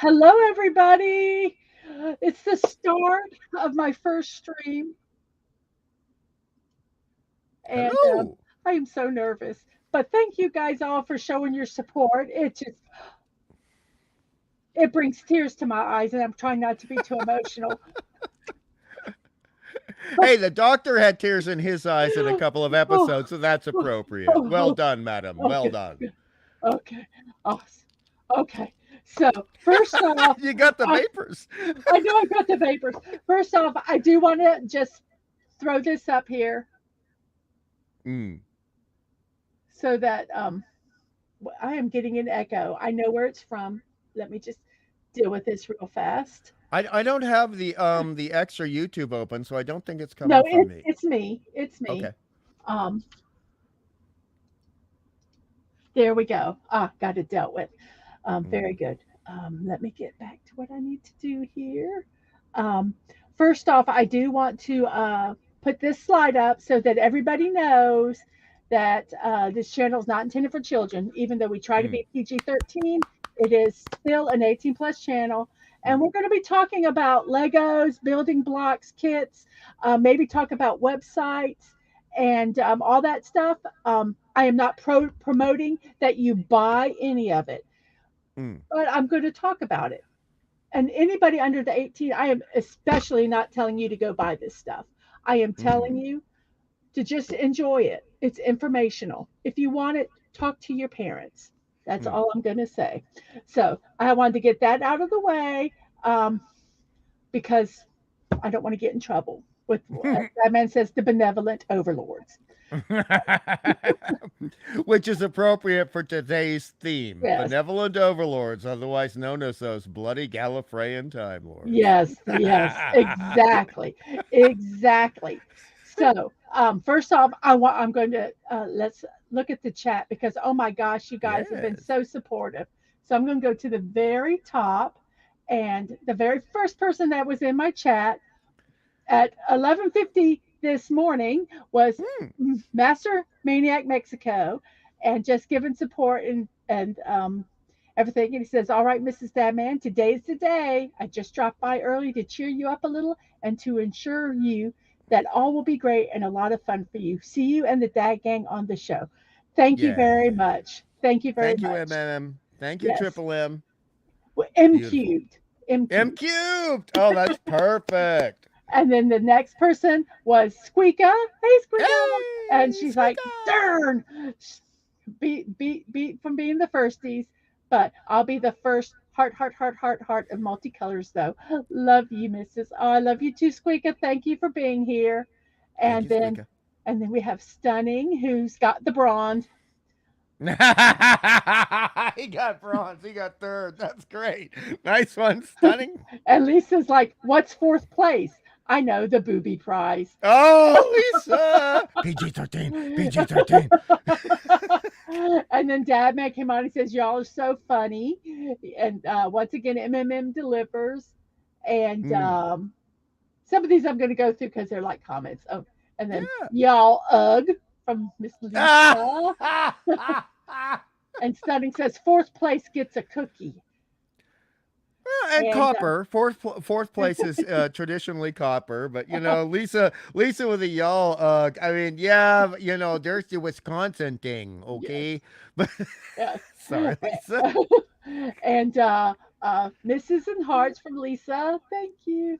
Hello, everybody. It's the start of my first stream, and Hello. I am so nervous. But thank you guys all for showing your support. It brings tears to my eyes, and I'm trying not to be too emotional. Hey, the doctor had tears in his eyes in a couple of Oh, episodes, so that's oh, appropriate. Well oh, done, madam. Well okay, done. okay, awesome. Okay, so first off, You got the I vapors. I know I got the vapors. First off, I do want to just throw this up here Mm. so that I am getting an echo. I know where it's from. Let me just deal with this real fast. I don't have the extra YouTube open, so I don't think it's No, coming from me. it's me. It's me. Okay. Um, there we go. Got it dealt with. Very Mm. good. Let me get back to what I need to do here. Um, First off, I do want to put this slide up so that everybody knows that this channel is not intended for children. Even though we try to Mm. be PG-13, it is still an 18 plus channel. And Mm. we're going to be talking about Legos, building blocks, kits, maybe talk about websites and all that stuff. I am not promoting that you buy any of it, Mm. but I'm going to talk about it. And anybody under the 18, I am especially not telling you to go buy this stuff. I am telling Mm. you to just enjoy it. It's informational. If you want it, talk to your parents. That's Mm. all I'm going to say. So I wanted to get that out of the way because I don't want to get in trouble with, as that man says, the benevolent overlords. Which is appropriate for today's theme. Yes, Benevolent overlords, otherwise known as those bloody Gallifreyan time lords. yes, exactly, exactly. So, first off, I'm going to let's look at the chat because oh my gosh, you guys have been Yes. so supportive. So I'm going to go to the very top, and the very first person that was in my chat at 11:50 this morning was Hmm. Master Maniac Mexico, and just giving support and everything. And he says, "All right, Mrs. Dadman, today's the day. I just dropped by early to cheer you up a little and to ensure you that all will be great and a lot of fun for you. See you and the Dad Gang on the show. Thank you very Yeah. much. Thank you very Thank you, much. MM. Thank you, Yes, Triple M. M Beautiful. cubed, M M cubed." cubed. Oh, that's perfect. And then the next person was Squeaka. Hey, Squeaka. And Hey, she's like, Squeaker. darn, beat from being the firsties. But I'll be the first heart of multicolors, though. Love you, Mrs. Oh, I love you too, Squeaka. Thank you for being here. Thank And you, then, Squeaker. and then we have Stunning, who's got the bronze. He got bronze. He got third. That's great. Nice one. Stunning. And Lisa's like, what's fourth place? I know, the booby prize. Oh, Lisa. PG-13. PG-13. And then Dad Man came on. He says, "Y'all are so funny." And once again, MMM delivers. And Mm. some of these I'm going to go through because they're like comments. Oh, and then Yeah. y'all ugh from Miss Ah! Lisa. Ah! And Stunning says fourth place gets a cookie. And And copper, fourth place is traditionally copper, but Lisa with a y'all. I mean, yeah, there's the Wisconsin thing, okay, yes, but yes. sorry, Lisa. And Misses and Hearts from Lisa. Thank you.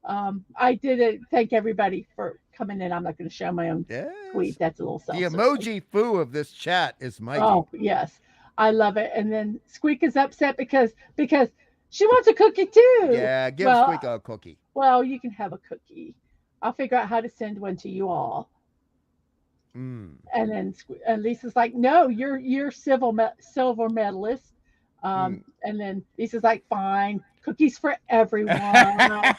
I did thank everybody for coming in. I'm not going to show my own tweet. Yes, That's a little the self-serving. emoji foo of this chat is mighty. Oh yes, I love it. And then Squeak is upset because she wants a cookie too. Yeah, give Well, Squeak a cookie. you can have a cookie. I'll figure out how to send one to you all. Mm. And then and Lisa's like, no, you're silver medalist. Mm. And then Lisa's like, fine, cookies for everyone.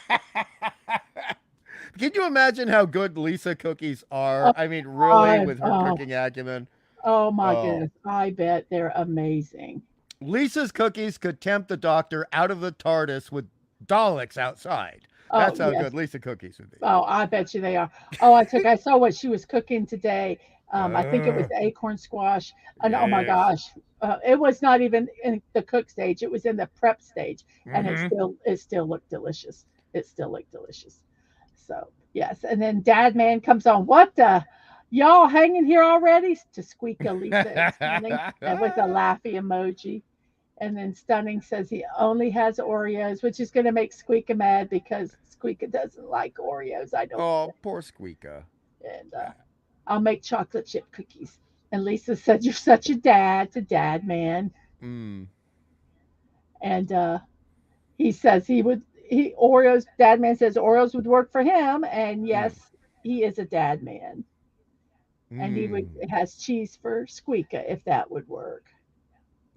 Can you imagine how good Lisa cookies Oh, are? I mean, really, with her oh, cooking acumen. oh my Oh, goodness, I bet they're amazing. Lisa's cookies could tempt the doctor out of the TARDIS with Daleks outside. Oh That's how yes. good Lisa cookies would be. Oh, I bet you they are. I saw what she was cooking today. I think it was Uh, acorn squash. And oh my yes. gosh, it was not even in the cook stage. It was in the prep stage, and Mm-hmm. it still looked delicious. It still looked delicious. So yes, and then Dad Man comes on. What the? Y'all hanging here already? To Squeaka, Lisa, and Stunning, and with a laughy emoji. And then Stunning says he only has Oreos, which is going to make Squeaka mad because Squeaka doesn't like Oreos, I don't Oh, think. poor Squeaka. And I'll make chocolate chip cookies. And Lisa said, "You're such a dad to Dad Man." Mm. And he says Oreos, Dad Man says Oreos would work for him. And Mm. yes, he is a Dad Man. And he would Mm. has cheese for Squeaka if that would work.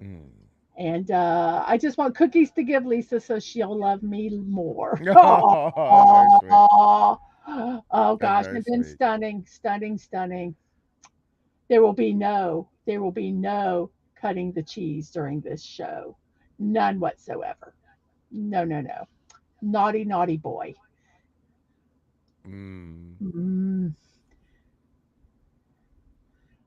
Mm. And I just want cookies to give Lisa so she'll love me more. Oh, that's very sweet. Oh That's gosh. very And then sweet. stunning, stunning, stunning. There will be no cutting the cheese during this show. None whatsoever. No, no, no. Naughty, naughty boy. Mm. Mm.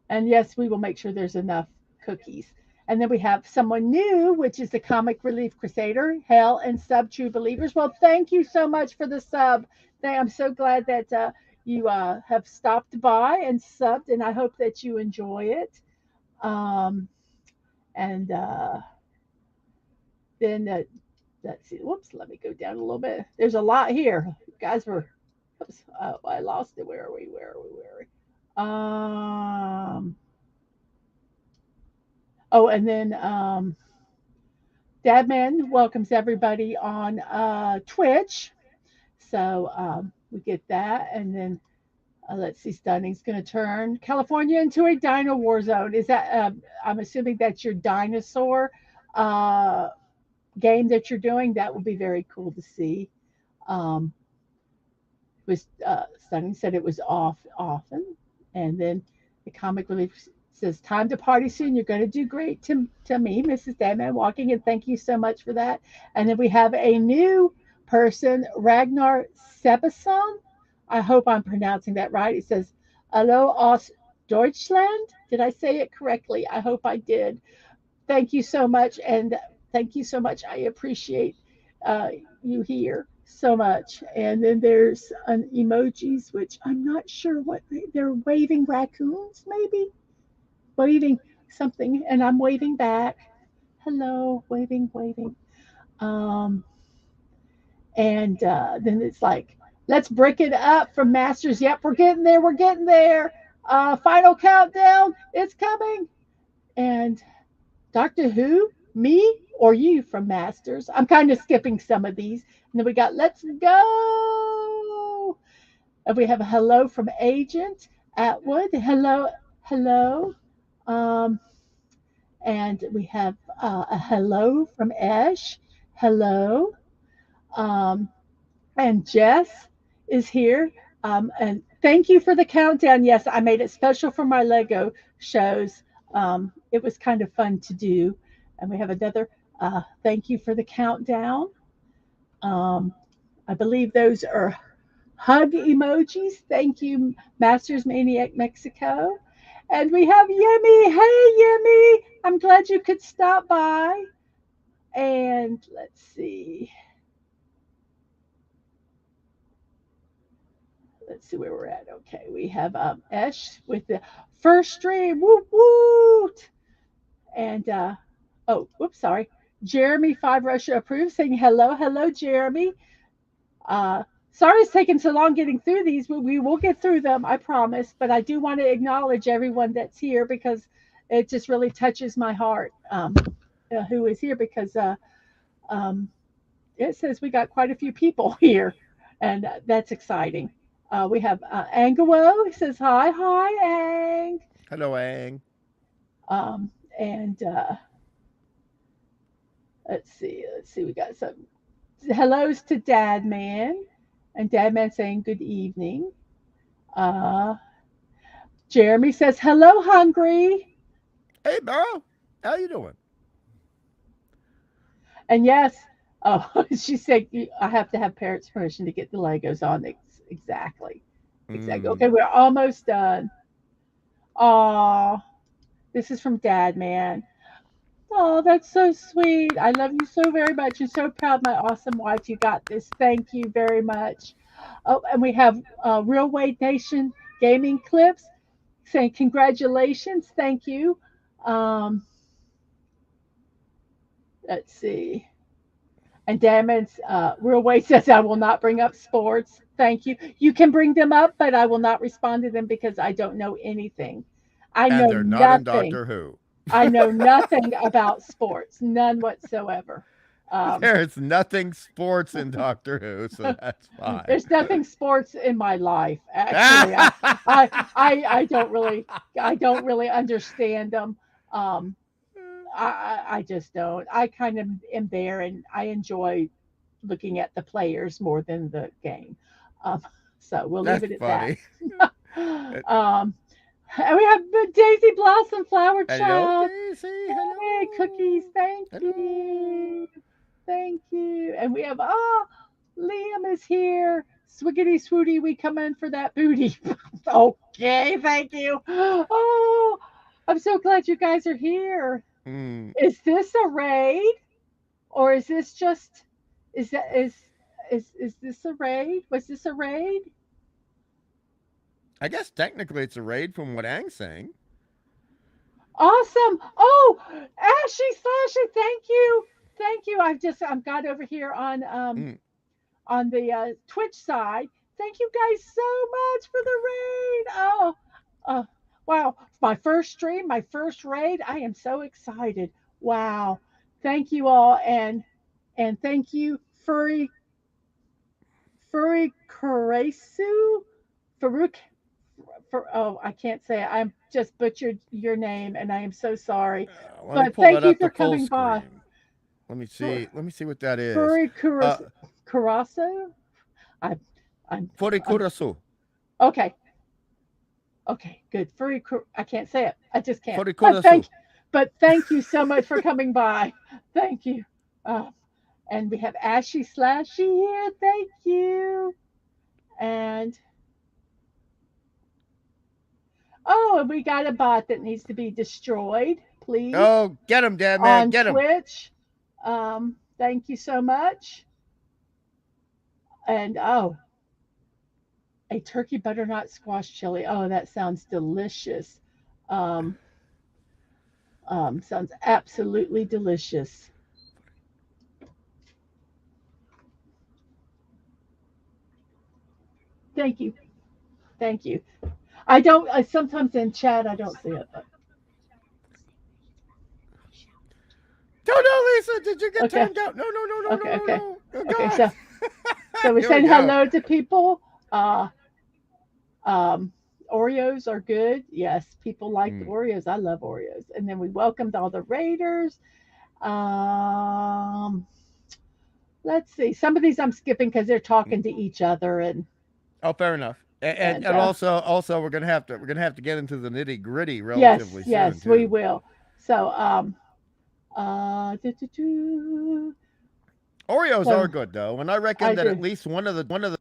And yes, we will make sure there's enough cookies. And then we have someone new, which is the Comic Relief Crusader, Hell and Sub True Believers. Well, thank you so much for the sub. I'm so glad that you have stopped by and subbed, and I hope that you enjoy it. Um, and then let's see. Whoops, let me go down a little bit. There's a lot here, guys. Oops, I lost it. Where are we? Where are we? Where are we? Oh, and then Dadman welcomes everybody on Twitch. So we get that. And then let's see, Stunning's going to turn California into a dino war zone. Is that, I'm assuming that's your dinosaur uh, game that you're doing? That would be very cool to see. Um, was Stunning said it was off often. And then the comic relief says, "Time to party soon. You're going to do great." To me, Mrs. Dadman Walking, and thank you so much for that. And then we have a new person, Ragnar Sebason. I hope I'm pronouncing that right. It says, "Hello aus Deutschland." Did I say it correctly? I hope I did. Thank you so much, and thank you so much. I appreciate uh, you here so much. And then there's an emojis, which I'm not sure what they're waving raccoons, maybe waving something, and I'm waving back. Hello, waving, waving. Um, and then it's like, let's brick it up from Masters. Yep, we're getting there. We're getting there. Final countdown. It's coming. And Doctor Who, me, or you from Masters? I'm kind of skipping some of these. And then we got Let's Go. And we have a hello from Agent Atwood. Hello, hello. Um, and we have a hello from Esh. Hello. Um, and Jess is here. And thank you for the countdown. Yes, I made it special for my Lego shows. It was kind of fun to do. And we have another thank you for the countdown. Um, I believe those are hug emojis. Thank you, Masters Maniac Mexico. And we have Yemi. Hey, Yemi. I'm glad you could stop by. And let's see. Let's see where we're at. Okay, we have Esh with the first stream. Woot woot! And oh, whoops, sorry. Jeremy Five Russia approves, saying hello, hello, Jeremy. Sorry it's taking so long getting through these, but we will get through them, I promise. But I do want to acknowledge everyone that's here because it just really touches my heart. Who is here because um, it says we got quite a few people here, and that's exciting. We have Angelo. He says hi, hi, Ang. Hello, Ang. And let's see. We got some hellos to Dad Man, and Dad Man saying good evening. Uh, Jeremy says hello, hungry. Hey, bro. How you doing? And yes, oh, she said I have to have parents' permission to get the Legos on. Exactly, exactly. Mm. Okay, we're almost done. Oh, this is from Dad, man. Oh, that's so sweet. I love you so very much. And so proud, my awesome wife. You got this. Thank you very much. Oh, and we have Real Weight Nation gaming clips saying congratulations. Thank you. Um, let's see. And Damon's Real Weight says, I will not bring up sports. Thank you. You can bring them up, but I will not respond to them because I don't know anything. I And know they're not in nothing. Doctor Who. I know nothing about sports, none whatsoever. Um, There's nothing sports in Doctor Who, so that's fine. there's nothing sports in my life. Actually, I I don't really understand them. Um, I just don't. I kind of am there, and I enjoy looking at the players more than the game. Um, so we'll leave That's it at that. funny. Um, and we have the Daisy Blossom Flower Hello, Child. Daisy. Hey, cookies. Hello. Thank Hello. you. Thank you. And we have, Liam is here. Swiggity swooty, we come in for that booty. Okay, thank you. Oh, I'm so glad you guys are here. Mm, Is this a raid? Or is this just, is that, is this a raid? Was this a raid? I guess technically it's a raid from what Ang's saying. Awesome. Oh, Ashley Slashy, thank you. Thank you. I've got over here Mm. on the Twitch side. Thank you guys so much for the raid. Oh, uh, wow. My first stream, my first raid. I am so excited. Wow. Thank you all. And thank you, Furry Kuresu. Farouk. Oh, I can't say it. I'm just butchered your name and I am so sorry. Let me But pull thank that you up for to full coming by. screen. Let me Fur, see. Let me see what that is. Furry Uh, Kuraso? I, I'm Furikurasu. okay. Okay, good. I can't say it. I just can't. Furikurasu. But thank you so much for coming by. Thank you. Uh, and we have Ashy Slashy here. Thank you. And oh, and we got a bot that needs to be destroyed, please, Oh, get him, Dad, man. on Get him. Twitch. Thank you so much. And oh, a turkey butternut squash chili. Oh, that sounds delicious. Um, sounds absolutely delicious. Thank you. Thank you. I don't. I sometimes in chat I don't see it, but No, no, Lisa. Did you get okay, timed out? No, no, no, no, no, okay, no, okay, no. Oh, okay. God. So we're Here we saying go. hello to people. Uh, Oreos are good. Yes, people like Mm. Oreos. I love Oreos. And then we welcomed all the Raiders. Um, let's see. Some of these I'm skipping because they're Mm. talking to each other Oh, fair enough. and And also we're gonna have to get into the nitty gritty yes, relatively soon yes, we too. will. So do, do, do. Oreos are So good though, and I reckon I that at do. least one of the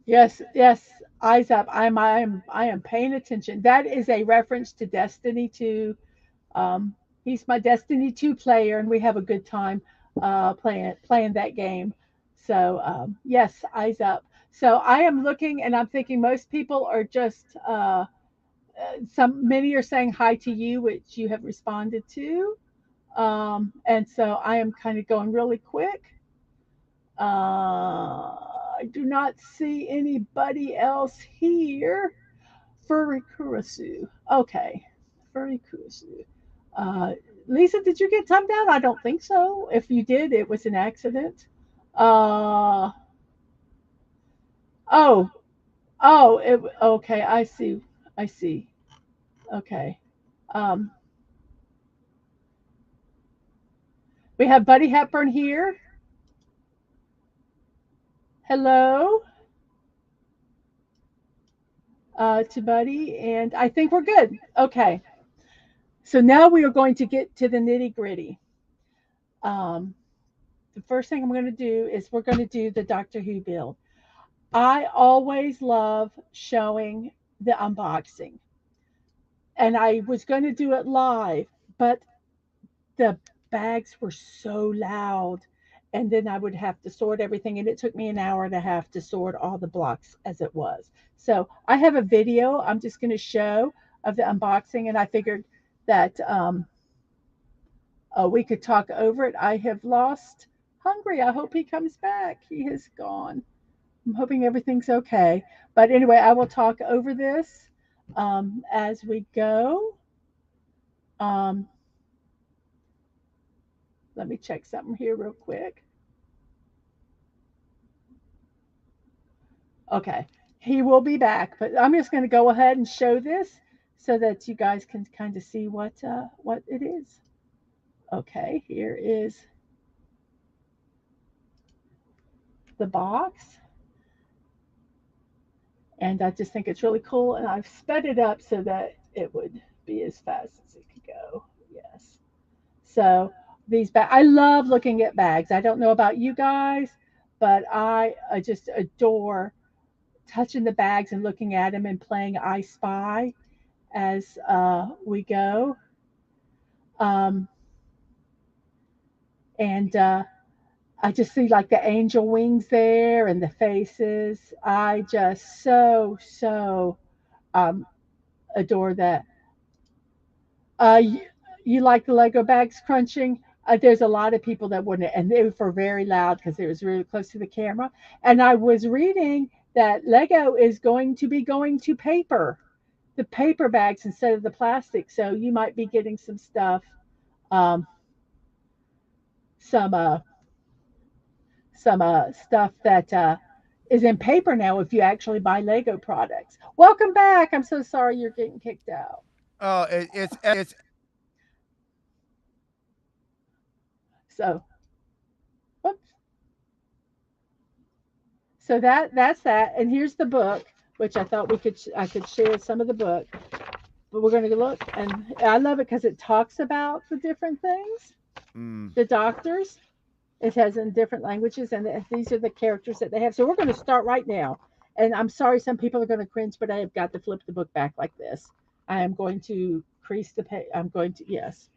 Yes, yes. Eyes up. I am paying attention. That is a reference to Destiny 2. He's my Destiny 2 player, and we have a good time playing that game. So yes, eyes up. So I am looking, and I'm thinking most people are just some. Many are saying hi to you, which you have responded to, and so I am kind of going really quick. I do not see anybody else here. Furry Kurisu. Okay. Furry Kurisu. Uh, Lisa, did you get timed out? I don't think so. If you did, it was an accident. Uh, oh, okay. I see. I see. Okay. Um, we have Buddy Hepburn here. Hello to Buddy. And I think we're good. Okay. So now we are going to get to the nitty gritty. Um, the first thing I'm going to do is we're going to do the Doctor Who build. I always love showing the unboxing. And I was going to do it live, but the bags were so loud. And then I would have to sort everything. And it took me an hour and a half to sort all the blocks as it was. So I have a video I'm just going to show of the unboxing. And I figured that we could talk over it. I have lost Hungry. I hope he comes back. He has gone. I'm hoping everything's okay. But anyway, I will talk over this as we go. Um, Let me check something here real quick. Okay, he will be back, but I'm just going to go ahead and show this so that you guys can kind of see what it is. Okay, here is the box, and I just think it's really cool. And I've sped it up so that it would be as fast as it could go. Yes. So these bags, I love looking at bags. I don't know about you guys, but I just adore touching the bags and looking at them and playing I Spy as we go. Um, and I just see like the angel wings there and the faces. I just so um, adore that. You like the Lego bags crunching? There's a lot of people that wouldn't, and they were very loud because it was really close to the camera. And I was reading that Lego is going to be going to paper, the paper bags instead of the plastic. So you might be getting some stuff, um, some stuff that is in paper now if you actually buy Lego products. Welcome back. I'm so sorry you're getting kicked out. Oh, it's So, whoops. So that's that. And here's the book, which I thought I could share some of the book. But we're going to look, and I love it because it talks about the different things, mm, the doctors. It has in different languages, and these are the characters that they have. So we're going to start right now. And I'm sorry, some people are going to cringe, but I have got to flip the book back like this. I am going to crease the page. I'm going to, yes.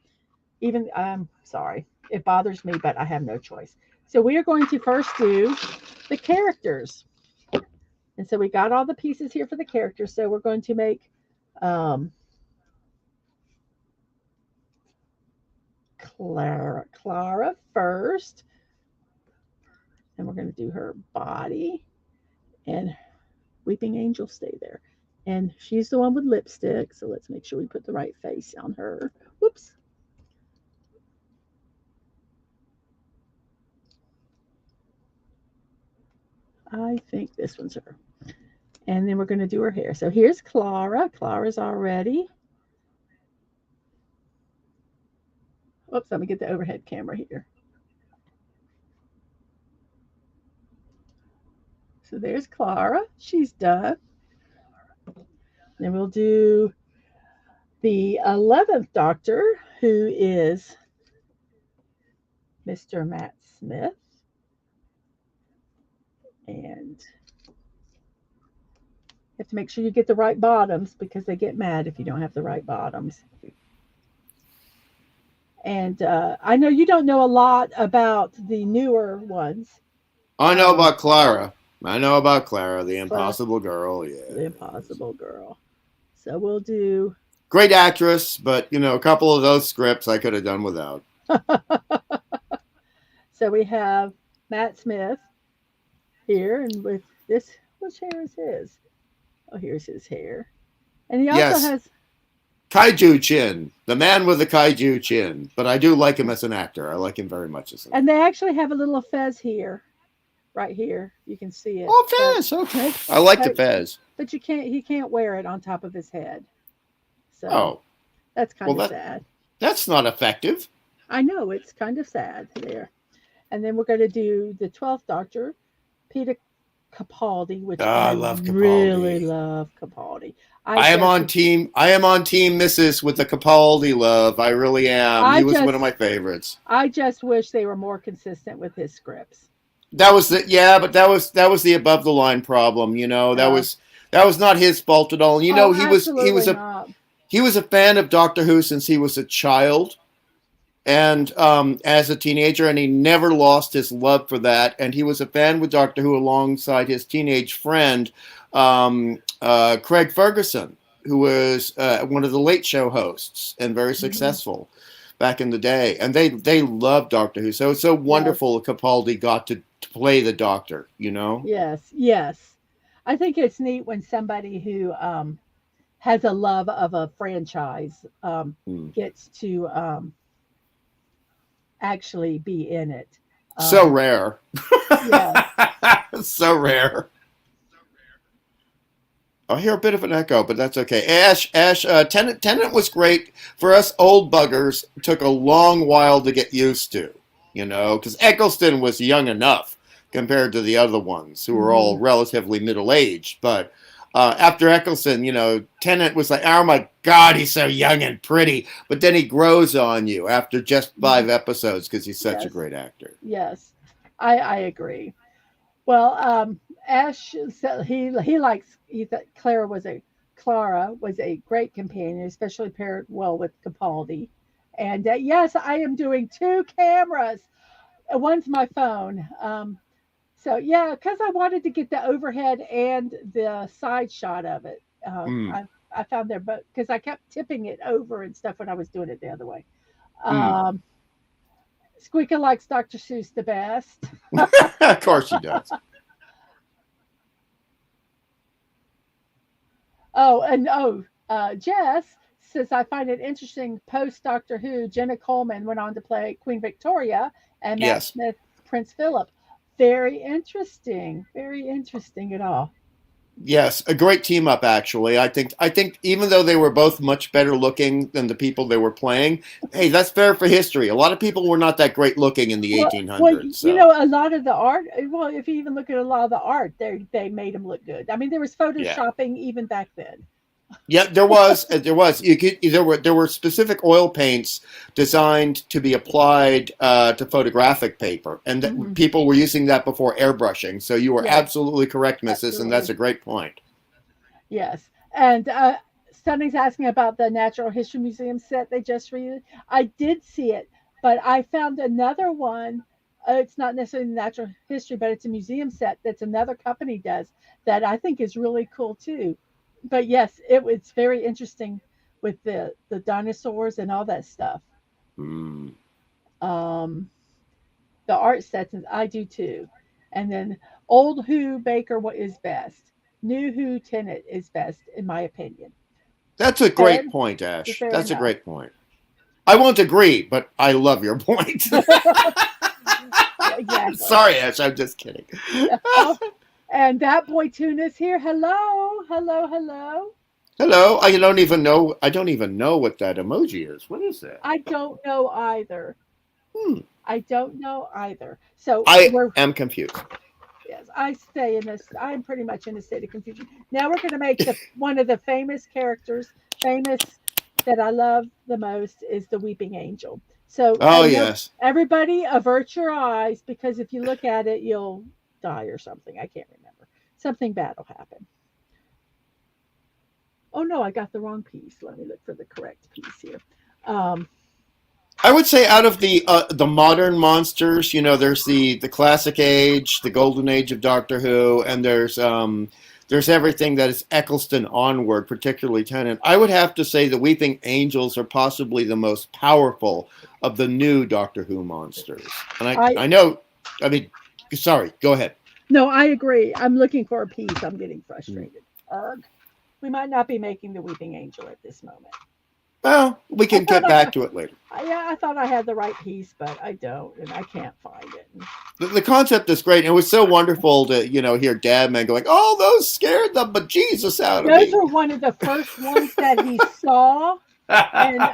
Even, I'm sorry. It bothers me, but I have no choice. So we are going to first do the characters. And so we got all the pieces here for the characters. So we're going to make um, Clara first. And we're going to do her body. And Weeping Angel, stay there. And she's the one with lipstick. So let's make sure we put the right face on her. Whoops. I think this one's her. And then we're going to do her hair. So here's Clara. Clara's already. Oops, let me get the overhead camera here. So there's Clara. She's done. Then we'll do the 11th Doctor, who is Mr. Matt Smith. And you have to make sure you get the right bottoms because they get mad if you don't have the right bottoms. And I know you don't know a lot about the newer ones. I know Um, about Clara. I know about Clara, the Cla- impossible girl. the Yes. Impossible Girl. So we'll do. Great actress, but a couple of those scripts I could have done without. So we have Matt Smith here, and with this, which hair is his? Oh, here's his hair. And he also Yes, has, Kaiju chin. The man with the kaiju chin. But I do like him as an actor. I like him very much as an and actor. they actually have a little fez here, right here. You can see it, Oh, but Fez. Okay. I like the but Fez. but you can't. He can't wear it on top of his head. So Oh, that's well, kind of sad. that's not effective. I know it's kind of sad there. And then we're going to do the 12th Doctor, Peter Capaldi, which Oh, I I love really Capaldi. love Capaldi. I just I am on team Mrs. with the Capaldi love. I really am. I He was one of just my favorites. I just wish they were more consistent with his scripts. That was the but that was the above the line problem. Uh, That was not his fault at all. oh, He absolutely was a not. he was a fan of Doctor Who since he was a child, and as a teenager, and he never lost his love for that. And he was a fan with Doctor Who alongside his teenage friend, Craig Ferguson, who was one of the Late Show hosts and very Hmm. successful back in the day. And they loved Doctor Who, so it's so Yes, wonderful Capaldi got to play the Doctor. You know. yes, yes. I think it's neat when somebody who has a love of a franchise Mm. gets to actually be in it. So Um, rare. yes. So rare. I hear a bit of an echo, but that's okay. Ash, Tenant was great for us old buggers. Took a long while to get used to, because Eccleston was young enough compared to the other ones who were all Hmm. relatively middle aged. But after Eccleston, Tennant was like, oh my God, he's so young and pretty. But then he grows on you after just Hmm. 5 episodes because he's such a Yes, great actor. yes. I agree. Well, Ash said he likes he thought Clara was a great companion, especially paired well with Capaldi. And yes, I am doing two cameras. One's my phone. So yeah, because I wanted to get the overhead and the side shot of it. Mm, I found there, but because I kept tipping it over and stuff when I was doing it the other way. mm. Um, Squeaker likes Dr. Seuss the best. Of course he does. Oh, and Jess says I find it interesting. Post Doctor Who, Jenna Coleman went on to play Queen Victoria, and Matt Yes. Smith Prince Philip. Very interesting. Very interesting at all. Yes, a great team up actually. I think even though they were both much better looking than the people they were playing, hey, that's fair for history. A lot of people were not that great looking in the Well, 1800s, you so know, a lot of the art. Well, if you even look at a lot of the art, they made them look good. I mean, there was yeah. photoshopping even back then. Yeah, there was there were specific oil paints designed to be applied to photographic paper, and that Hmm. people were using that before airbrushing. So you were Yes, absolutely correct, Mrs., and that's absolutely. a great point. Yes. And Sunny's asking about the Natural History Museum set they just read. I did see it, but I found another one. It's not necessarily natural history, but it's a museum set that's another company does that I think is really cool too. But yes, it's very interesting with the dinosaurs and all that stuff. Hmm. Um, the art sets, and I do too. And then old Who Baker, what is best? New Who Tenet is best, in my opinion. That's a Fair, great point, Ash. fair That's a enough. great point. I won't agree, but I love your point. Yeah, exactly. Sorry, Ash. I'm just kidding. Oh, and that boy Tuna's here. Hello, hello, hello. Hello. I don't even know. I don't even know what that emoji is. What is that? I don't know either. Hmm. I don't know either. So I we're am confused. yes, I stay in this. I'm pretty much in a state of confusion. Now we're going to make the one of the famous characters, famous that I love the most is the Weeping Angel. So Oh no, yes. everybody avert your eyes because if you look at it, you'll die or something. I can't remember. Something bad will happen. Oh no, I got the wrong piece. Let me look for the correct piece here. Um, I would say out of the modern monsters, there's the classic age, the golden age of Doctor Who, and there's everything that is Eccleston onward, particularly Tennant. I would have to say the Weeping Angels are possibly the most powerful of the new Doctor Who monsters. And I I I know, I mean, sorry, go ahead. no, I agree. I'm looking for a piece. I'm getting Hmm. frustrated. Ugh. We might not be making the Weeping Angel at this moment. Well, we I can thought get back to it later. yeah, I thought I had the right piece, but I don't, and I can't find it. The concept is great. It was so wonderful to hear Dadman going, "Oh, those scared the bejesus out of Those me." were one of the first ones that he saw, and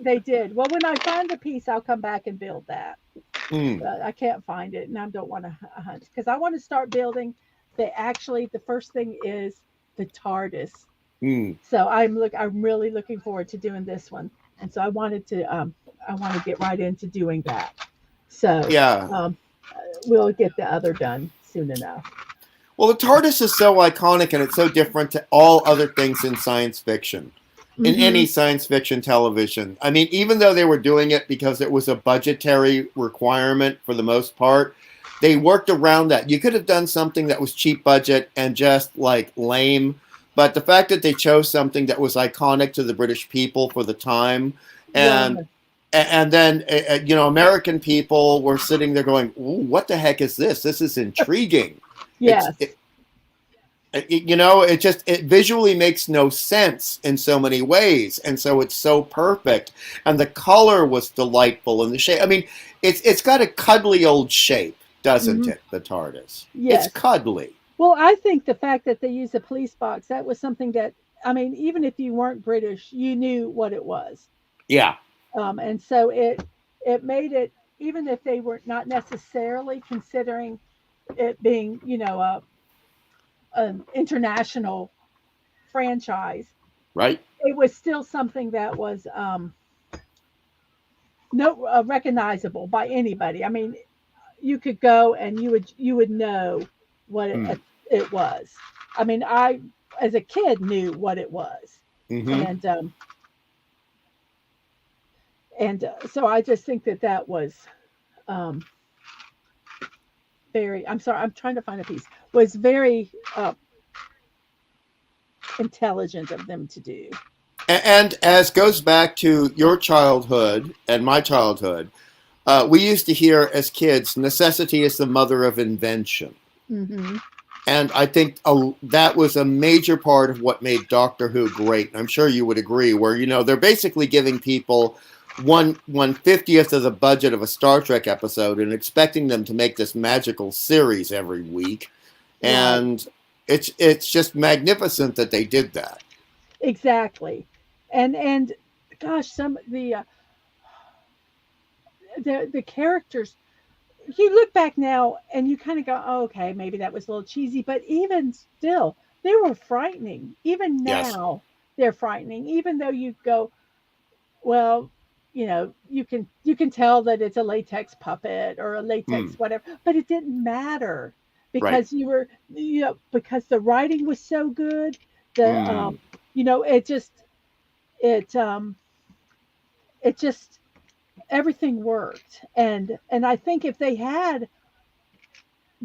they did. Well, when I find the piece, I'll come back and build that. Hmm. But I can't find it, and I don't want to hunt because I want to start building. The first thing is the TARDIS. Hmm. So I'm really looking forward to doing this one, and so I want to get right into doing that. So Yeah. um, we'll get the other done soon enough. Well, the TARDIS is so iconic and it's so different to all other things in science fiction, in Mm-hmm. any science fiction television. I mean, even though they were doing it because it was a budgetary requirement for the most part, they worked around that. You could have done something that was cheap budget and just like lame, but the fact that they chose something that was iconic to the British people for the time, Yeah. and and then American people were sitting there going, "Ooh, what the heck is this? This is intriguing." It's Yes. it visually makes no sense in so many ways, and so it's so perfect, and the color was delightful, and the shape. I mean, it's got a cuddly old shape, doesn't Hmm. it? The TARDIS. It's Yes. cuddly. Well, I think the fact that they used a police box, that was something that, I mean, even if you weren't British, you knew what it was. Yeah. And so it made it, even if they were not necessarily considering it being, an international franchise, Right. it was still something that was no recognizable by anybody. I mean, you could go and you would know what Mm. it was. I mean, I as a kid knew what it was, Mm-hmm. and so I just think that that was um, very. I'm sorry, I'm trying to find a piece. Was very intelligent of them to do. And as goes back to your childhood and my childhood, we used to hear as kids, "Necessity is the mother of invention." Hmm. And I think that was a major part of what made Doctor Who great. And I'm sure you would agree, where they're basically giving people 1/50th of the budget of a Star Trek episode and expecting them to make this magical series every week. Right. And it's just magnificent that they did that. Exactly. And gosh, some the characters, you look back now and you kind of go, oh, okay, maybe that was a little cheesy, but even still, they were frightening. Even Yes. now, they're frightening. Even though you go, well, you can tell that it's a latex puppet or a Mm, latex whatever, but it didn't matter right. because because the writing was so good. The Mm. it just it it just everything worked, and I think if they had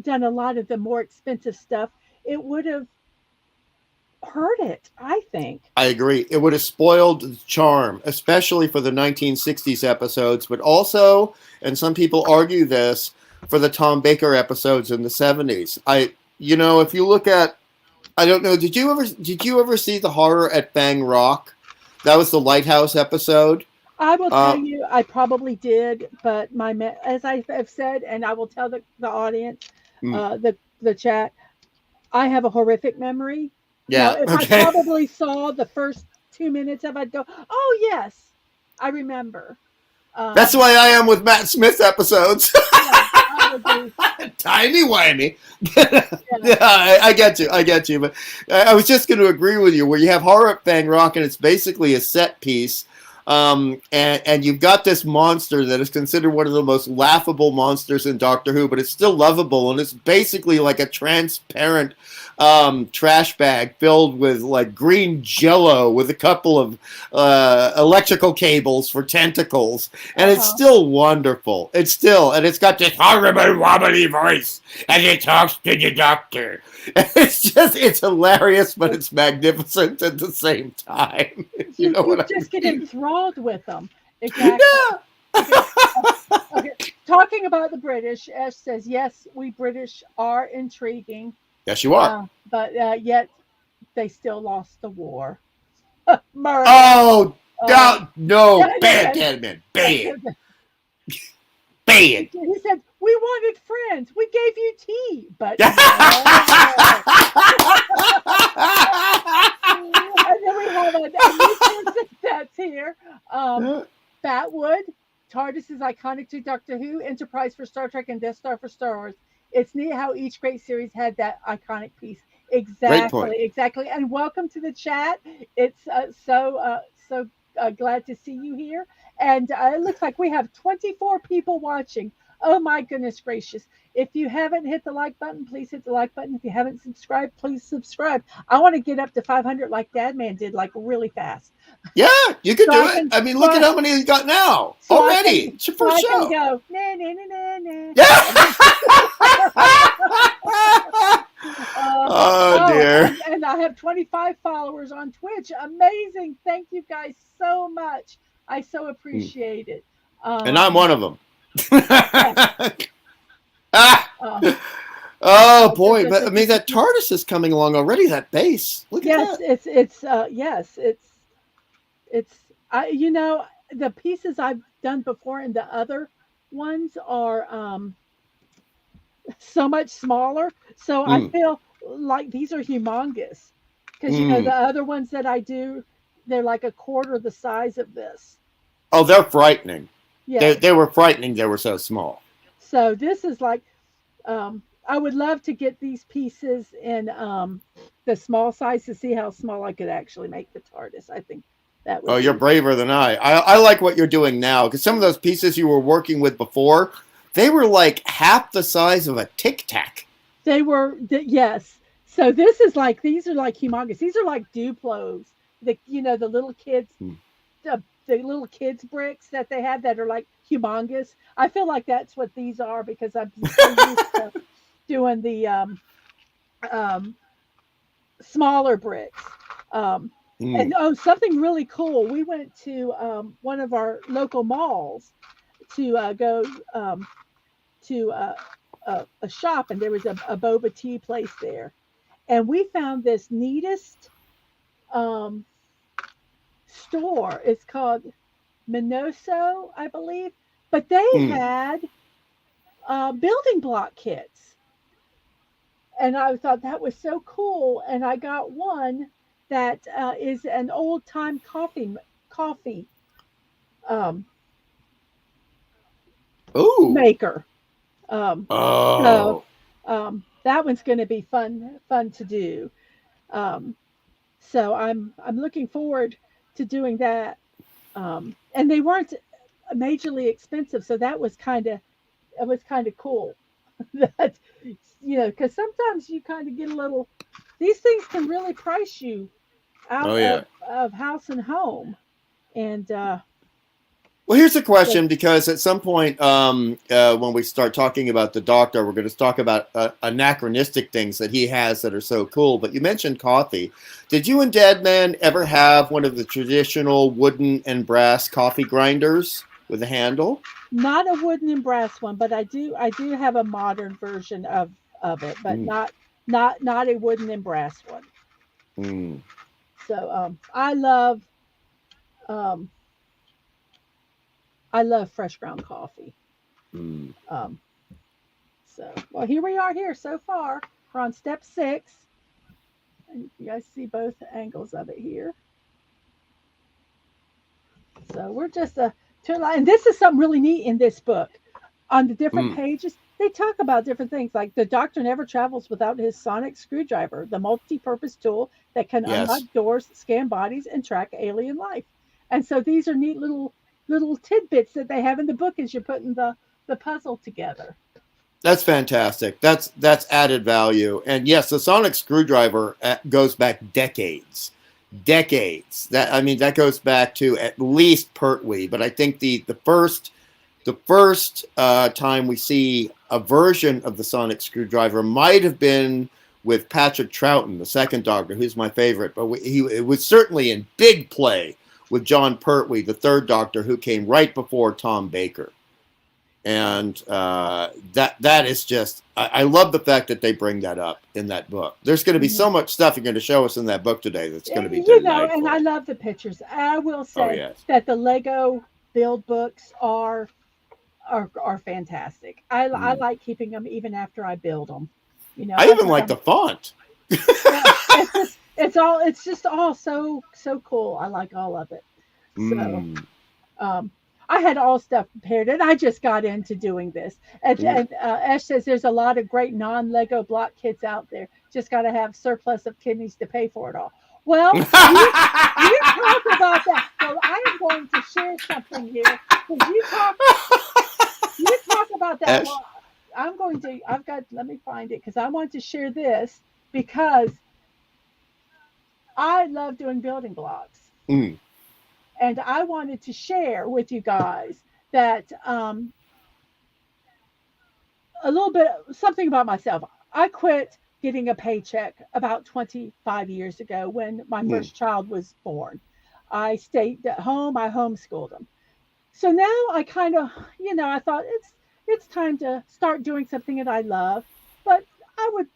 done a lot of the more expensive stuff, it would have hurt it, I think. I agree. It would have spoiled the charm, especially for the 1960s episodes, but also, and some people argue this, for the Tom Baker episodes in the 70s. If you look at, I don't know, did you ever see the horror at Fang Rock? That was the lighthouse episode. I will tell Uh, you, I probably did, but as I have said, and I will tell the audience, mm, the chat, I have a horrific memory. Now, yeah. if I Okay. probably saw the first 2 minutes of it, I'd go, "Oh yes, I remember." That's the Um, way I am with Matt Smith episodes. yeah, I would be. Timey wimey. Yeah. Yeah, I get you. I get you. But I was just going to agree with you where you have horror at Fang Rock and it's basically a set piece. And you've got this monster that is considered one of the most laughable monsters in Doctor Who, but it's still lovable. And it's basically like a transparent trash bag filled with like green jello with a couple of electrical cables for tentacles. And it's Uh-huh. still wonderful. And it's got this horrible wobbly voice as it talks to the doctor. It's hilarious, but it's magnificent at the same time. You You know you what I just get mean? enthralled with them. Exactly. Yeah. Okay. Okay. Talking about the British, Ash says yes, we British are intriguing, Yes, you are. but yet they still lost the war. Murder. Oh, Uh, no, no, yeah, bad, Deadman, bad, bad. he said, "We wanted friends. We gave you tea, but Yeah. no." And then we have a new person that's here. Batwood. TARDIS is iconic to Doctor Who, Enterprise for Star Trek, and Death Star for Star Wars. It's neat how each great series had that iconic piece. Great point. Exactly, exactly. And welcome to the chat. It's so glad to see you here. And it looks like we have 24 people watching. Oh my goodness gracious. If you haven't hit the like button, please hit the like button. If you haven't subscribed, please subscribe. I want to get up to 500 like Dadman did, like really fast. Yeah, you could So do I it. can I mean, so look at I, how many you got now so I already. can It's your so first I can show. go nah nah nah nah Yeah. nah. Oh Oh, dear. and I have 25 followers on Twitch. Amazing. Thank you guys so much. I so appreciate it. And I'm Um, one of them. yes. Ah! Um, Oh uh, boy, but I mean that TARDIS is coming along already. That base, look at yes, that. yes, it's I the pieces I've done before and the other ones are so much smaller. So I Mm, feel like these are humongous because the mm. other ones that I do, they're like a quarter the size of this. Oh, they're frightening. Yes. They were frightening. They were so small. So this is like I would love to get these pieces in the small size to see how small I could actually make the TARDIS. I think that Oh, would you're be braver than I like what you're doing now because some of those pieces you were working with before, they were like half the size of a Tic Tac. they were yes. So this is like these are like humongous. These are like Duplos. The little kids Mm. the little kids bricks that they have that are like humongous. I feel like that's what these are because I'm so used to doing the um, smaller bricks. Um, Mm. and something really cool. We went to one of our local malls to go to a shop, and there was a boba tea place there, and we found this neatest um, store. It's called Minoso, I believe, but they Mm. had building block kits, and I thought that was so cool. And I got one that is an old time coffee um, Ooh. maker. Um, so Oh. that one's going to be fun to do. Um, so I'm looking forward to doing that. And they weren't majorly expensive, so that was kind of cool. That because sometimes you kind of get a little. These things can really price you Oh out yeah. of house and home, and Well, here's a so question because at some point, when we start talking about the Doctor, we're going to talk about anachronistic things that he has that are so cool. But you mentioned coffee. Did you and Dadman ever have one of the traditional wooden and brass coffee grinders with a handle? not a wooden and brass one, but I do have a modern version of it, but Mm, not a wooden and brass one. mm, So um, I love fresh ground coffee. mm. Um, so well, here we are here so far. We're on step 6, and you guys see both angles of it here. So we're just and this is something really neat in this book. On the different Mm. pages, they talk about different things like the doctor never travels without his sonic screwdriver, the multi-purpose tool that can unlock Yes, doors, scan bodies, and track alien life. And so these are neat little tidbits that they have in the book as you're putting the puzzle together. that's fantastic. That's added value. And yes, the sonic screwdriver goes back decades. Decades. That I mean, that goes back to at least Pertwee. But I think the first time we see a version of the sonic screwdriver might have been with Patrick Troughton, the second Doctor, who's my favorite. But it was certainly in big play with John Pertwee, the third Doctor, who came right before Tom Baker. And that is just I love the fact that they bring that up in that book. There's going to be Mhm. so much stuff you're going to show us in that book today that's going to be And I delightful. love the pictures. I will Oh say yes. that the Lego build books are fantastic. I Mm. like keeping them even after I build them. I I even think like the font. yeah, it's just all so cool. I like all of it. So Mm. um, I had all stuff prepared, and I just got into doing this. Mm. And Ash says there's a lot of great non-Lego block kits out there. Just got to have surplus of kidneys to pay for it all. Well, you talk about that. So I am going to share something here because you talk. You talk about that. Ash? Well, let me find it because I want to share this because I love doing building blocks. Mm, And I wanted to share with you guys that a little bit something about myself. I quit getting a paycheck about 25 years ago when my mm, first child was born. I stayed at home, I homeschooled them. So now I kind of, I thought it's time to start doing something that I love, but I would,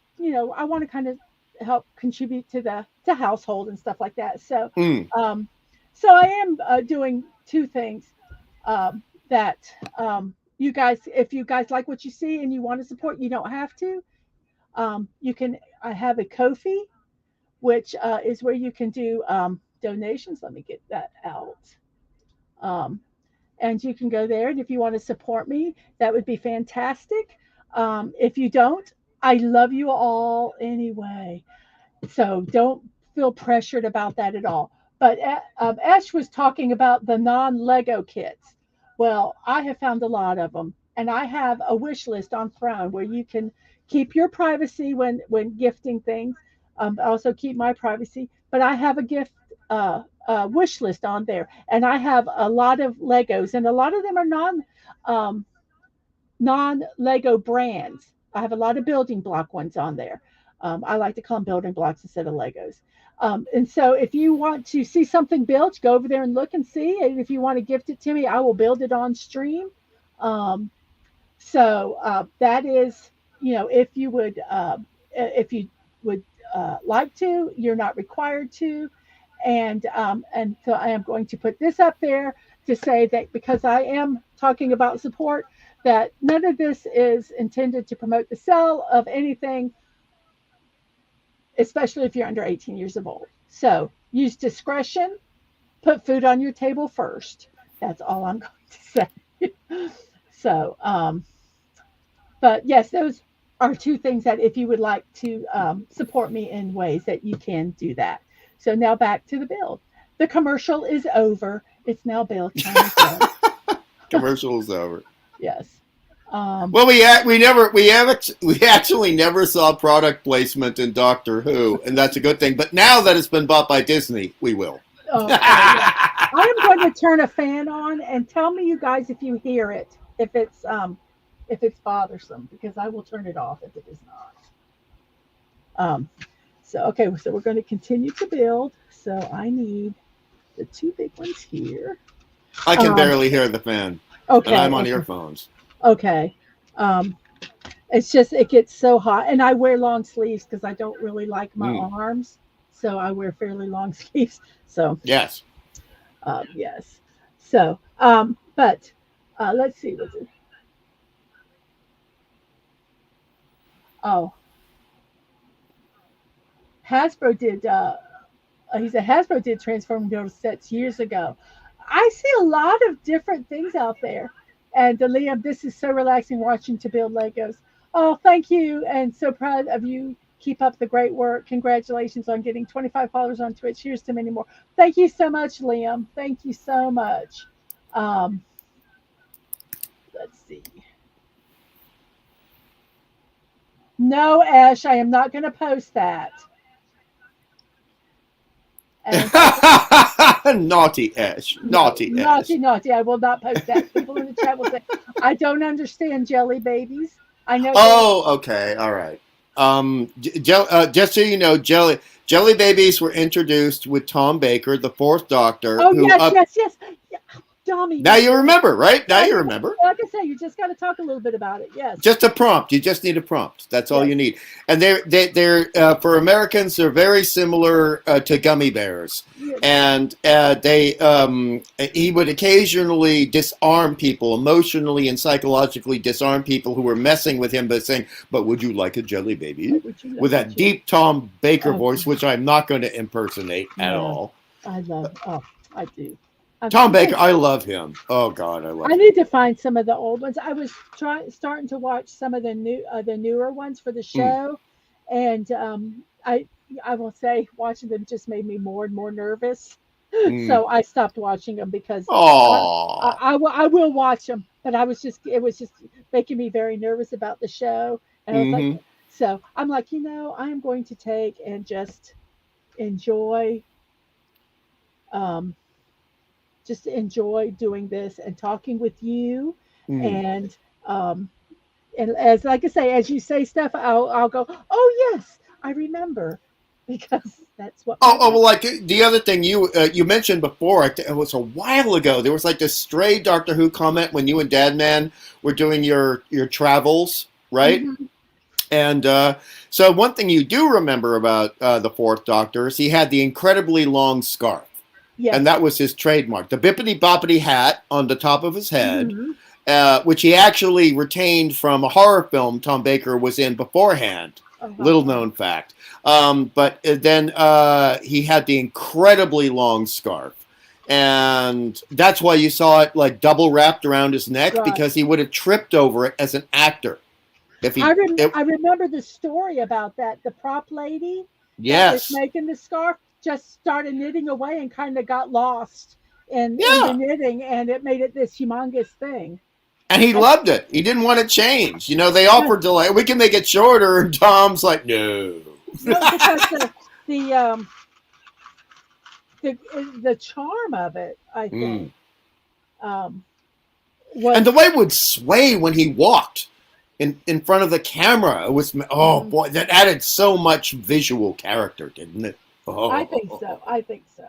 I want to kind of help contribute to the household and stuff like that. mm. Um, so I am doing two things that you guys, if you guys like what you see and you want to support, you don't have to. You can. I have a Kofi, which is where you can do donations. Let me get that out. Um, and you can go there. And if you want to support me, that would be fantastic. If you don't, I love you all anyway. So don't feel pressured about that at all. But Ash was talking about the non Lego kits. Well, I have found a lot of them, and I have a wish list on Throne where you can keep your privacy when gifting things. Also keep my privacy, but I have a gift wish list on there, and I have a lot of Legos, and a lot of them are um, non Lego brands. I have a lot of building block ones on there. I like to call them building blocks instead of Legos. And so if you want to see something built, go over there and look and see. And if you want to gift it to me, I will build it on stream. Um, so that is, if you would like to, you're not required to. And so I am going to put this up there to say that because I am talking about support, that none of this is intended to promote the sale of anything, especially if you're under 18 years of old. So use discretion, put food on your table first. That's all I'm going to say. so, but yes, those are two things that if you would like to support me in ways that you can do that. So now back to the build. The commercial is over. It's now build time. Commercial's over. Yes. Well, we actually never saw product placement in Doctor Who, and that's a good thing. But now that it's been bought by Disney, we will. Yeah. I am going to turn a fan on and tell me, you guys, if you hear it, if it's bothersome, because I will turn it off if it is not. So we're going to continue to build. So I need the two big ones here. I can barely hear the fan, Okay, and I'm on earphones. Okay. It's just it gets so hot, and I wear long sleeves because I don't really like my arms, so I wear fairly long sleeves. So yes. Yes. So, but let's see. What's it? Oh, Hasbro did. He said Hasbro did transform build sets years ago. I see a lot of different things out there. And Liam, this is so relaxing watching to build Legos. Oh, thank you, and so proud of you. Keep up the great work. Congratulations on getting 25 followers on Twitch. Here's to many more. Thank you so much, Liam. Thank you so much. Let's see. No, Ash, I am not going to post that. Naughty Ash. Naughty Ash. Naughty. I will not post that. People in the chat will say, I don't understand jelly babies. I know. Oh, okay. All right. Just so you know, jelly babies were introduced with Tom Baker, the fourth Doctor. Oh, yes. Yeah. Dummy. Now you remember, right? Now you remember. Like I say, you just got to talk a little bit about it. Yes. Just a prompt. You just need a prompt. That's all you need. And they're for Americans, they're very similar to gummy bears. Yes. And he would occasionally disarm people, emotionally and psychologically disarm people who were messing with him, but saying, "But would you like a jelly baby?" With that deep Tom Baker voice, which I'm not going to impersonate at all. I do. Tom Baker, I love him. Oh God, I love him. I need to find some of the old ones. I was starting to watch some of the newer ones for the show, and I will say watching them just made me more and more nervous. So I stopped watching them because I will watch them. but it was just making me very nervous about the show. And I was like, Hmm. so I'm like, I'm going to take and just enjoy, um, doing this and talking with you. Mm. And, um, and as like I say, as you say stuff, I'll go, oh yes, I remember, because that's what Oh, my oh, mind. well, like the other thing you mentioned before, it was a while ago. There was like this stray Doctor Who comment when you and Dadman were doing your travels, right? Hmm. And so one thing you do remember about the Fourth Doctor is he had the incredibly long scarf, and Yes. that was his trademark. The bippity boppity hat on the top of his head, Hmm. which he actually retained from a horror film Tom Baker was in beforehand. Oh, how Little fun. known fact. But then he had the incredibly long scarf. And that's why you saw it like double wrapped around his neck, Right. because he would have tripped over it as an actor. If he, it, I remember the story about that. The prop lady that was yes, making the scarf just started knitting away and kind of got lost in the yeah, knitting, and it made it this humongous thing. and he And loved it. He didn't want to change. They offered to like we can make it shorter, and Tom's like, no. well, because the um the charm of it, I think, Mm. um, And the was. way it would sway when he walked in front of the camera, it was, oh Mhm. boy, that added so much visual character, didn't it? I think Oh, so. I think so.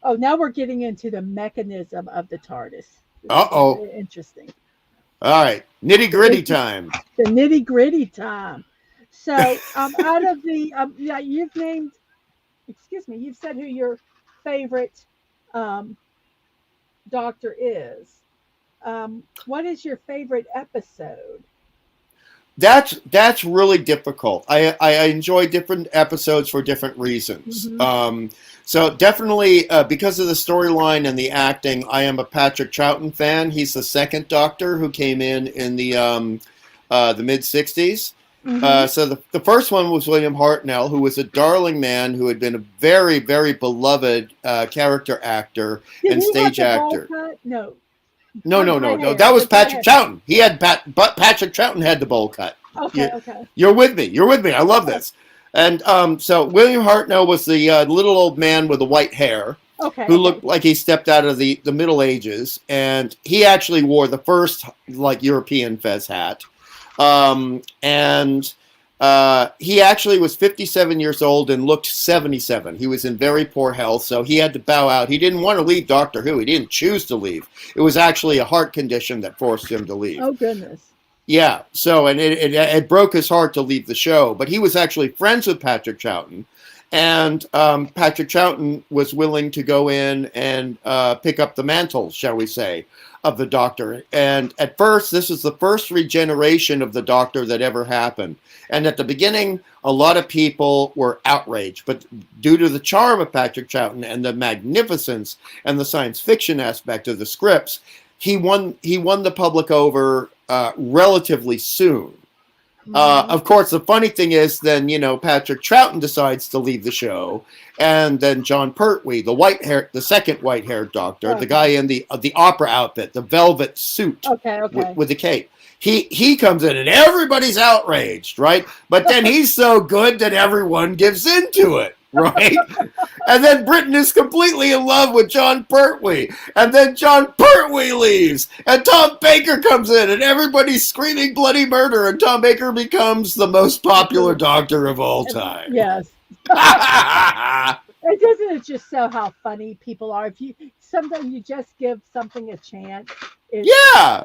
Oh, now we're getting into the mechanism of the TARDIS. This is getting uh-oh. very interesting. All right, nitty gritty time. The nitty gritty time. So, out of the, yeah, you've named, excuse me, you've said who your favorite um, doctor is. What is your favorite episode? That's really difficult. I enjoy different episodes for different reasons. Hmm. So definitely because of the storyline and the acting, I am a Patrick Troughton fan. He's the second Doctor who came in the mid '60s. Hmm. So the first one was William Hartnell, who was a darling man who had been a very, very beloved character actor Did and he have stage the bowl actor. cut? No, No, no, gray no, no. hair. That The was gray Patrick hair. Troughton. He had but Patrick Troughton had the bowl cut. Okay, You're, okay, you're with me. You're with me. I love this. And so William Hartnell was the little old man with the white hair okay, who okay. looked like he stepped out of the Middle Ages, and he actually wore the first like European fez hat. And he actually was 57 years old and looked 77. He was in very poor health, so he had to bow out. He didn't want to leave Doctor Who. He didn't choose to leave. It was actually a heart condition that forced him to leave. Oh goodness. Yeah, so and it broke his heart to leave the show, but he was actually friends with Patrick Troughton, and Patrick Troughton was willing to go in and pick up the mantle, shall we say, of the Doctor. And at first, this is the first regeneration of the Doctor that ever happened. And at the beginning, a lot of people were outraged, but due to the charm of Patrick Troughton and the magnificence and the science fiction aspect of the scripts, he won the public over relatively soon. Hmm. Of course, the funny thing is, then Patrick Troughton decides to leave the show, and then John Pertwee, the second white-haired Doctor, the guy Okay, in the opera outfit, the velvet suit okay, okay. with the cape, he comes in, and everybody's outraged, right? But then he's so good that everyone gives into it, right? And then Britain is completely in love with John Pertwee. And then John Pertwee leaves. And Tom Baker comes in. And everybody's screaming bloody murder. And Tom Baker becomes the most popular doctor of all time. Yes. It doesn't it just show how funny people are? If you sometimes you just give something a chance, it's Yeah.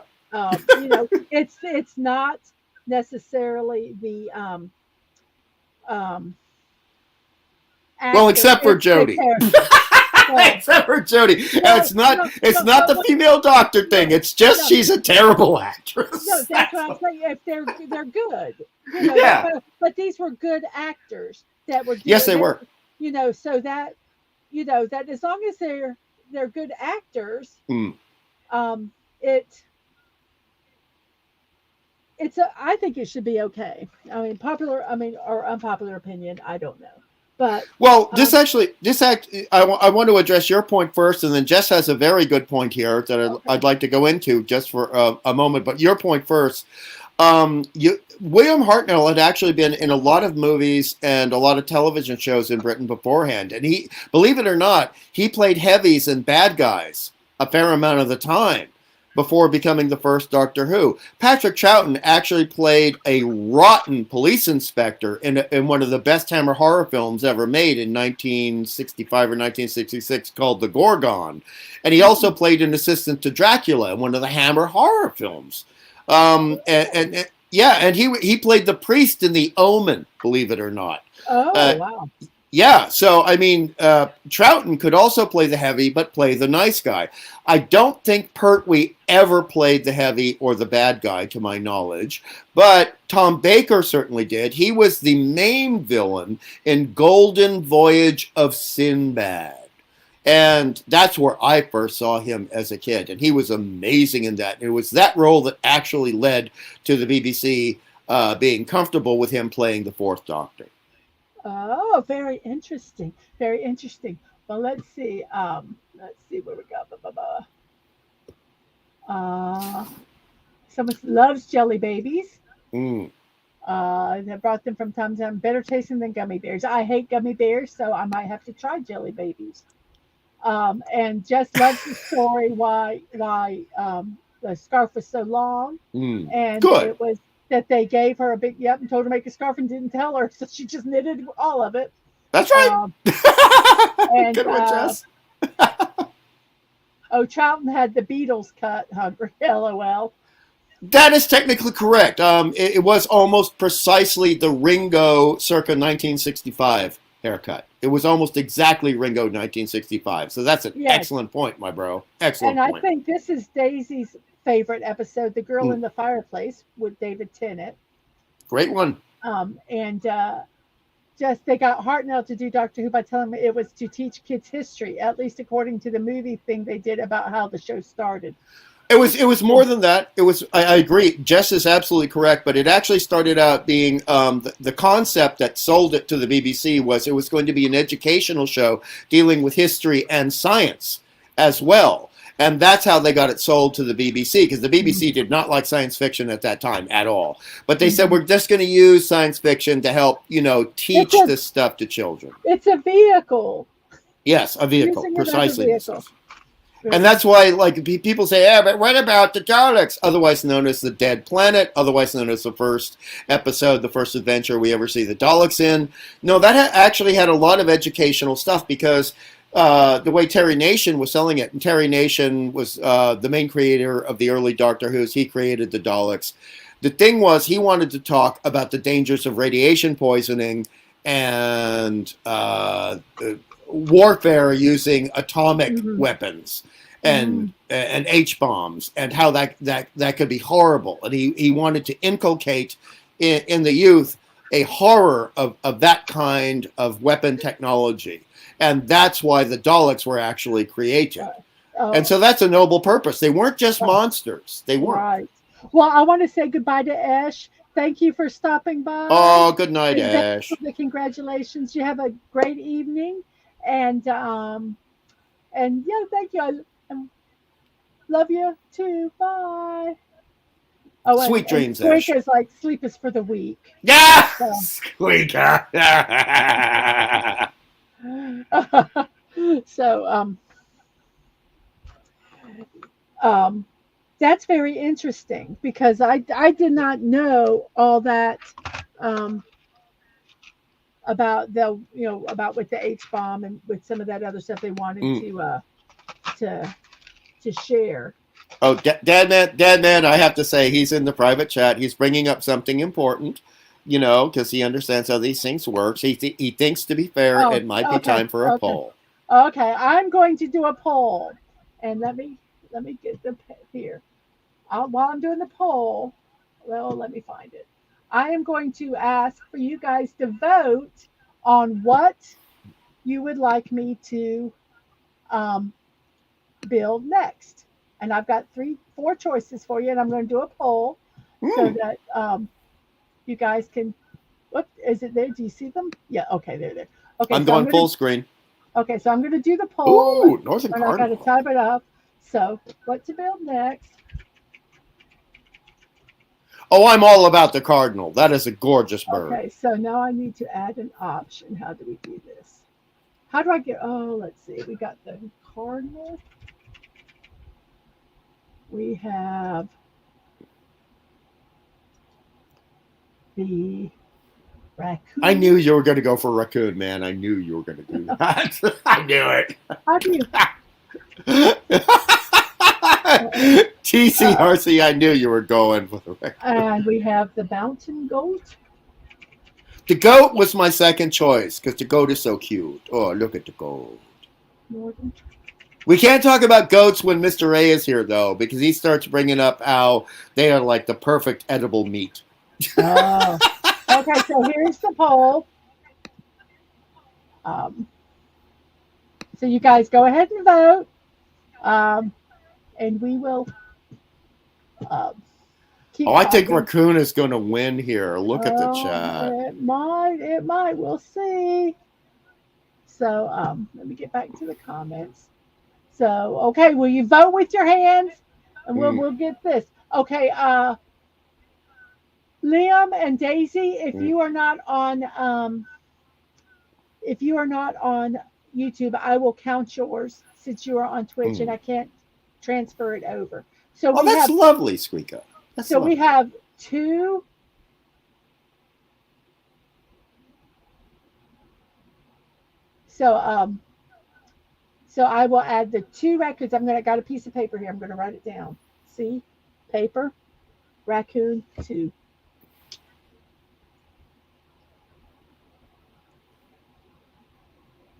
it's not necessarily the um Well, actor, except for it's the Jodie. character. Well, Except for Jodie. And no, it's not no, it's no, not no, the female doctor thing. no, It's just no, she's a terrible no. actress. That's what I'm saying. If they're good, Yeah. but these were good actors that were Yes, doing they they were. were, so that that as long as they're good actors, Mm. um, it I think it should be okay. I mean, popular, I mean, or unpopular opinion, I don't know. But Well, um, I want to address your point first, and then Jess has a very good point here that okay. I'd like to go into just for a moment. But your point first. William Hartnell had actually been in a lot of movies and a lot of television shows in Britain beforehand, and he, believe it or not, he played heavies and bad guys a fair amount of the time before becoming the first Doctor Who. Patrick Troughton actually played a rotten police inspector in one of the best Hammer horror films ever made in 1965 or 1966 called The Gorgon. And he also Mm. played an assistant to Dracula in one of the Hammer horror films. Yeah, and he played the priest in The Omen, believe it or not. Oh, Uh, wow. yeah, so I mean, Troughton could also play the heavy, but play the nice guy. I don't think Pertwee ever played the heavy or the bad guy, to my knowledge, but Tom Baker certainly did. He was the main villain in Golden Voyage of Sinbad. And that's where I first saw him as a kid. And he was amazing in that. And it was that role that actually led to the BBC being comfortable with him playing the Fourth Doctor. Oh, very interesting. Very interesting. Well, let's see. Let's see where we go. Uh, someone loves jelly babies. Mm. They brought them from time to time. Better tasting than gummy bears. I hate gummy bears, so I might have to try jelly babies. And Jess loves the story why the scarf was so long, Mm. and Good. it was that they gave her a big yep and told her to make a scarf and didn't tell her, so she just knitted all of it. That's Um, right. and Good one, Jess. Oh, Troughton had the Beatles cut. Hungry, lol. That is technically correct. It was almost precisely the Ringo circa 1965 haircut. It was almost exactly Ringo 1965. So that's an Yes, excellent point, my bro. and Excellent I point. think this is Daisy's favorite episode, "The Girl Mm. in the Fireplace" with David Tennant. Great one. And just they got Hartnell to do Doctor Who by telling me it was to teach kids history, at least according to the movie thing they did about how the show started. Which It was more than that. I agree. Jess is absolutely correct, but it actually started out being the concept that sold it to the BBC was it was going to be an educational show dealing with history and science as well. And that's how they got it sold to the BBC, because the BBC did not like science fiction at that time at all. But they said, Mhm. we're just going to use science fiction to help, it's teach a this stuff to children. it's a vehicle, Yes, a vehicle, using it as a precisely, vehicle. Mrs. And that's why, like, people say, yeah, but what about the Daleks? Otherwise known as the Dead Planet, otherwise known as the first episode, the first adventure we ever see the Daleks in. No, that actually had a lot of educational stuff because the way Terry Nation was selling it, and Terry Nation was the main creator of the early Doctor Who's, he created the Daleks. The thing was, he wanted to talk about the dangers of radiation poisoning and warfare using atomic Mhm. weapons Mhm. and H bombs and how that could be horrible. And he wanted to inculcate in the youth a horror of that kind of weapon technology. And that's why the Daleks were actually created. Right. And Oh, so that's a noble purpose. They weren't just right. monsters. They weren't. Right. Well, I want to say goodbye to Ash. Thank you for stopping by, Oh, good night, and thank you Ash. for the congratulations. You have a great evening, and yeah, thank you. I love you too. Bye. Oh, Sweet and dreams, Ash. Squeak is like sleep is for the weak. Yeah, So, squeaker. so um, that's very interesting because I did not know all that um, about the about with the H bomb and with some of that other stuff they wanted Mm. to to share. Oh, Dad man, I have to say, he's in the private chat. He's bringing up something important, because he understands how these things work. He thinks, to be fair, Oh, it might be okay, time for a okay, poll. okay. I'm going to do a poll, and let me get the here. While I'm doing the poll, well, let me find it. I am going to ask for you guys to vote on what you would like me to um, build next. And I've got four choices for you, and I'm going to do a poll so Hmm. that you guys can What is it there? Do you see them? Yeah. Okay, they're there. Okay, I'm so I'm going gonna. full screen. Okay, so I'm gonna do the poll, Ooh, Northern and I got to Cardinal. type it up. So, what to build next? Oh, I'm all about the Cardinal. That is a gorgeous bird. Okay, so now I need to add an option. How do we do this? How do I get? Oh, let's see. We got the cardinal. We have the I raccoon. knew you were going to go for raccoon, man. I knew you were going to do that. I knew it. How do you? TCRC, I knew you were going for the raccoon. And we have the mountain goat. The goat was my second choice because the goat is so cute. Oh, look at the goat. Northern. We can't talk about goats when Mr. A is here, though, because he starts bringing up how they are like the perfect edible meat. Oh. Okay, so here's the poll. So you guys go ahead and vote, and we will keep Oh, I think talking. raccoon is going to win here. Look at the chat. It might. We'll see. So let me get back to the comments. So okay, will you vote with your hands, and we'll get this. Okay, Liam and Daisy, if you are not on YouTube, I will count yours since you are on Twitch and I can't transfer it over. So Oh, that's lovely, Squeaka. That's so lovely. we have two. So I will add the two records. I got a piece of paper here. I'm gonna write it down. See, paper, raccoon 2.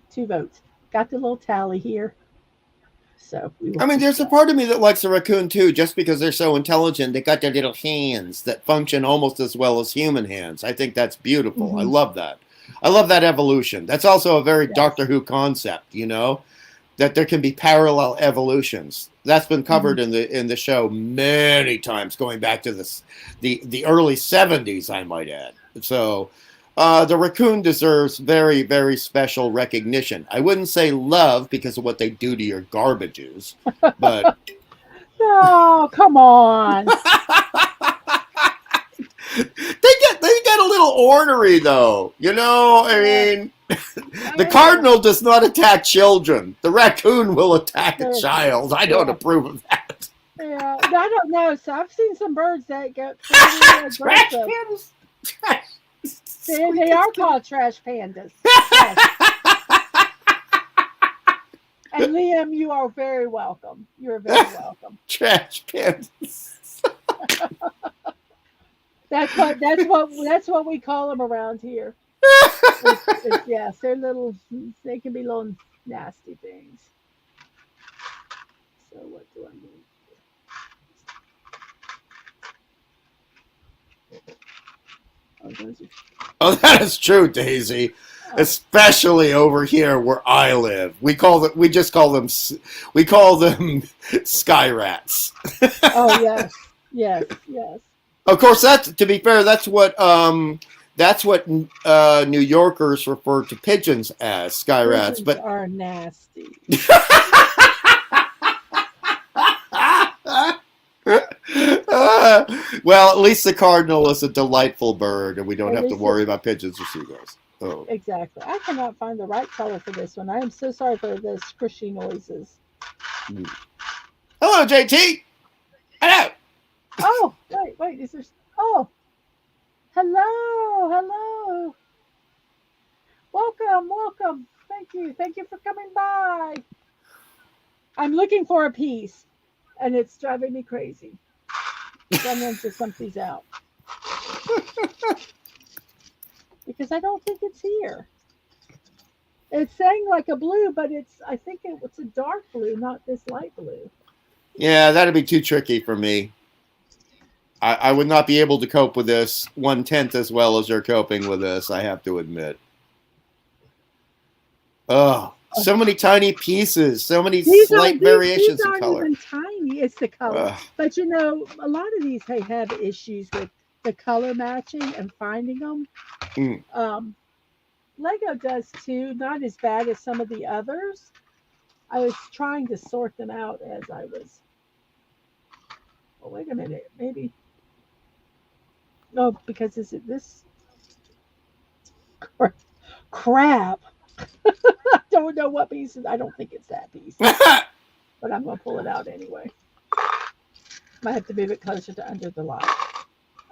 Two votes. Got the little tally here. So I mean, there's a part of me that likes the raccoon too, just because they're so intelligent. They got their little hands that function almost as well as human hands. I think that's beautiful. Mm-hmm. I love that. I love that evolution. That's also a very Doctor Who concept, you know, that there can be parallel evolutions. That's been covered in the show many times, going back to the early 70s, I might add. So the raccoon deserves very, very special recognition. I wouldn't say love because of what they do to your garbages, but oh, come on. they get a little ornery though. You know, I mean, the cardinal does not attack children. The raccoon will attack a child. I don't approve of that. Yeah, I don't know. So I've seen some birds that get Trash aggressive. pandas. They are called trash pandas. Yes. And Liam, you are very welcome. You're very welcome. Trash pandas. That's what we call them around here. Yes, they're little. They can be little nasty things. So what do I need? Oh, that is true, Daisy. Especially over here where I live, we just call them sky rats. Oh yes. Of course, to be fair, that's what New Yorkers refer to pigeons as, sky rats. But are nasty. Well, at least the cardinal is a delightful bird, and we don't have to worry about pigeons or seagulls. Oh. Exactly. I cannot find the right color for this one. I am so sorry for the squishy noises. Hello, JT. Hello. Oh, wait. Is there? Oh, hello. Welcome. Thank you for coming by. I'm looking for a piece, and it's driving me crazy. Someone just sent these out because I don't think it's here. It's saying like a blue, but I think it's a dark blue, not this light blue. Yeah, that'd be too tricky for me. I would not be able to cope with this 1/10 as well as you're coping with this, I have to admit. Oh, so many tiny pieces, so many slight variations in color. These aren't even tiny, it's the color. But a lot of these have issues with the color matching and finding them. Mm. Lego does too, not as bad as some of the others. I was trying to sort them out as I was. Oh, wait a minute, maybe. Oh, because is it this crap? I don't know what piece. I don't think it's that piece, but I'm gonna pull it out anyway. Might have to move it closer to under the light.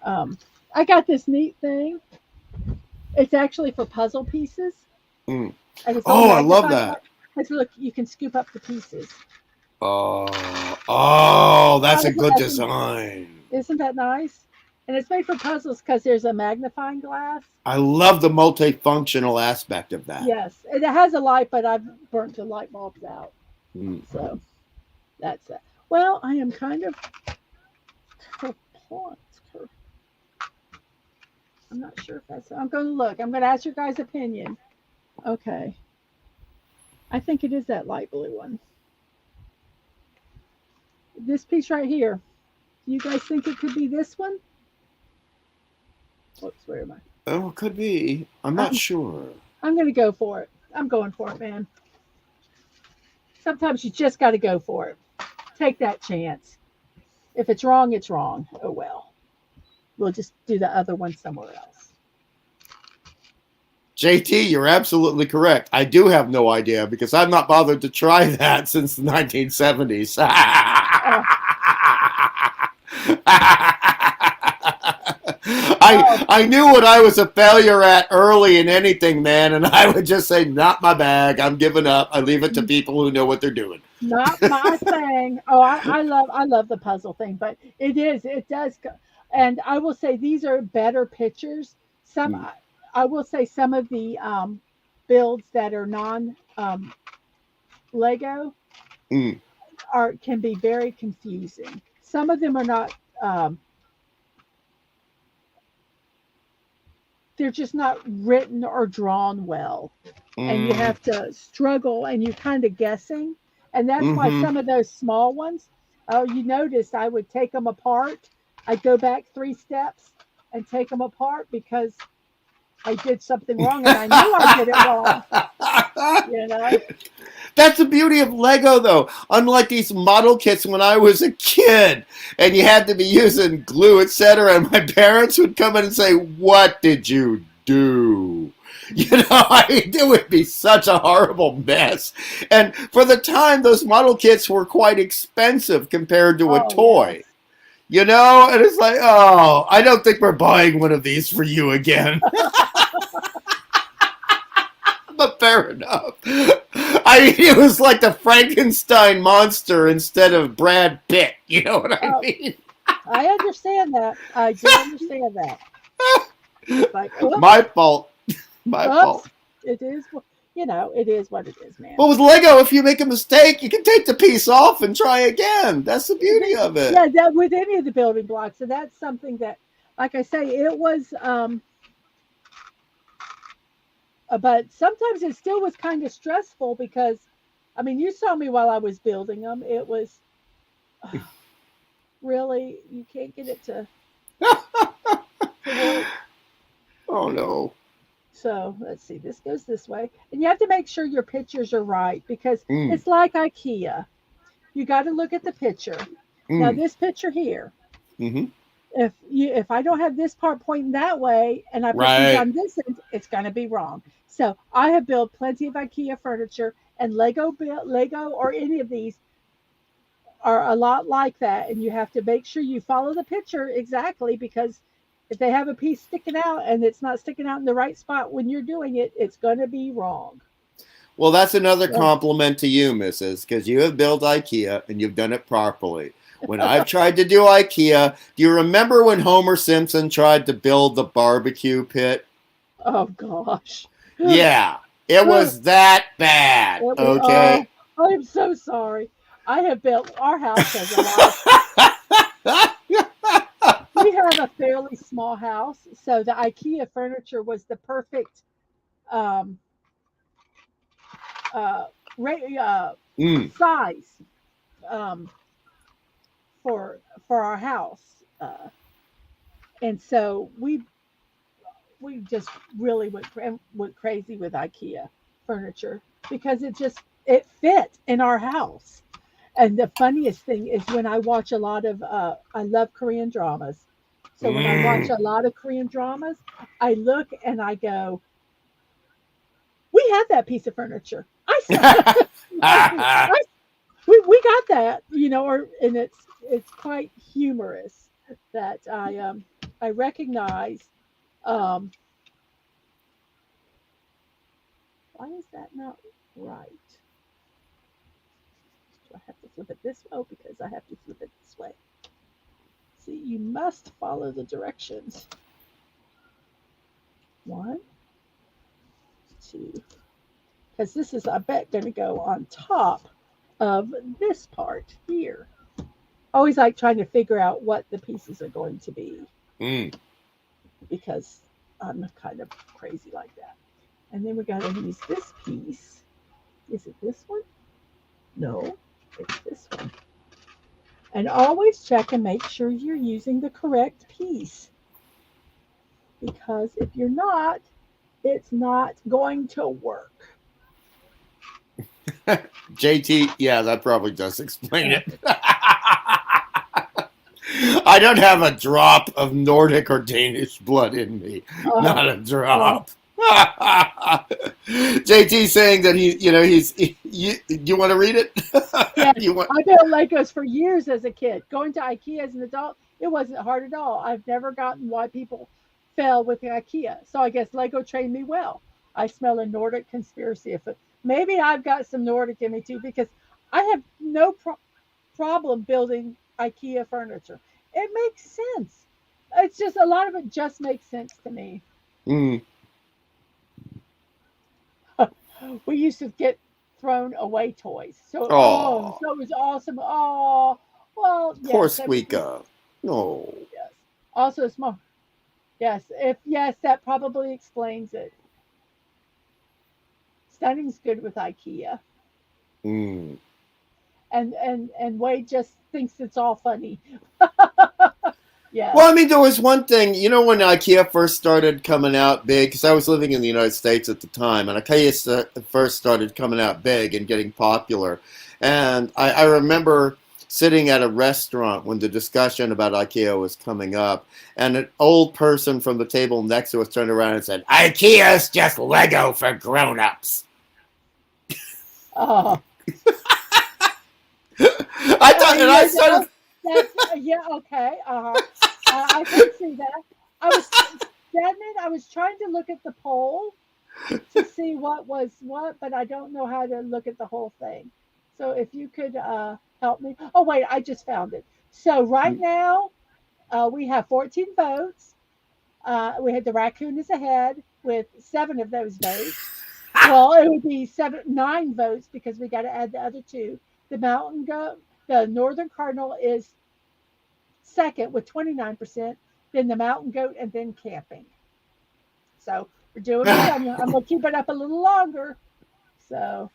Um, I got this neat thing. It's actually for puzzle pieces, Mm. and it's all Oh, I love magnified. that. Let's look. You can scoop up the pieces. Oh, that's a good design. Isn't that nice? And it's made for puzzles because there's a magnifying glass. I love the multifunctional aspect of that. Yes, and it has a light, but I've burnt the light bulbs out. Mm. So that's it. Well, I am kind of perplexed. I'm not sure if that's. I'm going to look. I'm going to ask your guys' opinion. Okay. I think it is that light blue one. This piece right here. Do you guys think it could be this one? Whoops, where am I? Oh, it could be. I'm not sure. I'm going to go for it. I'm going for it, man. Sometimes you just got to go for it. Take that chance. If it's wrong, it's wrong. Oh, well. We'll just do the other one somewhere else. JT, you're absolutely correct. I do have no idea because I've not bothered to try that since the 1970s. I knew what I was a failure at early in anything, man, and I would just say, not my bag. I'm giving up. I leave it to people who know what they're doing. Not my thing. Oh, I love the puzzle thing, but it does. And I will say these are better pictures. I will say some of the builds that are non Lego can be very confusing. Some of them are not. They're just not written or drawn well, and you have to struggle, and you're kind of guessing. And that's why some of those small ones. Oh, you noticed I would take them apart. I'd go back 3 steps and take them apart because I did something wrong, and I knew I did it wrong. You know. That's the beauty of Lego, though. Unlike these model kits when I was a kid, and you had to be using glue, etc., and my parents would come in and say, "What did you do?" You know, it would be such a horrible mess. And for the time, those model kits were quite expensive compared to a toy. Yes. You know, and it's like, oh, I don't think we're buying one of these for you again. But fair enough. I mean, it was like the Frankenstein monster instead of Brad Pitt. You know what I mean? I understand that. I do understand that. Like, my fault. My fault. It is, it is what it is, man. But with Lego, if you make a mistake, you can take the piece off and try again. That's the beauty of it. Yeah, with any of the building blocks. So that's something that, like I say, it was... but sometimes it still was kind of stressful because, I mean, you saw me while I was building them. It was really, you can't get it to work. Oh, no. So let's see, this goes this way. And you have to make sure your pictures are right because it's like IKEA. You got to look at the picture. Now, this picture here, if I don't have this part pointing that way and I put these on this end, it's going to be wrong. So I have built plenty of IKEA furniture, and Lego or any of these are a lot like that. And you have to make sure you follow the picture exactly because if they have a piece sticking out and it's not sticking out in the right spot when you're doing it, it's going to be wrong. Well, that's another compliment to you, Mrs., because you have built IKEA and you've done it properly. When I've tried to do IKEA, do you remember when Homer Simpson tried to build the barbecue pit? Oh, gosh. Yeah, it was that bad. Okay. Oh, I'm so sorry. I have built our house has a lot. We have a fairly small house, so the IKEA furniture was the perfect size for our house. And so we just really went crazy with IKEA furniture because it fit in our house. And the funniest thing is when I watch a lot of I love Korean dramas. So when I watch Mm. a lot of Korean dramas, I look and I go, "We had that piece of furniture. I we got that, or and it's quite humorous that I recognize. Um, why is that not right? Do I have to flip it this way? Oh, because I have to flip it this way. See, you must follow the directions. One, two, because this is, I bet, going to go on top of this part here. I always like trying to figure out what the pieces are going to be Mm. because I'm kind of crazy like that. And then we got to use this piece. Is it this one? No, it's this one. And always check and make sure you're using the correct piece because if you're not, it's not going to work. JT, yeah, that probably does explain Uh, it. I don't have a drop of Nordic or Danish blood in me. uh, Not a well, drop. JT saying that you want to read it? yes, You want? I built Legos for years as a kid. Going to IKEA as an adult, it wasn't hard at all. I've never gotten why people fell with the IKEA. So I guess Lego trained me well. I smell a Nordic conspiracy. If it, maybe I've got some Nordic in me too, because I have no problem building IKEA furniture. It makes sense. It's just a lot of it just makes sense to me. Mm. We used to get thrown away toys. So Oh, so it was awesome. Oh, well, poor yes, everything. Squeaka. No. Yes. Also small. Yes, if yes, that probably explains it. Stunning's good with IKEA, Mm. and Wade just thinks it's all funny. Yes. Well, I mean, there was one thing, when IKEA first started coming out big, because I was living in the United States at the time, and first started coming out big and getting popular. And I remember sitting at a restaurant when the discussion about IKEA was coming up, and an old person from the table next to us turned around and said, IKEA is just Lego for grown-ups. Oh, I thought, and I yeah, started. that's yeah, okay. I can see that. I was, Deadman, I was trying to look at the poll to see what was what, but I don't know how to look at the whole thing. So if you could help me. Oh wait, I just found it. So right now we have 14 votes. We had the raccoon is ahead with 7 of those votes. Well, it would be 9 votes because we got to add the other two. The mountain goat, the northern cardinal is second with 29%. Then the mountain goat, and then camping. So we're doing good. I'm gonna keep it up a little longer. So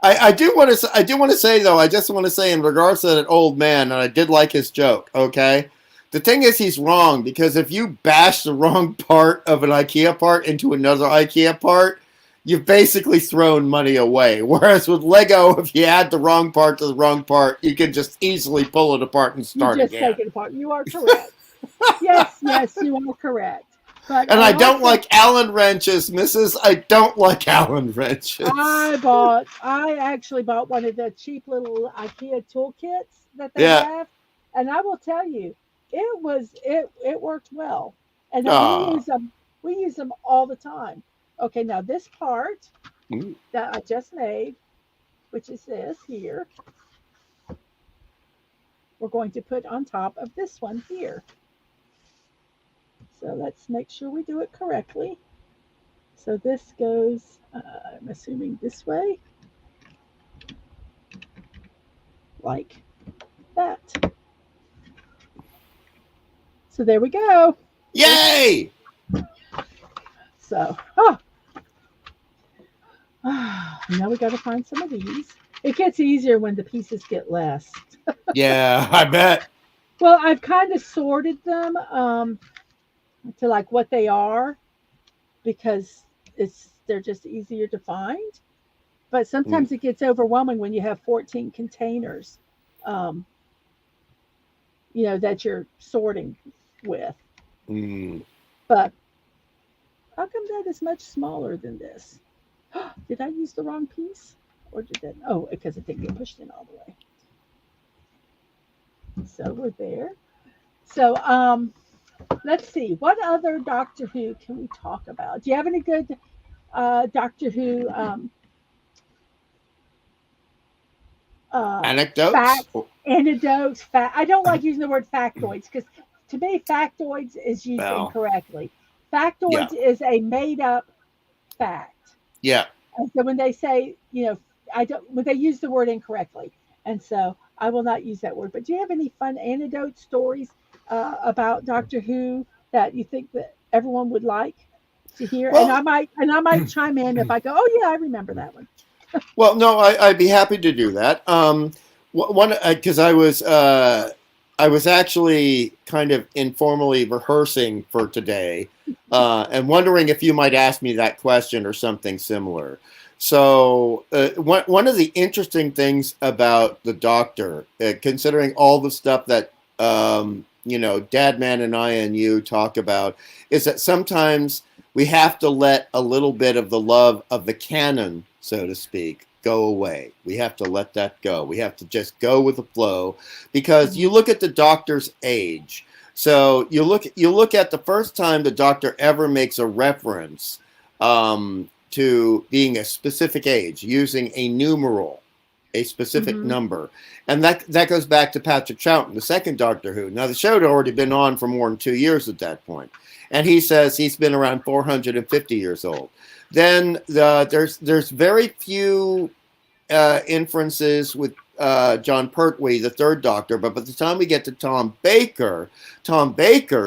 I uh, do want to. I do want to say though. I just want to say in regards to that old man, and I did like his joke. Okay, the thing is, he's wrong because if you bash the wrong part of an IKEA part into another IKEA part, you've basically thrown money away. Whereas with Lego, if you add the wrong part to the wrong part, you can just easily pull it apart and you start just again. take it apart. You are correct. Yes, yes, you are correct. But And I I don't also like Allen wrenches, Mrs. I don't like Allen wrenches. I actually bought one of the cheap little IKEA toolkits that they Yeah. have, and I will tell you, it worked well, and Ah. we use them all the time. Okay, now this part Mm. that I just made, which is this here, we're going to put on top of this one here. So let's make sure we do it correctly. So this goes, I'm assuming this way, like that. So there we go. This, Yay! so, now we got to find some of these. It gets easier when the pieces get less. Yeah, I bet. Well, I've kind of sorted them. to like what they are because they're just easier to find. But Mm, sometimes it gets overwhelming when you have 14 containers, um, that you're sorting with. mm. But how come that is much smaller than this? Did I use the wrong piece? Or did that? Oh, because it didn't get pushed in all the way. So we're there. So let's see. What other Doctor Who can we talk about? Do you have any good Doctor Who uh, Anecdotes? facts, anecdotes? I don't like using the word factoids because to me, factoids is used Well, incorrectly. yeah, Factoids is a made up fact. yeah. And so when they say, I don't, when they use the word incorrectly, and so I will not use that word. But do you have any fun anecdote stories about Doctor Who that you think that everyone would like to hear? Well, And I might chime in if I go, oh yeah, I remember that one. well, no, I'd be happy to do that. One because I was actually kind of informally rehearsing for today, and wondering if you might ask me that question or something similar. So, one of the interesting things about the Doctor, considering all the stuff that Dadman and I and you talk about, is that sometimes we have to let a little bit of the love of the canon, so to speak, go away. We have to let that go. We have to just go with the flow, because you Mhm. look at the Doctor's age. So you look at the first time the Doctor ever makes a reference to being a specific age using a numeral, a specific Mhm. number, and that goes back to Patrick Troughton, the second Doctor Who. Now the show had already been on for more than 2 years at that point, and he says he's been around 450 years old. Then there's very few inferences with John Pertwee, the third Doctor, but by the time we get to Tom Baker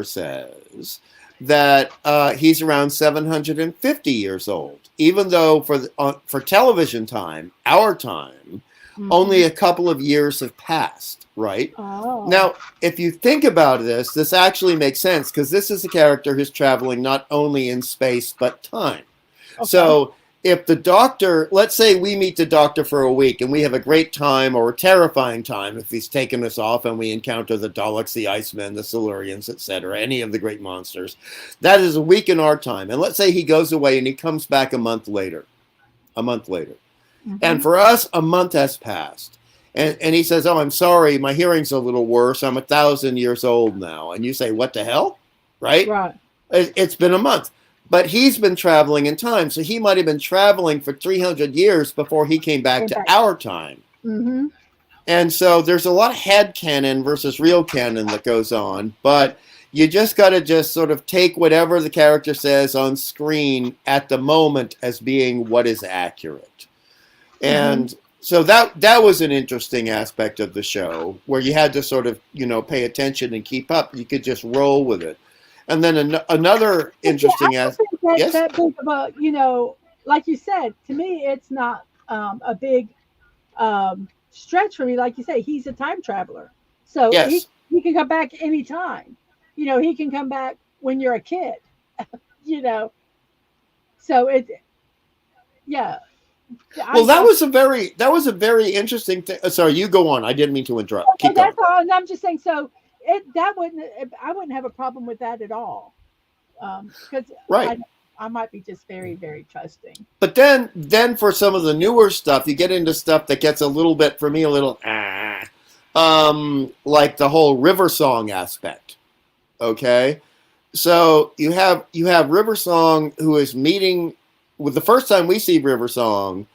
says that he's around 750 years old, even though for television time, our time, only Mhm. a couple of years have passed, right? Oh. Now, if you think about this actually makes sense, because this is a character who's traveling not only in space but time. Okay. So if the Doctor, let's say we meet the Doctor for a week and we have a great time or a terrifying time if he's taken us off and we encounter the Daleks, the Icemen, the Silurians, etc., any of the great monsters, that is a week in our time. And let's say he goes away and he comes back a month later. And Mhm. for us, a month has passed. And he says, oh, I'm sorry, my hearing's a little worse. I'm 1,000 years old now. And you say, what the hell? Right? Right. It's been a month. But he's been traveling in time. So he might have been traveling for 300 years before he came back Came to back. our time. Mhm. And so there's a lot of head canon versus real canon that goes on. But you just got to just sort of take whatever the character says on screen at the moment as being what is accurate. Mhm. And so that was an interesting aspect of the show, where you had to sort of pay attention and keep up. You could just roll with it. And then another Yeah, I interesting don't as think that's yes, that big of a, like you said, to me, it's not a big stretch for me. Like you say, he's a time traveler. So yes. he can come back anytime. He can come back when you're a kid, you know. So yeah, Well, I that was a very interesting thing. Sorry, you go on. I didn't mean to interrupt. so Keep going. that's all. And I'm just saying, so I wouldn't have a problem with that at all. Because Right. I might be just very, very trusting. But then for some of the newer stuff, you get into stuff that gets a little bit, for me, a little like the whole River Song aspect. Okay, so you have River Song, who is meeting with the first time we see River Song.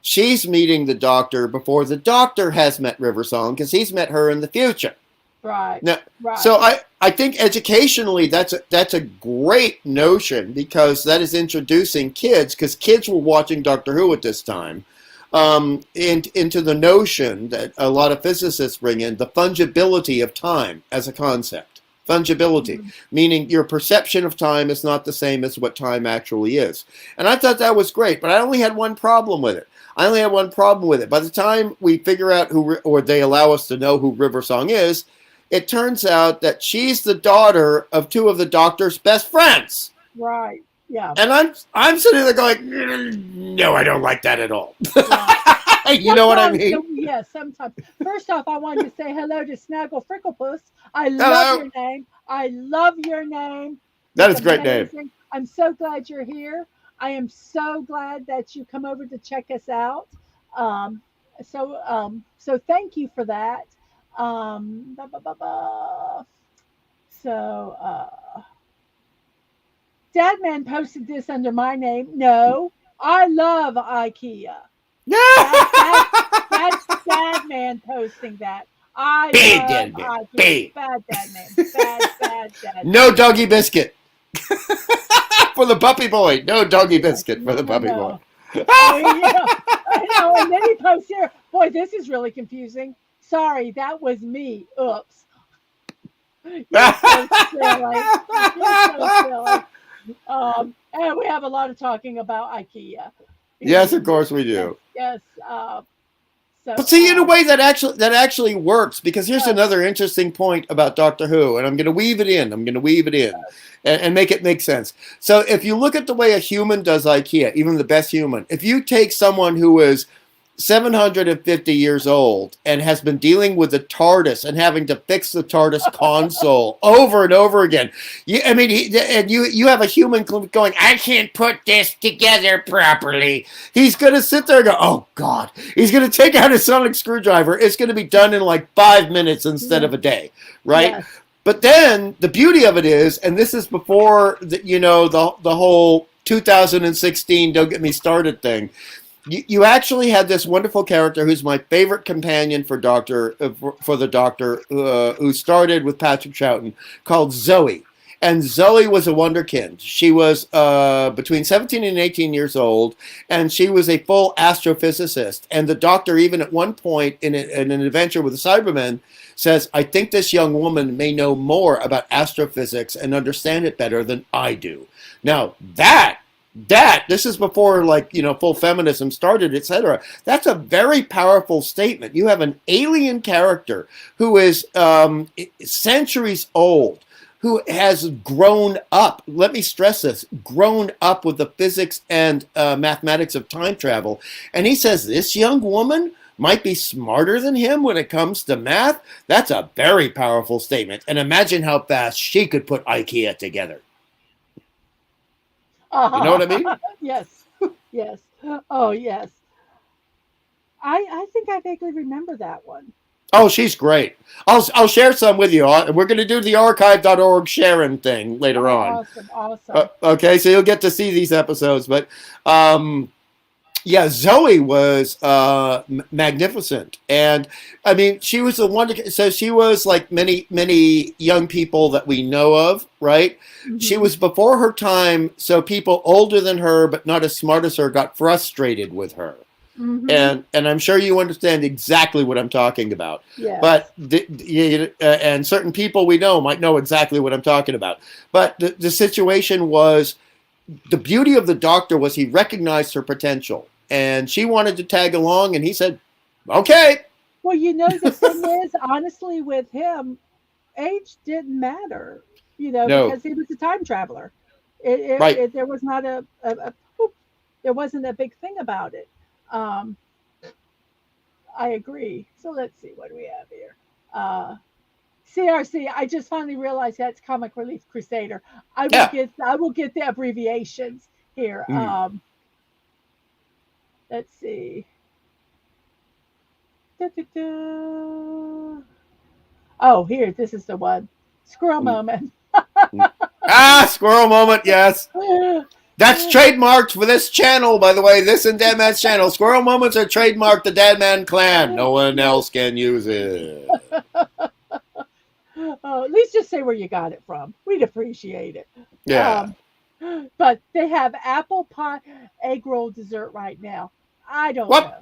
She's meeting the Doctor before the Doctor has met River Song, because he's met her in the future. Right, Now, so right. I think educationally that's a great notion, because that is introducing kids, because kids were watching Doctor Who at this time, into the notion that a lot of physicists bring in, the fungibility of time as a concept. Fungibility, Mhm. meaning your perception of time is not the same as what time actually is. And I thought that was great, but I only had one problem with it. By the time we figure out or they allow us to know who River Song is, it turns out that she's the daughter of two of the Doctor's best friends. Right. Yeah. And I'm sitting there going, no, I don't like that at all. Yeah. You know what I mean? Yes, sometimes. First off, I wanted to say hello to Snaggle Fricklepuss. I love Hello. your name. I love your name. That It's is a great name. amazing. I'm so glad you're here. I am so glad that you come over to check us out. Um, so thank you for that. Ba, ba, ba, ba. So, Dadman posted this under my name. No, I love IKEA. That's Dadman posting that. I Big love Dad Man. IKEA. Big. Bad Dadman. Bad No Dadman. doggy biscuit for the puppy boy. No doggy biscuit for No, the no, puppy boy. no. Oh, yeah. I know. And then he posts here. Boy, this is really confusing. Sorry, that was me. Oops. You're so silly. You're so silly. And we have a lot of talking about IKEA. Yes, of course we Yes, do. yes. So, But see, in a way that actually works, because here's yes, another interesting point about Doctor Who, and I'm going to weave it in. I'm going to weave it in, and make it make sense. So if you look at the way a human does IKEA, even the best human, if you take someone who is 750 years old and has been dealing with the TARDIS and having to fix the TARDIS console over and over again. You have a human going, I can't put this together properly. He's going to sit there and go, oh, God. He's going to take out his sonic screwdriver. It's going to be done in like 5 minutes instead of a day, right? yes, But then the beauty of it is, and this is before the whole 2016 don't get me started thing. You actually had this wonderful character who's my favorite companion for the Doctor, who started with Patrick Troughton, called Zoe. And Zoe was a wonderkind. She was between 17 and 18 years old, and she was a full astrophysicist. And the Doctor, even at one point in an adventure with the Cybermen, says, I think this young woman may know more about astrophysics and understand it better than I do. Now, this is before full feminism started, etc. That's a very powerful statement. You have an alien character who is centuries old, who has grown up, let me stress this, grown up with the physics and mathematics of time travel. And he says this young woman might be smarter than him when it comes to math. That's a very powerful statement. And imagine how fast she could put IKEA together. You know what I mean? yes, yes. Oh, yes. I think I vaguely remember that one. Oh, she's great. I'll share some with you. We're going to do the archive.org sharing thing later on. Awesome. Okay, so you'll get to see these episodes. But yeah, Zoe was magnificent. And I mean, she was the one. So she was like many young people that we know of, right? Mm-hmm. She was before her time. So people older than her, but not as smart as her, got frustrated with her. Mm-hmm. And I'm sure you understand exactly what I'm talking about. Yes. But and certain people we know might know exactly what I'm talking about. But the situation was, the beauty of the Doctor was he recognized her potential, and she wanted to tag along, and he said, "Okay." Well, the thing is, honestly, with him, age didn't matter, No. because he was a time traveler. Right. There was not there wasn't a big thing about it. Um, I agree. So let's see, what do we have here? CRC. I just finally realized that's Comic Relief Crusader. I will get the abbreviations here. Let's see. Oh, here, this is the one. Squirrel moment. Squirrel moment. Yes. That's trademarked for this channel, by the way. This and Dadman's channel. Squirrel moments are trademarked the Dadman clan. No one else can use it. At least just say where you got it from. We'd appreciate it. Yeah. But they have apple pie egg roll dessert right now. I don't know.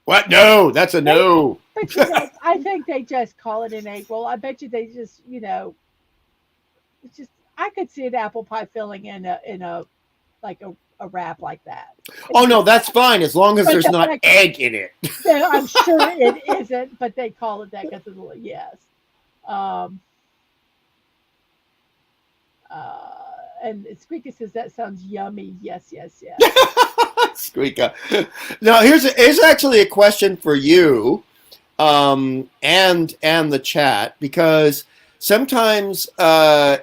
What? No, that's a no. But I think they just call it an egg roll. I bet you they just, it's just, I could see an apple pie filling in a like a wrap like that. Oh no, that's fine as long as there's not egg in it. I'm sure it isn't, but they call it that because of the yes. Um, and Squeaky says that sounds yummy. Yes, yes, yes. Squeaka. Now, here's actually a question for you, and the chat, because sometimes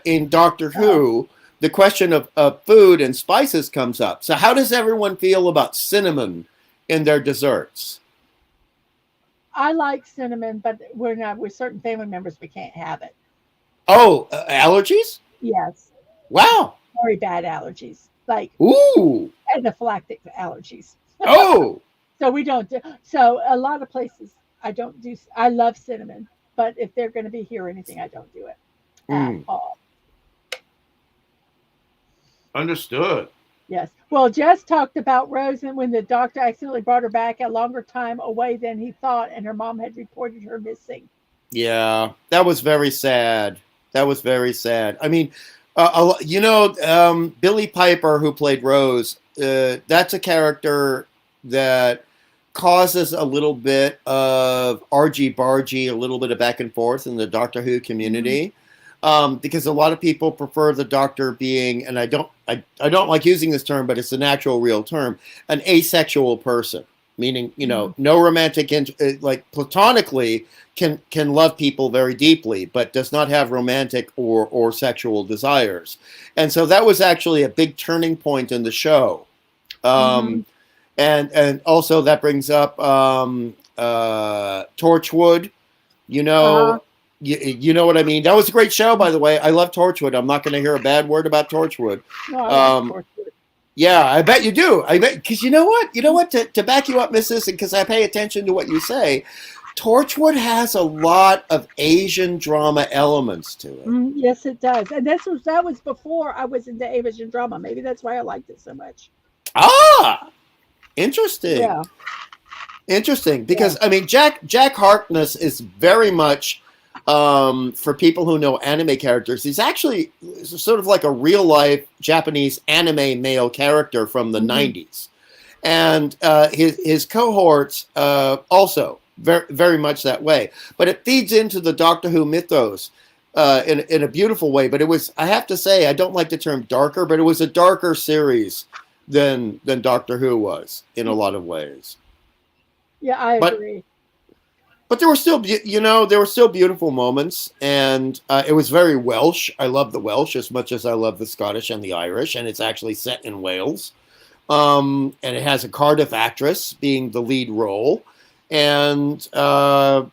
in Doctor Uh, Who, the question of food and spices comes up. So, how does everyone feel about cinnamon in their desserts? I like cinnamon, but we're not with certain family members. We can't have it. Oh, allergies? Yes, Wow. very bad allergies, like Ooh. anaphylactic allergies. Oh. So we don't do. So a lot of places I don't do. I love cinnamon, but if they're going to be here or anything, I don't do it at Mm. all. Understood. Yes. Well, Jess talked about Rose and when the doctor accidentally brought her back a longer time away than he thought, and her mom had reported her missing. Yeah, that was very sad. That was very sad. I mean, Billy Piper, who played Rose, that's a character that causes a little bit of argy bargy, a little bit of back and forth in the Doctor Who Mhm. community, because a lot of people prefer the Doctor being, and I don't like using this term, but it's an actual real term, an asexual person, meaning Mhm. no romantic, like platonically can love people very deeply, but does not have romantic or sexual desires. And so that was actually a big turning point in the show. Mhm. Um, and also that brings up Torchwood. You Uh-huh. know, you know what I mean. That was a great show, by the way. I love Torchwood. I'm not going to hear a bad word about Torchwood. No, I like Um, torture. yeah, I bet you do. I bet because you know what? You know what? To back you up, Mrs. And because I pay attention to what you say, Torchwood has a lot of Asian drama elements to it. Mhm. Yes, it does. And that was before I was into Asian drama. Maybe that's why I liked it so much. Ah, interesting. Yeah. Interesting. Yeah. Because I mean, Jack Harkness is very much for people who know anime characters. He's actually sort of like a real life Japanese anime male character from the Hmm. '90s, and his cohorts also very much that way. But it feeds into the Doctor Who mythos in a beautiful way. But it was, I have to say, I don't like the term darker, but it was a darker series than Doctor Who was in a lot of ways. Yeah, I But agree. there were still there were still beautiful moments, and it was very Welsh. I love the Welsh as much as I love the Scottish and the Irish, and it's actually set in Wales. And it has a Cardiff actress being the lead role, and I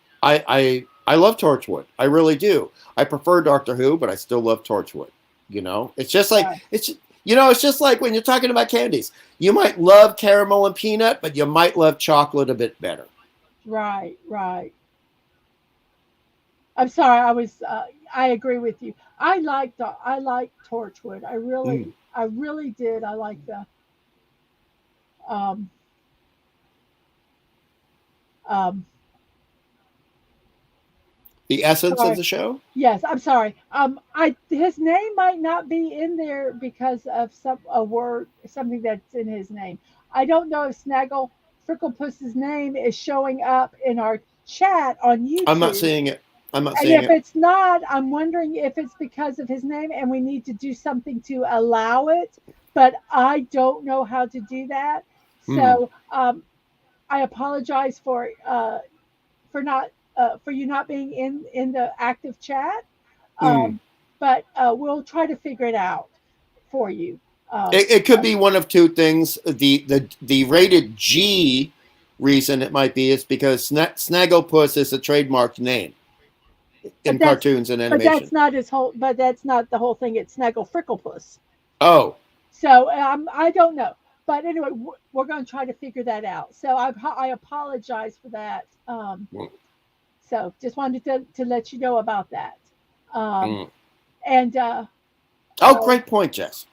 love Torchwood. I really do. I prefer Doctor Who, but I still love Torchwood. It's just like Yeah. it's just like when you're talking about candies. You might love caramel and peanut, but you might love chocolate a bit better. Right, right. I'm sorry. I agree with you. I like Torchwood. Mm. I really did. I like the um um The essence of sorry. the show. Yes, I'm sorry. I his name might not be in there because of a word, something that's in his name. I don't know if Snaggle Fricklepuss's name is showing up in our chat on I'm not YouTube. seeing it. I'm not And seeing if it. it's not, I'm wondering if it's because of his name and we need to do something to allow it. But I don't know how to do that. Hmm. So I apologize for you not being in the active chat. Hmm. Um, but we'll try to figure it out for you. Um, It could be one of two things. The rated G reason it might be is because Snagglepuss is a trademarked name but in cartoons and animation. that's not the whole thing. It's Snaggle Fricklepuss. Oh. So I don't know. But anyway, we're going to try to figure that out. So I apologize for that. So just wanted to let you know about that. Um, Mm. and Oh, uh, great point, Jess.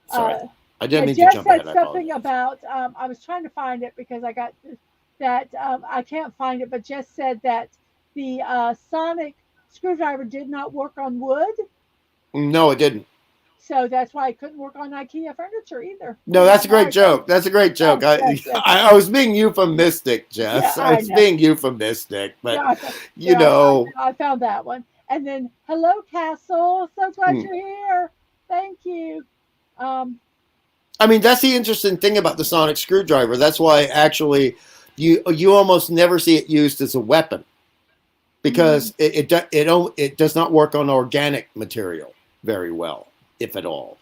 Sorry, uh, I yeah, didn't mean to Jess jump said ahead. I something apologize. about, I was trying to find it because I got that, I can't find it, but Jess said that the sonic screwdriver did not work on wood. No, it didn't. So that's why it couldn't work on IKEA furniture either. No, Hmm, that's a now great I know. joke. That's a great joke. Yes, I yes, yes. I, I was being euphemistic, Yeah, Jess. I I was know. being euphemistic, but Yeah, you yeah, know, I found that one. And then, hello, Castle. So glad Hmm. you're here. Thank you. Um, I mean, that's the interesting thing about the sonic screwdriver. That's why actually you almost never see it used as a weapon mhm. because it does not work on organic material very well, if at all.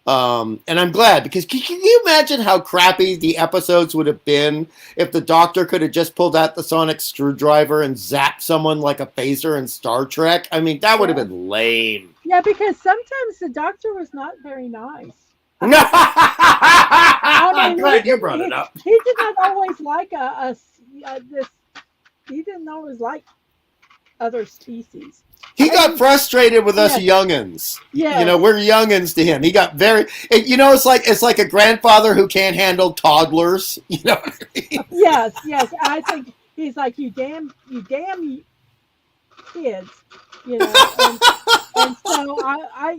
And I'm glad because can you imagine how crappy the episodes would have been if the Doctor could have just pulled out the sonic screwdriver and zapped someone like a phaser in Star Trek? I mean, that would have Yeah. been lame. Yeah, because sometimes the doctor was not very nice. I I'm mean, he glad you didn't. brought it up. He did not always like this. He didn't always like other species. He And got he, frustrated with us yes, youngins. You know, yes, we're youngins to him. He got very, you know, it's like a grandfather who can't handle toddlers. You know what I mean? yes, yes. I think he's like you damn kids, and so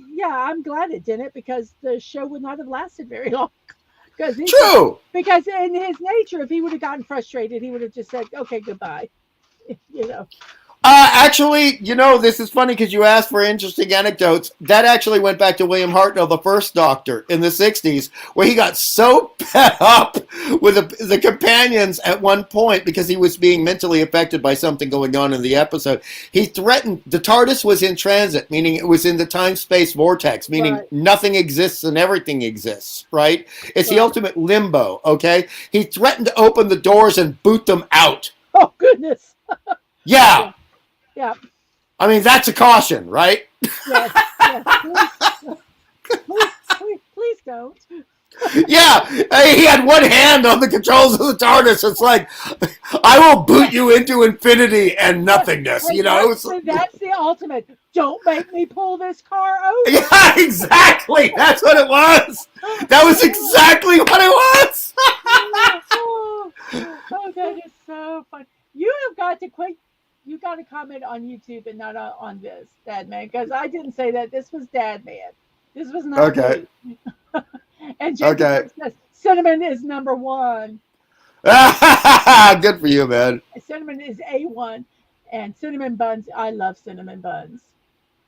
yeah, I'm glad it didn't because the show would not have lasted very long. Because he could, True. because in his nature, if he would have gotten frustrated, he would have just said, "Okay, goodbye." You know. Actually, you know, this is funny because you asked for interesting anecdotes. That actually went back to William Hartnell, the first Doctor in the 60s, where he got so fed up with the companions at one point because he was being mentally affected by something going on in the episode. He threatened, the TARDIS was in transit, meaning it was in the time-space vortex, meaning Right, nothing exists and everything exists, right? It's the right. ultimate limbo, okay? He threatened to open the doors and boot them out. Oh goodness. Yeah. Yeah, yeah, I mean, that's a caution, right? yes, yes. Please, please don't. Yeah, he had one hand on the controls of the TARDIS. It's like, I will boot you into infinity and nothingness. And You know, it's, that's the ultimate. Don't make me pull this car over. yeah, exactly. That's what it was. That was exactly what it was. Oh, that is so fun. You have got to quit. You got to comment on YouTube and not on this, Dad Man, because I didn't say that. This was Dad Man. This was not Okay. me. And Jacob Okay. Burke says cinnamon is number one. Good for you, man. Cinnamon is A1. And cinnamon buns, I love cinnamon buns.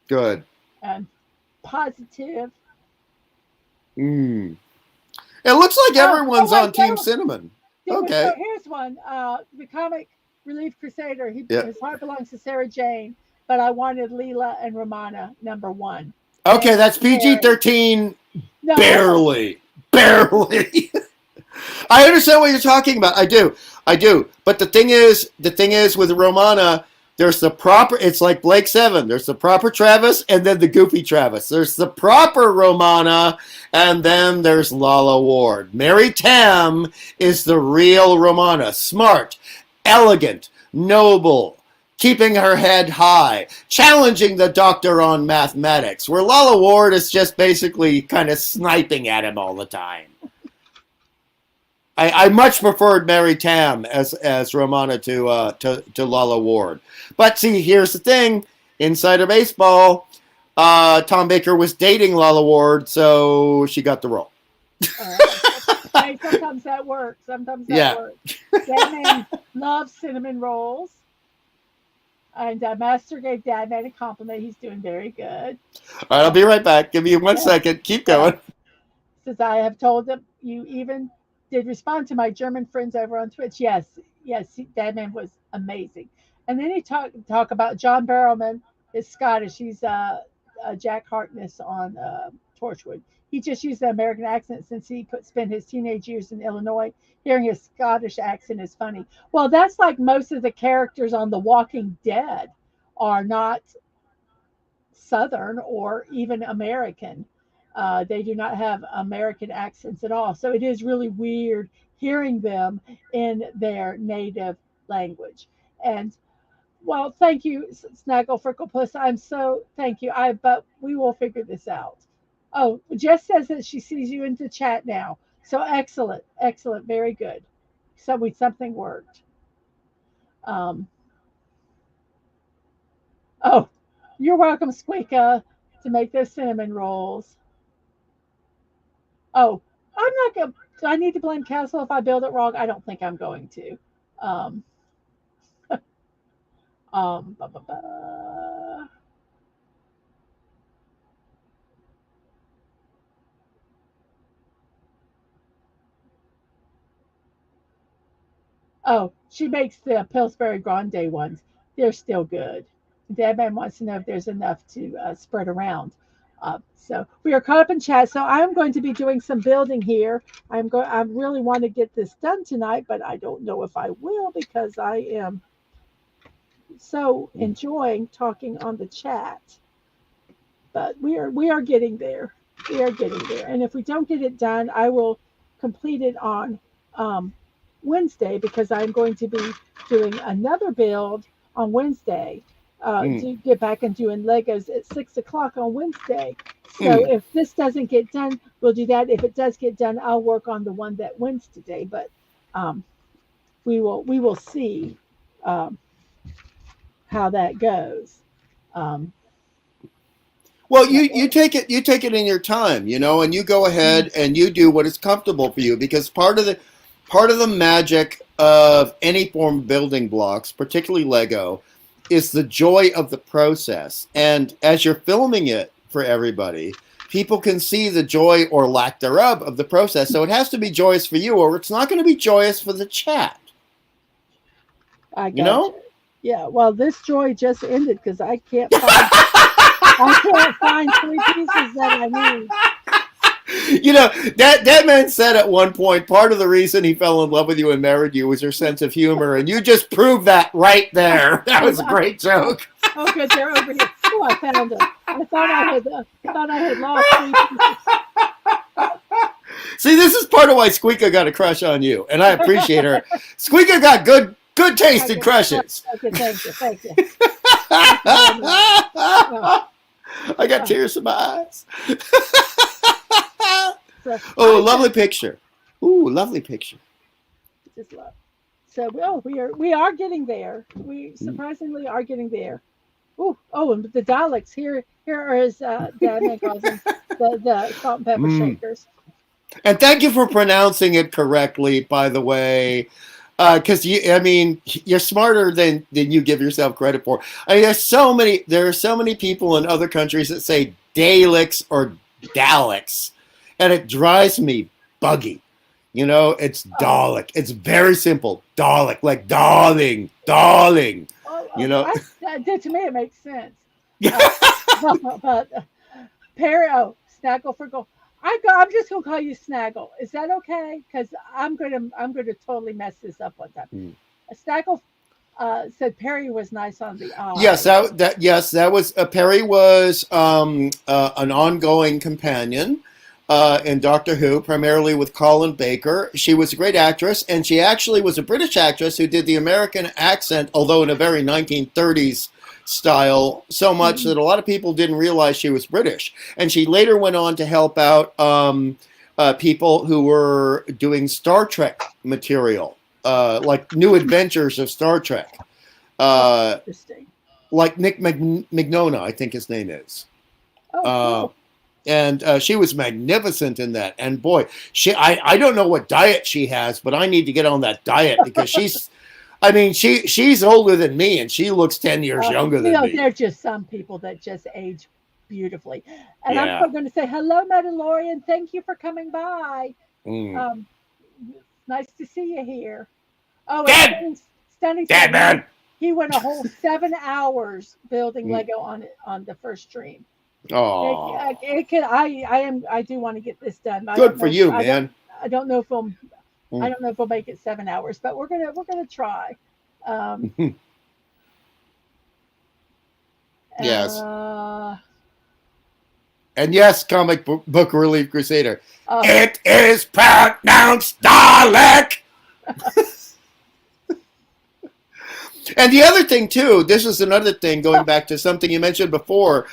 Good. And positive. Mm. It looks like Oh everyone's on wait, Team Cinnamon. so Okay. here's one. The comic Relief Crusader. Yeah. His heart belongs to Sarah Jane, but I wanted Leela and Romana number one. Okay, that's Very. PG-13. No, I know. Barely. Barely. I understand what you're talking about. I do. I do. But the thing is with Romana, there's the proper, it's like Blake Seven. There's the proper Travis and then the goofy Travis. There's the proper Romana and then there's Lala Ward. Mary Tam is the real Romana. Smart, elegant, noble, keeping her head high, challenging the Doctor on mathematics, where Lala Ward is just basically kind of sniping at him all the time. I much preferred Mary Tam as Romana to Lala Ward. But see, here's the thing: Insider Baseball, Tom Baker was dating Lala Ward, so she got the role. Uh, hey, sometimes that works. Sometimes that Yeah. works. Dadman loves cinnamon rolls. And Master gave Dadman a compliment. He's doing very good. All right, I'll be right back. Give me one Yeah, second. Keep yeah. going. Says I have told them you even did respond to my German friends over on Twitch. Yes, yes, Dadman was amazing. And then he talk about John Barrowman is Scottish. He's Jack Harkness on Torchwood. He just used the American accent since he spent his teenage years in Illinois. Hearing his Scottish accent is funny. Well, that's like most of the characters on The Walking Dead are not Southern or even American. They do not have American accents at all. So it is really weird hearing them in their native language. And well, thank you, Snaggle Fricklepuss. I'm so thank you. But we will figure this out. Oh, Jess says that she sees you in the chat now. So excellent, excellent, very good. So something worked. Um, oh, you're welcome, Squeaka, to make those cinnamon rolls. Oh, I'm not going to. Do I need to blame Castle if I build it wrong? I don't think I'm going to. Um, ba, ba, ba. Oh, she makes the Pillsbury Grande ones. They're still good. Dadman wants to know if there's enough to spread around. So we are caught up in chat. So I'm going to be doing some building here. I really want to get this done tonight, but I don't know if I will because I am so enjoying talking on the chat. But we are getting there. We are getting there. And if we don't get it done, I will complete it on Wednesday because I'm going to be doing another build on Wednesday. To get back and doing Legos at 6 o'clock on Wednesday. So if this doesn't get done, we'll do that. If it does get done, I'll work on the one that wins today. But we will see how that goes. Well, you take it in your time, and you go ahead and you do what is comfortable for you, because part of the magic of any form of building blocks, particularly Lego, is the joy of the process. And as you're filming it for everybody, people can see the joy or lack thereof of the process. So it has to be joyous for you, or it's not going to be joyous for the chat. I got you. Yeah. Well, this joy just ended because I can't find 3 pieces that I need. That man said at one point, part of the reason he fell in love with you and married you was your sense of humor, and you just proved that right there. That was a great joke. Oh, good, they're over here. Oh, I found them. I thought I had lost 3 pieces. See, this is part of why Squeaka got a crush on you, and I appreciate her. Squeaka got good taste in crushes. Okay, thank you. I got tears in my eyes. Oh, lovely picture. Ooh, lovely picture. Just love. So, we are getting there. We surprisingly are getting there. Oh, and the Daleks here are his Dad calls them the salt and pepper shakers. And thank you for pronouncing it correctly, by the way. Because you're smarter than you give yourself credit for. I mean, there are so many people in other countries that say Daleks or Daleks, and it drives me buggy. It's Dalek. It's very simple. Dalek, like darling. That to me it makes sense. But Perry, Snaggle for gold. I'm just gonna call you Snaggle. Is that okay? Because I'm gonna totally mess this up one time. Snaggle said Perry was nice on the eye. Yes, that was Perry was an ongoing companion in Doctor Who, primarily with Colin Baker. She was a great actress, and she actually was a British actress who did the American accent, although in a very 1930s style, so much that a lot of people didn't realize she was British. And she later went on to help out people who were doing Star Trek material, like New Adventures of Star Trek. Interesting. Like Nick Mignona, I think his name is. Cool. And she was magnificent in that. And boy, I don't know what diet she has, but I need to get on that diet because she's older than me and she looks 10 years younger than me. There are just some people that just age beautifully. And I'm going to say, hello, Mandalorian. Thank you for coming by. Nice to see you here. Oh, Stunning Dad, he went a whole 7 hours building Lego on the first stream. Oh, I do want to get this done. Good for you, man. I don't know if we'll make it 7 hours, but we're gonna try. Yes. And yes, comic book relief crusader. It is pronounced Dalek. And the other thing, too, this is another thing, going back to something you mentioned before.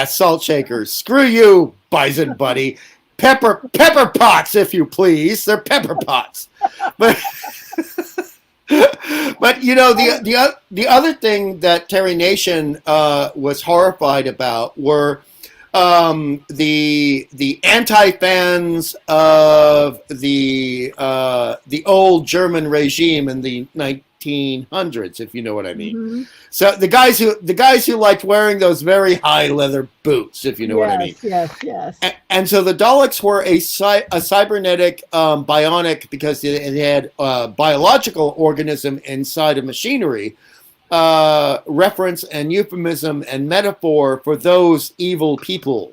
Salt shakers. Screw you, Bison Buddy. Pepper pots, if you please. They're pepper pots. But the other thing that Terry Nation was horrified about were the anti-fans of the old German regime in the 1800s, if you know what I mean. Mm-hmm. So the guys who liked wearing those very high leather boots, if you know what I mean. Yes, yes, yes. And so the Daleks were a cybernetic bionic, because it had a biological organism inside of machinery, reference and euphemism and metaphor for those evil people,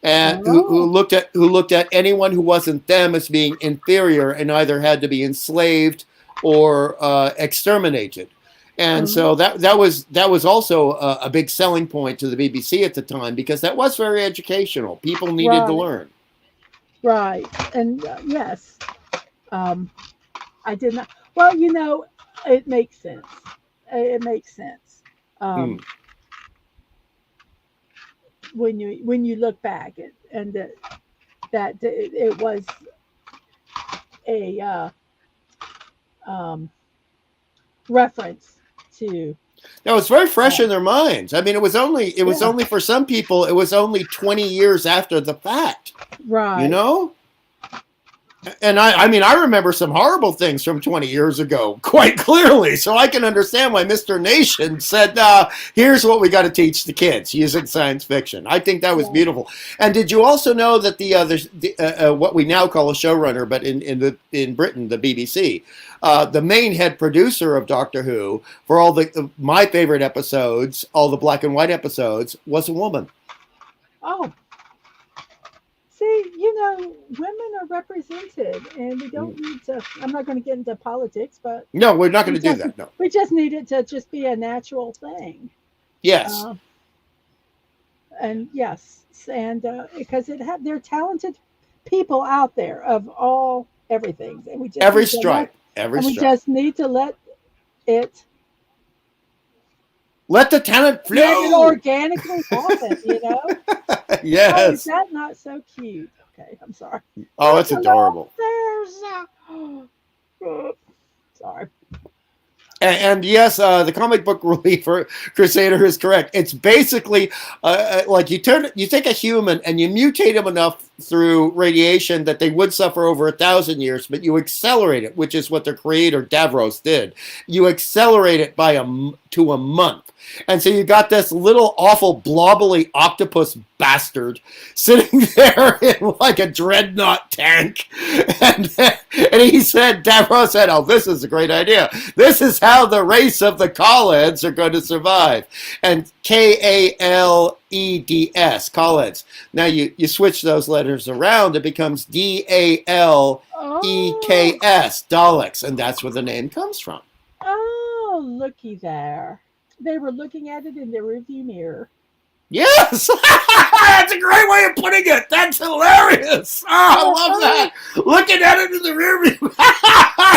and who looked at anyone who wasn't them as being inferior and either had to be enslaved or exterminated. And so that was also a big selling point to the BBC at the time, because that was very educational. People needed to learn. Right. And yes, I did not. Well, it makes sense. It makes sense. When you look back and that it was a reference to. No, it's very fresh in their minds. I mean, it was only for some people, it was only 20 years after the fact. Right. And I remember some horrible things from 20 years ago quite clearly. So I can understand why Mr. Nation said, here's what we got to teach the kids using science fiction. I think that was beautiful. And did you also know that the what we now call a showrunner, but in Britain, the BBC, the main head producer of Doctor Who for all my favorite episodes, all the black and white episodes, was a woman. Oh. See, women are represented, and we don't need to. I'm not going to get into politics, but no, we're not going to do that. No, we just need it to just be a natural thing. Yes, and yes, and because there are talented people out there of everything, and we just every stripe. We just need to let the talent flow. Let it organically happen, Yes. Oh, is that not so cute? Okay, I'm sorry. Oh, it's adorable. Sorry. And yes, the comic book reliever Crusader is correct. It's basically like you take a human and you mutate him enough through radiation that they would suffer over 1,000 years, but you accelerate it, which is what their creator Davros did. You accelerate it to a month. And so you got this little awful blobbly octopus bastard sitting there in like a dreadnought tank. And he said, Davros said, oh, this is a great idea. This is how the race of the Collins are going to survive. And Kaleds, Collins. Now you switch those letters around, it becomes Daleks, Daleks. And that's where the name comes from. Oh, looky there. They were looking at it in the rearview mirror. Yes! That's a great way of putting it. That's hilarious. Oh, I love that. Looking at it in the rearview.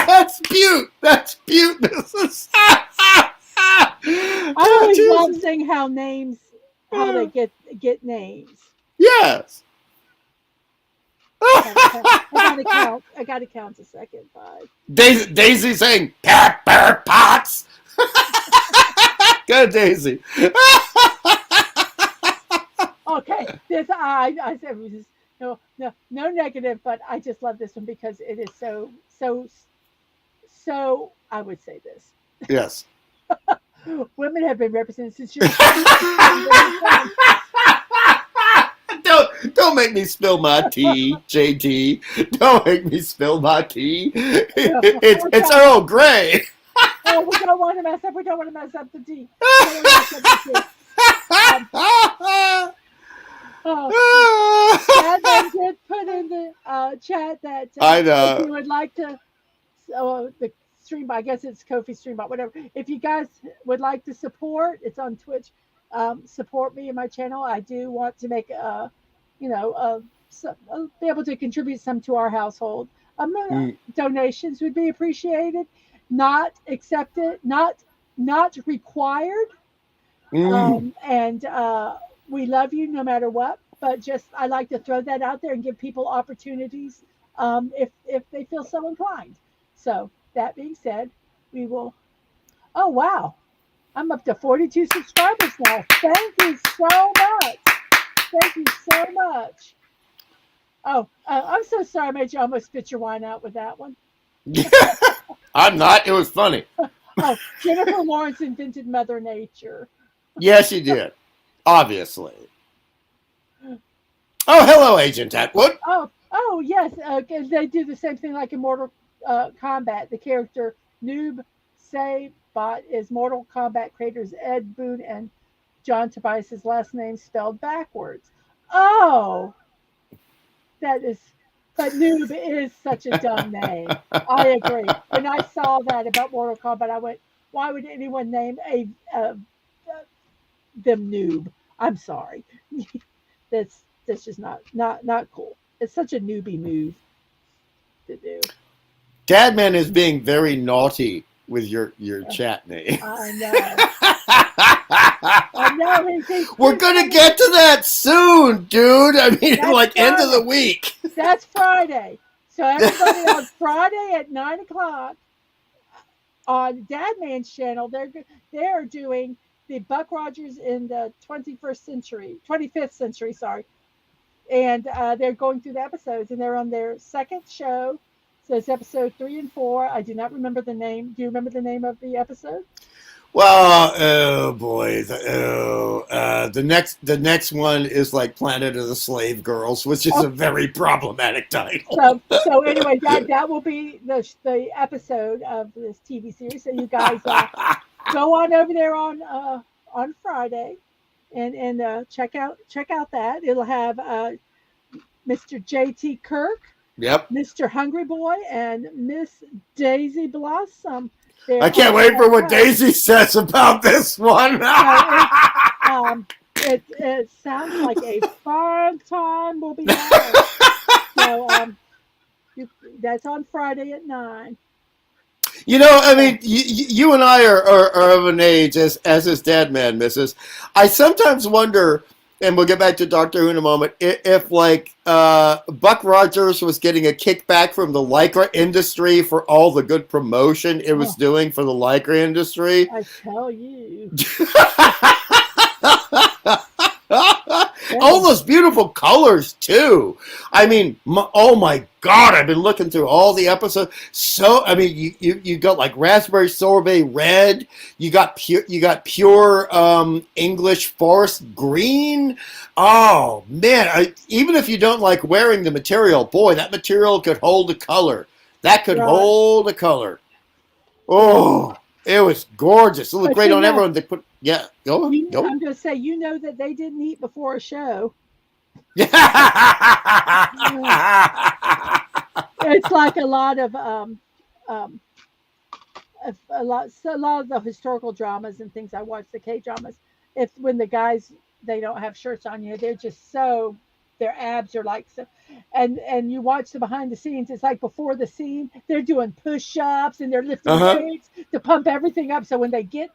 That's cute. That's cuteness. I always love seeing how they get names. Yes. I gotta count a second. 5. Daisy saying pepper pots. Good, Daisy. Okay, this I said no negative, but I just love this one because it is so. I would say this. Yes. Women have been represented since you're. Don't make me spill my tea, JT. Don't make me spill my tea. It's Earl Grey. Oh, we don't want to mess up. We don't want to mess up the tea. Dadman did put in the chat that I know. if you would like to, the stream, I guess it's Ko-fi stream, but whatever. If you guys would like to support, it's on Twitch. Support me and my channel. I do want to make be able to contribute some to our household. Donations would be appreciated. Not accepted, not required. And we love you no matter what. But just I like to throw that out there and give people opportunities if they feel so inclined. So that being said, we will. Oh wow, I'm up to 42 subscribers now. Thank you so much. Thank you so much. Oh, I'm so sorry I made you almost spit your wine out with that one. I'm not. It was funny. Oh, Jennifer Lawrence invented Mother Nature. Yes, she did. Obviously. Oh, hello, Agent Atwood. Oh, yes. They do the same thing like in Mortal Kombat. The character Noob Saibot is Mortal Kombat creators Ed Boon and John Tobias's last name spelled backwards. Oh, that is. But Noob is such a dumb name. I agree. When I saw that about Mortal Kombat, I went, "Why would anyone name a them Noob?" I'm sorry. That's just not cool. It's such a newbie move to do. Dadman is being very naughty with your chat name. I know. I know. We're gonna get to that soon, dude. I mean, That's like Friday. end of the week. That's Friday. So everybody on Friday at 9 o'clock on Dadman's channel, they're doing the Buck Rogers in the 25th century, sorry, and they're going through the episodes, and they're on their second show. So it's episode 3 and 4. I do not remember the name. Do you remember the name of the episode? Well, oh boy, the next one is like Planet of the Slave Girls, which is a very problematic title. So anyway, that will be the episode of this TV series. So you guys go on over there on Friday, and check out that. It'll have Mr. J.T. Kirk, Yep. Mr. Hungry Boy, and Miss Daisy Blossom. I can't wait for what Daisy says about this one. It sounds like a fun time will be had. So that's on Friday at 9. You know, I mean, you and I are of an age, as is Dadman, Mrs. I sometimes wonder, and we'll get back to Doctor Who in a moment, if like Buck Rogers was getting a kickback from the Lycra industry for all the good promotion it was doing for the Lycra industry. I tell you. All those beautiful colors too. I mean, oh my God! I've been looking through all the episodes. So I mean, you got like raspberry sorbet red. You got pure English forest green. Oh man! Even if you don't like wearing the material, boy, that material could hold a color. That could hold a color. Oh, it was gorgeous. It looked great on everyone. They put. Yeah, go. I'm going to say, that they didn't eat before a show. It's like a lot of a lot of the historical dramas and things I watch, the K dramas. When the guys, they don't have shirts on, they're just so, their abs are like so, and you watch the behind the scenes. It's like before the scene, they're doing push-ups and they're lifting weights to pump everything up. So when they get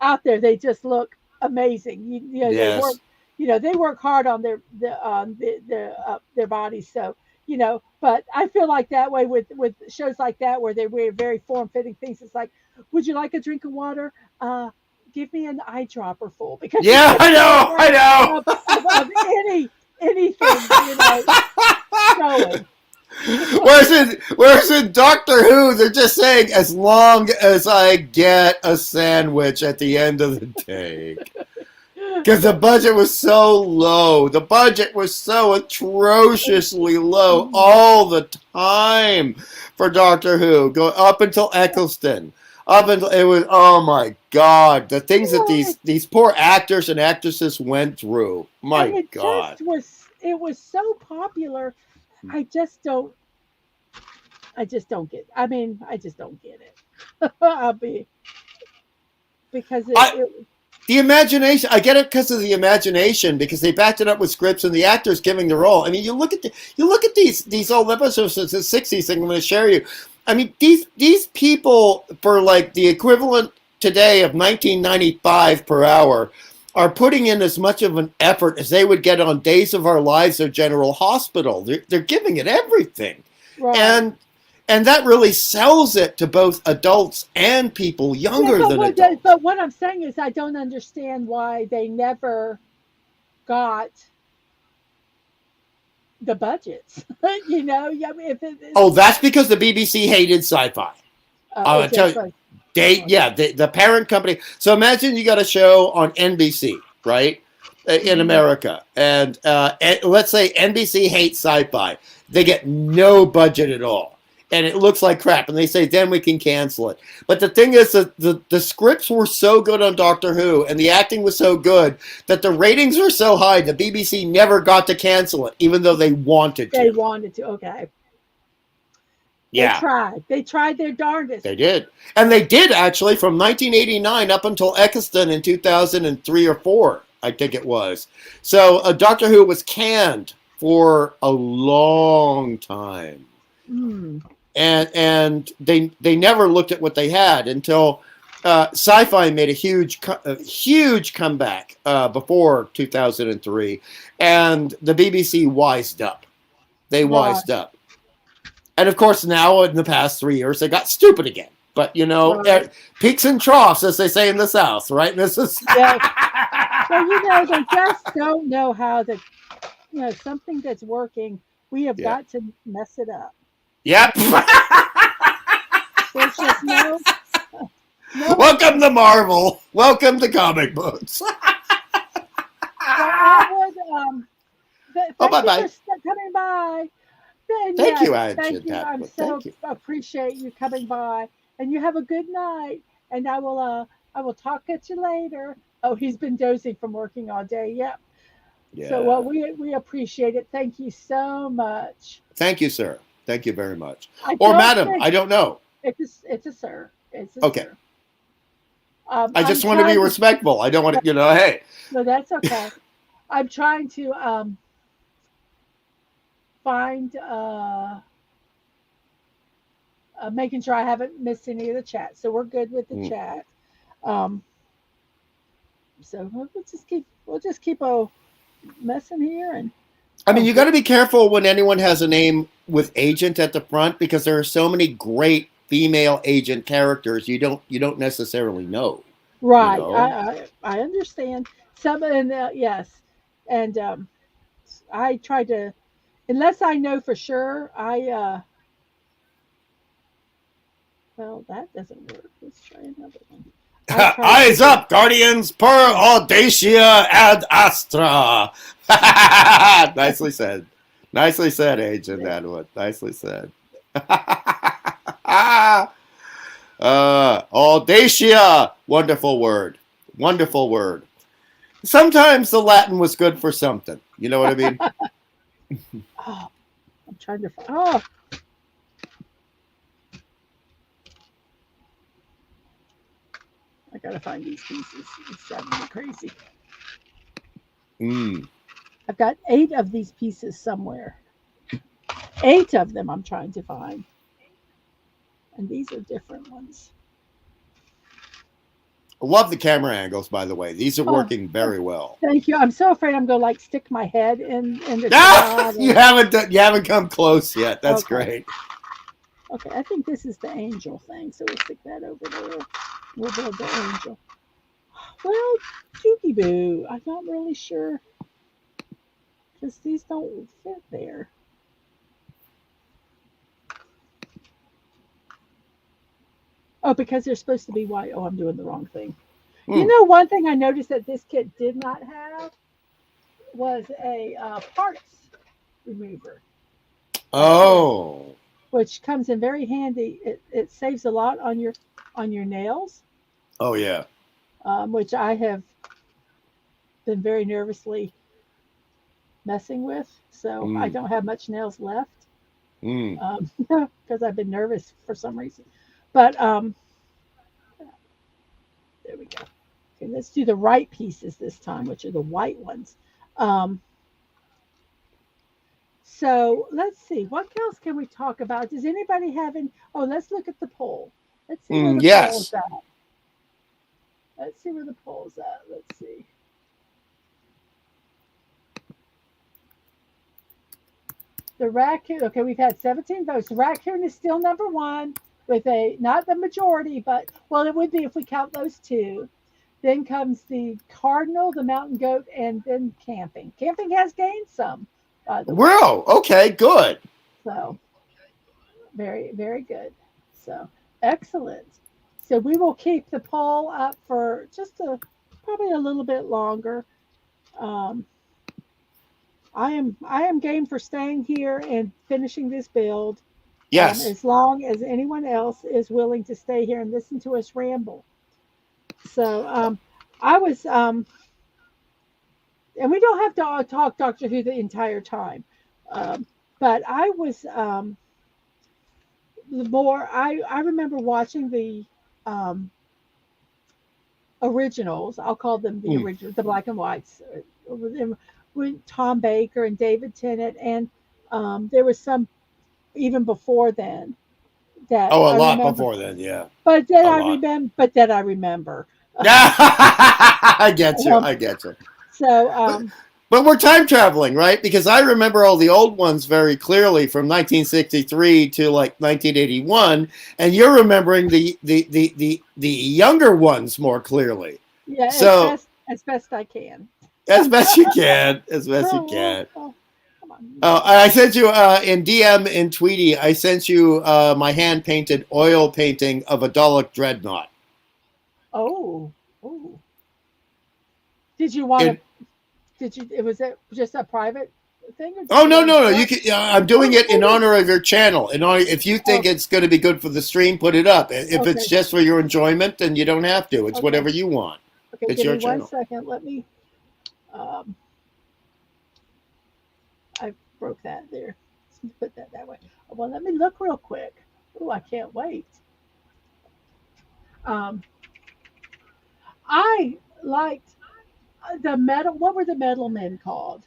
out there, they just look amazing. Yes. They work hard on their bodies. So but I feel like that way with shows like that where they wear very form-fitting things. It's like, would you like a drink of water? Give me an eyedropper full, because I know of anything going. Whereas in Doctor Who, they're just saying, as long as I get a sandwich at the end of the day. Because the budget was so low. The budget was so atrociously low all the time for Doctor Who, going up until Eccleston. Up until it was, oh my God, the things that these poor actors and actresses went through. My God. It was so popular. I just don't get. I mean, I just don't get it. Because the imagination. I get it because of the imagination, because they backed it up with scripts and the actors giving the role. I mean, you look at these old episodes of the '60s thing I'm going to share you. I mean, these people, for like the equivalent today of $19.95 per hour, are putting in as much of an effort as they would get on Days of Our Lives or General Hospital. They're giving it everything. Right. And that really sells it to both adults and people younger than adults. But what I'm saying is, I don't understand why they never got the budgets. That's because the BBC hated sci-fi. I'll tell you. The parent company. So imagine you got a show on NBC, right, in America, and let's say NBC hates sci-fi. They get no budget at all, and it looks like crap, and they say then we can cancel it. But the thing is that the scripts were so good on Doctor Who, and the acting was so good that the ratings were so high, the BBC never got to cancel it, even though they wanted to. They wanted to. Okay. Yeah. They tried their darndest. They did. And they did, actually, from 1989 up until Eccleston in 2003 or 4, I think it was. So Doctor Who was canned for a long time. And they never looked at what they had until Sci-Fi made a huge comeback before 2003. And the BBC wised up. They wised up. And of course, now in the past 3 years, they got stupid again. But peaks and troughs, as they say in the South, right, Mrs. Yes. Well, they just don't know how to, something that's working. We have got to mess it up. Yep. There's just no. Welcome to Marvel. Welcome to comic books. Bye-bye. For coming by. Thank you, Thank you. I appreciate you coming by, and you have a good night. And I will talk at you later. Oh, he's been dozing from working all day. Yep. Yeah. So we appreciate it. Thank you so much. Thank you, sir. Thank you very much. Or madam, I don't know. It's a sir. It's a okay. Sir. I just want to be respectful. I don't want to, hey. No, that's okay. I'm trying to find making sure I haven't missed any of the chat, so we're good with the chat. So we'll just keep messing here. And I mean, you got to be careful when anyone has a name with agent at the front, because there are so many great female agent characters you don't necessarily know. Right. I understand some, and yes, and I try to. Unless I know for sure, well, that doesn't work. Let's try another one. Eyes up, Guardians, per audacia ad astra. Nicely said. Nicely said, Agent Atwood. Nicely said. Audacia. Wonderful word. Wonderful word. Sometimes the Latin was good for something. You know what I mean? Oh, I'm trying to. Oh, I gotta find these pieces. It's driving me crazy. I've got 8 of these pieces somewhere. 8 of them I'm trying to find, and these are different ones. I love the camera angles, by the way. These are working very well. Thank you. I'm so afraid I'm going to stick my head in the you haven't come close yet. That's great. Okay, I think this is the angel thing, so we'll stick that over there. We'll build the angel. Well, Dookie Boo, I'm not really sure, because these don't fit there. Oh, because they're supposed to be white. Oh, I'm doing the wrong thing. One thing I noticed that this kit did not have was a parts remover. Oh. Which comes in very handy. It saves a lot on your nails. Oh, yeah. Which I have been very nervously messing with. So I don't have much nails left. Because I've been nervous for some reason. But there we go. Okay, let's do the right pieces this time, which are the white ones. So let's see. What else can we talk about? Does anybody have any? Oh, let's look at the poll. Let's see where the poll's at. Let's see where the poll's at. Let's see. The raccoon. Okay, we've had 17 votes. The raccoon is still number 1. With not the majority, but, well, it would be if we count those 2. Then comes the cardinal, the mountain goat, and then camping. Camping has gained some, by the way. Wow. Okay, good. So, very, very good. So, excellent. So we will keep the poll up for just probably a little bit longer. Um, I am game for staying here and finishing this build, Yes. as long as anyone else is willing to stay here and listen to us ramble. So I was, and we don't have to talk Doctor Who the entire time, um, but I was the more I remember watching the um, originals. I'll call them the Mm. original, the black and whites, with Tom Baker and David Tennant, and there was some even before then that Oh, a I lot remember, before then. Yeah, but that a I lot. remember, but that I remember. Yeah, I get you. Um, I get you. so But but we're time traveling, right? Because I remember all the old ones very clearly from 1963 to like 1981, and you're remembering the younger ones more clearly. yeah, So as best I can. as best you can, as best you Oh, can. oh, come on, you know. I sent you in DM in Tweety. I sent you my hand painted oil painting of a Dalek dreadnought. Oh, oh. Did you want And to? Did you? It was it just a private thing, or did oh you no want to no no! show You it? can. I'm doing Oh, it in maybe. honor of your channel. In honor, if you think Oh, it's going to be good for the stream, put it up. If it's okay, just for your enjoyment, then you don't have to. It's okay, whatever you want. okay. It's Give your me one channel. second. Let me. Um, I broke that there. Let's put that that way. Well, let me look real quick. Oh, I can't wait. Um, I liked the metal. What were the metal men called?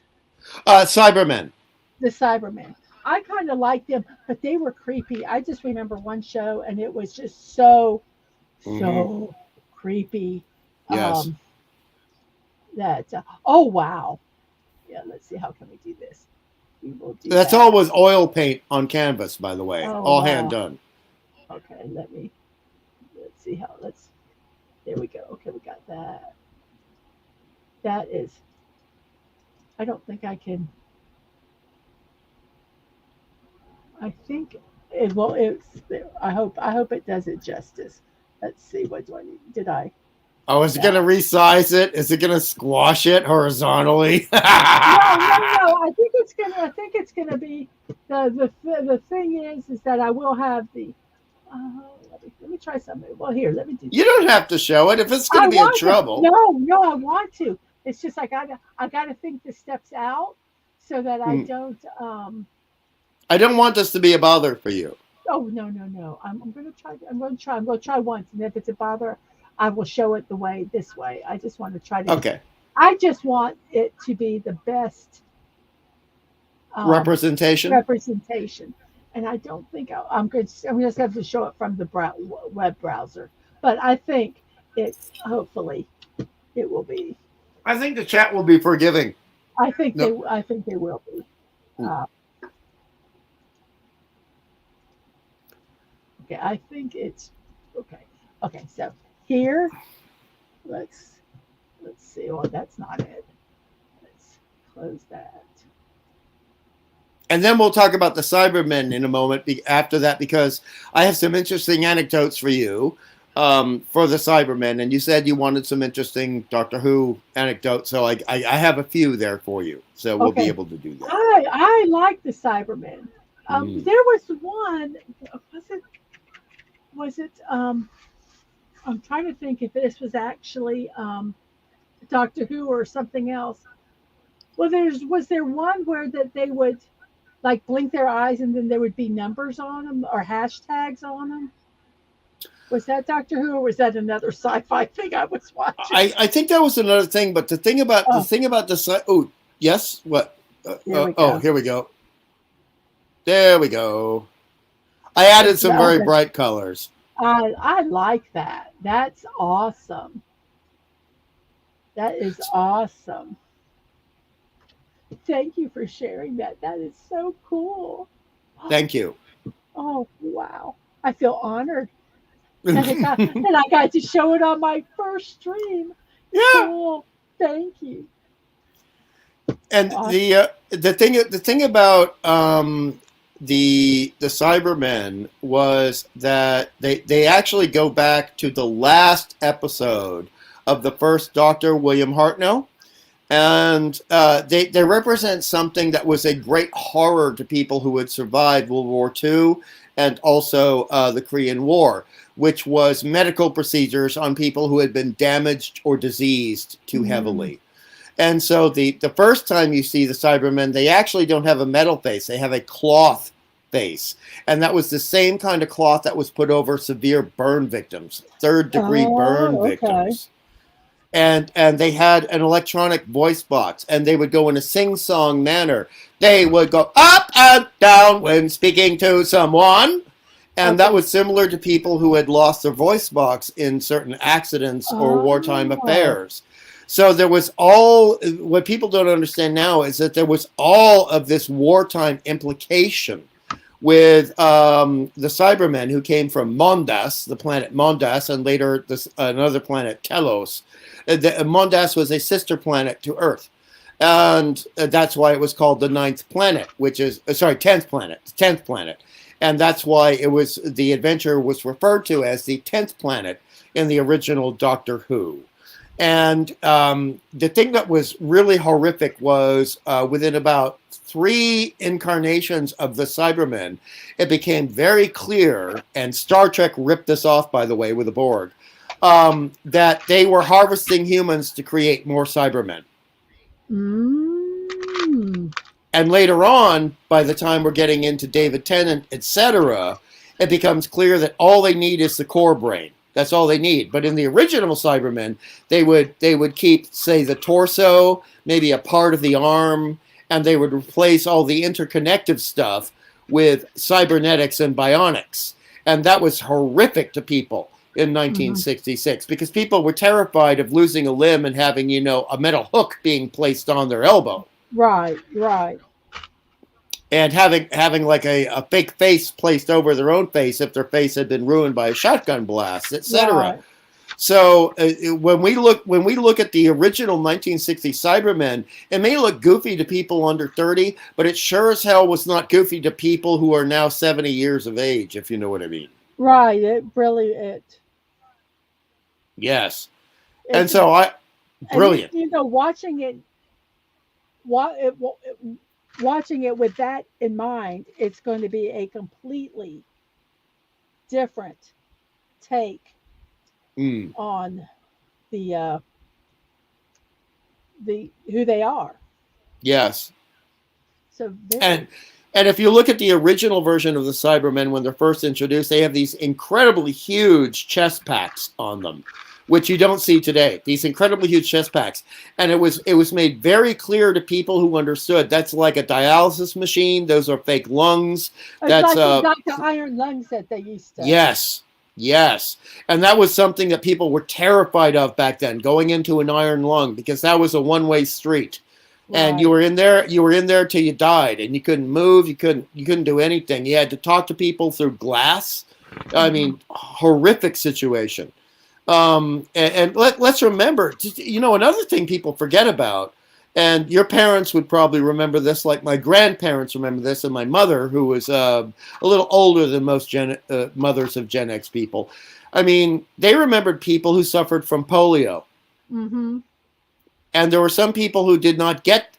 Cybermen. The Cybermen. I kind of liked them, but they were creepy. I just remember one show, and it was just Hmm. so creepy. Yes. Um, that oh wow, yeah. Let's see, how can we do this? We will do That's all that. was oil paint on canvas, by the way. Oh All hand wow. done. Okay, let's see how let's. There we go. Okay, we got that. That is. I don't think I can. I think it will. It's. I hope it does it justice. Let's see. What do I need? Did I? Oh, is it going to No. resize it? Is it going to squash it horizontally? No, no, no. I think it's gonna. I think it's gonna be the thing is that I will have the. Let me try something. Well, here, let me do You this. don't have to show it if it's going I to be in want to. trouble. No, no, I want to. It's just I gotta think the steps out so that I Hmm. don't. I don't want this to be a bother for you. Oh no, no, no. I'm gonna try. I'm gonna try once, and if it's a bother, I will show it the way this way. I just want to try to. Okay. I just want it to be the best um, Representation? representation. And I don't think I'm good. I'm just have to show it from the web browser. But I think it's hopefully it will be. I think the chat will be forgiving. I think No. they. I think they will be. Uh, okay. I think it's okay. Okay. So here, let's let's see. Oh, that's not it. Let's close that. And then we'll talk about the Cybermen in a moment after that, because I have some interesting anecdotes for you for the Cybermen. And you said you wanted some interesting Doctor Who anecdotes. So I have a few there for you. So we'll be Okay. able to do that. I like the Cybermen. Mm. There was one. Was it? I'm trying to think if this was actually Doctor Who or something else. Well, was there one where that they would like blink their eyes and then there would be numbers on them or hashtags on them? Was that Doctor Who or was that another sci-fi thing I was watching? I think that was another thing. But the thing about Oh, oh, yes, what? there we Oh, go. here we go. There we go. I added some very Okay. bright colors. I like that. That's awesome. That is awesome. Thank you for sharing that. That is so cool. Thank you. Oh wow. I feel honored that I got to show it on my first stream. Yeah. Cool. Thank you. And Awesome. the thing about the Cybermen was that they actually go back to the last episode of the first Doctor, William Hartnell, and they represent something that was a great horror to people who had survived World War II and also the Korean War, which was medical procedures on people who had been damaged or diseased too heavily. And so the first time you see the Cybermen, they actually don't have a metal face. They have a cloth face. And that was the same kind of cloth that was put over severe burn victims, third-degree burn victims. And they had an electronic voice box, and they would go in a sing-song manner. They would go up and down when speaking to someone. And that was similar to people who had lost their voice box in certain accidents or wartime affairs. So there was what people don't understand now is that there was all of this wartime implication with the Cybermen who came from Mondas, the planet Mondas, and later another planet, Telos. Mondas was a sister planet to Earth. And that's why it was called the 9th planet, which is, 10th planet. And that's why the adventure was referred to as the 10th planet in the original Doctor Who. And the thing that was really horrific was within about 3 incarnations of the Cybermen, it became very clear, and Star Trek ripped this off, by the way, with the Borg, that they were harvesting humans to create more Cybermen. And later on, by the time we're getting into David Tennant, etc., it becomes clear that all they need is the core brain. That's all they need. But in the original Cybermen, they would keep, say, the torso, maybe a part of the arm, and they would replace all the interconnective stuff with cybernetics and bionics. And that was horrific to people in 1966 because people were terrified of losing a limb and having, a metal hook being placed on their elbow. Right. And having like a fake face placed over their own face if their face had been ruined by a shotgun blast, etc. Right. So when we look at the original 1960 Cybermen, it may look goofy to people under 30, but it sure as hell was not goofy to people who are now 70 years of age, if you know what I mean. Right. Yes. And so brilliant. Watching it with that in mind, it's going to be a completely different take on the who they are. Yes. So and if you look at the original version of the Cybermen when they're first introduced, they have these incredibly huge chest packs on them, which you don't see today. These incredibly huge chest packs. And it was made very clear to people who understood that's like a dialysis machine. Those are fake lungs. That's like the iron lungs that they used to. Yes. And that was something that people were terrified of back then, going into an iron lung, because that was a one-way street. Right. And you were in there till you died, and you couldn't move, you couldn't do anything. You had to talk to people through glass. I mean, horrific situation. And let's remember, another thing people forget about, and your parents would probably remember this, like my grandparents remember this, and my mother, who was a little older than most mothers of Gen X people. I mean, they remembered people who suffered from polio. And there were some people who did not get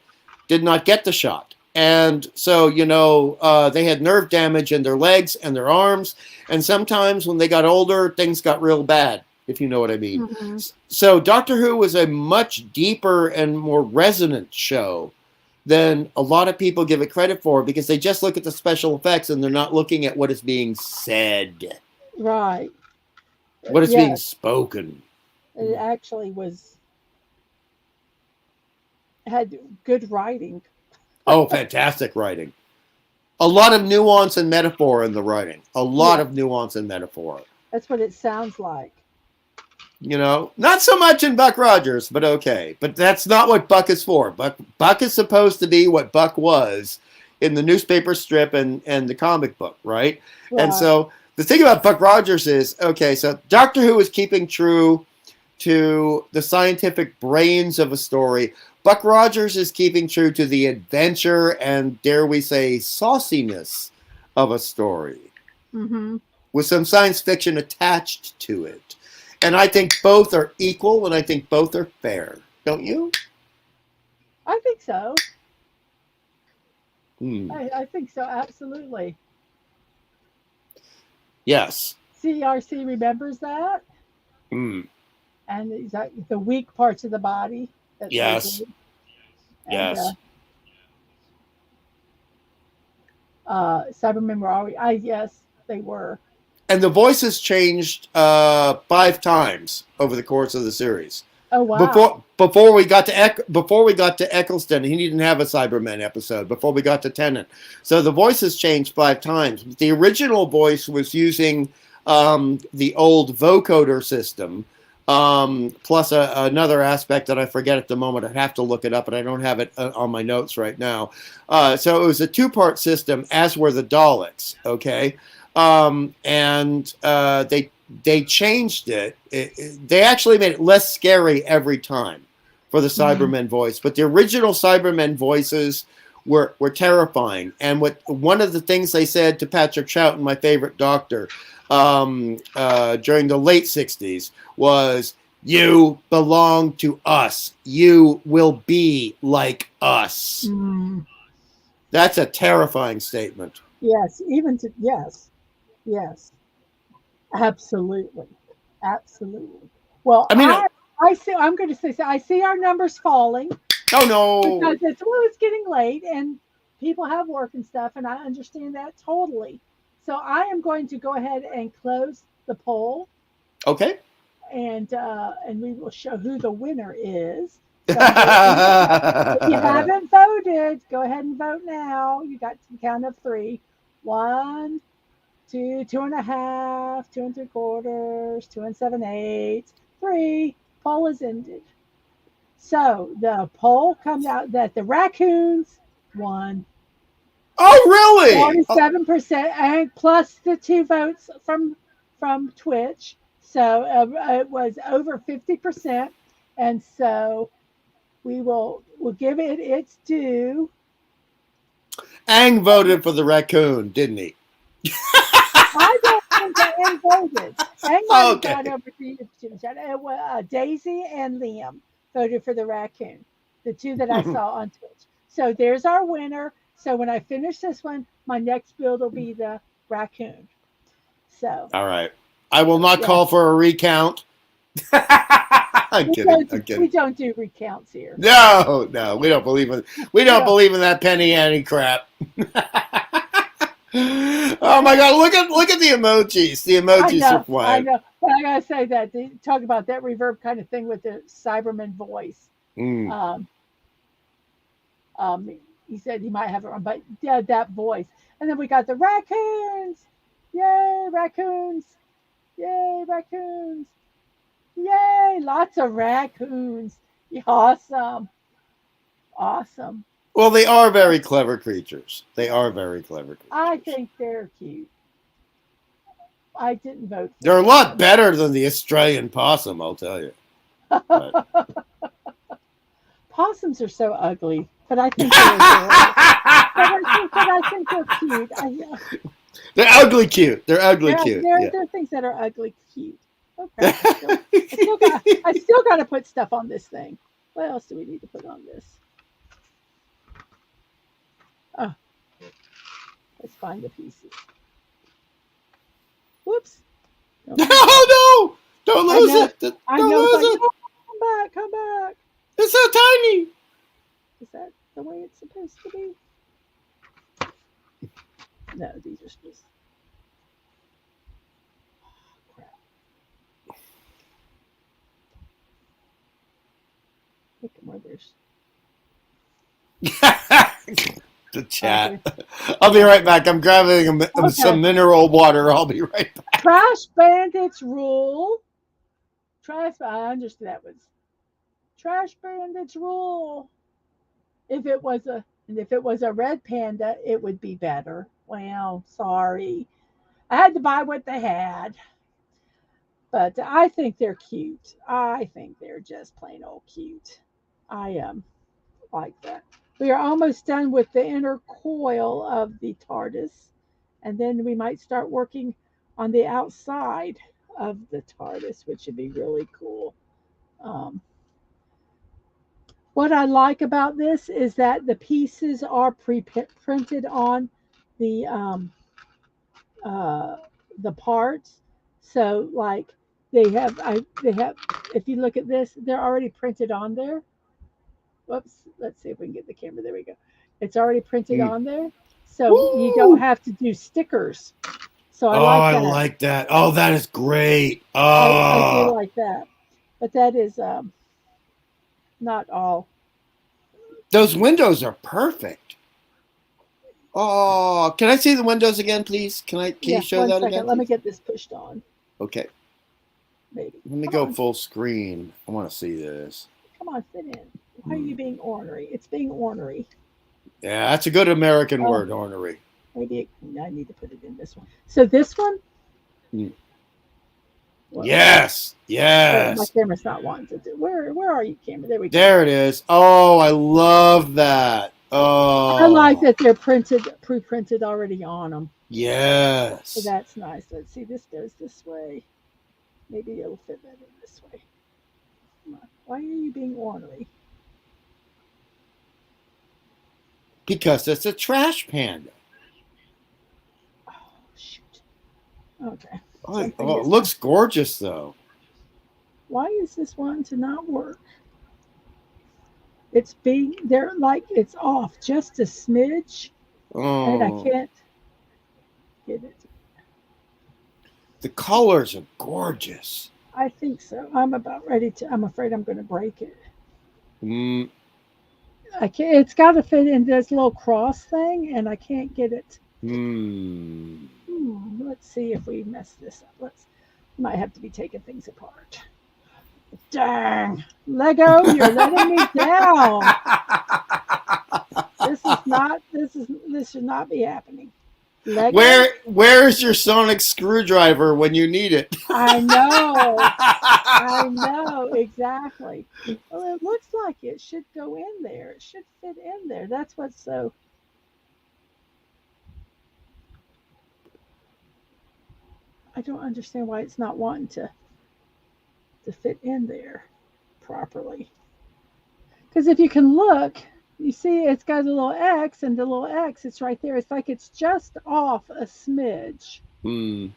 the shot. And so, they had nerve damage in their legs and their arms. And sometimes when they got older, things got real bad, if you know what I mean. So Doctor Who was a much deeper and more resonant show than a lot of people give it credit for, because they just look at the special effects and they're not looking at what is being said. Right. What is being spoken. It actually had good writing. Oh, fantastic writing. A lot of nuance and metaphor in the writing. A lot of nuance and metaphor. That's what it sounds like. Not so much in Buck Rogers, but okay. But that's not what Buck is for. Buck is supposed to be what Buck was in the newspaper strip and the comic book, right? And so the thing about Buck Rogers is, okay, so Doctor Who is keeping true to the scientific brains of a story. Buck Rogers is keeping true to the adventure and, dare we say, sauciness of a story Mm-hmm. with some science fiction attached to it. And I think both are equal, and I think both are fair. Don't you? I think so. Hmm. I think so. Absolutely. Yes. CRC remembers that, Hmm. and these are the weak parts of the body that they Yes. do. And Yes. Cybermen were always, yes, they were. And the voices changed 5 times over the course of the series. Oh wow. Before we got to before we got to Eccleston, he didn't have a Cybermen episode. Before we got to Tennant, so the voices changed 5 times. The original voice was using the old vocoder system, plus another aspect that I forget at the moment. I'd have to look it up, and I don't have it on my notes right now. So it was a 2-part system, as were the Daleks. Okay, and they changed it. They actually made it less scary every time for the Mm. Cybermen voice, but the original Cybermen voices were terrifying. And one of the things they said to Patrick Troughton, my favorite Doctor, during the late '60s was, "You belong to us. You will be like us." Mm. That's a terrifying statement. Yes, even to yes, yes, absolutely, absolutely. Well, I mean, I see. I'm going to say so. I see our numbers falling oh no. because it's getting late and people have work and stuff, and I understand that totally. So I am going to go ahead and close the poll, Okay. and we will show who the winner is. So if you haven't voted, go ahead and vote now. You got to the count of three. One, two, 2.5, 2 3/4, 2 7/8, three. Poll is ended. So the poll comes out that the raccoons won Oh, really? Oh, 47%, and plus the 2 votes from Twitch. So it was over 50%, and so we'll give it its due. Ang voted for the raccoon, didn't he? I don't think that Ann voted. Ann might have Okay. gone over to YouTube channel. Daisy and Liam voted for the raccoon, the two that I saw on Twitch. So there's our winner. So when I finish this one, my next build will be the raccoon. So All right. I will not yeah, call for a recount. I'm kidding. I'm we kidding. don't do recounts here. No, no, we We don't don't. believe in that penny ante crap. Oh my god, look at the emojis. The I emojis are know, I flying. know. But I gotta say that talk about that reverb kind of thing with the Cyberman voice. Mm. Um, Um, he said he might have it wrong, but yeah, that voice. And then we got the raccoons. Yay, raccoons. Yay, raccoons. Yay, lots of raccoons. Yeah, awesome. Awesome. Well, they are very clever creatures. They are very clever I creatures. think they're cute. I didn't vote for They're a lot them. better than the Australian possum, I'll tell you. But Possums are so ugly, but I think they're adorable. But I think they're cute. they're ugly cute. They're ugly cute. Yeah. There are things that are ugly cute. Okay, I still got to put stuff on this thing. What else do we need to put on this? Oh, let's find the pieces. Whoops. Don't lose that. Oh no! Don't I lose know. it! Don't I know. It's lose like, it! no, come back, come back. It's so tiny. Is that the way it's supposed to be? No, these are just crap. Look at where there's. The chat. Okay. I'll be right back. I'm grabbing Okay. some mineral water. I'll be right back. Trash bandits rule. I understood that was trash bandits rule. If it was a red panda, it would be better. Well, sorry. I had to buy what they had. But I think they're cute. I think they're just plain old cute. I like that. We are almost done with the inner coil of the TARDIS. And then we might start working on the outside of the TARDIS, which would be really cool. Um, what I like about this is that the pieces are pre-printed on the um, uh, the parts. So like they have if you look at this, they're already printed on there. Whoops, let's see if we can get the camera. There we go. It's already printed Mm. on there. So you don't Woo! have to do stickers. So I Oh, like I that. like that. Oh, that is great. I do Oh, like that. But that is not all. those windows are perfect. Oh, can I see the windows again, please? Can you Yeah, show one that second. again, Let me please? get this pushed on. Okay. Maybe. Let me Come go on. full screen. I want to see this. Come on, fit in. Why are Hmm. you being ornery? It's being ornery. Yeah, that's a good American Oh, word, ornery. maybe I need to put it in this one. So this one, Hmm. whoops. Yes, Oh, my yes. camera's not wanting to do. Where are you, camera? There we go. There it is. Oh, I love that. I like Oh, that they're printed, pre-printed already on them. So yes. that's nice. Let's see. This goes this way. Maybe it'll fit better this way. Come on. Why are you being ornery? Because it's a trash panda. Oh, shoot. Okay. Oh, Something oh, it is not. looks gorgeous, though. Why is this one to not work? It's being, they're like, it's off just a smidge, and I Oh, can't get it. the colors are gorgeous. I think so. I'm about ready to, I'm afraid I'm going to break it. Mm, I can't, it's got to fit in this little cross thing, and I can't get it. hmm. Let's see if we mess this up. Might have to be taking things apart. Dang, Lego, you're letting me down. This should not be happening. Lego, Where's your sonic screwdriver when you need it? I know, I know exactly. Well, it looks like it should go in there. It should fit in there. That's what's so. I don't understand why it's not wanting to fit in there properly. Because if you can look, you see it's got a little X, and the little X, it's right there. It's like it's just off a smidge. Hmm.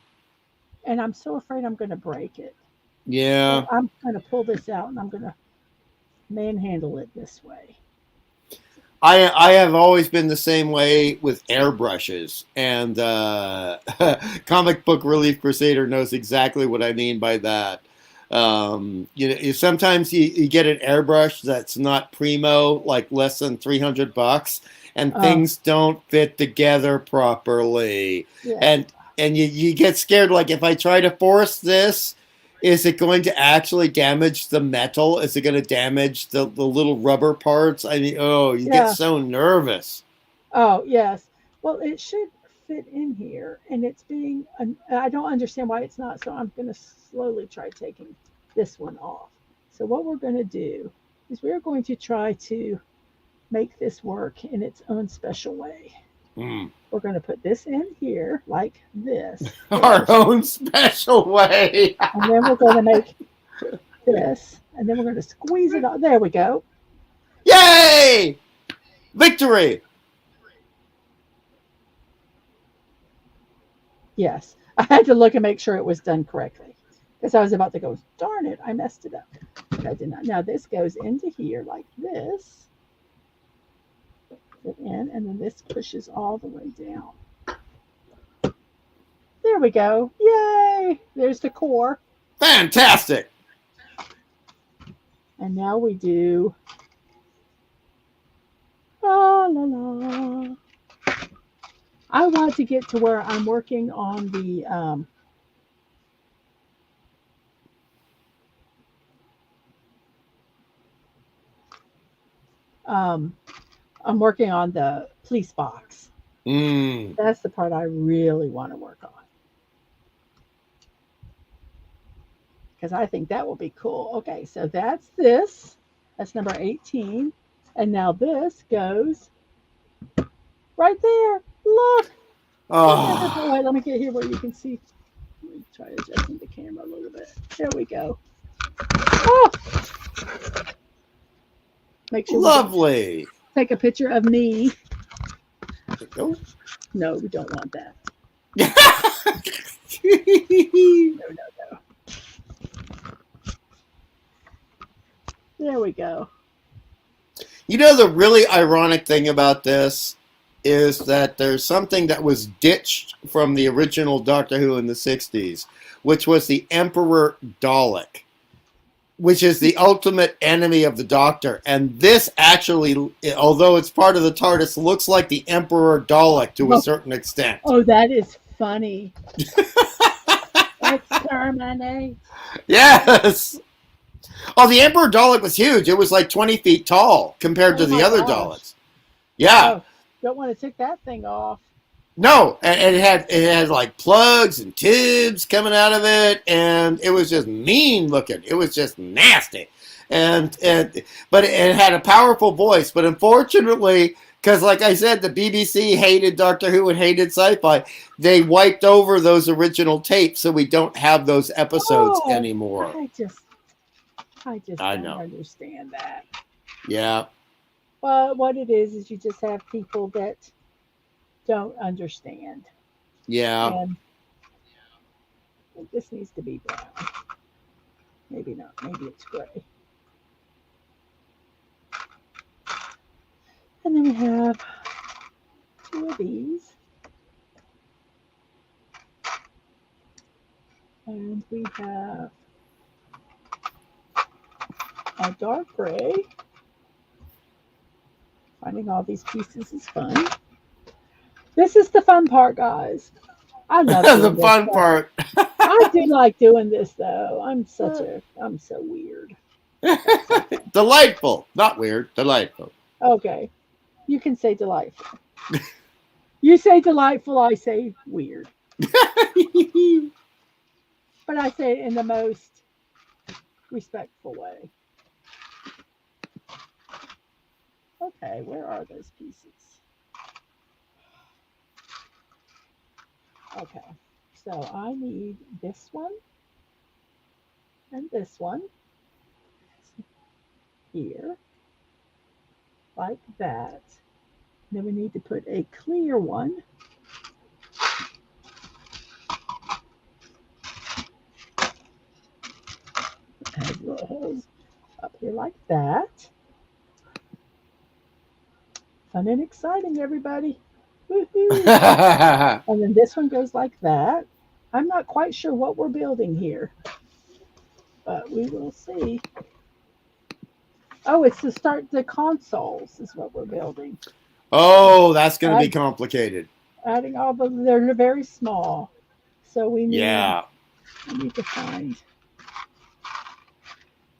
And I'm so afraid I'm going to break it. So Yeah. I'm going to pull this out and I'm going to manhandle it this way. I have always been the same way with airbrushes, and Comic Book Relief Crusader knows exactly what I mean by that. Sometimes you get an airbrush that's not primo, like less than $300, and Oh, things don't fit together properly, yes. and you get scared. Like, if I try to force this, is it going to actually damage the metal? Is it going to damage the little rubber parts? I mean, oh, you get Yeah. so nervous. Oh, yes. Well, it should fit in here, and it's being. I don't understand why it's not. So I'm going to slowly try taking this one off. So what we're going to do is we're going to try to make this work in its own special way. Mm. We're going to put this in here like this Our first, own special way. and then we're going to make this, and then we're going to squeeze it out. There we go. Yay! Victory! Yes. I had to look and make sure it was done correctly because I was about to go, darn it, I messed it up. But I did not. Now this goes into here like this. Put it in, and then this pushes all the way down. There we go. Yay! There's the core. Fantastic! And now we do la la la. I want to get to where I'm working on the um, I'm working on the police box. Mm. That's the part I really want to work on because I think that will be cool. Okay, so that's this. That's number 18. And now this goes right there. Look. Oh, Wait, let me get here where you can see. Let me try adjusting the camera a little bit. There we go. Oh, make sure we don't lovely. take a picture of me. Oh. No, we don't want that. No, no, no. There we go. You know, the really ironic thing about this is that there's something that was ditched from the original Doctor Who in the 60s, which was the Emperor Dalek, which is the ultimate enemy of the Doctor. And this actually, although it's part of the TARDIS, looks like the Emperor Dalek to a certain extent. Oh, that is funny. Exterminate. Yes! Oh, the Emperor Dalek was huge. It was like 20 feet tall compared to Oh the my other gosh. Daleks. Yeah. Oh, don't want to take that thing off. No, and it had like plugs and tubes coming out of it, and it was just mean looking. It was just nasty, but it had a powerful voice. But unfortunately, because like I said, the BBC hated Doctor Who and hated sci-fi, they wiped over those original tapes, so we don't have those episodes anymore. I just I don't know. understand that. Yeah. Well, what it is you just have people that don't understand. Yeah. And this needs to be brown. Maybe not. Maybe it's gray. And then we have two of these. And we have a dark gray. Finding all these pieces is fun. This is the fun part, guys. I love doing The fun this part. I do like doing this though. I'm so weird. Delightful. Not weird. Delightful. Okay. You can say delightful. You say delightful, I say weird. But I say it in the most respectful way. Okay, where are those pieces? Okay, so I need this one and this one here, like that. Then we need to put a clear one has little holes up here like that. Fun and exciting, everybody. Woohoo! And then this one goes like that. I'm not quite sure what we're building here, but we will see. Oh, it's to start the consoles is what we're building. Oh, that's going to be complicated. Adding all the, they're very small. So we need, Yeah. we need to find.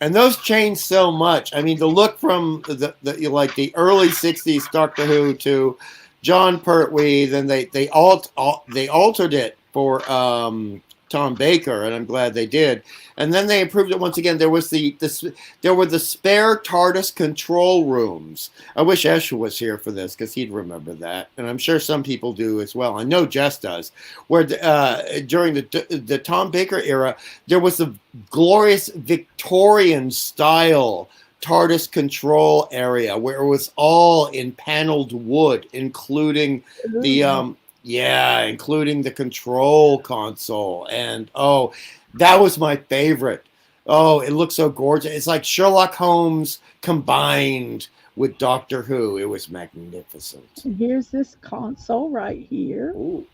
And those changed so much. I mean, the look from the like the early '60s Doctor Who to John Pertwee, then they altered it for Tom Baker, and I'm glad they did. And then they improved it once again. There was there were the spare TARDIS control rooms. I wish Esha was here for this because he'd remember that, and I'm sure some people do as well. I know Jess does. Where during the Tom Baker era, there was the glorious Victorian style TARDIS control area where it was all in paneled wood, including the including the control console. And oh, that was my favorite. Oh, it looks so gorgeous. It's like Sherlock Holmes combined with Doctor Who. It was magnificent. And here's this console right here. Oh,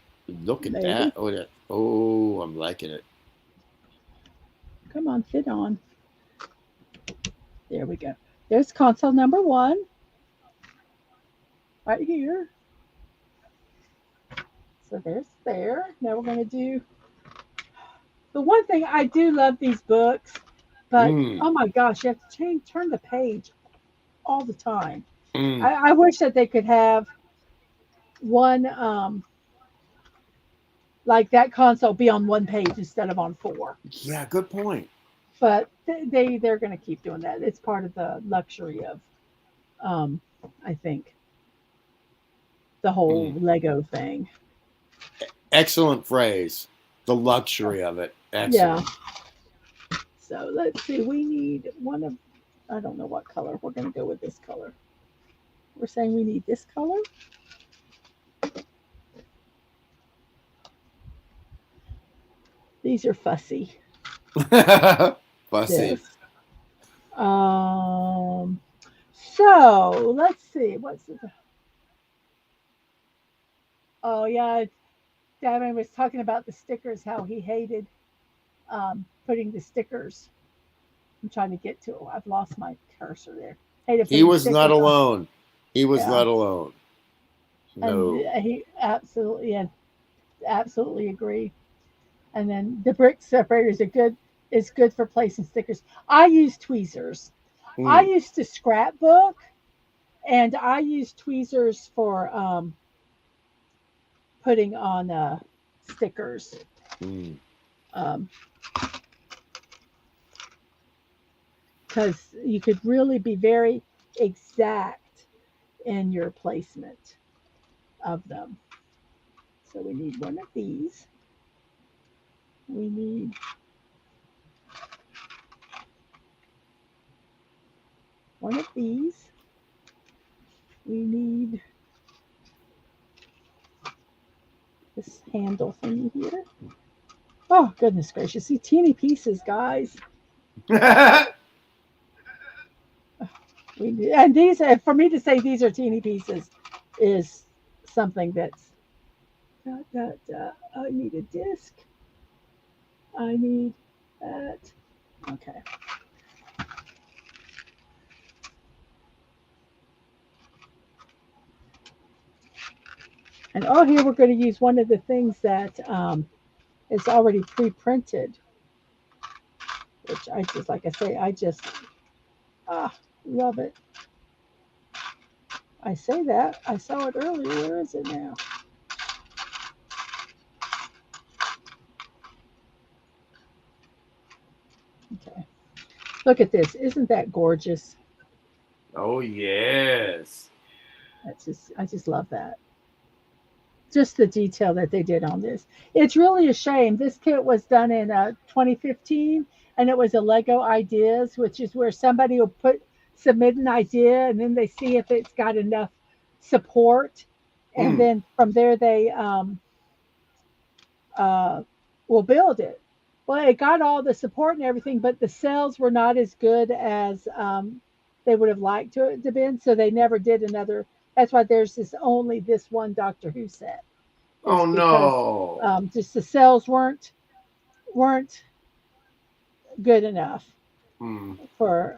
look at that. Oh, I'm liking it. Come on, fit on. There we go. There's console number 1. Right here. So there's there. Now we're going to do the one thing. I do love these books, but oh my gosh, you have to turn the page all the time. I wish that they could have one like that console be on one page instead of on 4. Yeah, good point. But they're going to keep doing that. It's part of the luxury of I think the whole Lego thing. Excellent phrase. The luxury of it. Yeah. Excellent. So let's see. We need one of, I don't know what color. We're going to go with this color. We're saying we need this color. These are fussy. Fussy. This. Um. So let's see. What's the? Oh yeah, Damon was talking about the stickers. How he hated putting the stickers. I'm trying to get to it. I've lost my cursor there. Hated He putting was not stickers on. alone. He was Yeah, not alone. and No. he absolutely and absolutely agree. And then the brick separators are good. Is good for placing stickers. I use tweezers. I Mm, used to scrapbook, and I use tweezers for putting on stickers. mm. Um, because you could really be very exact in your placement of them. So we need one of these. We need one of these. We need this handle thingy here. Oh, goodness gracious. See, teeny pieces, guys. And these, for me to say these are teeny pieces is something that's, I need a disc. I need that. Okay. And oh, here we're going to use one of the things that is already pre-printed, which I just, like I say, I just ah love it. I say that I saw it earlier. Where is it now? Okay, look at this. Isn't that gorgeous? Oh yes. That's just I just love that. Just the detail that they did on this. It's really a shame. This kit was done in 2015, and it was a Lego Ideas, which is where somebody will submit an idea, and then they see if it's got enough support, and Mm, then from there they uh, will build it. Well, it got all the support and everything, but the sales were not as good as they would have liked to been, so they never did another. That's why there's only this one Doctor Who set oh is because no. just the sales weren't good enough Mm, for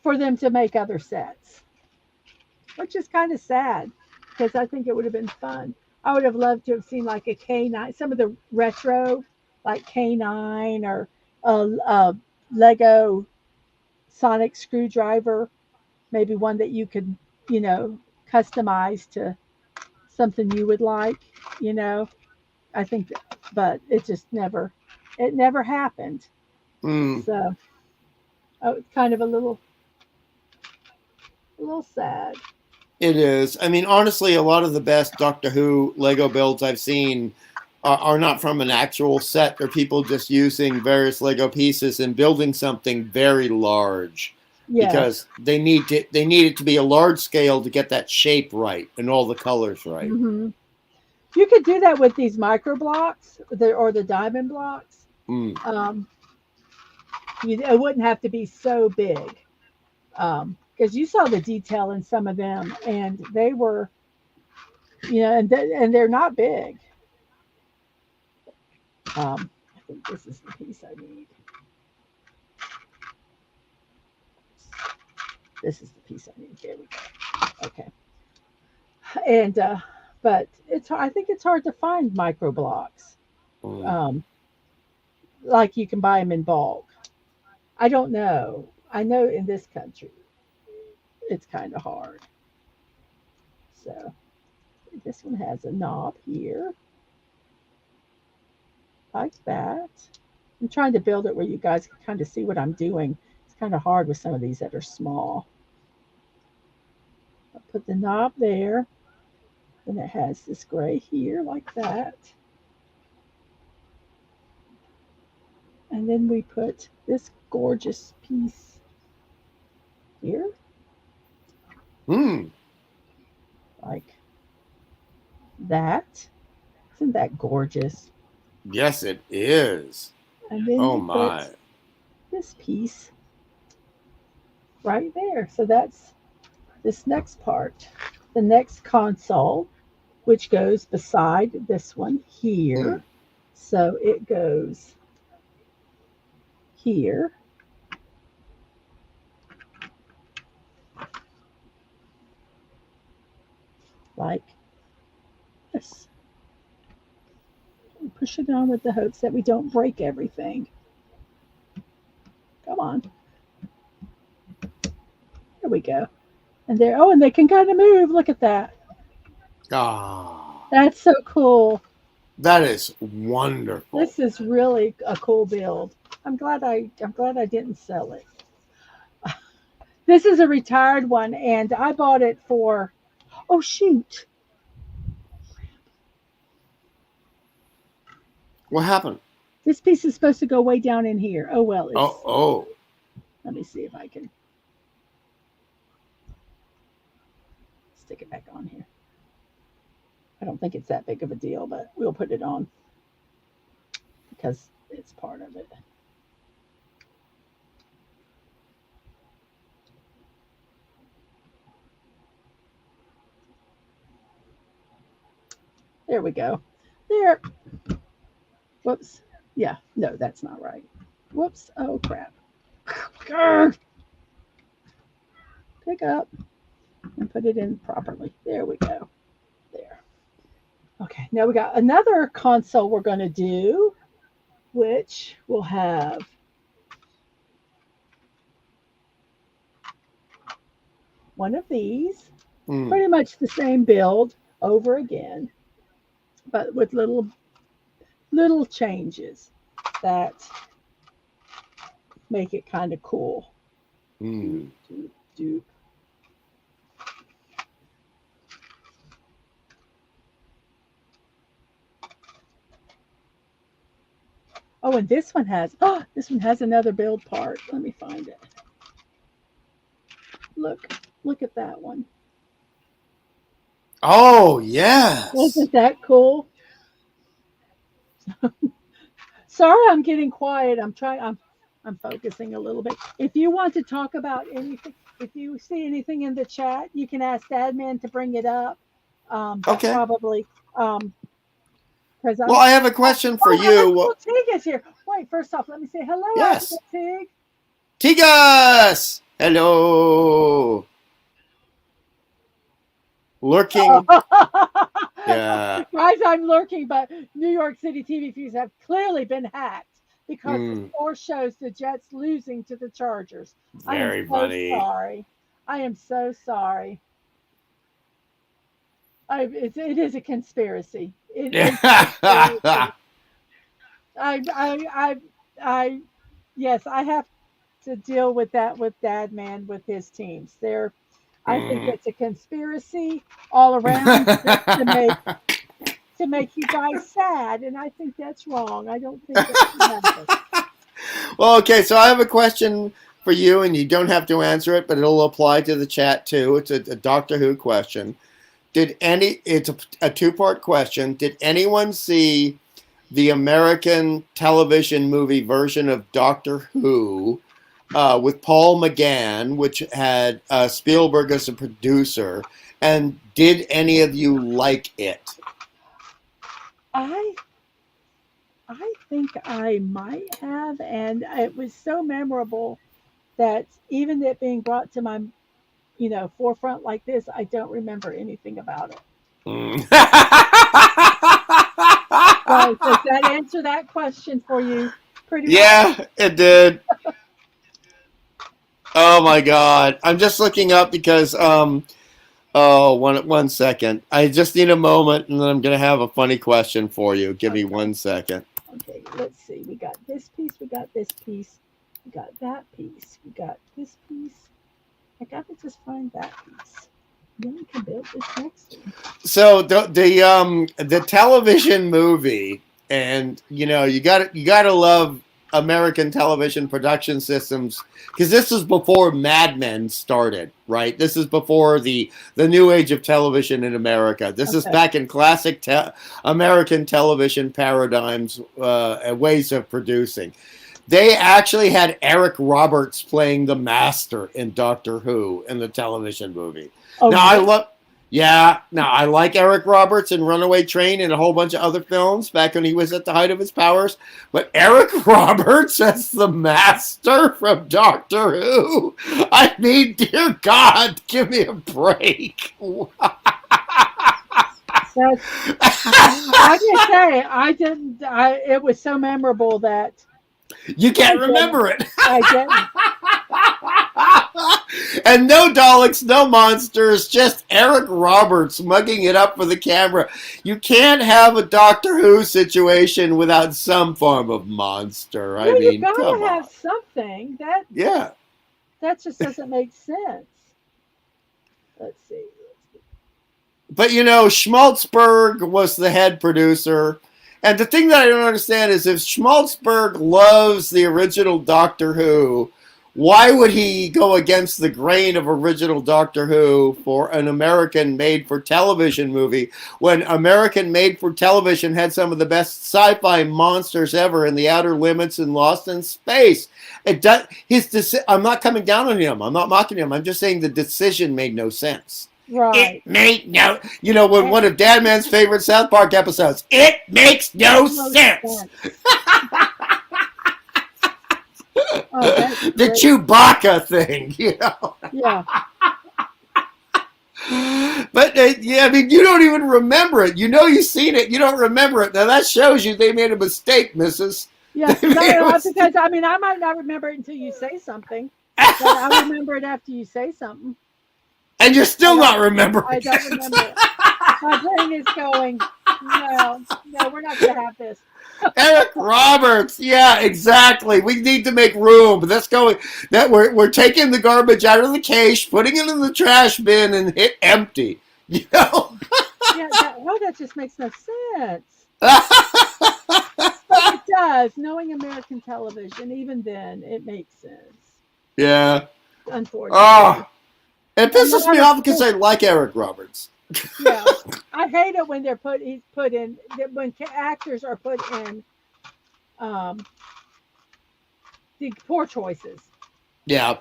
for them to make other sets, which is kind of sad because I think it would have been fun. I would have loved to have seen like a K9, some of the retro like K9 or a Lego Sonic screwdriver, maybe one that you could, you know, customize to something you would like, you know. I think, but it never happened. mm. So it's kind of a little sad. It is. I mean, honestly, a lot of the best Doctor Who Lego builds I've seen are not from an actual set. They're people just using various Lego pieces and building something very large Yes. because they need it to be a large scale to get that shape right and all the colors right. Hmm. You could do that with these micro blocks or the diamond blocks. Mm. Um, it wouldn't have to be so big because you saw the detail in some of them, and they were, you know, and they're not big. I think this is the piece I need. This is the piece I need. There we go. Okay. And but I think it's hard to find micro blocks. Mm. Um, like you can buy them in bulk. I don't know. I know in this country it's kind of hard. So this one has a knob here, like that. I'm trying to build it where you guys can kind of see what I'm doing. It's kind of hard with some of these that are small. I'll put the knob there. Then it has this gray here like that. And then we put this gorgeous piece here, Hmm. like that. Isn't that gorgeous? Yes, it is. And then Oh we my. put this piece right there. So that's this next part. The next console, which goes beside this one Hmm. here. So it goes here, like this. We push it on with the hopes that we don't break everything. Come on. There we go. And there, oh, and they can kind of move. Look at that. Ah, That's so cool. that is wonderful. This is really a cool build. I'm glad I didn't sell it. This is a retired one, and I bought it for. Oh shoot! What happened? This piece is supposed to go way down in here. Oh well, Oh, it's. oh. Let me see if I can stick it back on here. I don't think it's that big of a deal, but we'll put it on because it's part of it. There we go. There. Whoops. Yeah, no, that's not right. Whoops. Oh, crap. Grr. Pick up and put it in properly. There we go. There. Okay, now we got another console we're going to do, which will have one of these, Hmm. pretty much the same build over again, but with little changes that make it kind of cool. Hmm. Doop, doop, doop. Oh, and this one has another build part. Let me find it. Look at that one. Oh, yes. Wasn't that cool? Sorry, I'm getting quiet. I'm focusing a little bit. If you want to talk about anything, if you see anything in the chat, you can ask Dadman to bring it up. That Okay. probably because Well, I'm. I have a question for Oh, you. Little Tig is here. Wait, first off, let me say hello out to Yes. Tig. Tigas! Hello. Lurking. Yeah. Guys, I'm lurking, but New York City TV views have clearly been hacked because the Hmm. score shows the Jets losing to the Chargers. I am Very so funny. sorry. I am so sorry. It is a conspiracy. It is a conspiracy. I, I, yes, I have to deal with that with Dad Man with his teams. I think Mhm. it's a conspiracy all around to make you guys sad, and I think that's wrong. I don't think that should happen. Well, okay, so I have a question for you, and you don't have to answer it, but it'll apply to the chat too. It's a Doctor Who question. It's a two-part question. Did anyone see the American television movie version of Doctor Who with Paul McGann, which had Spielberg as a producer? And did any of you like it? I I think I might have, and it was so memorable that even it being brought to my forefront like this, I don't remember anything about it. Mm. So does that answer that question for you pretty well? Yeah, it did. Oh my god. I'm just looking up because oh one second. I just need a moment and then I'm gonna have a funny question for you. Give me Okay. 1 second. Okay, let's see. We got this piece, we got this piece, we got that piece, we got this piece. I gotta just find that piece. Then we can build this next one. So the television movie, and you gotta love American television production systems, because this is before Mad Men started, right? This is before the new age of television in America. This is Okay. back in classic American television paradigms, ways of producing. They actually had Eric Roberts playing the Master in Doctor Who in the television movie. Oh Now I yeah. love, yeah. Now I like Eric Roberts in Runaway Train and a whole bunch of other films back when he was at the height of his powers. But Eric Roberts as the Master from Doctor Who. I mean, dear God, give me a break. That's. I just say I didn't. It was so memorable that You I can't didn't. remember it. I didn't. And no Daleks, no monsters, just Eric Roberts mugging it up for the camera. You can't have a Doctor Who situation without some form of monster. I Well, you mean, come gotta on. have something. That Yeah. that just doesn't make sense. Let's see. But Schmaltzberg was the head producer. And the thing that I don't understand is, if Schmaltzberg loves the original Doctor Who, why would he go against the grain of original Doctor Who for an American made for television movie, when American made for television had some of the best sci-fi monsters ever in The Outer Limits and Lost in Space? It does, I'm not coming down on him. I'm not mocking him. I'm just saying the decision made no sense. It Right. made no, when And one of Dadman's favorite South Park episodes, it makes no no sense. sense. Oh, that's The great. Chewbacca thing, Yeah. But yeah, I mean, you don't even remember it. You've seen it. You don't remember it. Now that shows you they made a mistake, Mrs. Yes. They No, made a no, mistake. because I mean, I might not remember it until you say something, but I remember it after you say something, And you're still and not remembering I don't it. remember it. My brain is going, no, no, we're not going to have this. Eric Roberts. Yeah, exactly. We need to make room. That's going. That we're taking the garbage out of the cache, putting it in the trash bin, and hit empty. You know. Yeah, that just makes no sense. But it does. Knowing American television, even then, it makes sense, Yeah. unfortunately. Oh, it And pisses not me a, off because I like Eric Roberts. yeah, I hate it when he's put in, when actors are put in um, the poor choices. Yeah.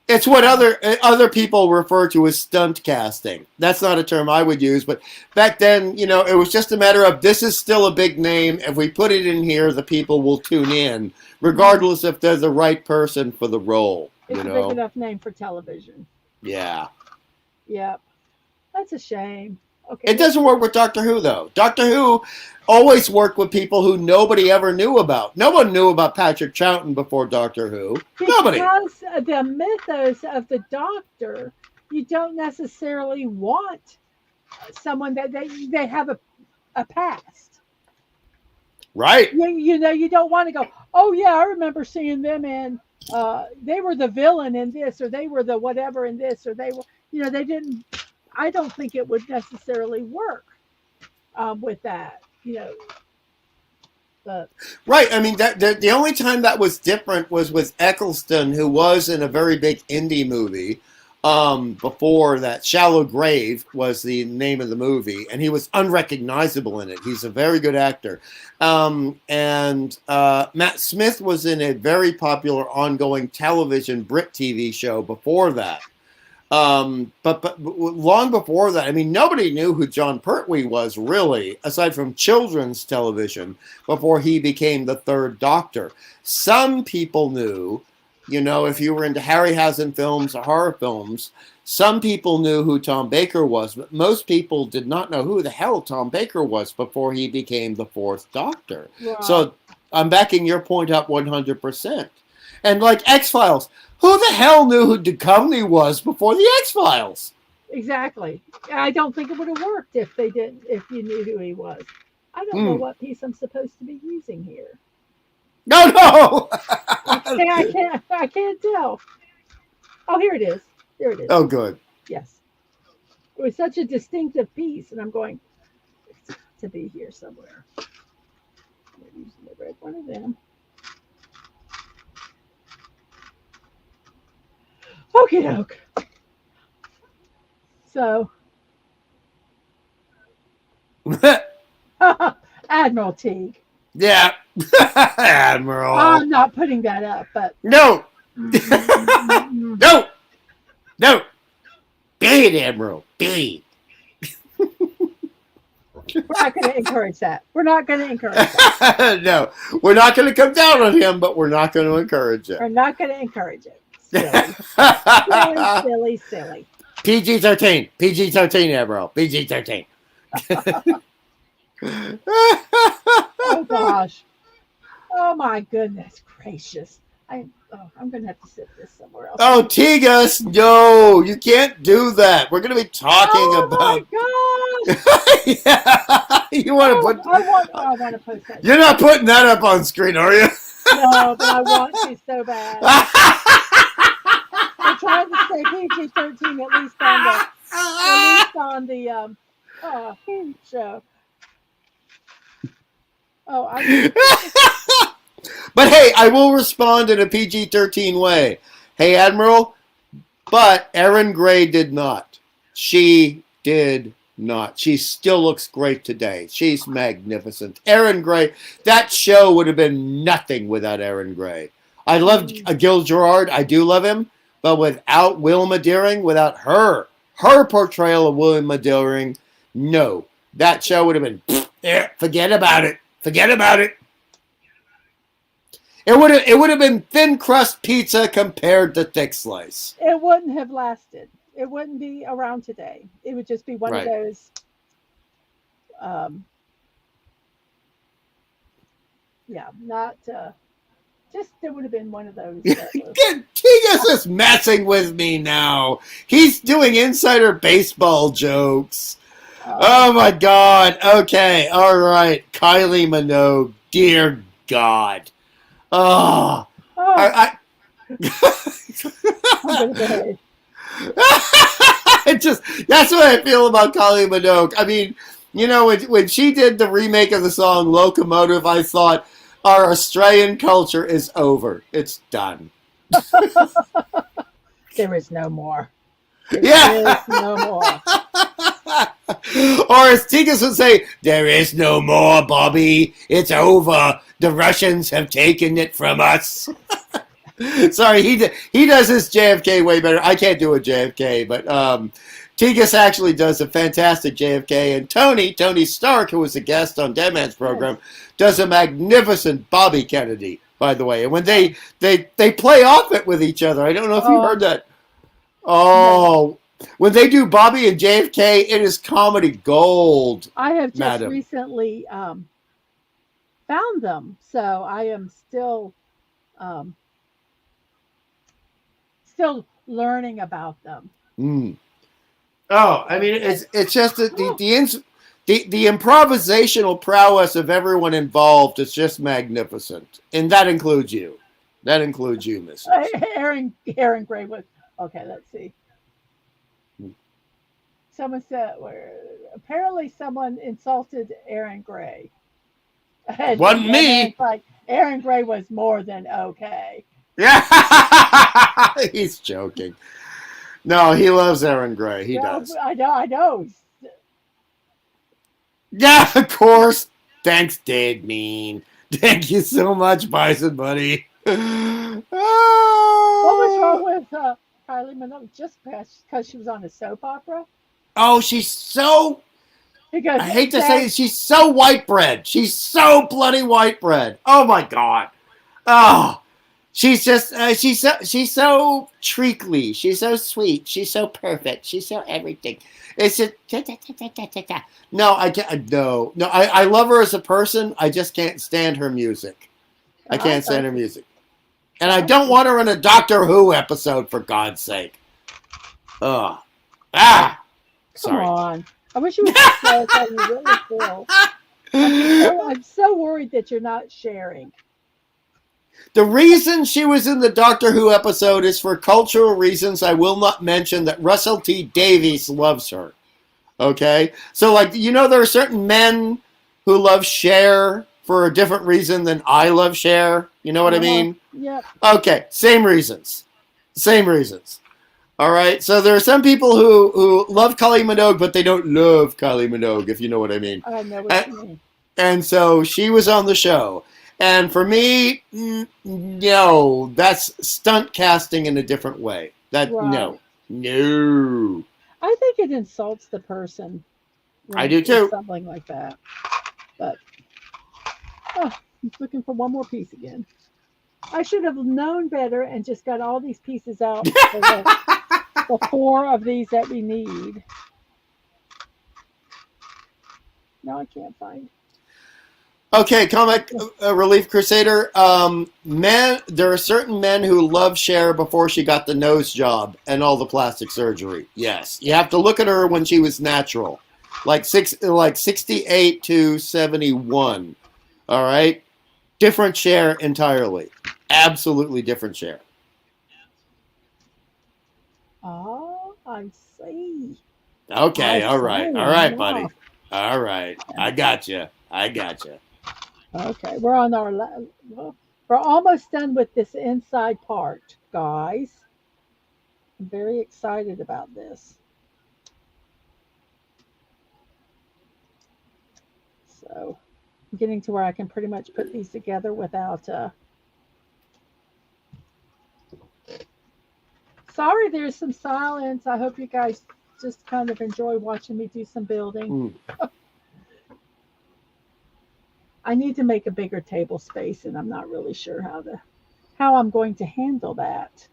It's what other people refer to as stunt casting. That's not a term I would use, but back then, it was just a matter of, this is still a big name. If we put it in here, the people will tune in, Mhm. regardless if they're the right person for the role. It's a big enough name for television. Yeah. Yep. That's a shame. Okay, It doesn't work with Doctor Who, though. Doctor Who always worked with people who nobody ever knew about. No one knew about Patrick Troughton before Doctor Who. Nobody. because the mythos of the Doctor, you don't necessarily want someone that they have a past. Right. You don't want to go, oh yeah, I remember seeing them in they were the villain in this, or they were the whatever in this, or they were, they didn't. I don't think it would necessarily work with that, but Right. I mean, the only time that was different was with Eccleston, who was in a very big indie movie. Before that, Shallow Grave was the name of the movie, and he was unrecognizable in it. He's a very good actor. And Matt Smith was in a very popular ongoing television Brit TV show before that. But long before that, I mean, nobody knew who John Pertwee was, really, aside from children's television, before he became the Third Doctor. Some people knew, if you were into Harryhausen films or horror films, some people knew who Tom Baker was, but most people did not know who the hell Tom Baker was before he became the Fourth Doctor. right. So I'm backing your point up 100%. And like X-Files, who the hell knew who Duchovny was before the X-Files? Exactly. I don't think it would have worked if they didn't. If you knew who he was, I don't know what piece I'm supposed to be using here. No. I can't tell. Oh, here it is. There it is. Oh, good. Yes. It was such a distinctive piece, and I'm going it's got to be here somewhere. I'm using the red one of them. Okie doke. So, Admiral Teague. Yeah. Admiral. I'm not putting that up, but No. mm, No. No. Be it, Admiral. Be we're not going to encourage that. We're not going to encourage that. it. No. We're not going to come down on him, but we're not going to encourage it. We're not going to encourage it. Silly, silly, silly, silly. PG-13. PG-13, Admiral. PG-13. Oh gosh. Oh my goodness gracious. I'm going to have to sit this somewhere else. Oh, Tigas, no, you can't do that. We're going to be talking Oh about. my gosh. Yeah. You want to put? I want to post that. You're not putting that up on screen, are you? No, but I want to so bad. We're trying to stay PG-13 at least on the show. Oh, But hey, I will respond in a PG-13 way. Hey, Admiral, but Erin Gray did not. She did not. She still looks great today. She's magnificent. Erin Gray, that show would have been nothing without Erin Gray. I loved Gil Gerard. I do love him. But without Wilma Deering, without her portrayal of Wilma Deering, no. That show would have been, forget about it. Forget about it. It would have been thin crust pizza compared to thick slice. it wouldn't have lasted. It wouldn't be around today. It would just be one of Right. those. Not just. It would have been one of those. Tigas is messing with me now. He's doing insider baseball jokes. Oh my God. Okay. All right. Kylie Minogue. Dear God. Oh. I'm gonna behave. That's what I feel about Kylie Minogue. I mean, you know, when she did the remake of the song Locomotive, I thought our Australian culture is over. It's done. There is no more. Yeah. There is no more. Or as Tigas would say, there is no more, Bobby. It's over. The Russians have taken it from us. Sorry, he does his JFK way better. I can't do a JFK, but Tigas actually does a fantastic JFK. And Tony Stark, who was a guest on Deadman's program, does a magnificent Bobby Kennedy, by the way. And when they play off it with each other, I don't know if you heard that. Oh, when they do Bobby and JFK, it is comedy gold. I have just Madam. recently found them, so I am still learning about them. Mm. Oh, I mean, it's just that the improvisational prowess of everyone involved is just magnificent, and that includes you. That includes you, Mrs. Aaron Gray was okay. Let's see. Someone said apparently someone insulted Aaron Gray. Wasn't me. It's like Aaron Gray was more than okay. Yeah, he's joking. No, he loves Aaron Gray. He does. I know. Yeah, of course. Thanks, Dadman. Thank you so much, Bison Buddy. What was wrong with Kylie Minogue? Just because she was on a soap opera? Oh, she's so... Because I hate to say it, she's so white bread. She's so bloody white bread. Oh, my God. Oh, she's just... she's so treacly. She's so sweet. She's so perfect. She's so everything. It's just... No, I can't... No, I love her as a person. I just can't stand her music. I can't stand her music. And I don't want her in a Doctor Who episode, for God's sake. Ugh. Ah! Sorry. Come on. I wish you would just tell us how you really feel. I'm so worried that you're not sharing. The reason she was in the Doctor Who episode is for cultural reasons. I will not mention that Russell T. Davies loves her. Okay, so like there are certain men who love Cher for a different reason than I love Cher. You know what I mean? Yep. Okay, same reasons. Same reasons. All right. So there are some people who love Kylie Minogue, but they don't love Kylie Minogue, if you know what I mean. I know what you mean. And so she was on the show. And for me, no, that's stunt casting in a different way. Right. No. I think it insults the person. I do too. Something like that. But I'm looking for one more piece again. I should have known better and just got all these pieces out for the 4 of these that we need. No, I can't find. Okay, Comic Relief Crusader. There are certain men who love Cher before she got the nose job and all the plastic surgery. Yes, you have to look at her when she was natural, like 68 to 71. All right, different Cher entirely. Absolutely different Cher. Oh, I see. Okay, all right, buddy. Enough. All right, I got you. Okay, we're on our. We're almost done with this inside part, guys. I'm very excited about this. So, I'm getting to where I can pretty much put these together without. Sorry, there's some silence. I hope you guys just kind of enjoy watching me do some building. I need to make a bigger table space, and I'm not really sure how I'm going to handle that.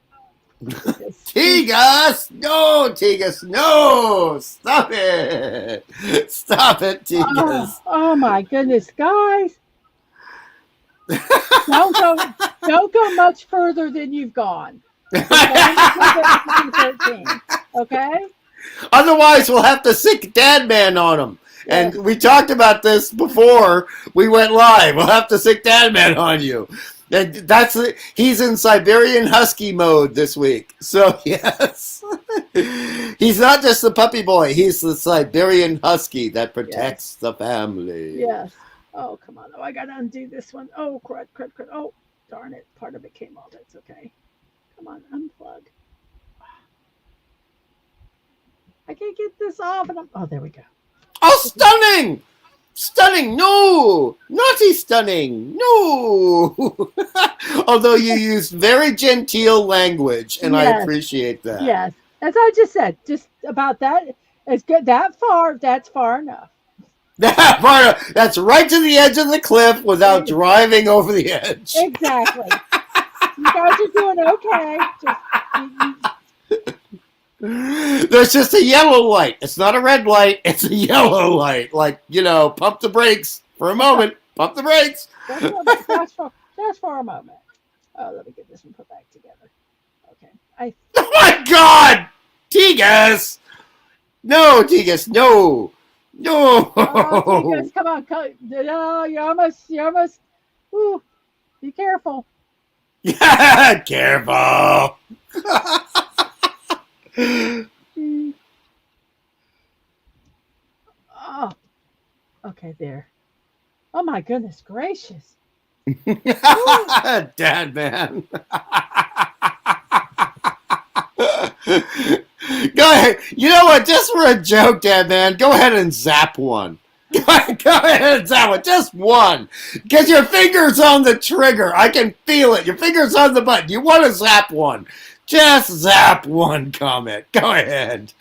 Tigas! No, Tigas, no! Stop it! Stop it, Tigas! Oh my goodness, guys! Don't go much further than you've gone. Okay? Otherwise, we'll have to sick Dadman on him. And we talked about this before we went live. We'll have to sick Dadman on you. And he's in Siberian Husky mode this week. So, yes. He's not just the puppy boy. He's the Siberian Husky that protects the family. Yes. Oh, come on. Oh, I got to undo this one. Oh, crud. Oh, darn it. Part of it came off. It's okay. Come on, unplug. I can't get this off. Oh, there we go. Oh, stunning! Stunning! No! Naughty stunning! No! Although you used very genteel language, and I appreciate that. Yes. As I just said, just about that. It's good. That's far enough. That's right to the edge of the cliff without driving over the edge. Exactly. You guys are doing okay. There's just a yellow light. It's not a red light. It's a yellow light. Like, pump the brakes for a moment. Pump the brakes. Just for a moment. Oh, let me get this one put back together. Okay. Oh my God! Tigas! No, Tigas, no. No. Oh, Tigas, come on. No, you're almost. Ooh, be careful. Yeah, careful. Oh, okay, there. Oh my goodness gracious. Dad, man. Go ahead. You know what? Just for a joke, Dad, man, go ahead and zap one. Go ahead and zap one. Just one. Because your finger's on the trigger. I can feel it. Your finger's on the button. You want to zap one. Just zap one comment. Go ahead.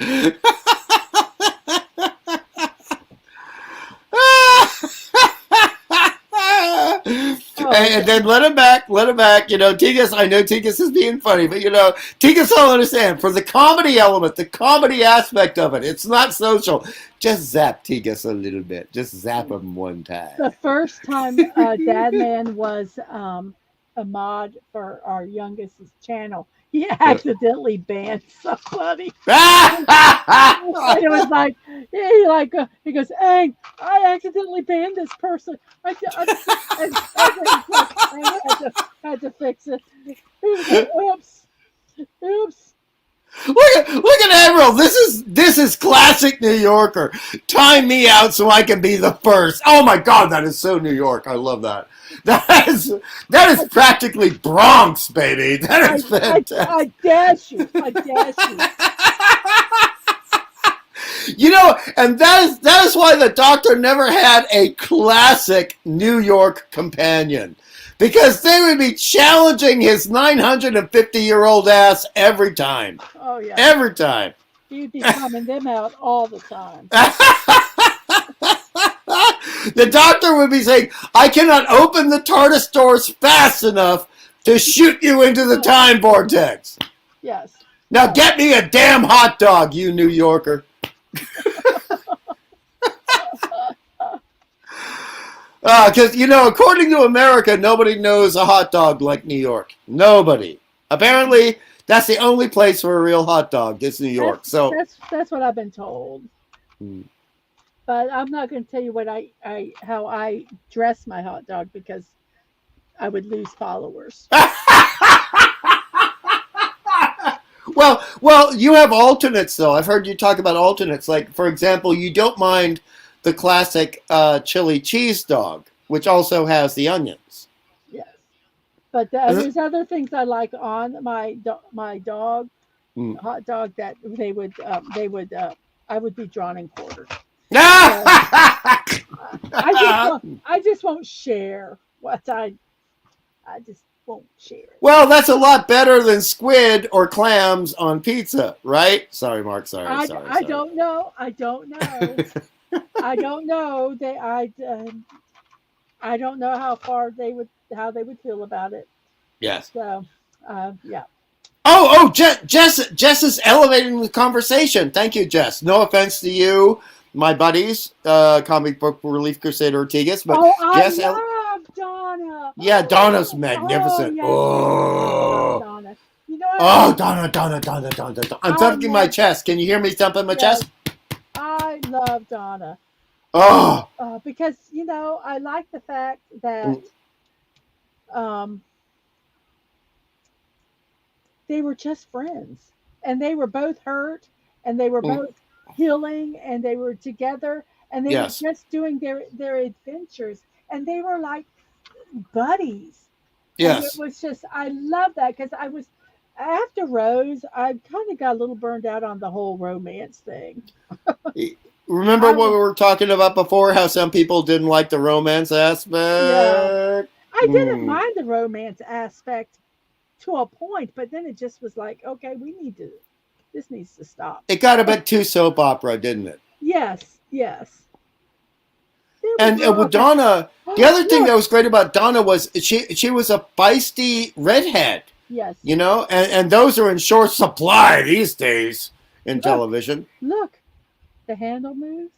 And then let him back. Tigas, I know Tigas is being funny, but Tigas will understand. For the comedy element, the comedy aspect of it, it's not social. Just zap Tigas a little bit. Just zap him one time. The first time Dadman was a mod for our youngest's channel, he accidentally banned somebody. And it was like, he goes, "Hey, I accidentally banned this person. I had to fix it. Oops. Look at Emerald. This This is classic New Yorker. Time me out so I can be the first. Oh my God, that is so New York. I love that. That is practically Bronx, baby. That is fantastic. I dash you. I dash you. You know, and that is why the Doctor never had a classic New York companion. Because they would be challenging his 950-year-old ass every time. Oh, yeah. Every time. He'd be coming them out all the time. The Doctor would be saying, I cannot open the TARDIS doors fast enough to shoot you into the time vortex. Yes. Now get me a damn hot dog, you New Yorker. Because, you know, according to America, nobody knows a hot dog like New York. Nobody. Apparently, that's the only place for a real hot dog is New York. That's what I've been told. But I'm not going to tell you what how I dress my hot dog because I would lose followers. Well, you have alternates though. I've heard you talk about alternates. Like, for example, you don't mind the classic chili cheese dog, which also has the onions. Yes, but there's other things I like on my dog, hot dog that I would be drawn and quartered. I just won't share what I just won't share it. Well, that's a lot better than squid or clams on pizza, right? Sorry, Mark. Sorry. I don't know. I don't know. I don't know. I don't know how they would feel about it. Yes. So, yeah. Oh, Jess is elevating the conversation. Thank you, Jess. No offense to you, my buddies, comic book relief crusader Ortigas, but Jess. I love Donna. Yeah, Donna's magnificent. Yes. Oh, Donna. You know Donna. I'm thumping my chest. Can you hear me thumping my chest? I love Donna. Oh. Because, you know, I like the fact that they were just friends. And they were both hurt. And they were both healing. And they were together. And they were just doing their adventures. And they were like buddies. Yes. And it was just, I love that because after Rose, I kind of got a little burned out on the whole romance thing. Remember what we were talking about before, how some people didn't like the romance aspect? Yeah. I didn't mind the romance aspect to a point, but then it just was like, okay, this needs to stop. It got a bit too soap opera, didn't it? Yes. And with Donna, the other thing that was great about Donna was she was a feisty redhead. Yes. You know, and those are in short supply these days in television. Look, the handle moves.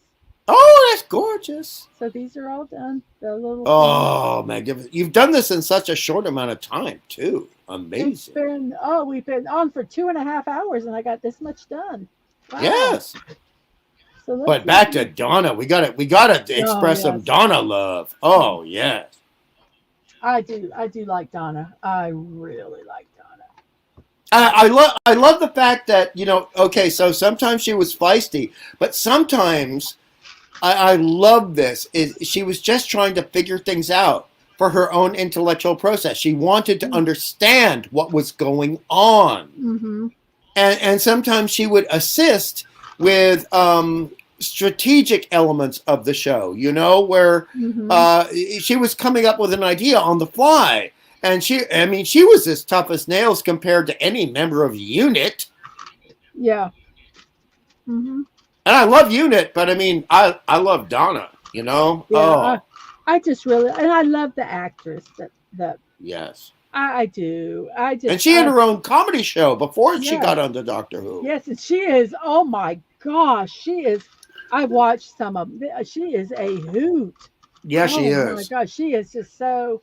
Oh, that's gorgeous. So these are all done. The little. Oh, magnificent! You've done this in such a short amount of time too. Amazing. We've been on for 2.5 hours, and I got this much done. Wow. Yes. So but back to Donna, we gotta express some Donna love. Oh yes. I do like Donna. I really like Donna. I love the fact that, you know, okay, so sometimes she was feisty, but sometimes I love this. She was just trying to figure things out for her own intellectual process. She wanted to understand what was going on. Mm-hmm. And sometimes she would assist with strategic elements of the show, you know, where she was coming up with an idea on the fly. And she was as tough as nails compared to any member of UNIT. Yeah. Mm-hmm. And I love UNIT, but I mean, I love Donna, you know? Yeah, I just really, and I love the actress that yes. I do. And she had her own comedy show before she got onto Doctor Who. Yes, and she is, oh my gosh, she is, I watched some of them. She is a hoot. Yeah, she is. Oh my gosh, she is just so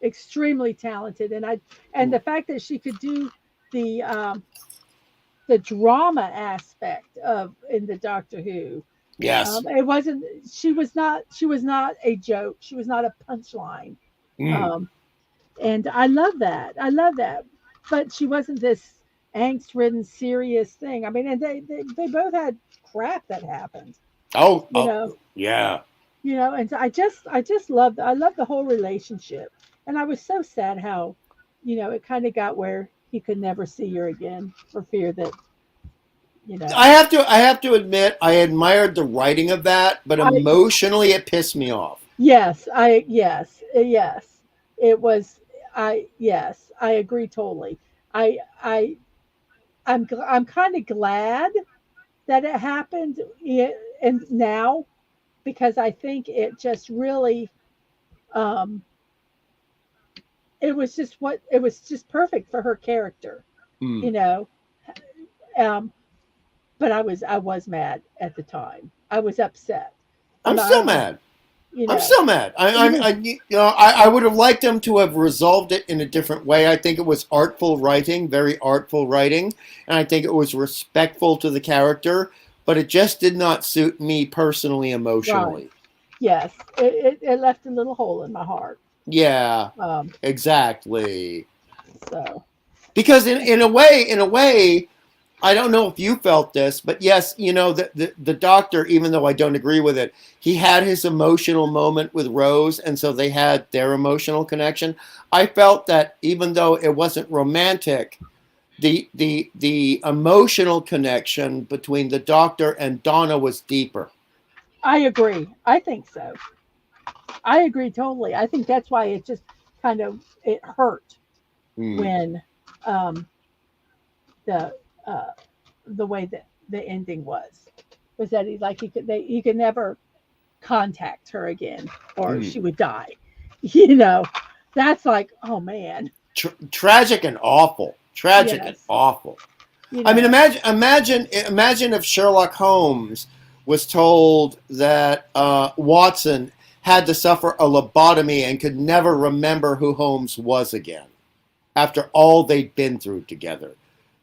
extremely talented. And the fact that she could do the drama aspect in the Doctor Who. Yes. It wasn't, she was not a joke. She was not a punchline. And I love that. But she wasn't this angst-ridden, serious thing. I mean, and they both had crap that happened. Oh, You know, yeah. and so I love the whole relationship, and I was so sad how, it kind of got where he could never see her again for fear that, you know, I have to admit, I admired the writing of that, but I emotionally, it pissed me off. yes, it was. Yes, I agree totally. I I I'm kind of glad that it happened, and now, because I think it just really, um it was just perfect for her character, Mm. you know. Um but I was mad at the time. I was upset. I'm I still don't know, mad. you I'm know. still mad. Even I would have liked them to have resolved it in a different way. I think it was artful writing, very artful writing, and I think it was respectful to the character, but it just did not suit me personally, right. emotionally. Yes, it left a little hole in my heart. Yeah, Um exactly. so Because in a way, I don't know if you felt this, but yes, the doctor, even though I don't agree with it, he had his emotional moment with Rose, and so they had their emotional connection. I felt that even though it wasn't romantic, the emotional connection between the doctor and Donna was deeper. I agree. I think so. I agree totally. I think that's why it just kind of it hurt Hmm. when, um the uh the way that the ending was that he could never contact her again, or Hmm. she would die. You know, that's like, oh man. Tragic and awful. Tragic and Yes, awful. you I mean, know. imagine if Sherlock Holmes was told that Watson had to suffer a lobotomy and could never remember who Holmes was again after all they'd been through together.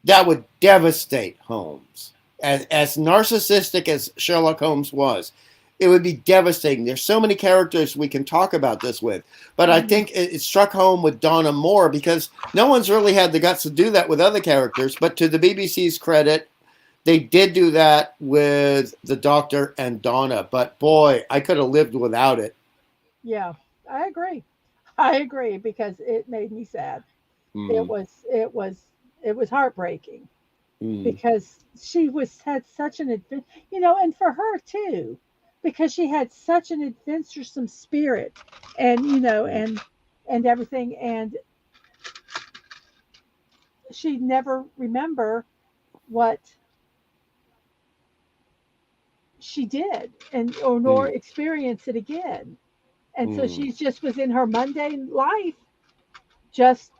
That would devastate Holmes. As narcissistic as Sherlock Holmes was, it would be devastating. There's so many characters we can talk about this with, but I Mhm. think it struck home with Donna more because no one's really had the guts to do that with other characters. But to the BBC's credit, they did do that with the Doctor and Donna. But boy, I could have lived without it. Yeah, I agree. I agree because it made me sad. It Mm, was it was it was heartbreaking mm, because she was had such an and for her too, because she had such an adventuresome spirit, and mm. and everything, and she'd never remember what she did, and or nor Mm, experience it again. And so mm. she just was in her mundane life, just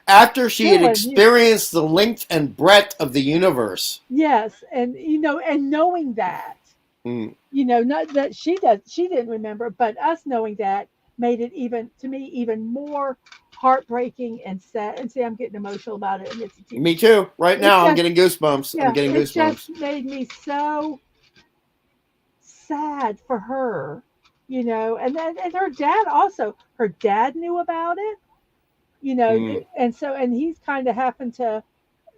After she had chilling. experienced the length and breadth of the universe. Yes, and and knowing that, Mm, not that she didn't remember, but us knowing that made it, even to me, even more heartbreaking and sad. And see, I'm getting emotional about it, and me too. Right it now, I'm just getting goosebumps. I'm yeah, getting it just goosebumps. made me so sad for her, and then and her dad also. Her dad knew about it, Mm, and so and he's kind of happened to,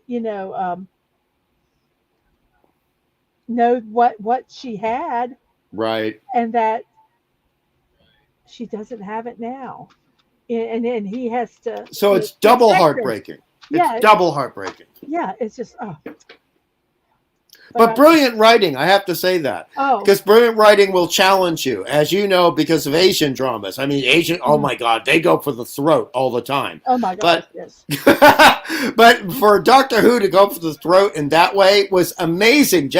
you know, um, know what she had, right. and that she doesn't have it now, and he has to, So it's double protect her. heartbreaking. It's Yeah, double heartbreaking. yeah, it's just, but But brilliant writing, I have to say that. oh, Because brilliant writing will challenge you, as you know, because of Asian dramas. I mean, Asian, oh mm, my God, they go for the throat all the time. oh my gosh, But yes, but for Doctor Who to go for the throat in that way was amazing.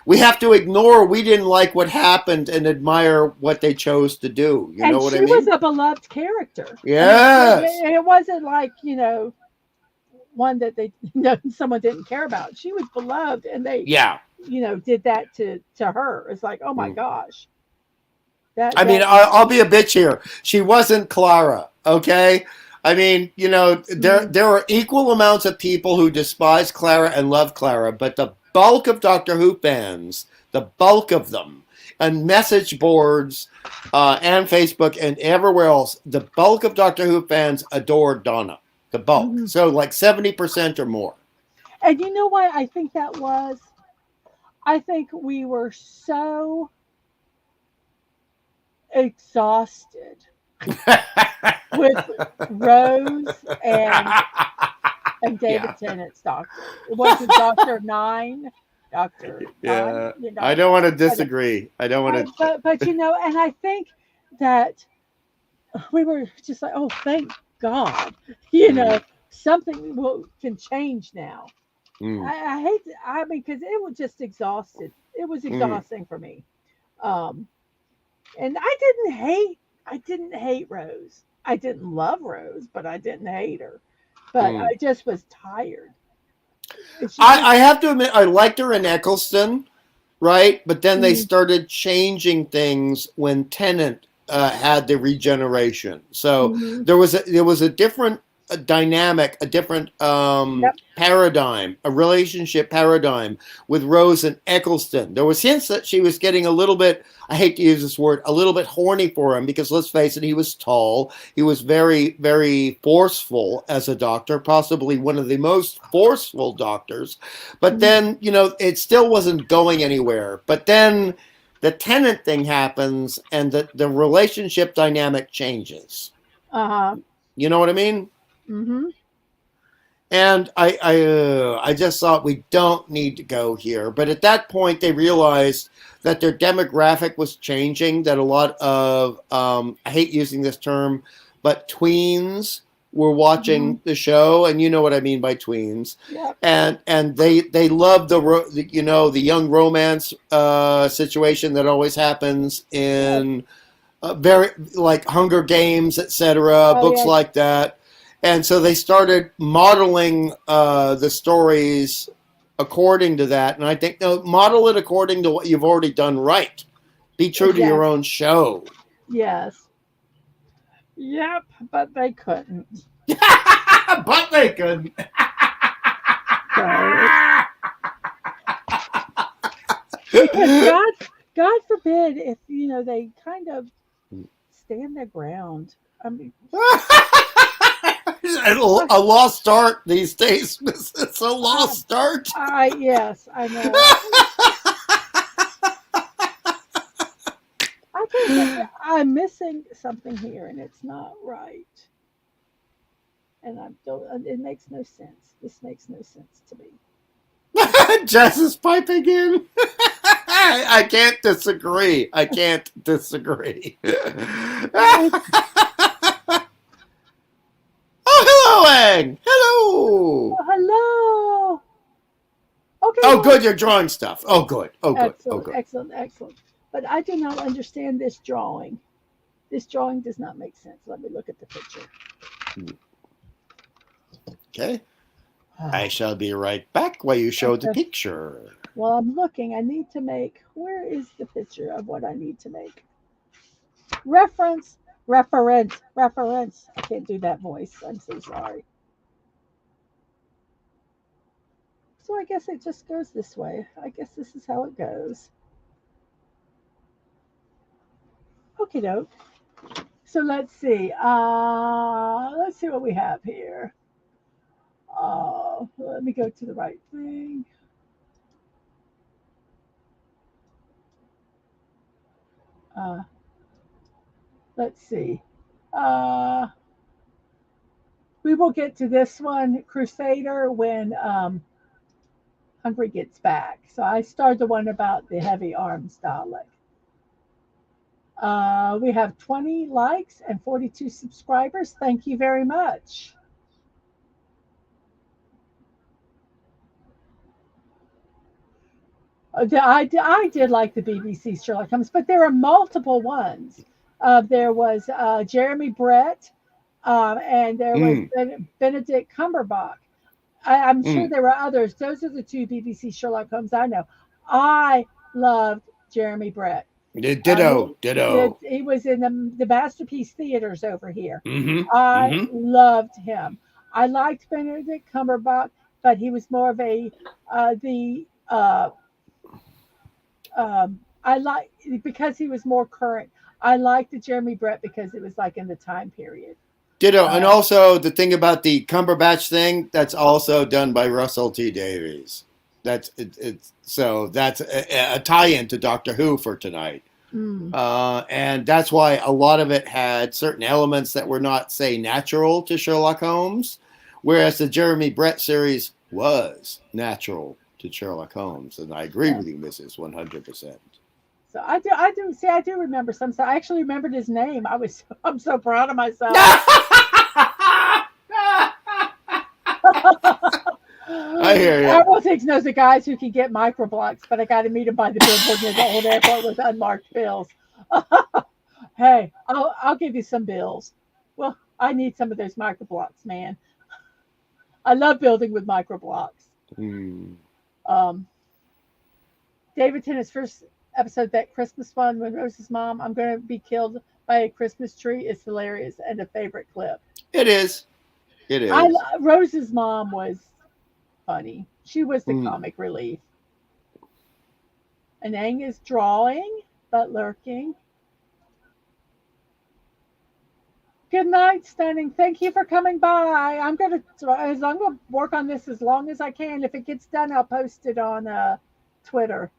We have to ignore we didn't like what happened and admire what they chose to do. You know and what I she was mean? a beloved character. I mean, Yes. it wasn't like, one that they someone didn't care about. She was beloved, and they, Yeah. did that to her. It's like, oh my Mm. gosh, that I mean, that I'll be a bitch here. She wasn't Clara, okay? I mean, mm, there are equal amounts of people who despise Clara and love Clara, but the bulk of Doctor Who fans, the bulk of them, and message boards and Facebook and everywhere else, the bulk of Doctor Who fans adored Donna. the bulk. Mhm. So like 70% or more. And you know why I think that was? I think we were so exhausted with Rose and Yeah. David Tennant's doctor. It wasn't Doctor Nine, Doctor Nine, Yeah. I don't want to disagree. I don't want to. but and I think that we were just like, oh, thank God, you know, Mm, something can change now. mm, I hate, I mean, because it was just exhausted. It was mm, exhausting for me. Um, and I didn't hate Rose. I didn't love Rose, but I didn't hate her. But mm. I just was tired. And she just, I have to admit, I liked her in Eccleston, right? But then they mm, started changing things when Tennant had the regeneration. So mm-hmm, there was a different dynamic, a different yep, paradigm, a relationship paradigm with Rose and Eccleston. There was hints that she was getting a little bit. I hate to use this word, a little bit horny for him because let's face it, he was tall. He was very, very forceful as a doctor, possibly one of the most forceful doctors. But mm, then, it still wasn't going anywhere. But then the Tenant thing happens and the relationship dynamic changes. uh-huh, You know what I mean? mm-hmm, And I just thought we don't need to go here. But at that point, they realized that their demographic was changing. That a lot of I hate using this term, but tweens were mm-hmm, watching the show, and you know what I mean by tweens. yep, And they love the young romance situation that always happens yes, in very like Hunger Games, etc., oh books yes, like that. And so they started modeling the stories according to that. And I think, no, model it according to what you've already done right. Be true to your exactly, own show. yes, yep, but they couldn't. But they could. So it's because God forbid if they kind of stand their ground. I mean, I, A lost start these days. It's a I, lost start. yes, I know. I can't say I'm missing something here, and it's not right. And I don't. It makes no sense. This makes no sense to me. Jess is piping in. I can't disagree. I can't disagree. It's Oh, hello, Ang. Hello. hello. Okay, Oh, well, good. You're drawing stuff. Oh, good. Oh, good. Oh, excellent, good. excellent, excellent. But I do not understand this drawing. This drawing does not make sense. Let me look at the picture. Okay. I shall be right back while you show the Okay. picture. Well, I'm looking. I need to make. Where is the picture of what I need to make? Reference. I can't do that voice. I'm so sorry. So I guess it just goes this way. I guess this is how it goes. Okay, doke. So let's see what we have here. Let me go to the right thing. Uh, let's see. Uh, we will get to this one, Crusader, when Hungry gets back. So I started the one about the heavy arms Dalek. We have 20 likes and 42 subscribers. Thank you very much. I did like the BBC Sherlock Holmes, but there are multiple ones. There was Jeremy Brett, and there was Mm, Benedict Cumberbatch. I'm sure mm. there were others. Those are the two BBC Sherlock Holmes I know. I loved Jeremy Brett. Ditto. Ditto. He was in the Masterpiece Theaters over here. Mm-hmm. I Mm-hmm. loved him. I liked Benedict Cumberbatch, but he was more of a the I like because he was more current. I liked the Jeremy Brett because it was like in the time period. Ditto. And Uh, also the thing about the Cumberbatch thing, that's also done by Russell T Davies. So that's a tie-in to Doctor Who for tonight. mm, And that's why a lot of it had certain elements that were not, say, natural to Sherlock Holmes, whereas the Jeremy Brett series was natural to Sherlock Holmes. And I agree yeah. with you, Mrs. 100%. So I do see. I do remember some. So I actually remembered his name. I'm so proud of myself. I hear you. Everyone thinks knows the guys who can get microblocks, but I got to meet him by the billboard near the old airport with unmarked bills. Hey, I'll give you some bills. Well, I need some of those microblocks, man. I love building with microblocks. Hmm. Um, David Tennant's first episode, that Christmas one when Rose's mom, I'm going to be killed by a Christmas tree, is hilarious and a favorite clip. It is. It I is. Rose's mom was funny. She was the Hmm. comic relief. Anang is drawing, but lurking. Good night, Stunning. Thank you for coming by. I'm gonna work on this as long as I can. If it gets done, I'll post it on Twitter.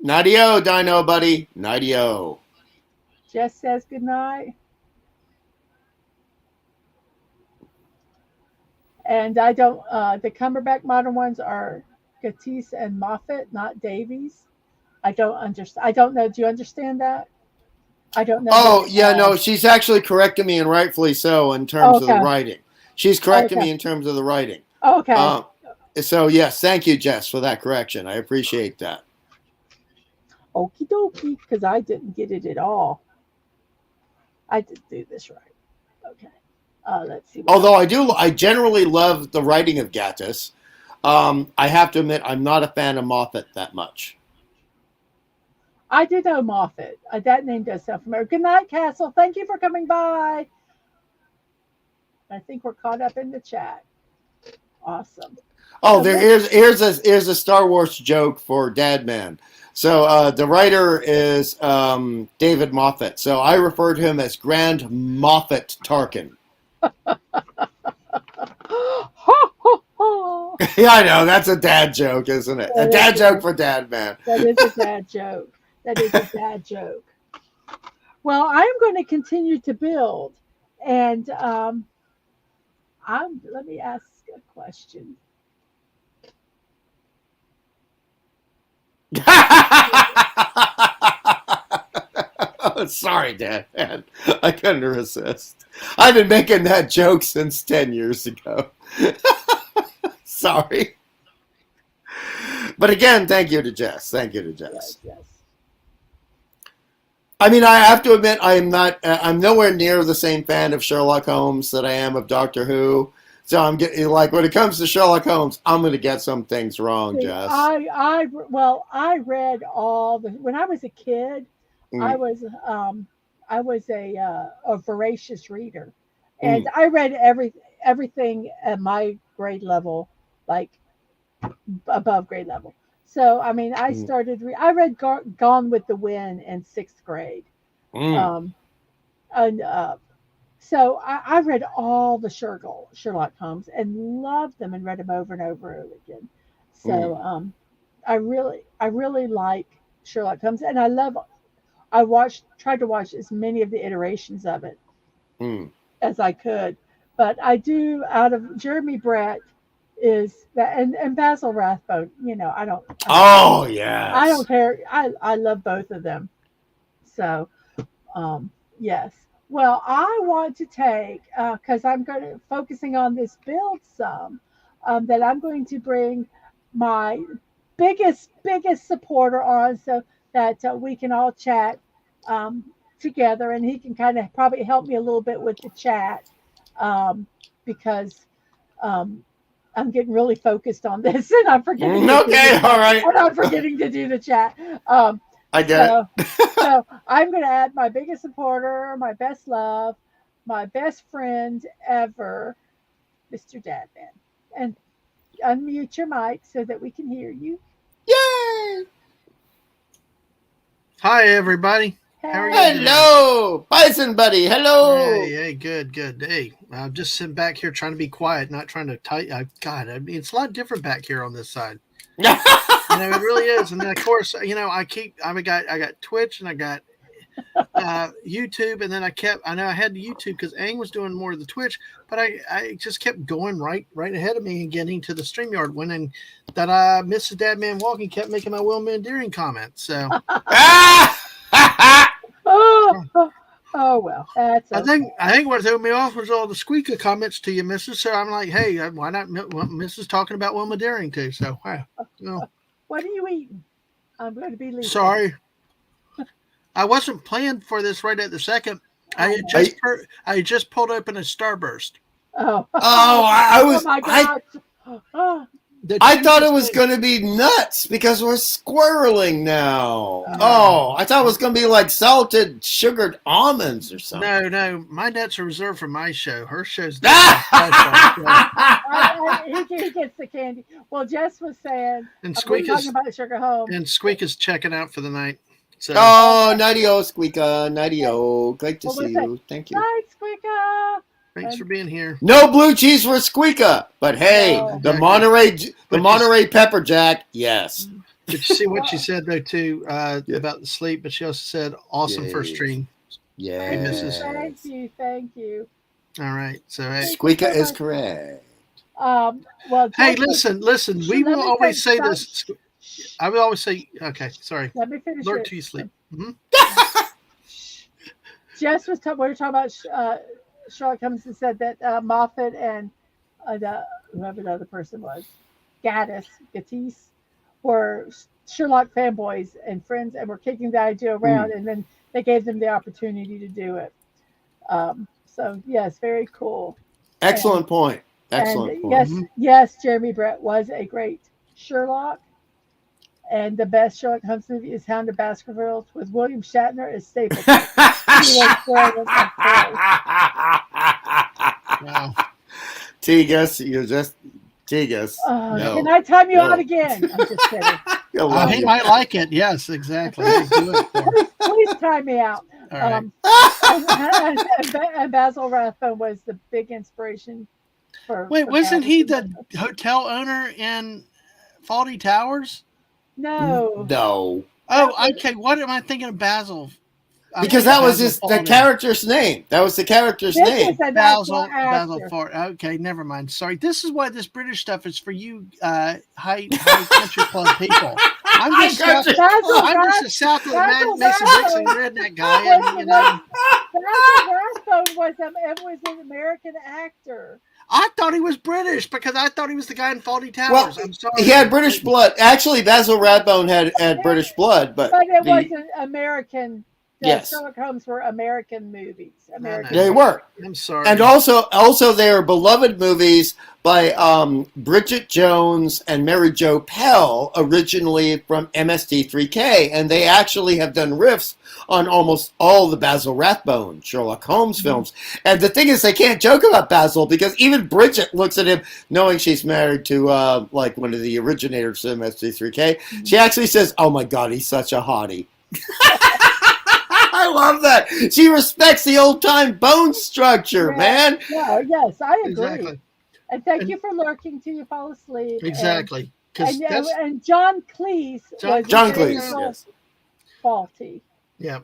Nighty-o, Dino, buddy. Nighty-o. Jess says good night. And I don't. The Cumberbatch modern ones are Gatisse and Moffat, not Davies. I don't understand. I don't know. Do you understand that? I don't know that. Oh, yeah, no, she's actually correcting me, and rightfully so, in Oh, terms of the okay. writing. She's Oh, correcting okay. me in terms of the writing. Oh, okay. Uh, so, yes, thank you, Jess, for that correction. I appreciate that. Okie dokie. Because I didn't get it at all. I didn't do this right. Okay. Let's see what Although else. I generally love the writing of Gatiss. I have to admit, I'm not a fan of Moffat that much. I do know Moffat. That name does sound familiar. Good night, Castle. Thank you for coming by. I think we're caught up in the chat. Awesome. Oh, So there let's. here's a Star Wars joke for Dadman. So the writer is David Moffat. So I refer to him as Grand Moffat Tarkin. Ho, ho, ho. Yeah, I know that's a dad joke, isn't it? A That dad is joke a, for Dadman. that is a dad joke. That is a dad joke. Well, I'm going to continue to build, and let me ask a question. Oh, sorry, Dad. Man. I couldn't resist. I've been making that joke since 10 years ago. Sorry. But again, thank you to Jess. Thank you to Yes, Jess. yes. I mean, I have to admit, I'm not. I'm nowhere near the same fan of Sherlock Holmes that I am of Doctor Who. So I'm getting like when it comes to Sherlock Holmes, I'm going to get some things wrong, See, Jess. I read all the when I was a kid. I Mm, was a voracious reader, and mm, I read everything at my grade level, like above grade level. So I mean, mm, I read Gone with the Wind in sixth grade, mm, um, and so I read all the Sherlock Holmes and loved them and read them over and over again. mm, So I really like Sherlock Holmes, and tried to watch as many of the iterations of it mm. as I could. But I do out of Jeremy Brett is that and Basil Rathbone. Oh I don't yes. care. I love both of them. So yes. Well, I want to take because I'm going to focusing on this build some that I'm going to bring my biggest supporter on so that we can all chat um, together, and he can kind of probably help me a little bit with the chat because um, I'm getting really focused on this and I'm forgetting to do the Okay. All chat. right. And I'm forgetting to do the chat. Um, I get so, it. so I'm going to add my biggest supporter, my best love, my best friend ever, Mr. Dadman. And unmute your mic so that we can hear you. Yay! Hi, everybody. How are you Hey. doing? Hello, Bison Buddy. Hello. Hey, good. Hey, I'm just sitting back here trying to be quiet, not trying to type. God, I mean, it's a lot different back here on this side. It really is. And then, of course, I got Twitch and I got YouTube, and then I know I had the YouTube because Aang was doing more of the Twitch, but I just kept going right ahead of me and getting to the StreamYard one, and that Mrs. DadmanWalking kept making my Wilma endearing comments. So Oh well, that's okay. I think what threw me off was all the squeaker comments to you, Mrs. So I'm like, hey, why not Mrs. talking about Wilma Daring too? So wow, What are you eating? I'm going to be leaving. sorry, I wasn't planned for this right at the second. I just pulled open a Starburst. Oh. I was. Oh my gosh. Oh. I thought it was going to be nuts because we're squirreling now. Oh, I thought it was going to be like salted sugared almonds or something. No, my nuts are reserved for my show. Her show's He gets the candy. Well, Jess was saying, and we're Squeak talking is about Sugar Home. and Squeak is checking out for the night. So Oh, nighty-o, Squeaka, nighty-o. Great to see you. Thank you. Night, Squeaka. thanks for being here. No blue cheese for Squeaka, but hey, No. the Exactly. Monterey Pepper Jack, yes. Did you see what she said though too about the sleep? But she also said awesome first stream. Yes. Thank you. All right, so hey, Squeaka is correct. Well, hey, Jess was- listen. We Let will me always say finish this. I will always say, okay, sorry. Let me finish Lord it. to you sleep. Jess was we were talking about Sherlock Holmes and said that Moffat and whoever the other person was, Gaddis, were Sherlock fanboys and friends, and were kicking the idea around, and then they gave them the opportunity to do it. So yes, very cool. Excellent point. Excellent And point. yes, Jeremy Brett was a great Sherlock. And the best Sherlock Holmes movie is Hound of Baskervilles with William Shatner as Stapleton. He was brilliant, of course. Wow. Tegus, you're just Tegus. No. Can I time you No. out again? I'm just kidding. I love He you. might like it. Yes, exactly. Hey, do it for him. Please time me out. All right. And Basil Rathbone was the big inspiration for. Wait, for wasn't he Basil. the hotel owner in Faulty Towers? No. No. Oh, okay. What am I thinking of Basil? Because that was the character's name. That was the character's This name. is an Basil actual actor. Ford. Okay, never mind. Sorry. This is why this British stuff is for you high country club people. I'm just a South Basil Mason Dixon redneck guy, and Basil Rathbone was an American actor. I thought he was British because I thought he was the guy in Faulty Towers. Well, I'm sorry. he had British blood. Actually, Basil Rathbone had British blood, but it was an American. Yes. Sherlock Holmes were American movies. American. they were. I'm sorry. And also they are beloved movies by Bridget Jones and Mary Jo Pell, originally from MST3K, and they actually have done riffs on almost all the Basil Rathbone Sherlock Holmes films. And the thing is, they can't joke about Basil because even Bridget looks at him, knowing she's married to like one of the originators of MST3K. She actually says, "Oh my God, he's such a hottie." I love that. She respects the old time bone structure, man. Yeah, yes, I agree. Exactly. And thank you for lurking till you fall asleep. Exactly. And John Cleese was John very Cleese, yes. faulty. Yeah.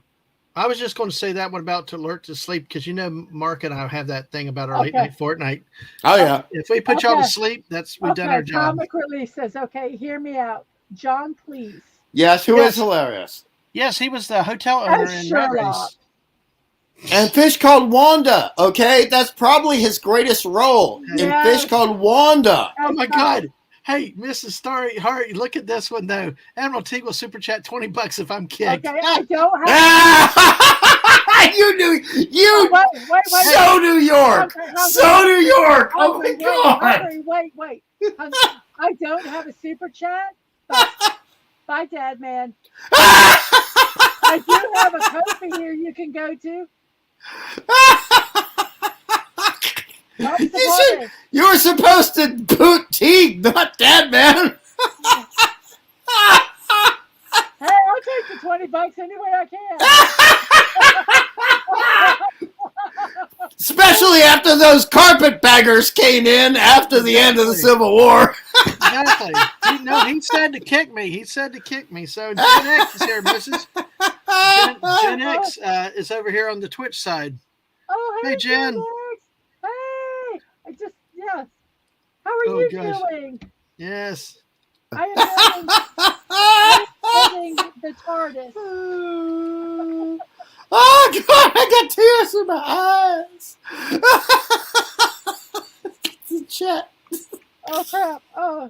I was just going to say that one about to lurk to sleep because Mark and I have that thing about our late night fortnight. Oh yeah. If we put y'all to sleep, we've done our job. Comic Relief says, okay, hear me out. John Cleese. Yes, who is hilarious. Yes, he was the hotel owner in Rat Race. And Fish Called Wanda, okay? That's probably his greatest role in Fish Called Wanda. Oh my God. Hey, Mrs. Starry Hart, look at this one though. Admiral T will super chat $20 if I'm kicked. Okay, I don't have You knew wait. So New York. So New York. Oh my God. Wait. I don't have a super chat. Bye, Dad, man. I do have a Ko-fi here you can go to. You were supposed to boot Teague, not Dad, man. Hey, I'll take the $20 any way I can. Especially after those carpetbaggers came in after the end of the Civil War. Exactly. He said to kick me. He said to kick me. So Gen X is here, Mrs. Gen X is over here on the Twitch side. Oh, hey, Jen. Hey, yes. How are you doing? Yes. I am building the TARDIS. Oh, God, I got tears in my eyes. It's a chat. Oh, crap. Oh.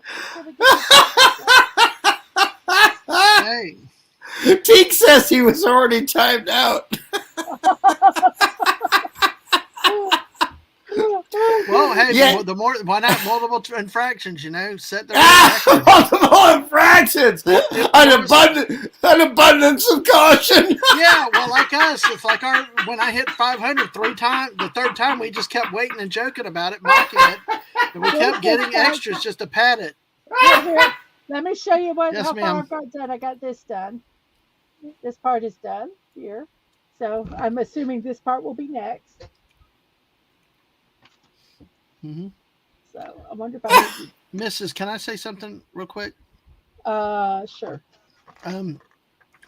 Hey. Teak says he was already timed out. Well, hey, yeah. why not multiple infractions? Set their multiple infractions. An abundance of caution. Yeah, well, like us, it's like when I hit 500 3 times. The third time, we just kept waiting and joking about it, mocking it, and we kept getting extras just to pad it. Here, let me show you how ma'am. far I've got done. I got this done. This part is done here, so I'm assuming this part will be next. Mm-hmm. So I wonder if I Mrs., can I say something real quick? Sure.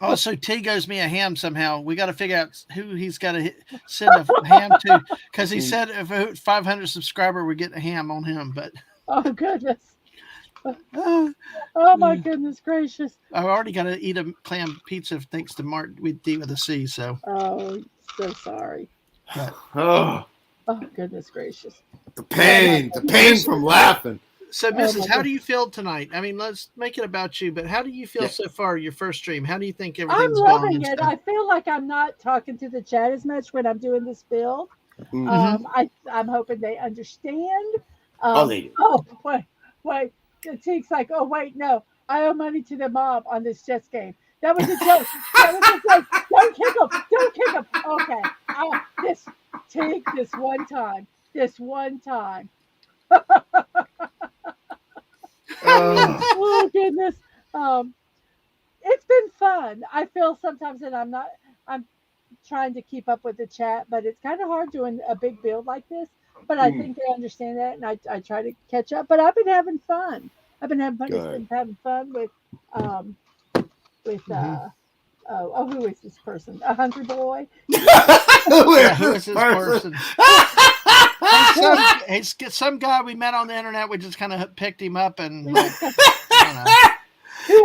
Also, T goes me a ham somehow. We got to figure out who he's got to send a ham to, because he said if a 500 subscriber, we get a ham on him. But oh goodness. Oh my goodness gracious! I've already got to eat a clam pizza thanks to Mark with D with a C. So so sorry. But, oh goodness gracious! The pain from laughing. So, Mrs., how do you feel tonight? I mean, let's make it about you. But how do you feel so far? Your first stream. How do you think everything's going? I'm loving it. I feel like I'm not talking to the chat as much when I'm doing this build. Mm-hmm. I'm hoping they understand. They do. Oh wait. The Teak's like, oh wait, no, I owe money to the mob on this chess game. That was a joke. Don't kick him. Okay. This Teak, this one time. Oh goodness. It's been fun. I feel sometimes that I'm trying to keep up with the chat, but it's kind of hard doing a big build like this. But I think they understand that, and I try to catch up. But I've been having fun. It's been having fun with who is this person? A hungry boy? Who is this person? Some guy we met on the internet. We just kind of picked him up and. I don't know.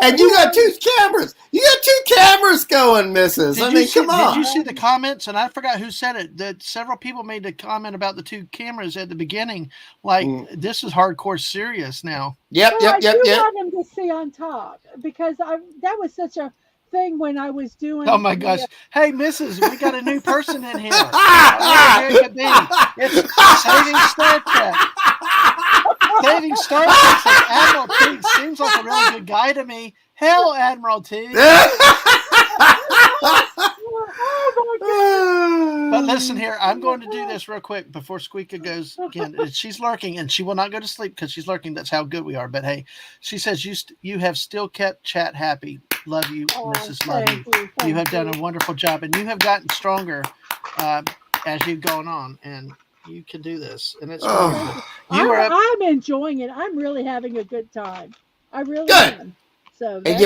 And you got two cameras. You got two cameras going, Mrs. Come on. Did you see the comments? And I forgot who said it. That several people made a comment about the two cameras at the beginning. Like, this is hardcore serious now. I want him to see on top because that was such a thing when I was doing. Oh my gosh! Hey, Mrs., we got a new person in here. It's Saving Star Trek. Saving Star Trek says Admiral T seems like a really good guy to me. Hell, Admiral T. But listen here, I'm going to do this real quick before Squeaka goes again. She's lurking, and she will not go to sleep because she's lurking. That's how good we are. But hey, she says you have still kept chat happy. Love you, Mrs. Love you. You have done a wonderful job, and you have gotten stronger as you've gone on, and you can do this. And it's wonderful. I'm enjoying it. I'm really having a good time. I really am. So and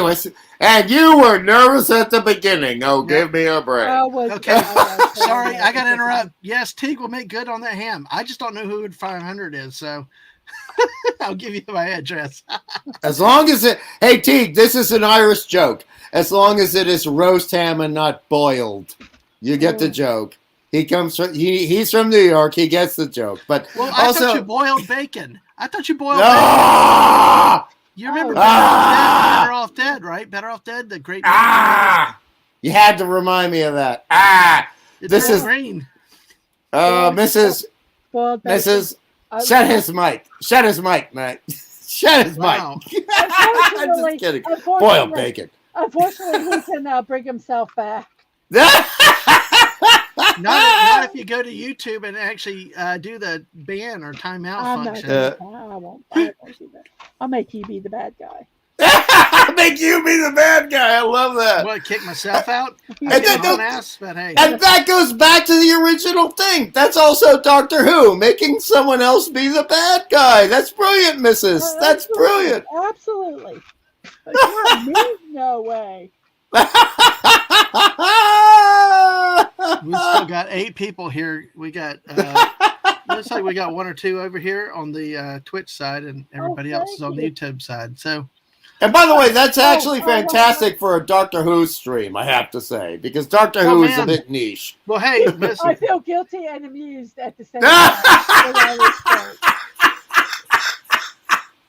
you were nervous at the beginning. Oh, give me a break. Okay. Sorry, I got to interrupt. Yes, Teague will make good on that ham. I just don't know who 500 is, so I'll give you my address. As long as hey, Teague, this is an Irish joke. As long as it is roast ham and not boiled, you get the joke. He's from New York. He gets the joke. But I thought you boiled bacon. bacon. You remember Better Off Dead, right? Better Off Dead, the great movie. You had to remind me of that. This is green. Mrs. Shut his mic. Shut his mic, Matt. Shut his mic. I'm just kidding. Boiled bacon. Unfortunately, he can bring himself back. Not if you go to YouTube and actually do the ban or timeout function. I won't do that. I'll make you be the bad guy. Make you be the bad guy. I love that. What, kick myself out? And I that- get an ass, but hey. And that goes back to the original thing. That's also Doctor Who, making someone else be the bad guy. That's brilliant, Mrs. That's brilliant. Absolutely. But not me, no way. We still got 8 people here. We got looks like we got 1 or 2 over here on the Twitch side, and everybody else is on the YouTube side. So, And by the way, that's actually fantastic for a Doctor Who stream, I have to say, because Doctor Who is a bit niche. well, hey, I listen, feel guilty and amused at the same time.